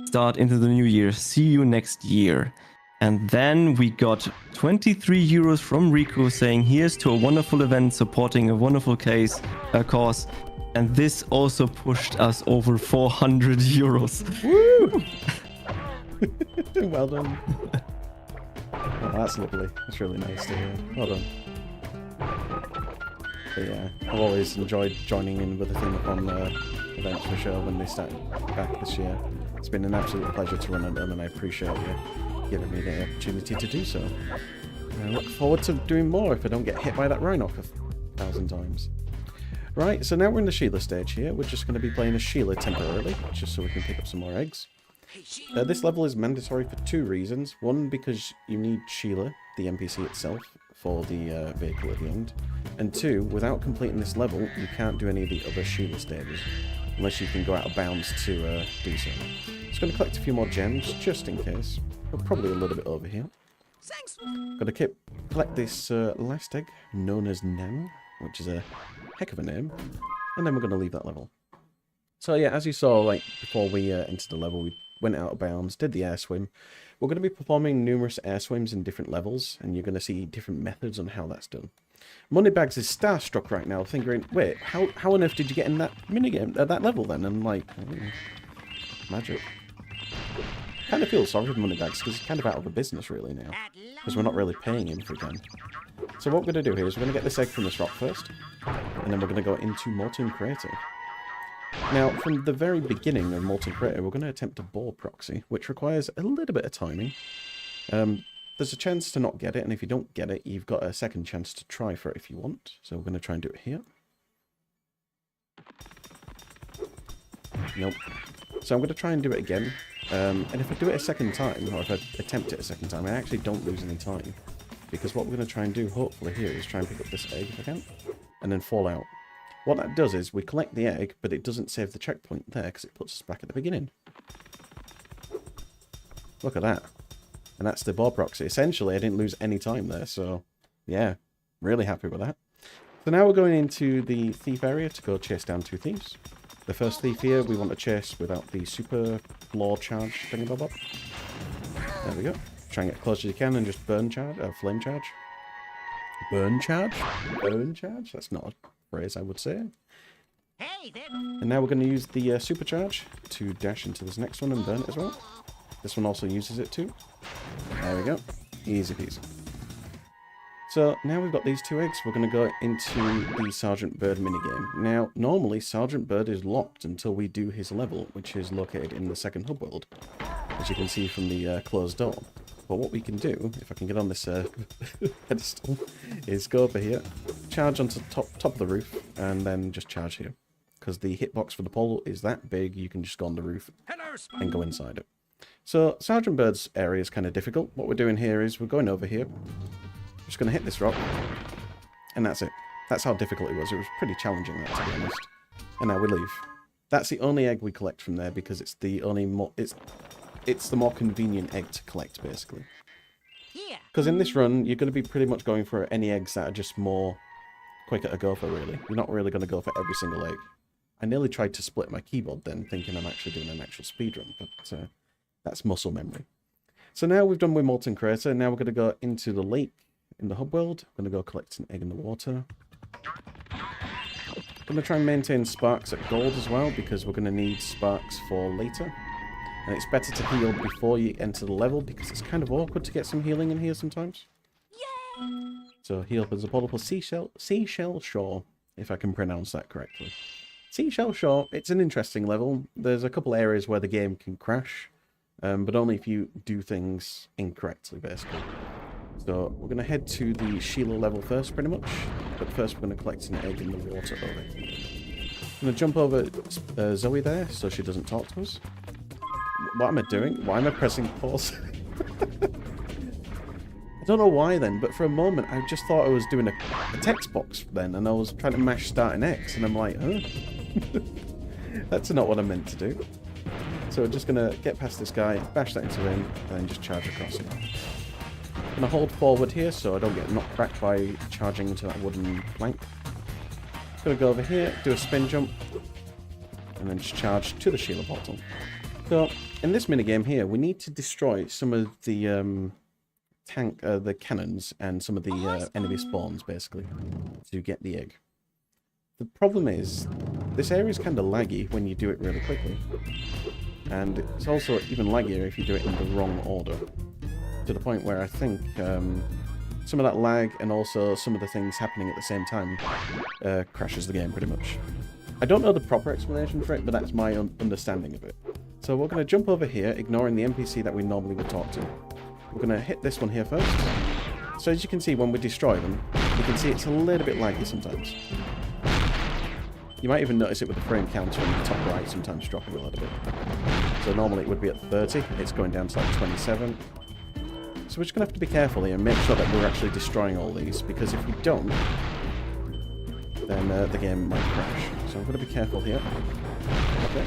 start into the new year. See you next year. And then we got 23 euros from Rico saying here's to a wonderful event supporting a wonderful cause. And this also pushed us over 400 euros. Woo! Well done. Oh, that's lovely. That's really nice to hear. Well done. But yeah, I've always enjoyed joining in with the Themeathon events for sure when they started back this year. It's been an absolute pleasure to run them, and I appreciate you giving me the opportunity to do so. And I look forward to doing more if I don't get hit by that Rhinoc 1,000 times. Right, so now we're in the Sheila stage here. We're just going to be playing as Sheila temporarily, just so we can pick up some more eggs. This level is mandatory for 2 reasons. One, because you need Sheila, the NPC itself, for the vehicle at the end. And 2, without completing this level, you can't do any of the other Sheila stages, unless you can go out of bounds to do so. Just going to collect a few more gems, just in case. We're probably a little bit over here. Got to collect this last egg, known as Nan, which is a heck of a name. And then we're going to leave that level. So yeah, as you saw, like before we entered the level, we went out of bounds, did the air swim. We're going to be performing numerous air swims in different levels, and you're going to see different methods on how that's done. Moneybags is starstruck right now, thinking, wait, how on earth did you get in that minigame, at that level then? And like, magic. Kind of feel sorry for Moneybags because he's kind of out of the business really now, because we're not really paying him for it again. So what we're going to do here is we're going to get this egg from this rock first, and then we're going to go into Molten Crater. Now, from the very beginning of Molten Crater, we're going to attempt a ball proxy, which requires a little bit of timing. There's a chance to not get it, and if you don't get it, you've got a second chance to try for it if you want. So we're going to try and do it here. Nope. So I'm going to try and do it again. And if I do it a second time, or if I attempt it a second time, I actually don't lose any time. Because what we're going to try and do, hopefully, here is try and pick up this egg if I can, and then fall out. What that does is we collect the egg, but it doesn't save the checkpoint there because it puts us back at the beginning. Look at that. And that's the ball proxy. Essentially, I didn't lose any time there, so yeah, really happy with that. So now we're going into the thief area to go chase down 2 thieves. The first thief here we want to chase without the super law charge thingamabob. There we go. Try and get close as you can and just burn charge, flame charge. Burn charge? Burn charge? That's not a phrase I would say. Hey, there. And now we're going to use the supercharge to dash into this next one and burn it as well. This one also uses it too. There we go. Easy peasy. So now we've got these 2 eggs, we're going to go into the Sergeant Bird minigame. Now, normally Sergeant Bird is locked until we do his level, which is located in the second hub world, as you can see from the closed door. But what we can do, if I can get on this pedestal, is go over here, charge onto the top of the roof, and then just charge here. Because the hitbox for the pole is that big, you can just go on the roof and go inside it. So Sergeant Bird's area is kind of difficult. What we're doing here is we're going over here. Just going to hit this rock, and that's it. That's how difficult it was. It was pretty challenging, that, to be honest. And now we leave. That's the only egg we collect from there because it's the only it's the more convenient egg to collect, basically. Because in this run, you're going to be pretty much going for any eggs that are just more quicker to go for, really. You're not really going to go for every single egg. I nearly tried to split my keyboard then, thinking I'm actually doing an actual speedrun, but that's muscle memory. So now we've done with Molten Crater. Now we're going to go into the lake. In the hub world, I'm going to go collect an egg in the water. I'm going to try and maintain sparks at gold as well, because we're going to need sparks for later. And it's better to heal before you enter the level, because it's kind of awkward to get some healing in here sometimes. Yay! So heal up as a portable seashell shore, if I can pronounce that correctly. Seashell shore, it's an interesting level. There's a couple areas where the game can crash, but only if you do things incorrectly, basically. So we're going to head to the Sheila level first, pretty much. But first we're going to collect an egg in the water over here. I'm going to jump over Zoe there, so she doesn't talk to us. What am I doing? Why am I pressing pause? I don't know why then, but for a moment I just thought I was doing a text box then, and I was trying to mash start and X, and I'm like, huh? That's not what I meant to do. So we're just going to get past this guy, bash that into him, and then just charge across him. I'm going to hold forward here so I don't get knocked back by charging into that wooden plank. Going to go over here, do a spin jump, and then just charge to the Sheila portal. So, in this minigame here, we need to destroy some of the the cannons and some of the enemy spawns, basically, to get the egg. The problem is, this area is kind of laggy when you do it really quickly. And it's also even laggier if you do it in the wrong order. To the point where I think some of that lag and also some of the things happening at the same time crashes the game pretty much. I don't know the proper explanation for it, but that's my understanding of it. So we're going to jump over here, ignoring the NPC that we normally would talk to. We're going to hit this one here first. So as you can see, when we destroy them, you can see it's a little bit laggy sometimes. You might even notice it with the frame counter in the top right, sometimes dropping a little bit. So normally it would be at 30, it's going down to like 27. So we're just going to have to be careful here and make sure that we're actually destroying all these, because if we don't, then the game might crash. So I'm going to be careful here. Okay.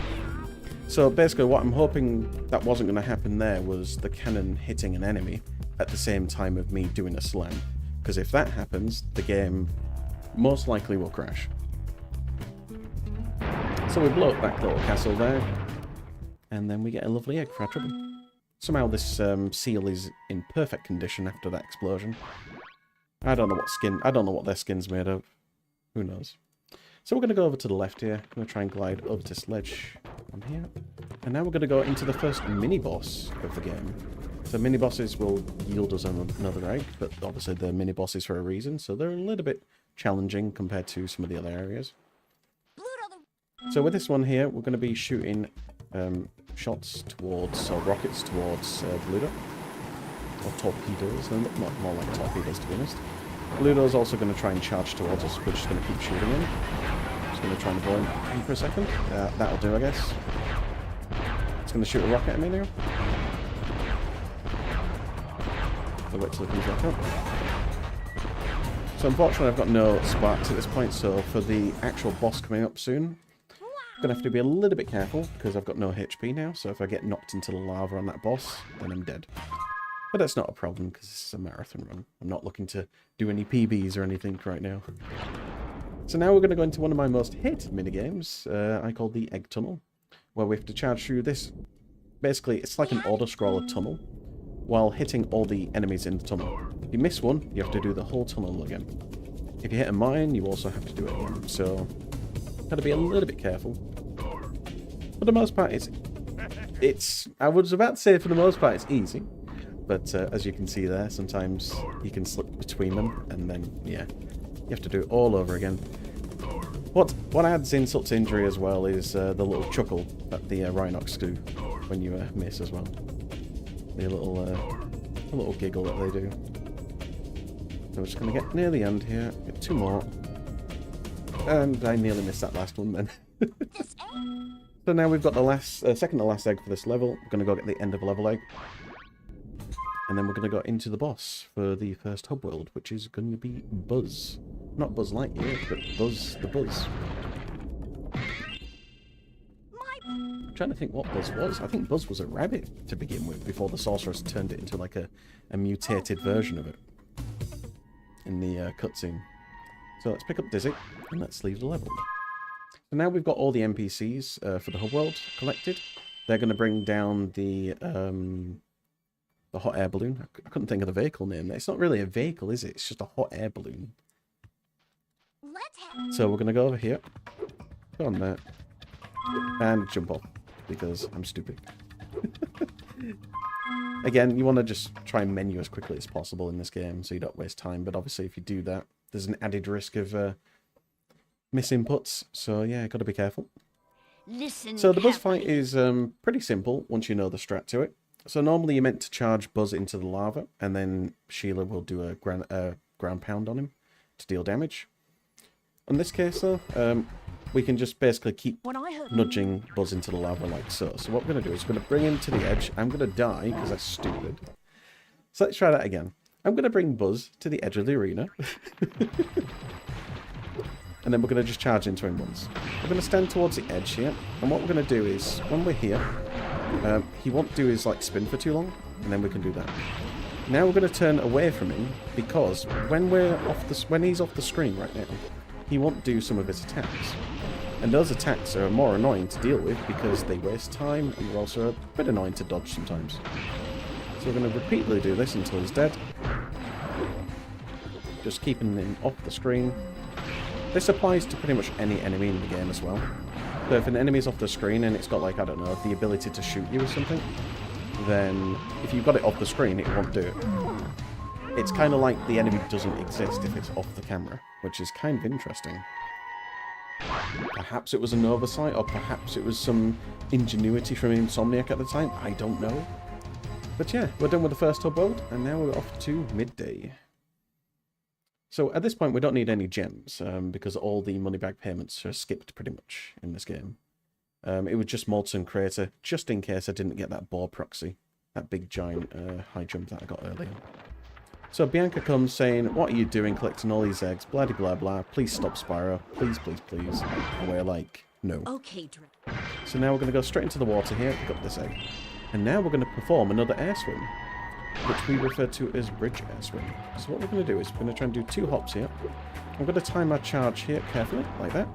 So basically what I'm hoping that wasn't going to happen there was the cannon hitting an enemy at the same time of me doing a slam. Because if that happens, the game most likely will crash. So we blow up that little castle there, and then we get a lovely egg for our trouble. Somehow this seal is in perfect condition after that explosion. I don't know what their skin's made of. Who knows? So we're going to go over to the left here. I'm going to try and glide over to Sledge on here. And now we're going to go into the first mini-boss of the game. So mini-bosses will yield us another egg, but obviously they're mini-bosses for a reason, so they're a little bit challenging compared to some of the other areas. So with this one here, we're going to be shooting shots towards, or rockets towards Bluto. Or torpedoes, they're more like torpedoes to be honest. Bluto's also going to try and charge towards us, we're just going to keep shooting him. Just going to try and blow him for a second. That'll do, I guess. It's going to shoot a rocket at me now. I'll wait till it comes back up. So unfortunately I've got no sparks at this point, so for the actual boss coming up soon, I'm going to have to be a little bit careful, because I've got no HP now, so if I get knocked into the lava on that boss, then I'm dead. But that's not a problem, because this is a marathon run. I'm not looking to do any PBs or anything right now. So now we're going to go into one of my most hated minigames, I call the Egg Tunnel, where we have to charge through this. Basically, it's like an auto-scroller tunnel, while hitting all the enemies in the tunnel. If you miss one, you have to do the whole tunnel again. If you hit a mine, you also have to do it again, so gotta be a little bit careful. For the most part, it's I was about to say for the most part it's easy, but as you can see there, sometimes you can slip between them, and then, yeah, you have to do it all over again. What adds insult to injury as well is the little chuckle that the Rhinox do when you miss as well. The little giggle that they do. So we're just going to get near the end here, get 2 more. And I nearly missed that last one then. So now we've got the second to last egg for this level. We're going to go get the end of level egg. And then we're going to go into the boss for the first hub world, which is going to be Buzz. Not Buzz Lightyear, but Buzz the Buzz. I'm trying to think what Buzz was. I think Buzz was a rabbit to begin with, before the sorceress turned it into like a mutated version of it in the cutscene. So let's pick up Dizzy, and let's leave the level. So now we've got all the NPCs for the hub world collected. They're going to bring down the hot air balloon. I couldn't think of the vehicle name. It's not really a vehicle, is it? It's just a hot air balloon. So we're going to go over here. Go on there. And jump off, because I'm stupid. Again, you want to just try and menu as quickly as possible in this game, so you don't waste time. But obviously, if you do that, there's an added risk of misinputs. So yeah, got to be careful. So the Buzz fight is pretty simple once you know the strat to it. So normally you're meant to charge Buzz into the lava, and then Sheila will do a ground pound on him to deal damage. In this case, though, we can just basically keep nudging Buzz into the lava like so. So what we're going to do is we're going to bring him to the edge. I'm going to die because I'm stupid. So let's try that again. I'm going to bring Buzz to the edge of the arena. And then we're going to just charge into him once. We're going to stand towards the edge here. And what we're going to do is, when we're here, he won't do his spin for too long. And then we can do that. Now we're going to turn away from him, because when he's off the screen right now, he won't do some of his attacks. And those attacks are more annoying to deal with because they waste time, and they're also a bit annoying to dodge sometimes. So we're going to repeatedly do this until he's dead. Just keeping him off the screen. This applies to pretty much any enemy in the game as well. So if an enemy's off the screen and it's got, I don't know, the ability to shoot you or something, then if you've got it off the screen, it won't do it. It's kind of like the enemy doesn't exist if it's off the camera, which is kind of interesting. Perhaps it was an oversight, or perhaps it was some ingenuity from Insomniac at the time. I don't know. But yeah, we're done with the first hub world, and now we're off to midday. So at this point, we don't need any gems, because all the money bag payments are skipped pretty much in this game. It was just Molten Crater, just in case I didn't get that boar proxy, that big giant high jump that I got earlier. So Bianca comes saying, "What are you doing collecting all these eggs? Blah, blah, blah. Please stop, Spyro. Please, please, please." And we're like, no. Okay, so now we're going to go straight into the water here, pick up this egg. And now we're going to perform another air swim, which we refer to as bridge air swim. So what we're going to do is we're going to try and do 2 hops here. I'm going to time our charge here carefully, like that.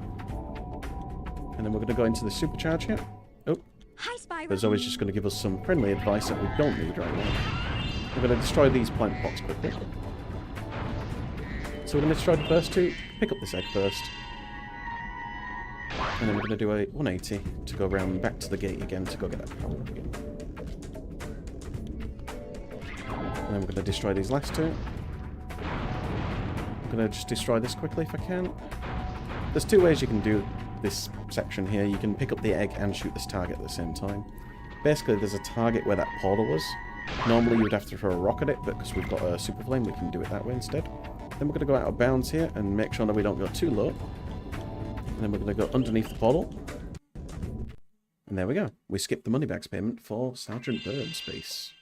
And then we're going to go into the supercharge here. Oh, hi, Spyro. There's always just going to give us some friendly advice that we don't need right now. We're going to destroy these plant pots quickly. So we're going to destroy the first 2, pick up this egg first. And then we're going to do a 180 to go around back to the gate again to go get that power up again. And then we're going to destroy these last 2. I'm going to just destroy this quickly if I can. There's 2 ways you can do this section here. You can pick up the egg and shoot this target at the same time. Basically, there's a target where that portal was. Normally, you would have to throw a rock at it, but because we've got a super flame, we can do it that way instead. Then we're going to go out of bounds here and make sure that we don't go too low. And then we're going to go underneath the portal. And there we go. We skipped the moneybags payment for Sergeant Bird's base.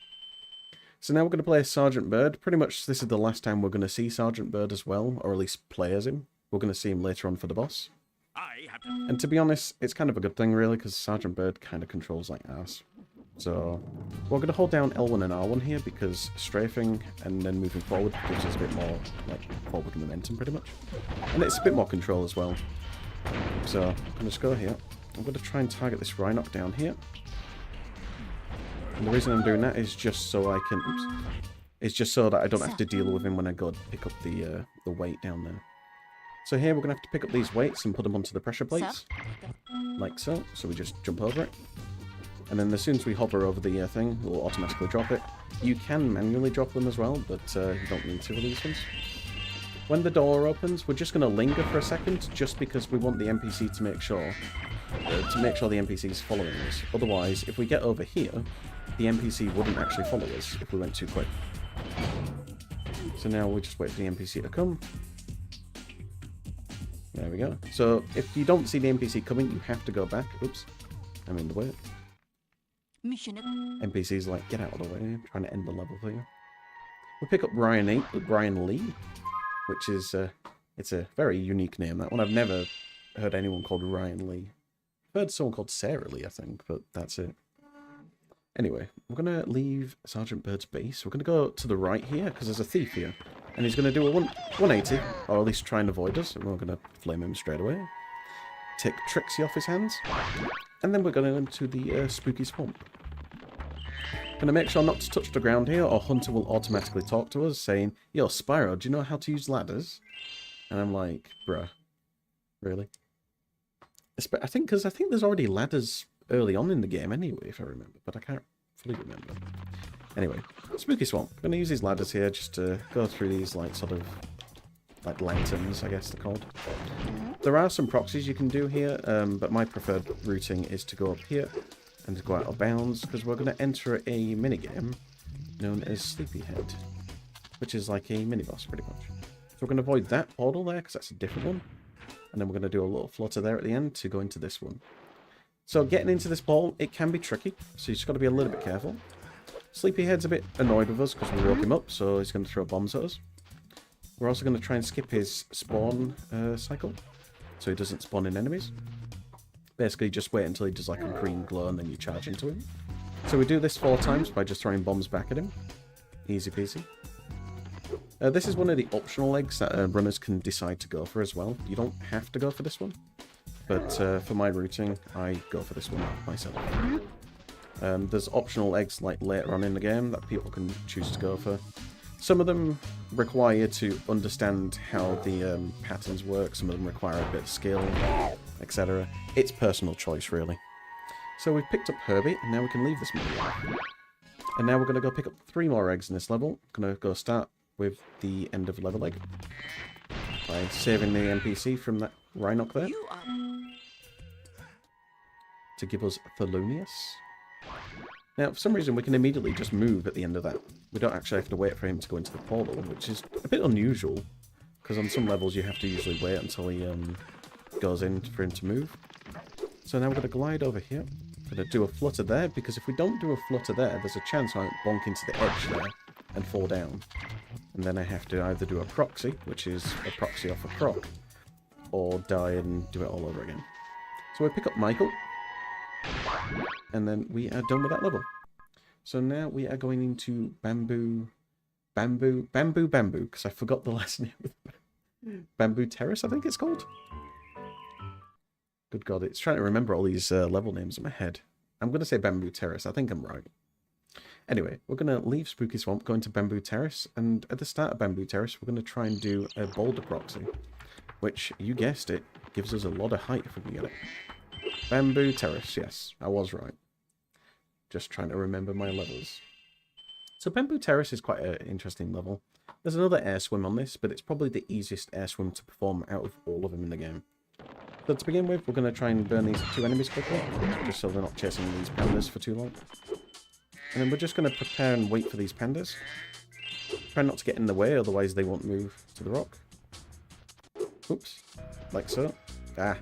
So now we're going to play as Sergeant Bird. Pretty much this is the last time we're going to see Sergeant Bird as well, or at least play as him. We're going to see him later on for the boss. And to be honest, it's kind of a good thing really, because Sergeant Bird kind of controls like ass. So we're going to hold down L1 and R1 here because strafing and then moving forward gives us a bit more like forward momentum pretty much. And it's a bit more control as well. So I'm going to just go here. I'm going to try and target this Rhinoc down here. And the reason I'm doing that is just so I can... Oops, it's just so that I don't have to deal with him when I go pick up the weight down there. So here we're going to have to pick up these weights and put them onto the pressure plates. Like so. So we just jump over it. And then as soon as we hover over the thing, we'll automatically drop it. You can manually drop them as well, but you don't need to with these ones. When the door opens, we're just going to linger for a second, just because we want the NPC to make sure the NPC is following us. Otherwise, if we get over here, the NPC wouldn't actually follow us if we went too quick. So now we just wait for the NPC to come. There we go. So if you don't see the NPC coming, you have to go back. Oops, I'm in the way. NPC's like, get out of the way, I'm trying to end the level for you. We pick up Ryan Lee, which is, it's a very unique name, that one. I've never heard anyone called Ryan Lee. I've heard someone called Sarah Lee, I think, but that's it. Anyway, we're going to leave Sergeant Bird's base. We're going to go to the right here, because there's a thief here. And he's going to do a 180, or at least try and avoid us, and we're going to flame him straight away. Take Trixie off his hands. And then we're going into the spooky swamp. Going to make sure not to touch the ground here, or Hunter will automatically talk to us, saying, "Yo, Spyro, do you know how to use ladders?" And I'm like, bruh, really? I think there's already ladders early on in the game anyway, if I remember, but I can't fully remember. Anyway, spooky swamp. Going to use these ladders here just to go through these, like, sort of, like, lanterns, I guess they're called. There are some proxies you can do here, but my preferred routing is to go up here and to go out of bounds, because we're going to enter a minigame known as Sleepyhead, which is like a mini-boss, pretty much. So we're going to avoid that portal there, because that's a different one. And then we're going to do a little flutter there at the end to go into this one. So getting into this portal, it can be tricky, so you just got to be a little bit careful. Sleepyhead's a bit annoyed with us, because we woke him up, so he's going to throw bombs at us. We're also going to try and skip his spawn cycle, so he doesn't spawn in enemies. Basically, just wait until he does like a green glow and then you charge into him. So we do this 4 times by just throwing bombs back at him. Easy peasy. This is one of the optional eggs that runners can decide to go for as well. You don't have to go for this one, but for my routing, I go for this one myself. There's optional eggs like later on in the game that people can choose to go for. Some of them require you to understand how the patterns work, some of them require a bit of skill, etc. It's personal choice, really. So we've picked up Herbie, and now we can leave this movie. And now we're going to go pick up 3 more eggs in this level. Going to go start with the end of level egg by saving the NPC from that Rhinoc there to give us Thelonious. Now, for some reason, we can immediately just move at the end of that. We don't actually have to wait for him to go into the portal, which is a bit unusual, because on some levels you have to usually wait until he goes in for him to move. So now we're going to glide over here. We're going to do a flutter there, because if we don't do a flutter there, there's a chance I might bonk into the edge there and fall down. And then I have to either do a proxy, which is a proxy off a proc, or die and do it all over again. So we pick up Michael. And then we are done with that level. So now we are going into Bamboo, because I forgot the last name. Bamboo Terrace, I think it's called. Good God, it's trying to remember all these level names in my head. I'm going to say Bamboo Terrace, I think I'm right. Anyway, we're going to leave Spooky Swamp, go into Bamboo Terrace, and at the start of Bamboo Terrace, we're going to try and do a boulder proxy, which, you guessed it, gives us a lot of height if we can get it. Bamboo Terrace, yes, I was right. Just trying to remember my levels. So Bamboo Terrace is quite an interesting level. There's another air swim on this, but it's probably the easiest air swim to perform out of all of them in the game. So to begin with, we're going to try and burn these 2 enemies quickly, just so they're not chasing these pandas for too long. And then we're just going to prepare and wait for these pandas. Try not to get in the way, otherwise they won't move to the rock. Oops, like so. Ah.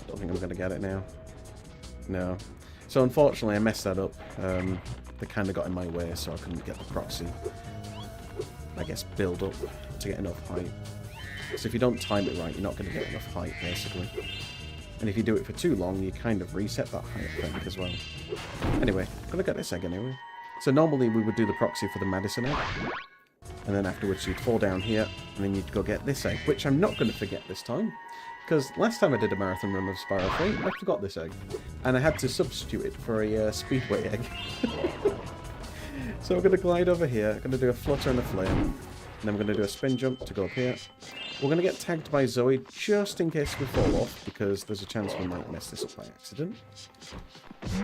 Don't think I'm going to get it now. No. So unfortunately I messed that up. They kind of got in my way, so I couldn't get the proxy, I guess, build up to get enough height. So if you don't time it right, you're not going to get enough height, basically. And if you do it for too long, you kind of reset that height, I think, as well. Anyway, gonna get this egg anyway. So normally we would do the proxy for the Madison egg. And then afterwards you'd fall down here, and then you'd go get this egg, which I'm not going to forget this time. Because last time I did a marathon run of Spiral 3, I forgot this egg. And I had to substitute it for a Speedway egg. So we're going to glide over here, I'm going to do a flutter and a flame. And then we're going to do a spin jump to go up here. We're going to get tagged by Zoe just in case we fall off, because there's a chance we might mess this up by accident.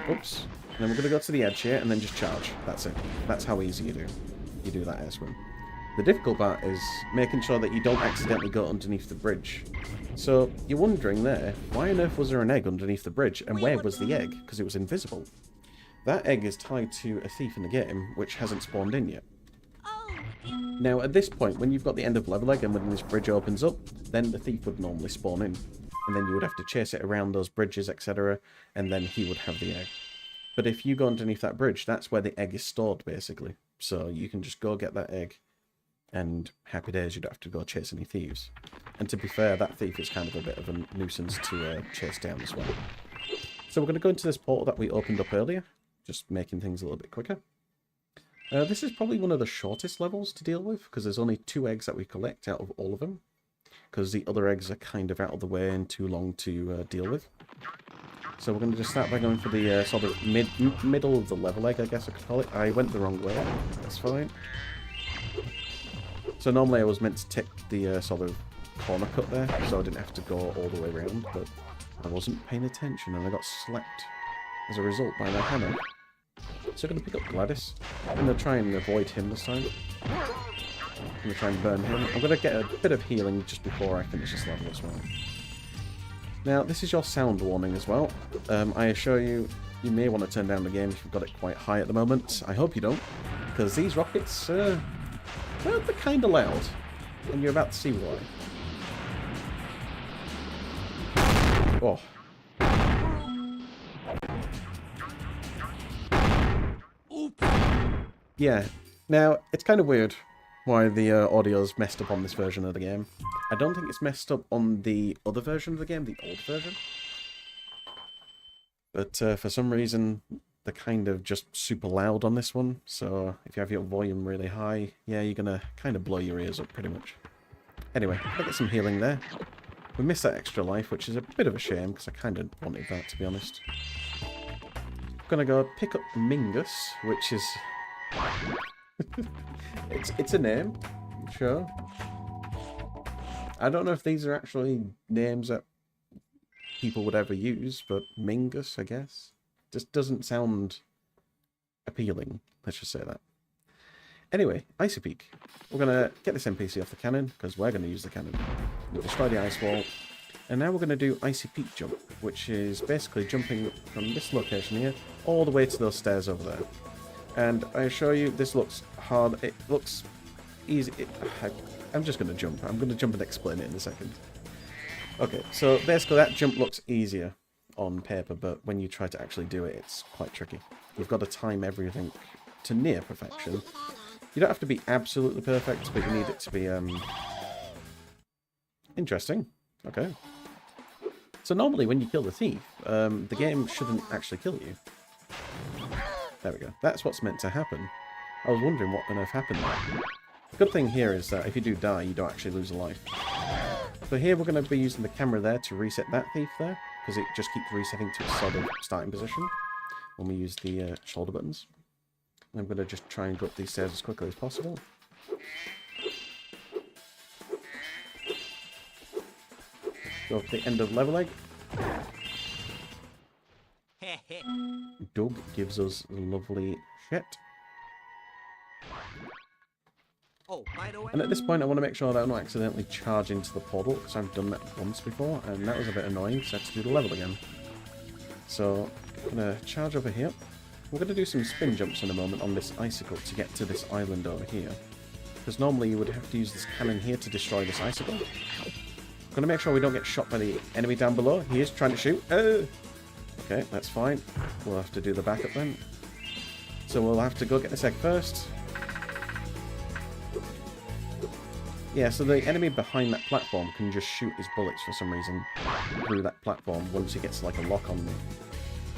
Oops. And then we're going to go to the edge here and then just charge. That's it. That's how easy you do that air swim. The difficult part is making sure that you don't accidentally go underneath the bridge. So you're wondering there, why on earth was there an egg underneath the bridge, and where was the egg? Because it was invisible. That egg is tied to a thief in the game, which hasn't spawned in yet. Now at this point, when you've got the end of level egg and when this bridge opens up, then the thief would normally spawn in. And then you would have to chase it around those bridges, etc. And then he would have the egg. But if you go underneath that bridge, that's where the egg is stored, basically. So you can just go get that egg, and happy days, you don't have to go chase any thieves. And to be fair, that thief is kind of a bit of a nuisance to chase down as well. So we're going to go into this portal that we opened up earlier, just making things a little bit quicker. This is probably one of the shortest levels to deal with, because there's only 2 eggs that we collect out of all of them. Because the other eggs are kind of out of the way and too long to deal with. So we're going to just start by going for the sort of middle of the level egg, I guess I could call it. I went the wrong way. That's fine. So normally I was meant to take the sort of corner cut there, so I didn't have to go all the way around, but I wasn't paying attention and I got slapped as a result by that hammer. So I'm going to pick up Gladys. I'm going to try and avoid him this time. I'm going to try and burn him. I'm going to get a bit of healing just before I finish this level as well. Now, this is your sound warning as well. I assure you, you may want to turn down the game if you've got it quite high at the moment. I hope you don't, because these rockets, well, they're kind of loud, and you're about to see why. Oh. Yeah, now, it's kind of weird why the audio's messed up on this version of the game. I don't think it's messed up on the other version of the game, the old version. But for some reason, they're kind of just super loud on this one. So if you have your volume really high, yeah, you're going to kind of blow your ears up pretty much. Anyway, I'll get some healing there. We missed that extra life, which is a bit of a shame, because I kind of wanted that, to be honest. I'm going to go pick up Mingus, which is... it's a name, sure. I don't know if these are actually names that people would ever use, but Mingus, I guess. Just doesn't sound appealing, let's just say that. Anyway, Icy Peak. We're going to get this NPC off the cannon, because we're going to use the cannon. We'll destroy the ice wall. And now we're going to do Icy Peak Jump, which is basically jumping from this location here all the way to those stairs over there. And I assure you, this looks hard. It looks easy. I'm just going to jump. I'm going to jump and explain it in a second. Okay, so basically that jump looks easier on paper, but when you try to actually do it, it's quite tricky. You've got to time everything to near perfection. You don't have to be absolutely perfect, but you need it to be interesting. Okay. So normally when you kill the thief, the game shouldn't actually kill you. There we go. That's what's meant to happen. I was wondering what on earth happened there. The good thing here is that if you do die, you don't actually lose a life. So here we're going to be using the camera there to reset that thief there, because it just keeps resetting to its sort of starting position when we use the shoulder buttons. And I'm going to just try and go up these stairs as quickly as possible. Go up to the end of level egg. Doug gives us lovely shit. Oh, by the way. And at this point I want to make sure that I'm not accidentally charge into the portal, because I've done that once before, and that was a bit annoying because I had to do the level again. So I'm going to charge over here. We're going to do some spin jumps in a moment on this icicle to get to this island over here. Because normally you would have to use this cannon here to destroy this icicle. I'm going to make sure we don't get shot by the enemy down below. He is trying to shoot. Okay, that's fine. We'll have to do the backup then. So we'll have to go get this egg first. Yeah, so the enemy behind that platform can just shoot his bullets for some reason through that platform once he gets like a lock on me.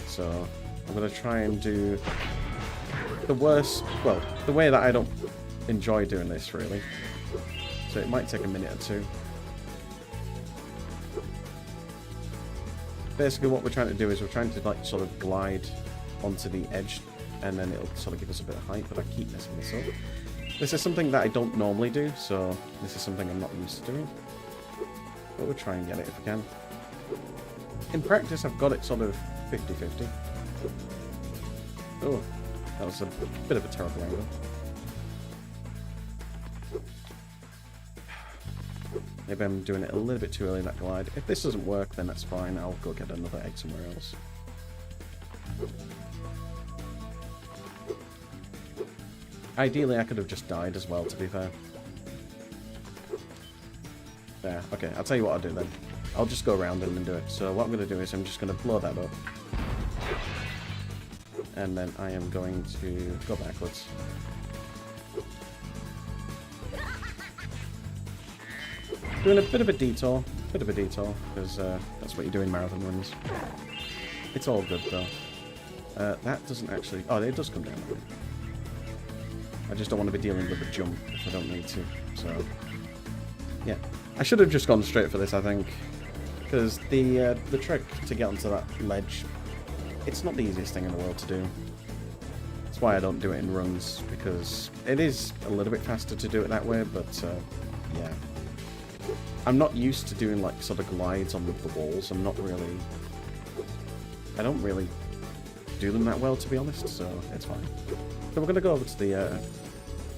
So I'm going to try and do the worst, well, the way that I don't enjoy doing this really. So it might take a minute or two. Basically what we're trying to do is we're trying to like sort of glide onto the edge and then it'll sort of give us a bit of height, but I keep messing this up. This is something that I don't normally do, so this is something I'm not used to doing. But we'll try and get it if we can. In practice, I've got it sort of 50-50. Oh, that was a bit of a terrible angle. Maybe I'm doing it a little bit too early, that glide. If this doesn't work, then that's fine. I'll go get another egg somewhere else. Ideally, I could have just died as well, to be fair. There, okay, I'll tell you what I'll do then. I'll just go around them and do it. So what I'm going to do is I'm just going to blow that up. And then I am going to go backwards. Doing a bit of a detour, because that's what you do in marathon runs. It's all good though. That doesn't actually... Oh, it does come down. I just don't want to be dealing with a jump if I don't need to, so... Yeah. I should have just gone straight for this, I think. Because the trick to get onto that ledge, it's not the easiest thing in the world to do. That's why I don't do it in runs, because it is a little bit faster to do it that way, but yeah. I'm not used to doing like sort of glides on the walls. I don't really do them that well, to be honest, so it's fine. So we're going to go over to the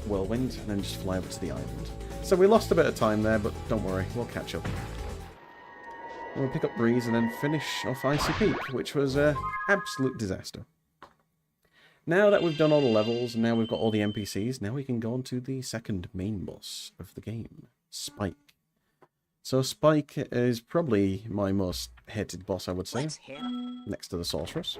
whirlwind and then just fly over to the island. So we lost a bit of time there, but don't worry, we'll catch up. And we'll pick up Breeze and then finish off Icy Peak, which was an absolute disaster. Now that we've done all the levels, and now we've got all the NPCs, now we can go on to the second main boss of the game, Spike. So Spike is probably my most hated boss, I would say, next to the Sorceress.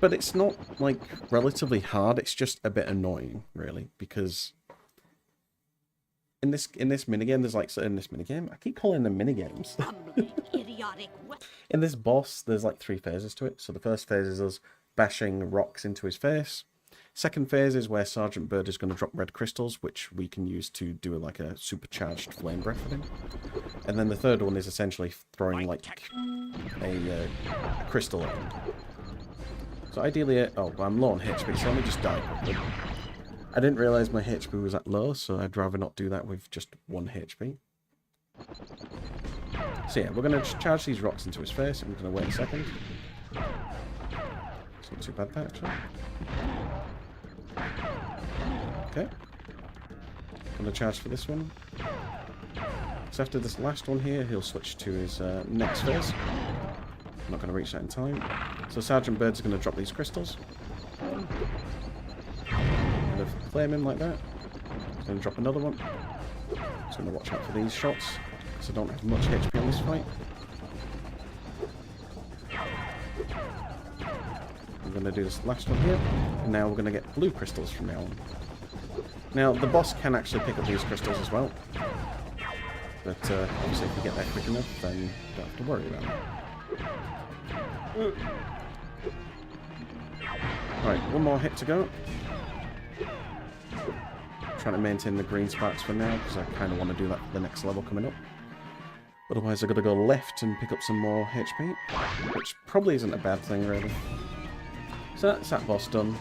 But it's not, like, relatively hard, it's just a bit annoying, really, because in this minigame, there's like, in this minigame, I keep calling them minigames. In this boss, there's like 3 phases to it. So the first phase is us bashing rocks into his face. Second phase is where Sergeant Bird is going to drop red crystals, which we can use to do like a supercharged flame breath at him. And then the third one is essentially throwing like a crystal at him. So ideally, oh, well, I'm low on HP, so let me just die. I didn't realise my HP was that low, so I'd rather not do that with just 1 HP. So yeah, we're going to charge these rocks into his face, and we're going to wait a second. It's not too bad, that, actually. Okay. Going to charge for this one. So after this last one here, he'll switch to his next phase. I'm not going to reach that in time. So Sergeant Bird's going to drop these crystals. Kind of flame him like that. He's going to drop another one. Just going to watch out for these shots, because I don't have much HP on this fight. I'm going to do this last one here, and now we're going to get blue crystals from now on. Now, the boss can actually pick up these crystals as well, but obviously if you get there quick enough, then you don't have to worry about it. Right, one more hit to go. Trying to maintain the green sparks for now, because I kind of want to do that for the next level coming up. Otherwise I've got to go left and pick up some more HP, which probably isn't a bad thing, really. So that's that boss done.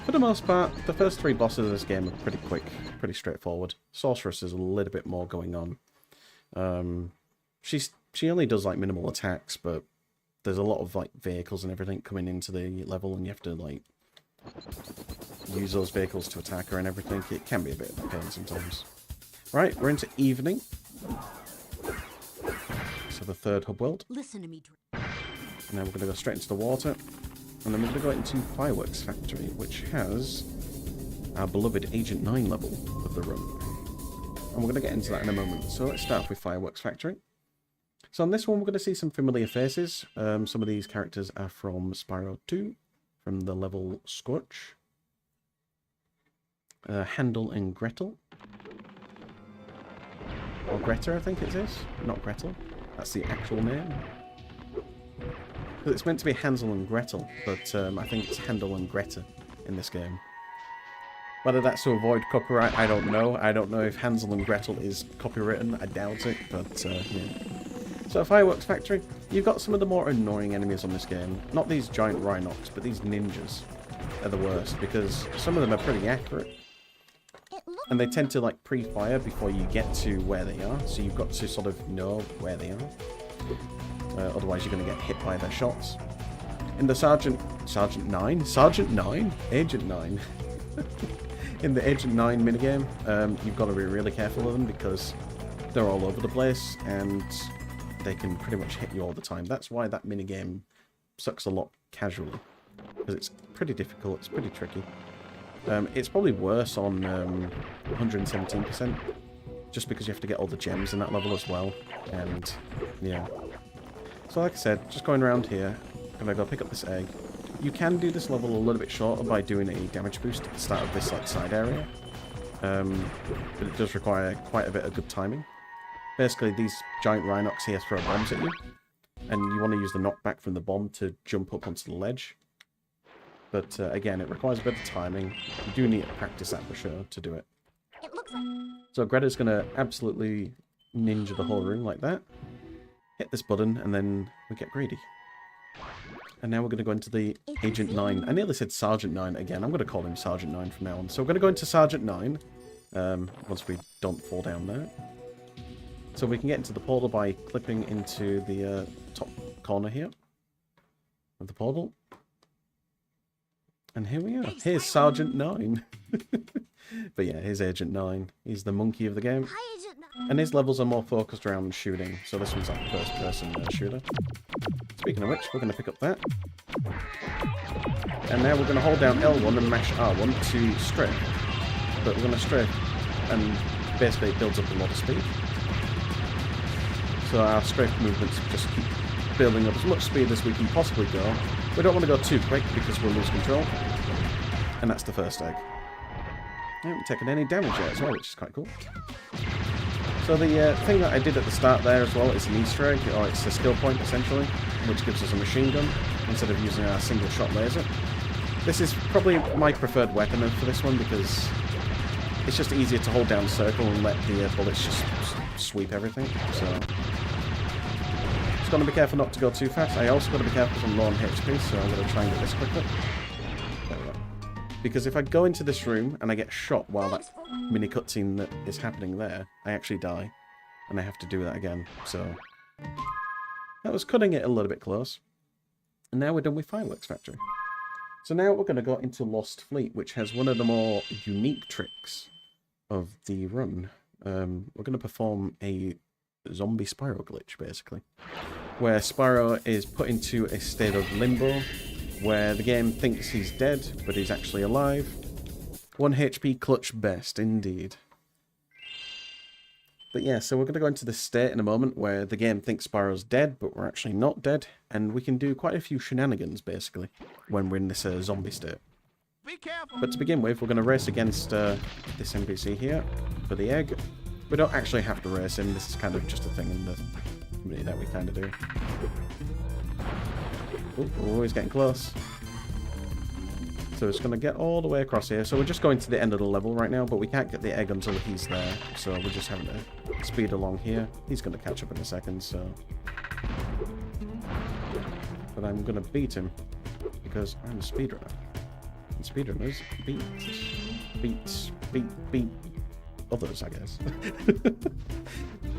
For the most part, the first 3 bosses of this game are pretty quick, pretty straightforward. Sorceress is a little bit more going on. She only does like minimal attacks, but there's a lot of like vehicles and everything coming into the level, and you have to like use those vehicles to attack her and everything. It can be a bit of a pain sometimes. Right, we're into evening. So the third hub world. Listen to me. And now we're going to go straight into the water. And then we're going to go into Fireworks Factory, which has our beloved Agent 9 level of the run. And we're going to get into that in a moment. So let's start with Fireworks Factory. So on this one, we're going to see some familiar faces. Some of these characters are from Spyro 2, from the level Scorch. Handel and Gretel. Or Greta, I think it is. Not Gretel. That's the actual name. It's meant to be Hansel and Gretel, but I think it's Handel and Greta in this game. Whether that's to avoid copyright, I don't know. I don't know if Hansel and Gretel is copywritten. I doubt it, but yeah. So Fireworks Factory, you've got some of the more annoying enemies on this game. Not these giant Rhinox, but these ninjas are the worst, because some of them are pretty accurate. And they tend to like pre-fire before you get to where they are, so you've got to sort of know where they are. Otherwise you're going to get hit by their shots. In the Sergeant 9? Agent 9. In the Agent 9 minigame, you've got to be really careful of them because they're all over the place and they can pretty much hit you all the time. That's why that minigame sucks a lot casually, because it's pretty difficult, it's pretty tricky. It's probably worse on 117%, just because you have to get all the gems in that level as well, and yeah. So like I said, just going around here, I'm gonna go pick up this egg. You can do this level a little bit shorter by doing a damage boost at the start of this like side area, but it does require quite a bit of good timing. Basically, these giant Rhinox here throw bombs at you, and you want to use the knockback from the bomb to jump up onto the ledge. But again, it requires a bit of timing. You do need to practice that for sure to do it. So Greta's going to absolutely ninja the whole room like that. Hit this button, and then we get greedy. And now we're going to go into the Agent 9. I nearly said Sergeant 9 again. I'm going to call him Sergeant 9 from now on. So we're going to go into Sergeant 9, once we don't fall down there. So we can get into the portal by clipping into the top corner here of the portal. And here we are. Here's Sergeant 9. But yeah, here's Agent 9. He's the monkey of the game. And his levels are more focused around shooting. So this one's like a first-person shooter. Speaking of which, we're going to pick up that. And now we're going to hold down L1 and mash R1 to strafe. But we're going to strafe, and basically it builds up a lot of speed. So our strafe movements just keep building up as much speed as we can possibly go. We don't want to go too quick because we'll lose control. And that's the first egg. I haven't taken any damage yet as well, which is quite cool. So the thing that I did at the start there as well is an Easter egg, or it's a skill point essentially, which gives us a machine gun instead of using our single shot laser. This is probably my preferred weapon for this one because it's just easier to hold down circle and let the bullets just sweep everything. So just got to be careful not to go too fast. I also got to be careful because I'm low on HP, so I'm going to try and get this quickly. There we go. Because if I go into this room and I get shot while that mini cutscene that is happening there, I actually die. And I have to do that again. So that was cutting it a little bit close. And now we're done with Fireworks Factory. So now we're going to go into Lost Fleet, which has one of the more unique tricks of the run. We're going to perform a zombie Spyro glitch, basically, where Spyro is put into a state of limbo, where the game thinks he's dead, but he's actually alive. 1 HP clutch best, indeed. But yeah, so we're going to go into this state in a moment where the game thinks Spyro's dead, but we're actually not dead, and we can do quite a few shenanigans, basically, when we're in this zombie state. But to begin with, we're going to race against this NPC here for the egg. We don't actually have to race him, this is kind of just a thing in the community that we kind of do. Oh, he's getting close. So it's going to get all the way across here. So we're just going to the end of the level right now, but we can't get the egg until he's there. So we're just having to speed along here. He's going to catch up in a second, so... But I'm going to beat him, because I'm a speedrunner. And speedrunners beat others, I guess.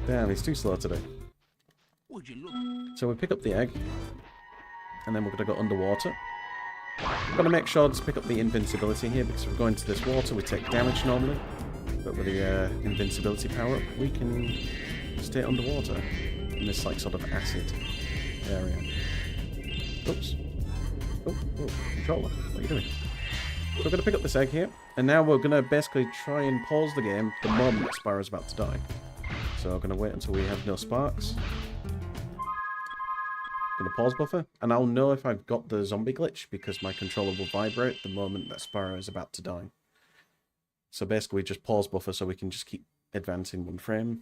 Damn, he's too slow today. So we pick up the egg, and then we're going to go underwater. We've got to make sure to pick up the invincibility here, because if we're going to this water, we take damage normally. But with the invincibility power-up, we can stay underwater in this like sort of acid area. Oops. Oh, controller, what are you doing? So we're going to pick up this egg here, and now we're going to basically try and pause the game the moment Spyro's about to die. So we're going to wait until we have no sparks. Going to pause buffer, and I'll know if I've got the zombie glitch because my controller will vibrate the moment that Spyro is about to die. So basically just pause buffer so we can just keep advancing 1 frame.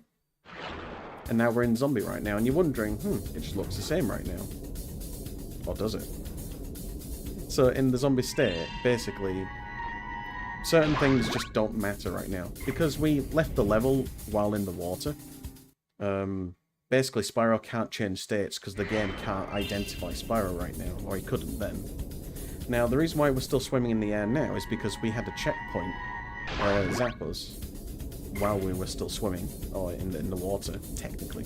And now we're in zombie right now, and you're wondering, it just looks the same right now. Or does it? So in the zombie state, basically, certain things just don't matter right now. Because we left the level while in the water, basically Spyro can't change states because the game can't identify Spyro right now, or he couldn't then. Now, the reason why we're still swimming in the air now is because we had a checkpoint zap us while we were still swimming, or in the water, technically.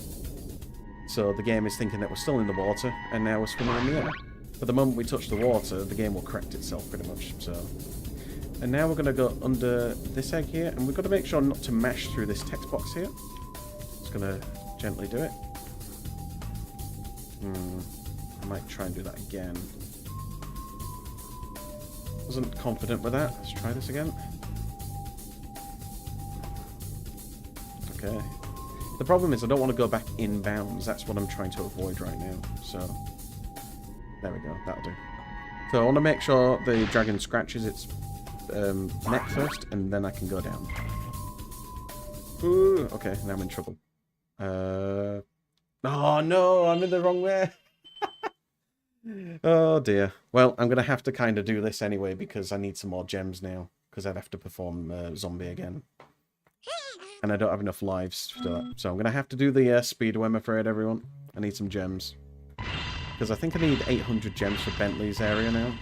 So the game is thinking that we're still in the water, and now we're swimming in the air. But the moment we touch the water, the game will correct itself pretty much, so... And now we're going to go under this egg here, and we've got to make sure not to mash through this text box here. Just going to gently do it. I might try and do that again. Wasn't confident with that. Let's try this again. Okay. The problem is I don't want to go back in bounds. That's what I'm trying to avoid right now. So, there we go. That'll do. So I want to make sure the dragon scratches its neck first, and then I can go down. Ooh, okay, now I'm in trouble. Oh no, I'm in the wrong way. Oh dear. Well, I'm going to have to kind of do this anyway because I need some more gems now. Because I'd have to perform zombie again. And I don't have enough lives for that. So I'm going to have to do the speedrun, I'm afraid, everyone. I need some gems. Because I think I need 800 gems for Bentley's area now.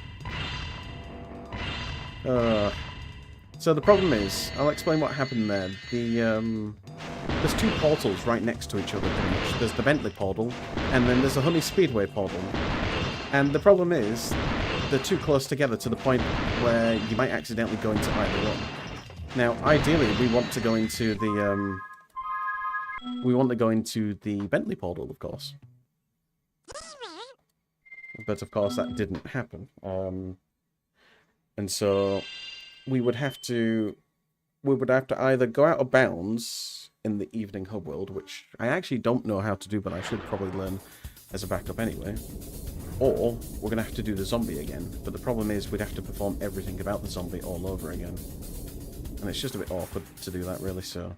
So the problem is, I'll explain what happened there. There's two portals right next to each other, pretty much. There's the Bentley portal, and then there's the Honey Speedway portal. And the problem is, they're too close together to the point where you might accidentally go into either one. Now, ideally, we want to go into the Bentley portal, of course. But of course, that didn't happen. And so we would have to either go out of bounds in the evening hub world, which I actually don't know how to do, but I should probably learn as a backup anyway. Or we're going to have to do the zombie again. But the problem is we'd have to perform everything about the zombie all over again. And it's just a bit awkward to do that, really, so...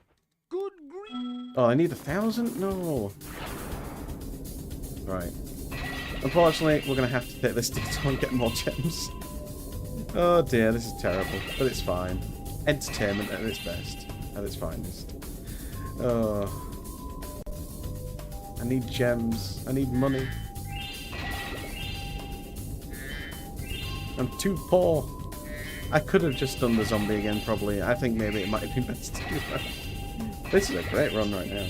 Oh, I need 1,000? No! Right. Unfortunately, we're going to have to take this detour and get more gems. Oh dear, this is terrible. But it's fine. Entertainment at its best. At its finest. Oh. I need gems. I need money. I'm too poor. I could have just done the zombie again, probably. I think maybe it might have been better to do that. This is a great run right now.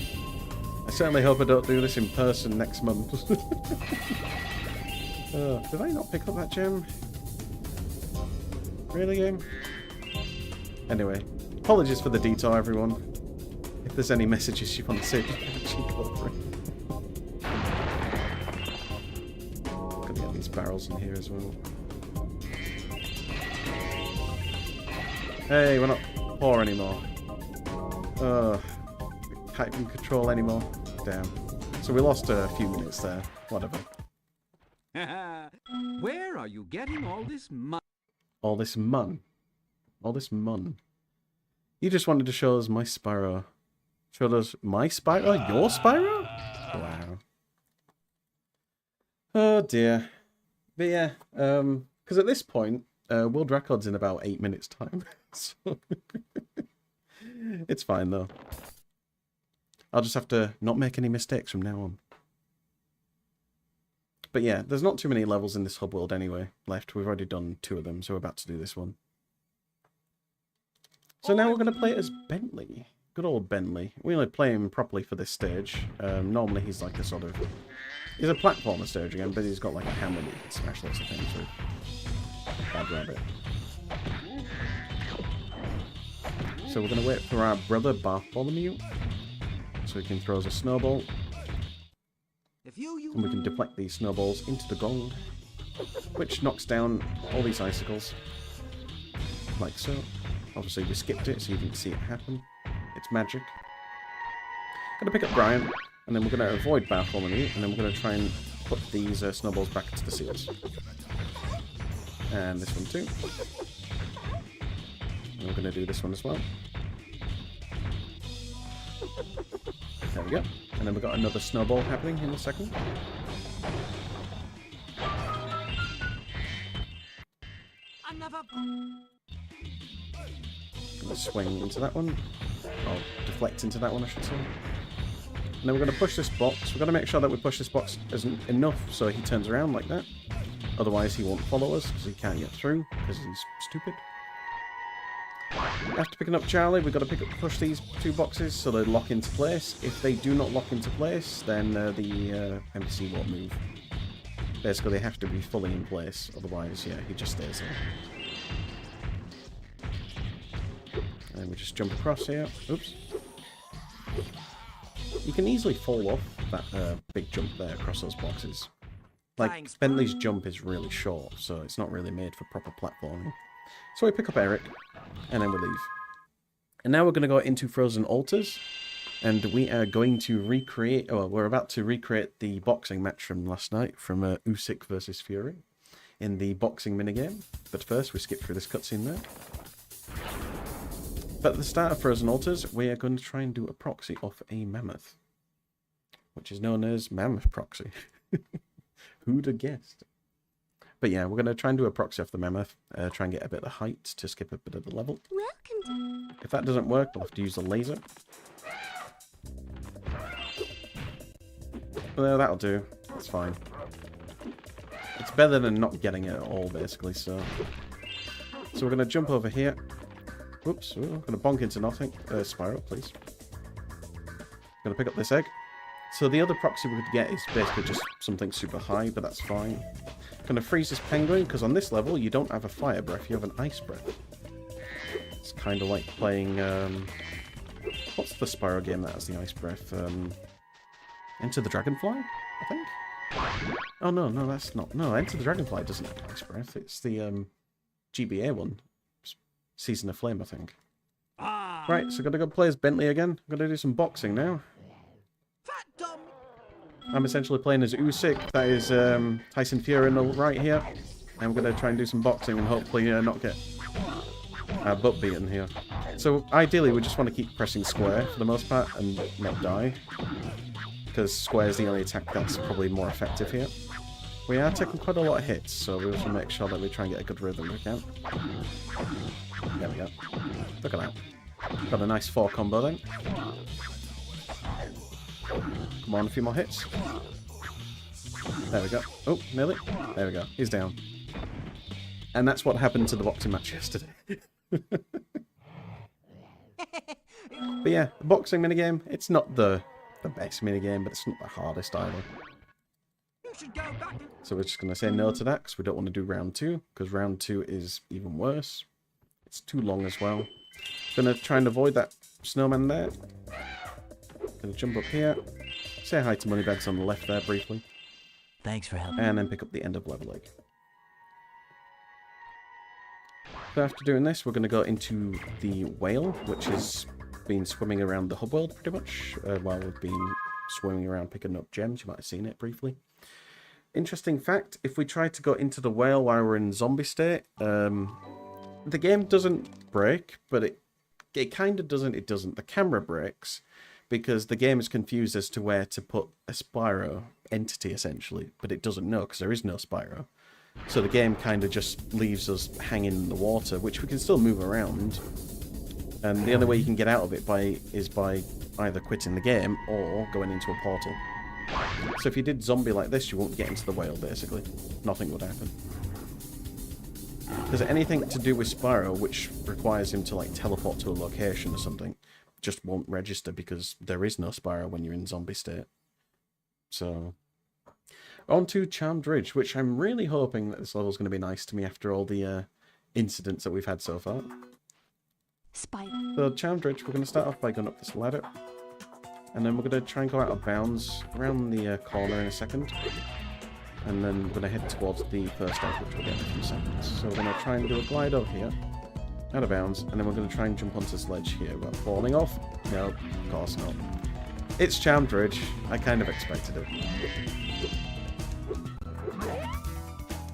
I certainly hope I don't do this in person next month. Did I not pick up that gem? Really, game? Anyway, apologies for the detour, everyone. If there's any messages you want to say, actually go for it. Gonna get these barrels in here as well. Hey, we're not poor anymore. Can't even control anymore. Damn. So we lost a few minutes there. Whatever. Where are you getting all this money? All this mun. All this mun. You just wanted to show us my Spyro. Showed us my Spyro? Your Spyro? Wow. Oh dear. But yeah, because at this point, world record's in about 8 minutes time. So it's fine though. I'll just have to not make any mistakes from now on. But yeah, there's not too many levels in this hub world anyway left. We've already done 2 of them, so we're about to do this one. So now we're going to play as Bentley. Good old Bentley. We only play him properly for this stage. Normally he's like a sort of... He's a platformer stage again, but he's got like a hammer that he can smash lots of things with. Bad rabbit. So we're going to wait for our brother Bartholomew, so he can throw us a snowball. And we can deflect these snowballs into the gong, which knocks down all these icicles. Like so. Obviously we skipped it, so you didn't see it happen. It's magic. Gonna pick up Brian, and then we're gonna avoid Bartholomew, and then we're gonna try and put these snowballs back into the seals. And this one too. And we're going to do this one as well. There we go. And then we've got another snowball happening in a second. Another. Gonna swing into that one. Or deflect into that one, I should say. And then we're going to push this box. We've got to make sure that we push this box isn't enough so he turns around like that. Otherwise he won't follow us because he can't get through because he's stupid. After picking up Charlie, we've got to push these 2 boxes so they lock into place. If they do not lock into place, then the NPC won't move. Basically, they have to be fully in place. Otherwise, yeah, he just stays there. And we just jump across here. Oops. You can easily fall off that big jump there across those boxes. Like, Thanks. Bentley's jump is really short, so it's not really made for proper platforming. So we pick up Eric, and then we leave. And now we're going to go into Frozen Altars, and we are going to recreate, well, we're about to recreate the boxing match from last night, from Usyk versus Fury, in the boxing minigame. But first, we skip through this cutscene there. But at the start of Frozen Altars, we are going to try and do a proxy of a mammoth, which is known as Mammoth Proxy. Who'd have guessed? But yeah, we're going to try and do a proxy off the mammoth, try and get a bit of height to skip a bit of the level. Welcome. If that doesn't work, we'll have to use the laser. Well, that'll do. That's fine. It's better than not getting it at all, basically, so we're going to jump over here. Whoops, we're going to bonk into nothing. Spiral, please. Going to pick up this egg. So the other proxy we could get is basically just something super high, but that's fine. Going to freeze this penguin, because on this level you don't have a fire breath, you have an ice breath. It's kind of like playing, what's the Spyro game that has the ice breath? Enter the Dragonfly, I think? Oh no, that's not. No, Enter the Dragonfly doesn't have ice breath. It's the GBA one. Season of Flame, I think. Right, so gotta go play as Bentley again. I'm gonna do some boxing now. I'm essentially playing as Usyk. That is Tyson Fury on the right here. And we're going to try and do some boxing and hopefully not get our butt beaten here. So ideally we just want to keep pressing square for the most part and not die. Because square is the only attack that's probably more effective here. We are taking quite a lot of hits, so we have to make sure that we try and get a good rhythm if we can. There we go. Look at that. Got a nice 4 combo then. Come on, a few more hits. There we go. Oh, nearly. There we go. He's down. And that's what happened to the boxing match yesterday. But yeah, the boxing minigame, it's not the best minigame, but it's not the hardest either. So we're just going to say no to that, because we don't want to do round 2, because round 2 is even worse. It's too long as well. Going to try and avoid that snowman there. Going to jump up here. Say hi to Moneybags on the left there briefly. Thanks for helping. And then pick up the end of level egg. So after doing this, we're going to go into the whale, which has been swimming around the hub world pretty much, while we've been swimming around picking up gems. You might have seen it briefly. Interesting fact, if we try to go into the whale while we're in zombie state, the game doesn't break, but it kind of doesn't, it doesn't. The camera breaks because the game is confused as to where to put a Spyro entity, essentially, but it doesn't know because there is no Spyro. So the game kind of just leaves us hanging in the water, which we can still move around. And the only way you can get out of it is by either quitting the game or going into a portal. So if you did zombie like this, you won't get into the whale, basically. Nothing would happen. Because anything to do with Spyro, which requires him to like teleport to a location or something, just won't register because there is no Spyro when you're in zombie state. So, on to Charmed Ridge, which I'm really hoping that this level is going to be nice to me after all the incidents that we've had so far. Spyro. So, Charmed Ridge, we're going to start off by going up this ladder. And then we're going to try and go out of bounds around the corner in a second. And then we're going to head towards the first egg, which we'll get in a few seconds. So we're going to try and do a glide over here, out of bounds, and then we're going to try and jump onto this ledge here without falling off. No, of course not. It's Charmed Ridge. I kind of expected it.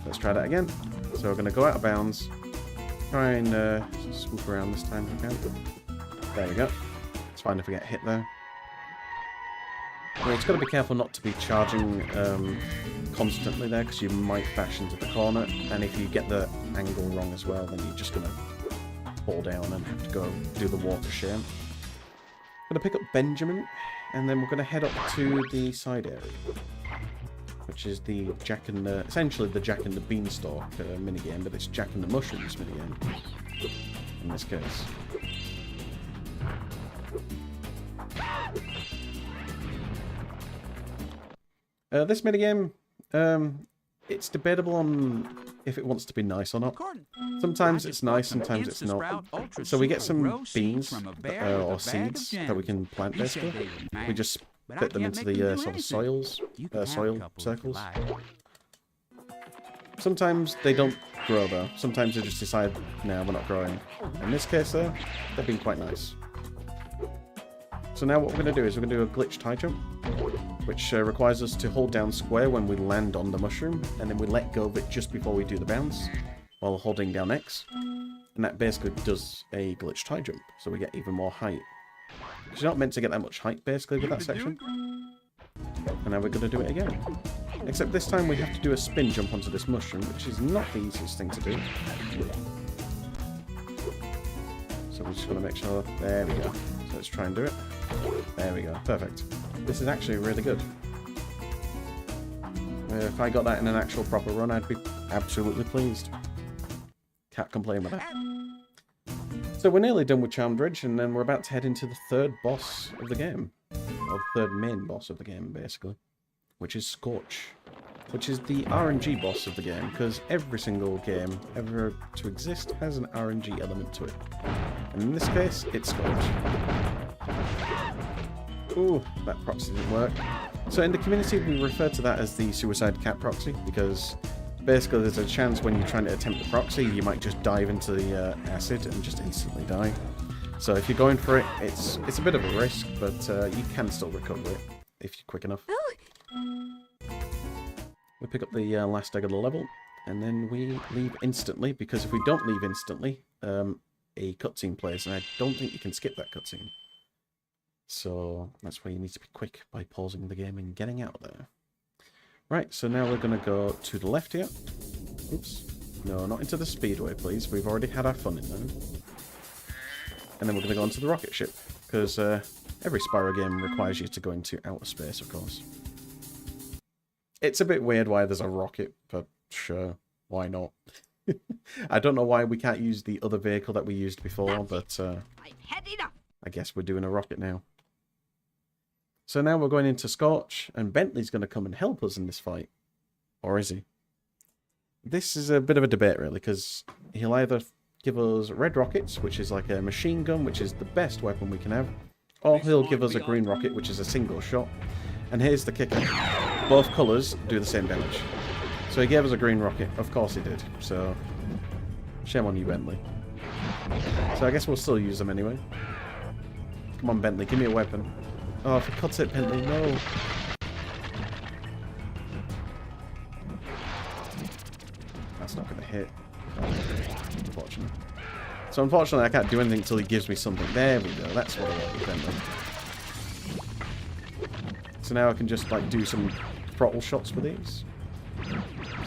Let's try that again. So we're going to go out of bounds, try and swoop around this time if we can. There we go. It's fine if we get hit there. Yeah, you've got to be careful not to be charging constantly there, because you might bash into the corner, and if you get the angle wrong as well, then you're just going to fall down and have to go do the water share. Going to pick up Benjamin, and then we're going to head up to the side area, which is the Jack and the, essentially the Jack and the Beanstalk minigame, but it's Jack and the Mushrooms minigame in this case. This minigame, it's debatable on if it wants to be nice or not. Sometimes it's nice, sometimes it's not. So we get some beans or seeds that we can plant basically. We just fit them into the sort of soil circles. Sometimes they don't grow though. Sometimes they just decide, no, we're not growing. In this case though, they've been quite nice. So now what we're going to do is we're going to do a glitched high jump, which requires us to hold down square when we land on the mushroom, and then we let go of it just before we do the bounce, while holding down X. And that basically does a glitched high jump, so we get even more height. Because you're not meant to get that much height basically with that section. And now we're going to do it again. Except this time we have to do a spin jump onto this mushroom, which is not the easiest thing to do. So we're just going to make sure, there we go. So let's try and do it. There we go, perfect. This is actually really good. If I got that in an actual proper run, I'd be absolutely pleased. Can't complain with that. So we're nearly done with Charmed Ridge, and then we're about to head into the third boss of the game. Or the third main boss of the game, basically. Which is Scorch. Which is the RNG boss of the game, because every single game ever to exist has an RNG element to it. And in this case, it's Scorch. Ooh, that proxy didn't work. So in the community, we refer to that as the Suicide Cat proxy, because basically there's a chance when you're trying to attempt the proxy, you might just dive into the acid and just instantly die. So if you're going for it, it's a bit of a risk, but you can still recover it if you're quick enough. We pick up the last egg of the level, and then we leave instantly, because if we don't leave instantly, a cutscene plays, and I don't think you can skip that cutscene. So that's why you need to be quick by pausing the game and getting out there. Right, so now we're going to go to the left here. Oops. No, not into the speedway, please. We've already had our fun in there. And then we're going to go onto the rocket ship, because every Spyro game requires you to go into outer space, of course. It's a bit weird why there's a rocket, but sure, why not? I don't know why we can't use the other vehicle that we used before, but I guess we're doing a rocket now. So now we're going into Scorch, and Bentley's going to come and help us in this fight. Or is he? This is a bit of a debate, really, because he'll either give us red rockets, which is like a machine gun, which is the best weapon we can have, or he'll give us a green rocket, which is a single shot. And here's the kicker. Both colours do the same damage. So he gave us a green rocket. Of course he did. So, shame on you, Bentley. So I guess we'll still use them anyway. Come on, Bentley, give me a weapon. Oh, for God's sake, Bentley, no. That's not going to hit. Unfortunately. So unfortunately, I can't do anything until he gives me something. There we go. That's what I want with Bentley. So now I can just like do some throttle shots with these.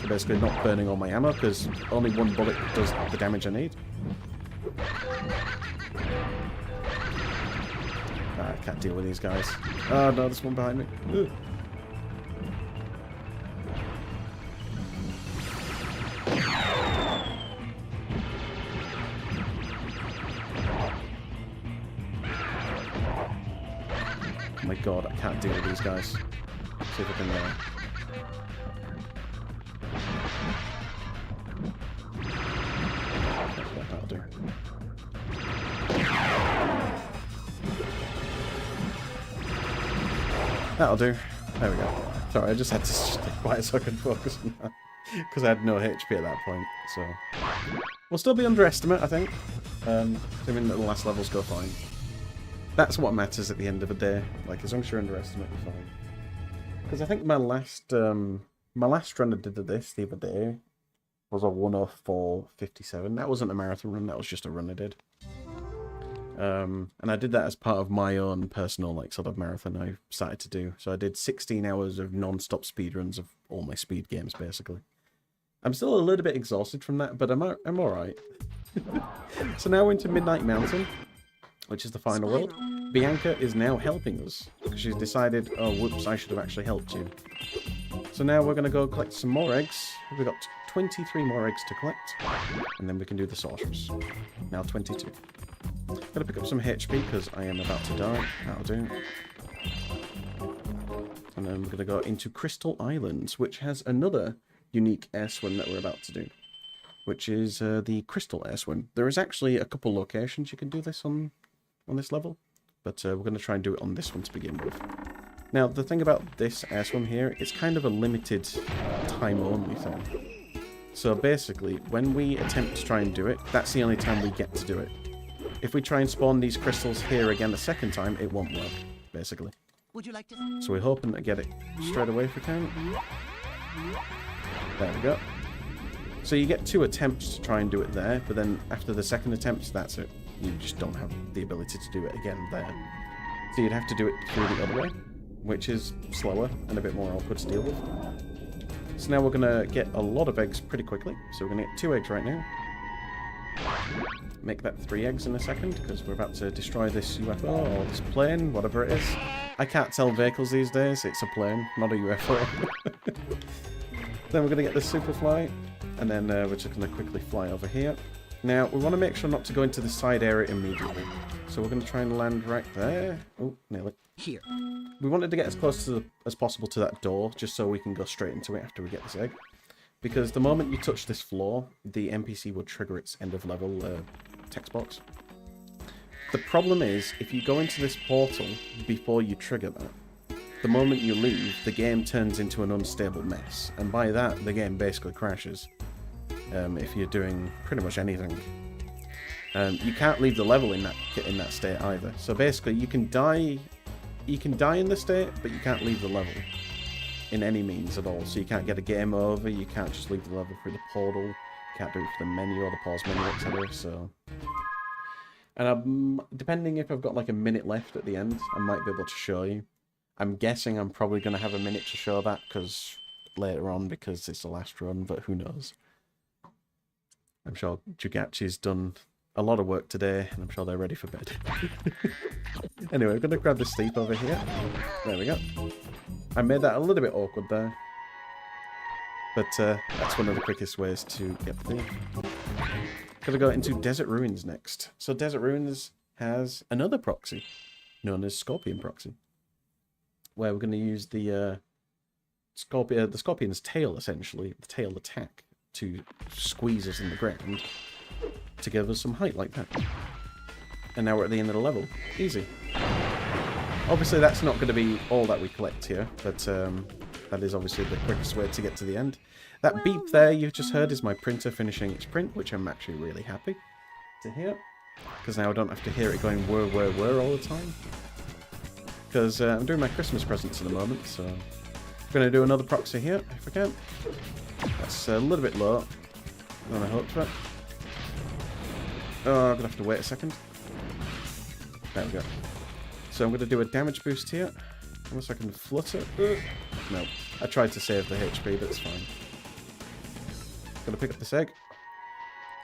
So basically not burning all my ammo, because only one bullet does the damage I need. I can't deal with these guys. Oh no, there's one behind me. Ugh. Oh my god, I can't deal with these guys. See if I can that'll do. That'll do. There we go. Sorry, I just had to stay quiet so I could focus on that. Because I had no HP at that point, so... We'll still be underestimate, I think. Assuming that the last levels go fine. That's what matters at the end of the day. Like, as long as you're underestimate, you're fine. Because I think my last run I did of this the other day was a 104.57. That wasn't a marathon run, that was just a run I did. And I did that as part of my own personal, like, sort of marathon I started to do. So I did 16 hours of non-stop speedruns of all my speed games, basically. I'm still a little bit exhausted from that, but I'm alright. So now we're into Midnight Mountain, which is the final world. Bianca is now helping us, because she's decided, oh, whoops, I should have actually helped you. So now we're going to go collect some more eggs. We've got 23 more eggs to collect, and then we can do the sorceress. Now 22. Gotta pick up some HP because I am about to die. That'll do. And then we're gonna go into Crystal Islands, which has another unique air swim that we're about to do, which is the Crystal Air Swim. There is actually a couple locations you can do this on this level, but we're gonna try and do it on this one to begin with. Now, the thing about this air swim here, it's kind of a limited time-only thing. So basically, when we attempt to try and do it, that's the only time we get to do it. If we try and spawn these crystals here again a second time, it won't work, basically. Would you like to... So we're hoping to get it straight away if we can. There we go. So you get 2 attempts to try and do it there, but then after the second attempt, that's it. You just don't have the ability to do it again there. So you'd have to do it through the other way, which is slower and a bit more awkward to deal with. So now we're going to get a lot of eggs pretty quickly. So we're going to get 2 eggs right now. Make that 3 eggs in a second, because we're about to destroy this UFO, or this plane, whatever it is. I can't tell vehicles these days, it's a plane, not a UFO. Then we're going to get the Superfly, and then we're just going to quickly fly over here. Now, we want to make sure not to go into the side area immediately. So we're going to try and land right there. Oh, nearly. Here. We wanted to get as close as possible to that door, just so we can go straight into it after we get this egg. Because the moment you touch this floor, the NPC will trigger its end of level text box. The problem is, if you go into this portal before you trigger that, the moment you leave, the game turns into an unstable mess. And by that, the game basically crashes. If you're doing pretty much anything. You can't leave the level in that state either. So basically, you can die in the state, but you can't leave the level in any means at all. So you can't get a game over, you can't just leave the level through the portal, you can't do it for the menu or the pause menu, etc. So, and depending if I've got like a minute left at the end, I might be able to show you. I'm guessing I'm probably going to have a minute to show that because later on, because it's the last run, but who knows. I'm sure Jugachi's done a lot of work today, and I'm sure they're ready for bed. Anyway, we're going to grab the steep over here. There we go. I made that a little bit awkward there. But that's one of the quickest ways to get there. Gonna go into Desert Ruins next. So Desert Ruins has another proxy, known as Scorpion Proxy. Where we're going to use the Scorpion's tail, essentially, the tail attack, to squeeze us in the ground to give us some height like that. And now we're at the end of the level. Easy. Obviously that's not going to be all that we collect here, but that is obviously the quickest way to get to the end. That beep there you just heard is my printer finishing its print, which I'm actually really happy to hear. Because now I don't have to hear it going whir all the time. Because I'm doing my Christmas presents at the moment, so I'm going to do another proxy here, if I can. That's a little bit low than I hoped for. Oh, I'm going to have to wait a second. There we go. So I'm going to do a damage boost here. Unless I can flutter. No, I tried to save the HP, but it's fine. Going to pick up this egg.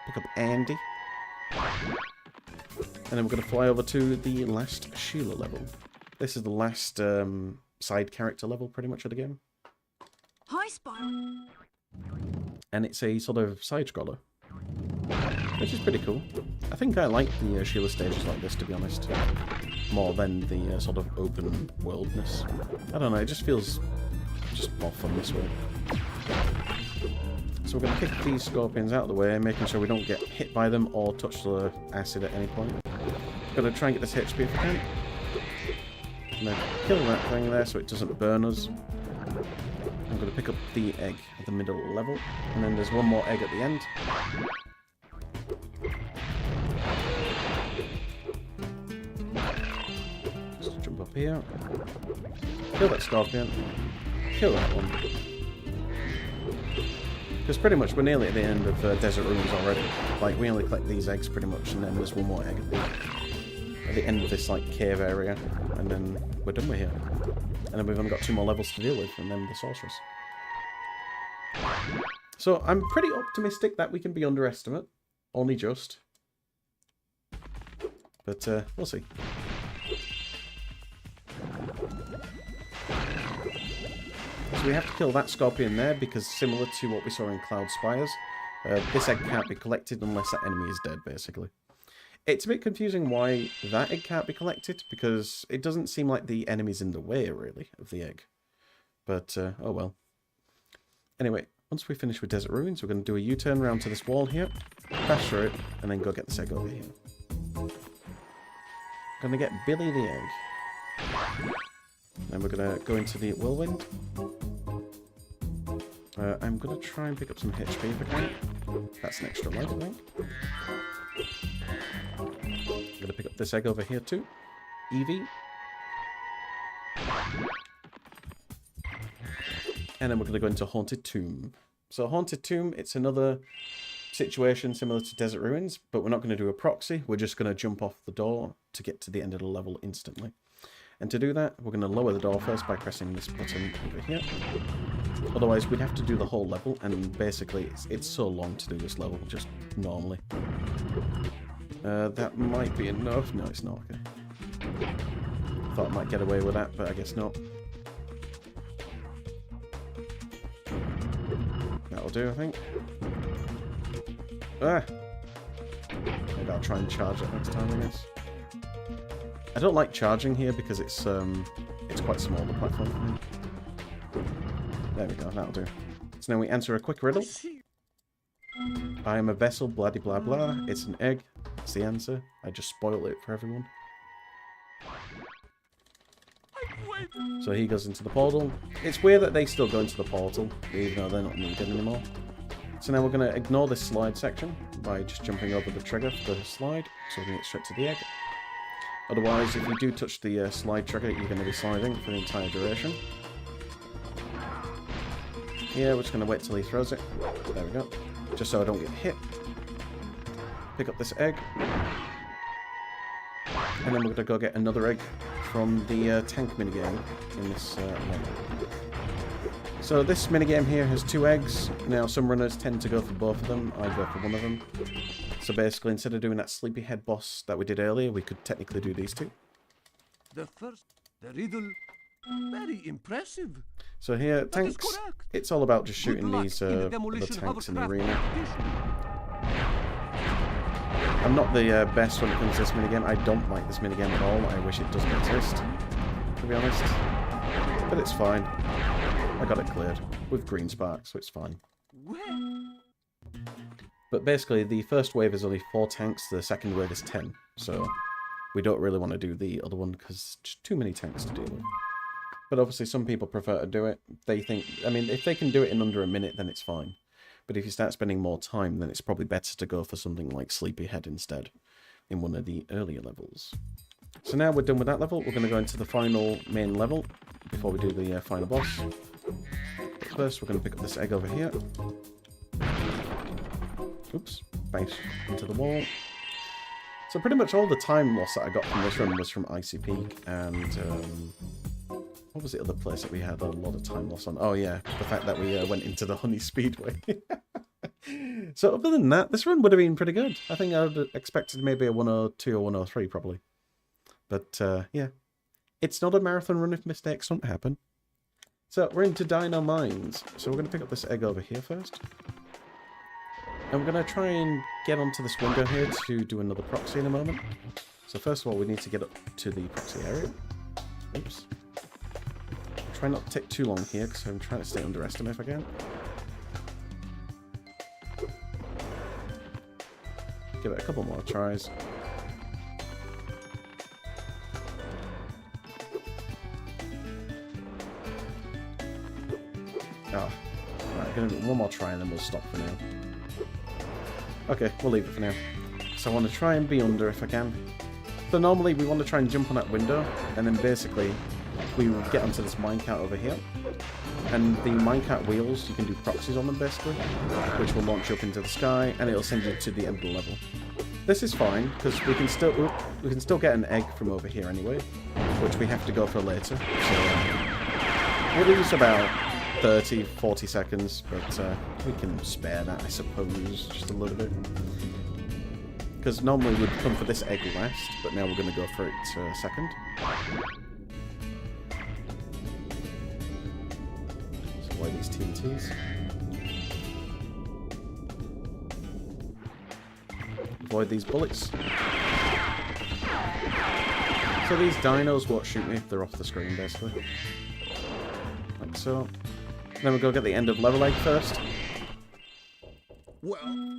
Pick up Andy. And then we're going to fly over to the last Sheila level. This is the last side character level, pretty much, of the game. Hi, Spiral. And it's a sort of side-scroller, which is pretty cool. I think I like the Sheila stages like this, to be honest, more than the sort of open worldness. I don't know, it just feels just more fun this way. So we're going to kick these scorpions out of the way, making sure we don't get hit by them or touch the acid at any point. Going to try and get this HP if we can. I'm going to kill that thing there so it doesn't burn us. I'm going to pick up the egg at the middle level, and then there's one more egg at the end. Just jump up here. Kill that scorpion. Kill that one. Because pretty much we're nearly at the end of Desert Ruins already. Like, we only collect these eggs pretty much, and then there's one more egg at the end. at the end of this like cave area, and then we're done with here. And then we've only got 2 more levels to deal with, and then the sorceress. So I'm pretty optimistic that we can be underestimate, only just. But we'll see. So we have to kill that scorpion there because similar to what we saw in Cloud Spires, this egg can't be collected unless that enemy is dead, basically. It's a bit confusing why that egg can't be collected, because it doesn't seem like the enemy's in the way, really, of the egg. But, oh well. Anyway, once we finish with Desert Ruins, we're going to do a U-turn around to this wall here, crash through it, and then go get this egg over here. Gonna get Billy the egg. Then we're gonna go into the whirlwind. I'm gonna try and pick up some HP if I can. That's an extra life, I think. I'm gonna pick up this egg over here too. Eevee. And then we're gonna go into Haunted Tomb. So Haunted Tomb, it's another situation similar to Desert Ruins, but we're not going to do a proxy. We're just going to jump off the door to get to the end of the level instantly. And to do that, we're going to lower the door first by pressing this button over here. Otherwise, we'd have to do the whole level, and basically, it's so long to do this level, just normally. That might be enough. No, it's not. Okay. Thought I might get away with that, but I guess not. That'll do, I think. Ah! Maybe I'll try and charge it next time, I guess. I don't like charging here because it's quite small, the platform for me. There we go, that'll do. So now we answer a quick riddle. I am a vessel, blah de blah blah. It's an egg. That's the answer. I just spoil it for everyone. So he goes into the portal. It's weird that they still go into the portal, even though they're not needed anymore. So now we're going to ignore this slide section by just jumping over the trigger for the slide, so we can get straight to the egg. Otherwise, if you do touch the slide trigger, you're going to be sliding for the entire duration. Yeah, we're just going to wait till he throws it. There we go. Just so I don't get hit. Pick up this egg. And then we're going to go get another egg from the tank minigame in this level. So this minigame here has 2 eggs. Now some runners tend to go for both of them. I go for one of them. So basically, instead of doing that sleepyhead boss that we did earlier, we could technically do these 2. The riddle, very impressive. So here, tanks, it's all about just shooting these the tanks in the arena. I'm not the best when it comes to this minigame. I don't like this minigame at all. I wish it doesn't exist, to be honest. But it's fine. I got it cleared with green sparks, so it's fine. But basically, the first wave is only 4 tanks, the second wave is 10. So we don't really want to do the other one because it's just too many tanks to deal with. But obviously, some people prefer to do it. They think, I mean, if they can do it in under a minute, then it's fine. But if you start spending more time, then it's probably better to go for something like Sleepyhead instead in one of the earlier levels. So now we're done with that level. We're going to go into the final main level before we do the final boss. But first, we're going to pick up this egg over here. Oops, bang into the wall. So pretty much all the time loss that I got from this run was from Icy Peak and what was the other place that we had a lot of time loss on? Oh yeah, the fact that we went into the Honey Speedway. So other than that, this run would have been pretty good. I think I would have expected maybe a 102 or 103 probably. But yeah, it's not a marathon run if mistakes don't happen. So we're into Dino Mines. So we're going to pick up this egg over here first. And we're going to try and get onto this window here to do another proxy in a moment. So first of all, we need to get up to the proxy area. Oops. Try not to take too long here, because I'm trying to stay underestimate if I can. Give it a couple more tries. Oh. Right, gonna do one more try and then we'll stop for now. Okay, we'll leave it for now. So I want to try and be under if I can. So normally we want to try and jump on that window, and then basically we will get onto this minecart over here. And the minecart wheels, you can do proxies on them basically, which will launch you up into the sky, and it'll send you to the end of the level. this is fine because we can still get an egg from over here anyway, which we have to go for later. So we'll lose about 30-40 seconds, but we can spare that, I suppose, just a little bit. Because normally we'd come for this egg last, but now we're going to go for it second. So avoid these TNTs. Avoid these bullets. So these dinos won't shoot me if they're off the screen, basically. Like so. Then we'll go get the end of level egg first.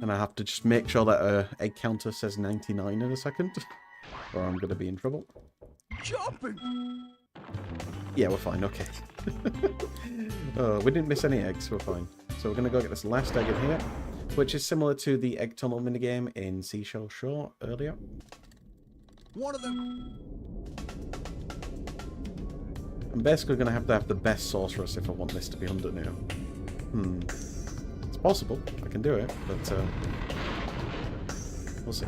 And I have to just make sure that egg counter says 99 in a second, or I'm going to be in trouble. Jumping. Yeah, we're fine, okay. Oh, we didn't miss any eggs, we're fine. So we're going to go get this last egg in here, which is similar to the egg tunnel minigame in Seashell Shore earlier. One of them. I'm basically going to have the best sorceress if I want this to be 100 now. It's possible, I can do it, but we'll see.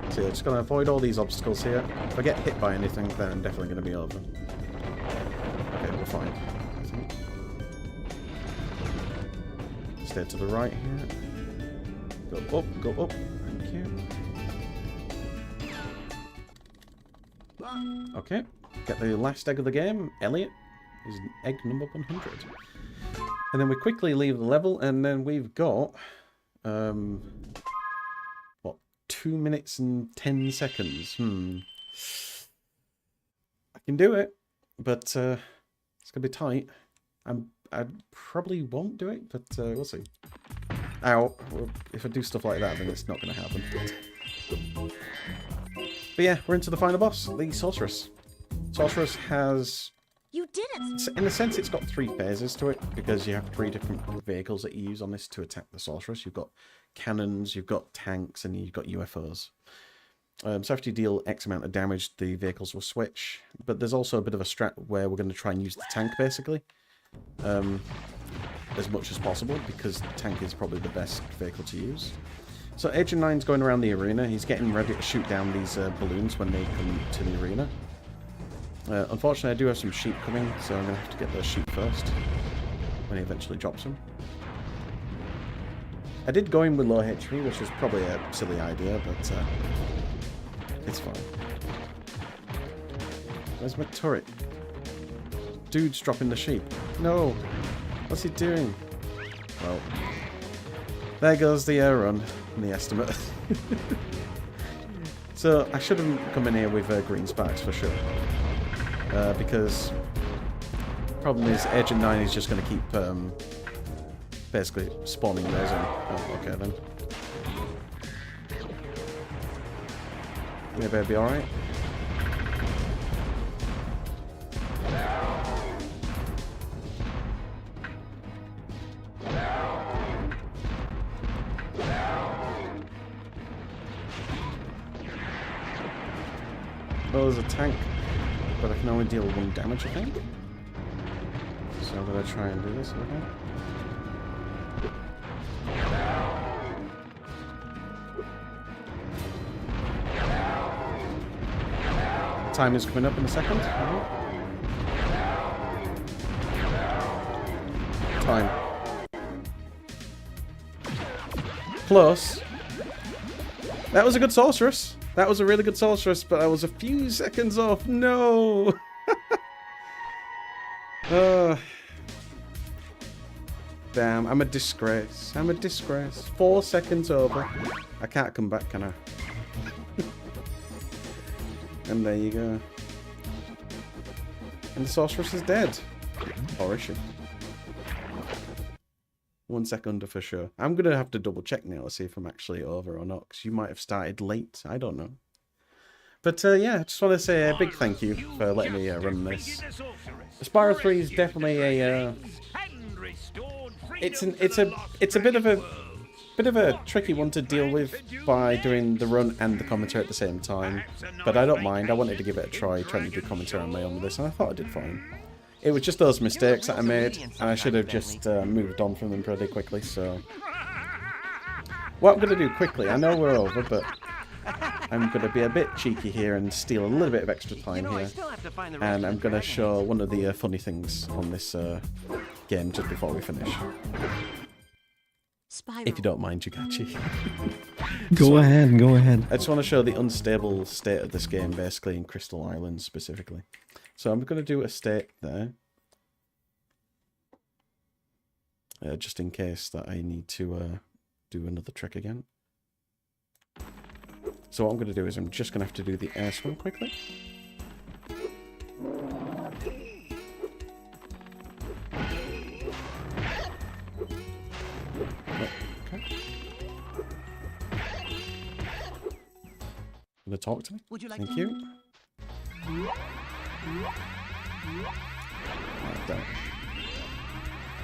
So yeah, just going to avoid all these obstacles here. If I get hit by anything, then I'm definitely going to be over. Okay, we're fine, I think. Stay to the right here. Go up, thank you. Okay. Get the last egg of the game. Elliot is egg number 100. And then we quickly leave the level, and then we've got, what, 2 minutes and 10 seconds? I can do it, but it's going to be tight. I probably won't do it, but we'll see. Ow. Well, if I do stuff like that, then it's not going to happen. But yeah, we're into the final boss, the Sorceress. Sorceress has... You did it! In a sense, it's got 3 phases to it, because you have 3 different vehicles that you use on this to attack the Sorceress. You've got cannons, you've got tanks, and you've got UFOs. So after you deal X amount of damage, the vehicles will switch. But there's also a bit of a strat where we're going to try and use the tank, basically. As much as possible, because the tank is probably the best vehicle to use. So Agent 9's going around the arena. He's getting ready to shoot down these balloons when they come to the arena. Unfortunately, I do have some sheep coming, so I'm going to have to get those sheep first when he eventually drops them. I did go in with low HP, which is probably a silly idea, but it's fine. Where's my turret? Dude's dropping the sheep. No! What's he doing? Well, there goes the air run and the estimate. So I should have come in here with green sparks for sure. Because the problem is Agent 9 is just going to keep basically spawning those in. Oh, okay then. Maybe I'll be alright. Oh, there's a tank. But I can only deal 1 damage, I think. So I'm going to try and do this, okay? The time is coming up in a second. Time. Plus, that was a good sorceress. That was a really good sorceress, but I was a few seconds off. No! Damn, I'm a disgrace. I'm a disgrace. 4 seconds over. I can't come back, can I? And there you go. And the sorceress is dead. Or is she? 1 second under for sure. I'm going to have to double check now to see if I'm actually over or not, because you might have started late. I don't know. But yeah, I just want to say a big thank you for letting me run this. Spyro 3 is definitely a... It's a bit of a tricky one to deal with by doing the run and the commentary at the same time. But I don't mind. I wanted to give it a try, trying to do commentary on my own with this, and I thought I did fine. It was just those mistakes that I made, and I should have just moved on from them pretty quickly, so... what I'm going to do quickly, I know we're over, but I'm going to be a bit cheeky here and steal a little bit of extra time here. And I'm going to show one of the funny things on this game just before we finish. If you don't mind, Jugachi. Go ahead, go ahead. I just want to show the unstable state of this game, basically, in Crystal Islands specifically. So I'm going to do a state there. Just in case that I need to do another trick again. So what I'm going to do is I'm just going to have to do the air swim quickly. Gonna talk to me? Would you like Thank to... you. Done.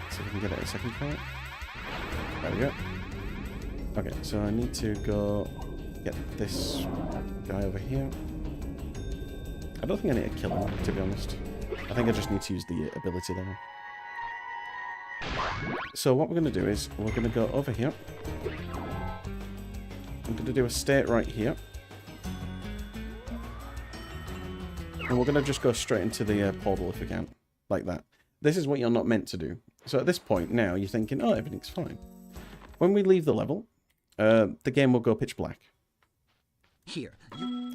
See if we can get it a second try. There we go. Okay, so I need to go get this guy over here. I don't think I need to kill him, to be honest. I think I just need to use the ability there. So what we're going to do is we're going to go over here. I'm going to do a state right here. And we're going to just go straight into the portal if we can. Like that. This is what you're not meant to do. So at this point now, you're thinking, oh, everything's fine. When we leave the level, the game will go pitch black. Here.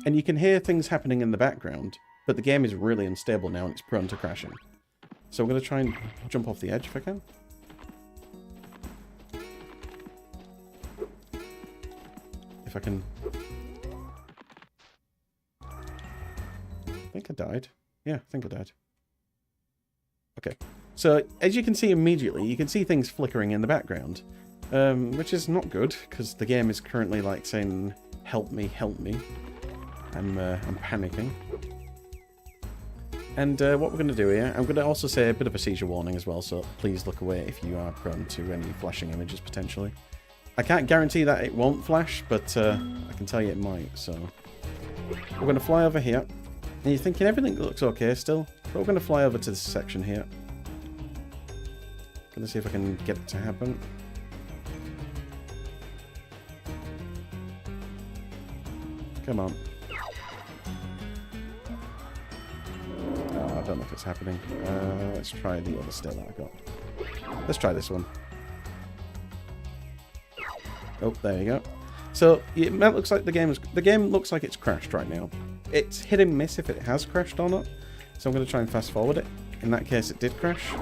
And you can hear things happening in the background, but the game is really unstable now and it's prone to crashing. So I'm going to try and jump off the edge if I can. If I can... I think I died. Yeah, I think I died. Okay. So, as you can see immediately, you can see things flickering in the background. Which is not good, because the game is currently, like, saying, help me, help me. I'm panicking. And what we're going to do here, I'm going to also say a bit of a seizure warning as well, so please look away if you are prone to any flashing images, potentially. I can't guarantee that it won't flash, but I can tell you it might, so... We're going to fly over here. And you're thinking everything looks okay still, but we're going to fly over to this section here. Going to see if I can get it to happen. Come on. Oh, I don't know if it's happening. Let's try the other state that I got. Let's try this one. Oh, there you go. So it looks like the game looks like it's crashed right now. It's hit and miss if it has crashed or not. So I'm going to try and fast forward it. In that case, it did crash.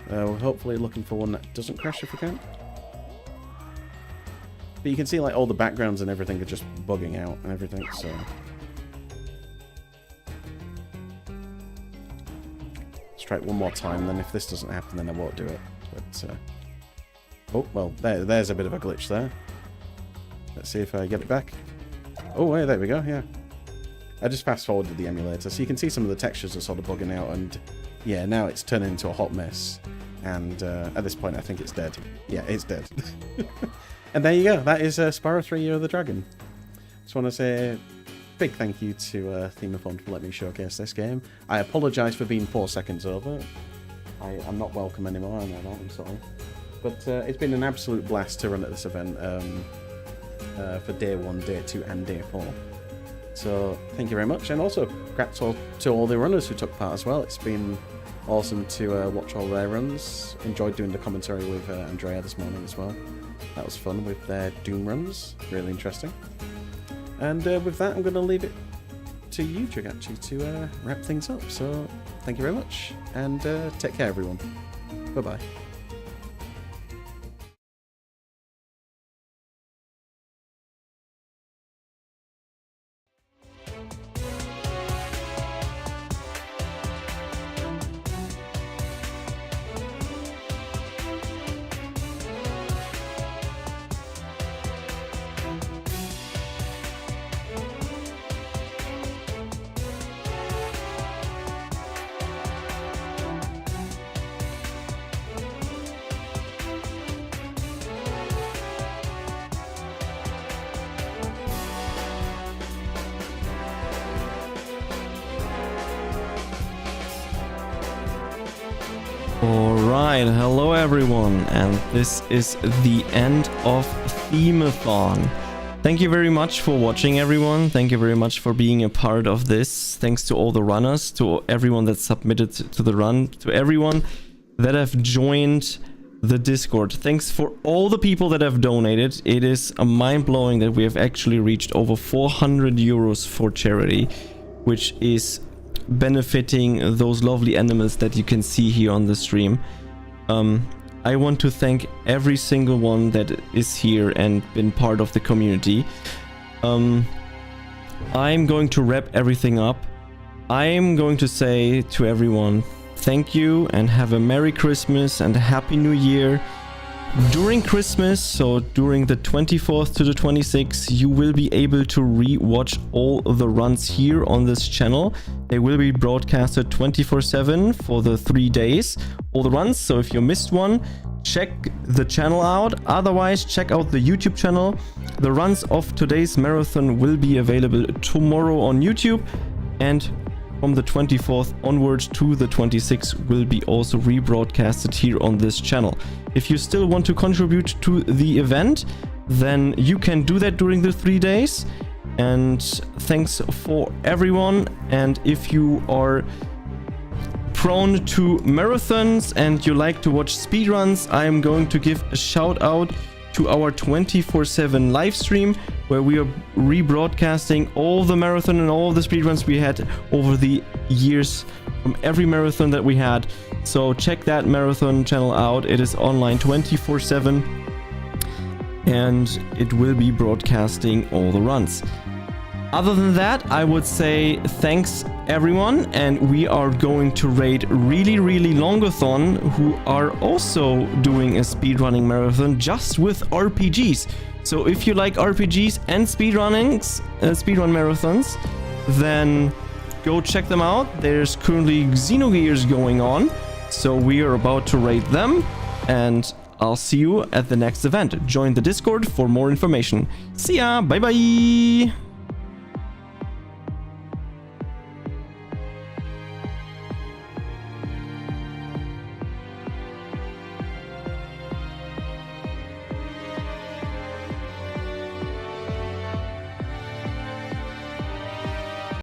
We're hopefully looking for one that doesn't crash if we can. But you can see like all the backgrounds and everything are just bugging out and everything. So let's try it one more time. Then if this doesn't happen, then I won't do it. But oh well, there's a bit of a glitch there. Let's see if I get it back. Oh, yeah, there we go, yeah. I just fast-forwarded the emulator, so you can see some of the textures are sort of bugging out, and yeah, now it's turning into a hot mess. And at this point, I think it's dead. Yeah, it's dead. And there you go, that is Spyro 3 Year of the Dragon. Just want to say a big thank you to Themeathon for letting me showcase this game. I apologise for being 4 seconds over. I'm not welcome anymore, I know that, I'm sorry. But it's been an absolute blast to run at this event. For day 1, day 2 and day 4. So thank you very much, and also congrats to all the runners who took part as well. It's been awesome to watch all their runs. Enjoyed doing the commentary with Andrea this morning as well. That was fun with their Doom runs, really interesting. And with that I'm going to leave it to you, Jugachi, to wrap things up. So thank you very much, and take care everyone. Bye bye. Alright, hello everyone, and this is the end of Themeathon. Thank you very much for watching, everyone. Thank you very much for being a part of this. Thanks to all the runners, to everyone that submitted to the run, to everyone that have joined the Discord. Thanks for all the people that have donated. It is mind-blowing that we have actually reached over 400 euros for charity, which is benefiting those lovely animals that you can see here on the stream. I want to thank every single one that is here and been part of the community. I'm going to wrap everything up. I'm going to say to everyone, thank you and have a Merry Christmas and a Happy New Year. During Christmas, so during the 24th to the 26th, you will be able to re-watch all the runs here on this channel. They will be broadcasted 24/7 for the 3 days, all the runs. So if you missed one, check the channel out. Otherwise, check out the YouTube channel. The runs of today's marathon will be available tomorrow on YouTube, and from the 24th onwards to the 26th will be also rebroadcasted here on this channel. If you still want to contribute to the event, then you can do that during the 3 days. And thanks for everyone. And if you are prone to marathons and you like to watch speedruns, I am going to give a shout out to our 24/7 live stream, where we are rebroadcasting all the marathon and all the speedruns we had over the years from every marathon that we had. So check that marathon channel out. It is online 24/7 and it will be broadcasting all the runs. Other than that, I would say thanks everyone, and we are going to raid really Longathon, who are also doing a speedrunning marathon just with RPGs. So if you like RPGs and speedrun marathons, then go check them out. There's currently Xenogears going on, so we are about to raid them, and I'll see you at the next event. Join the Discord for more information. See ya, bye bye!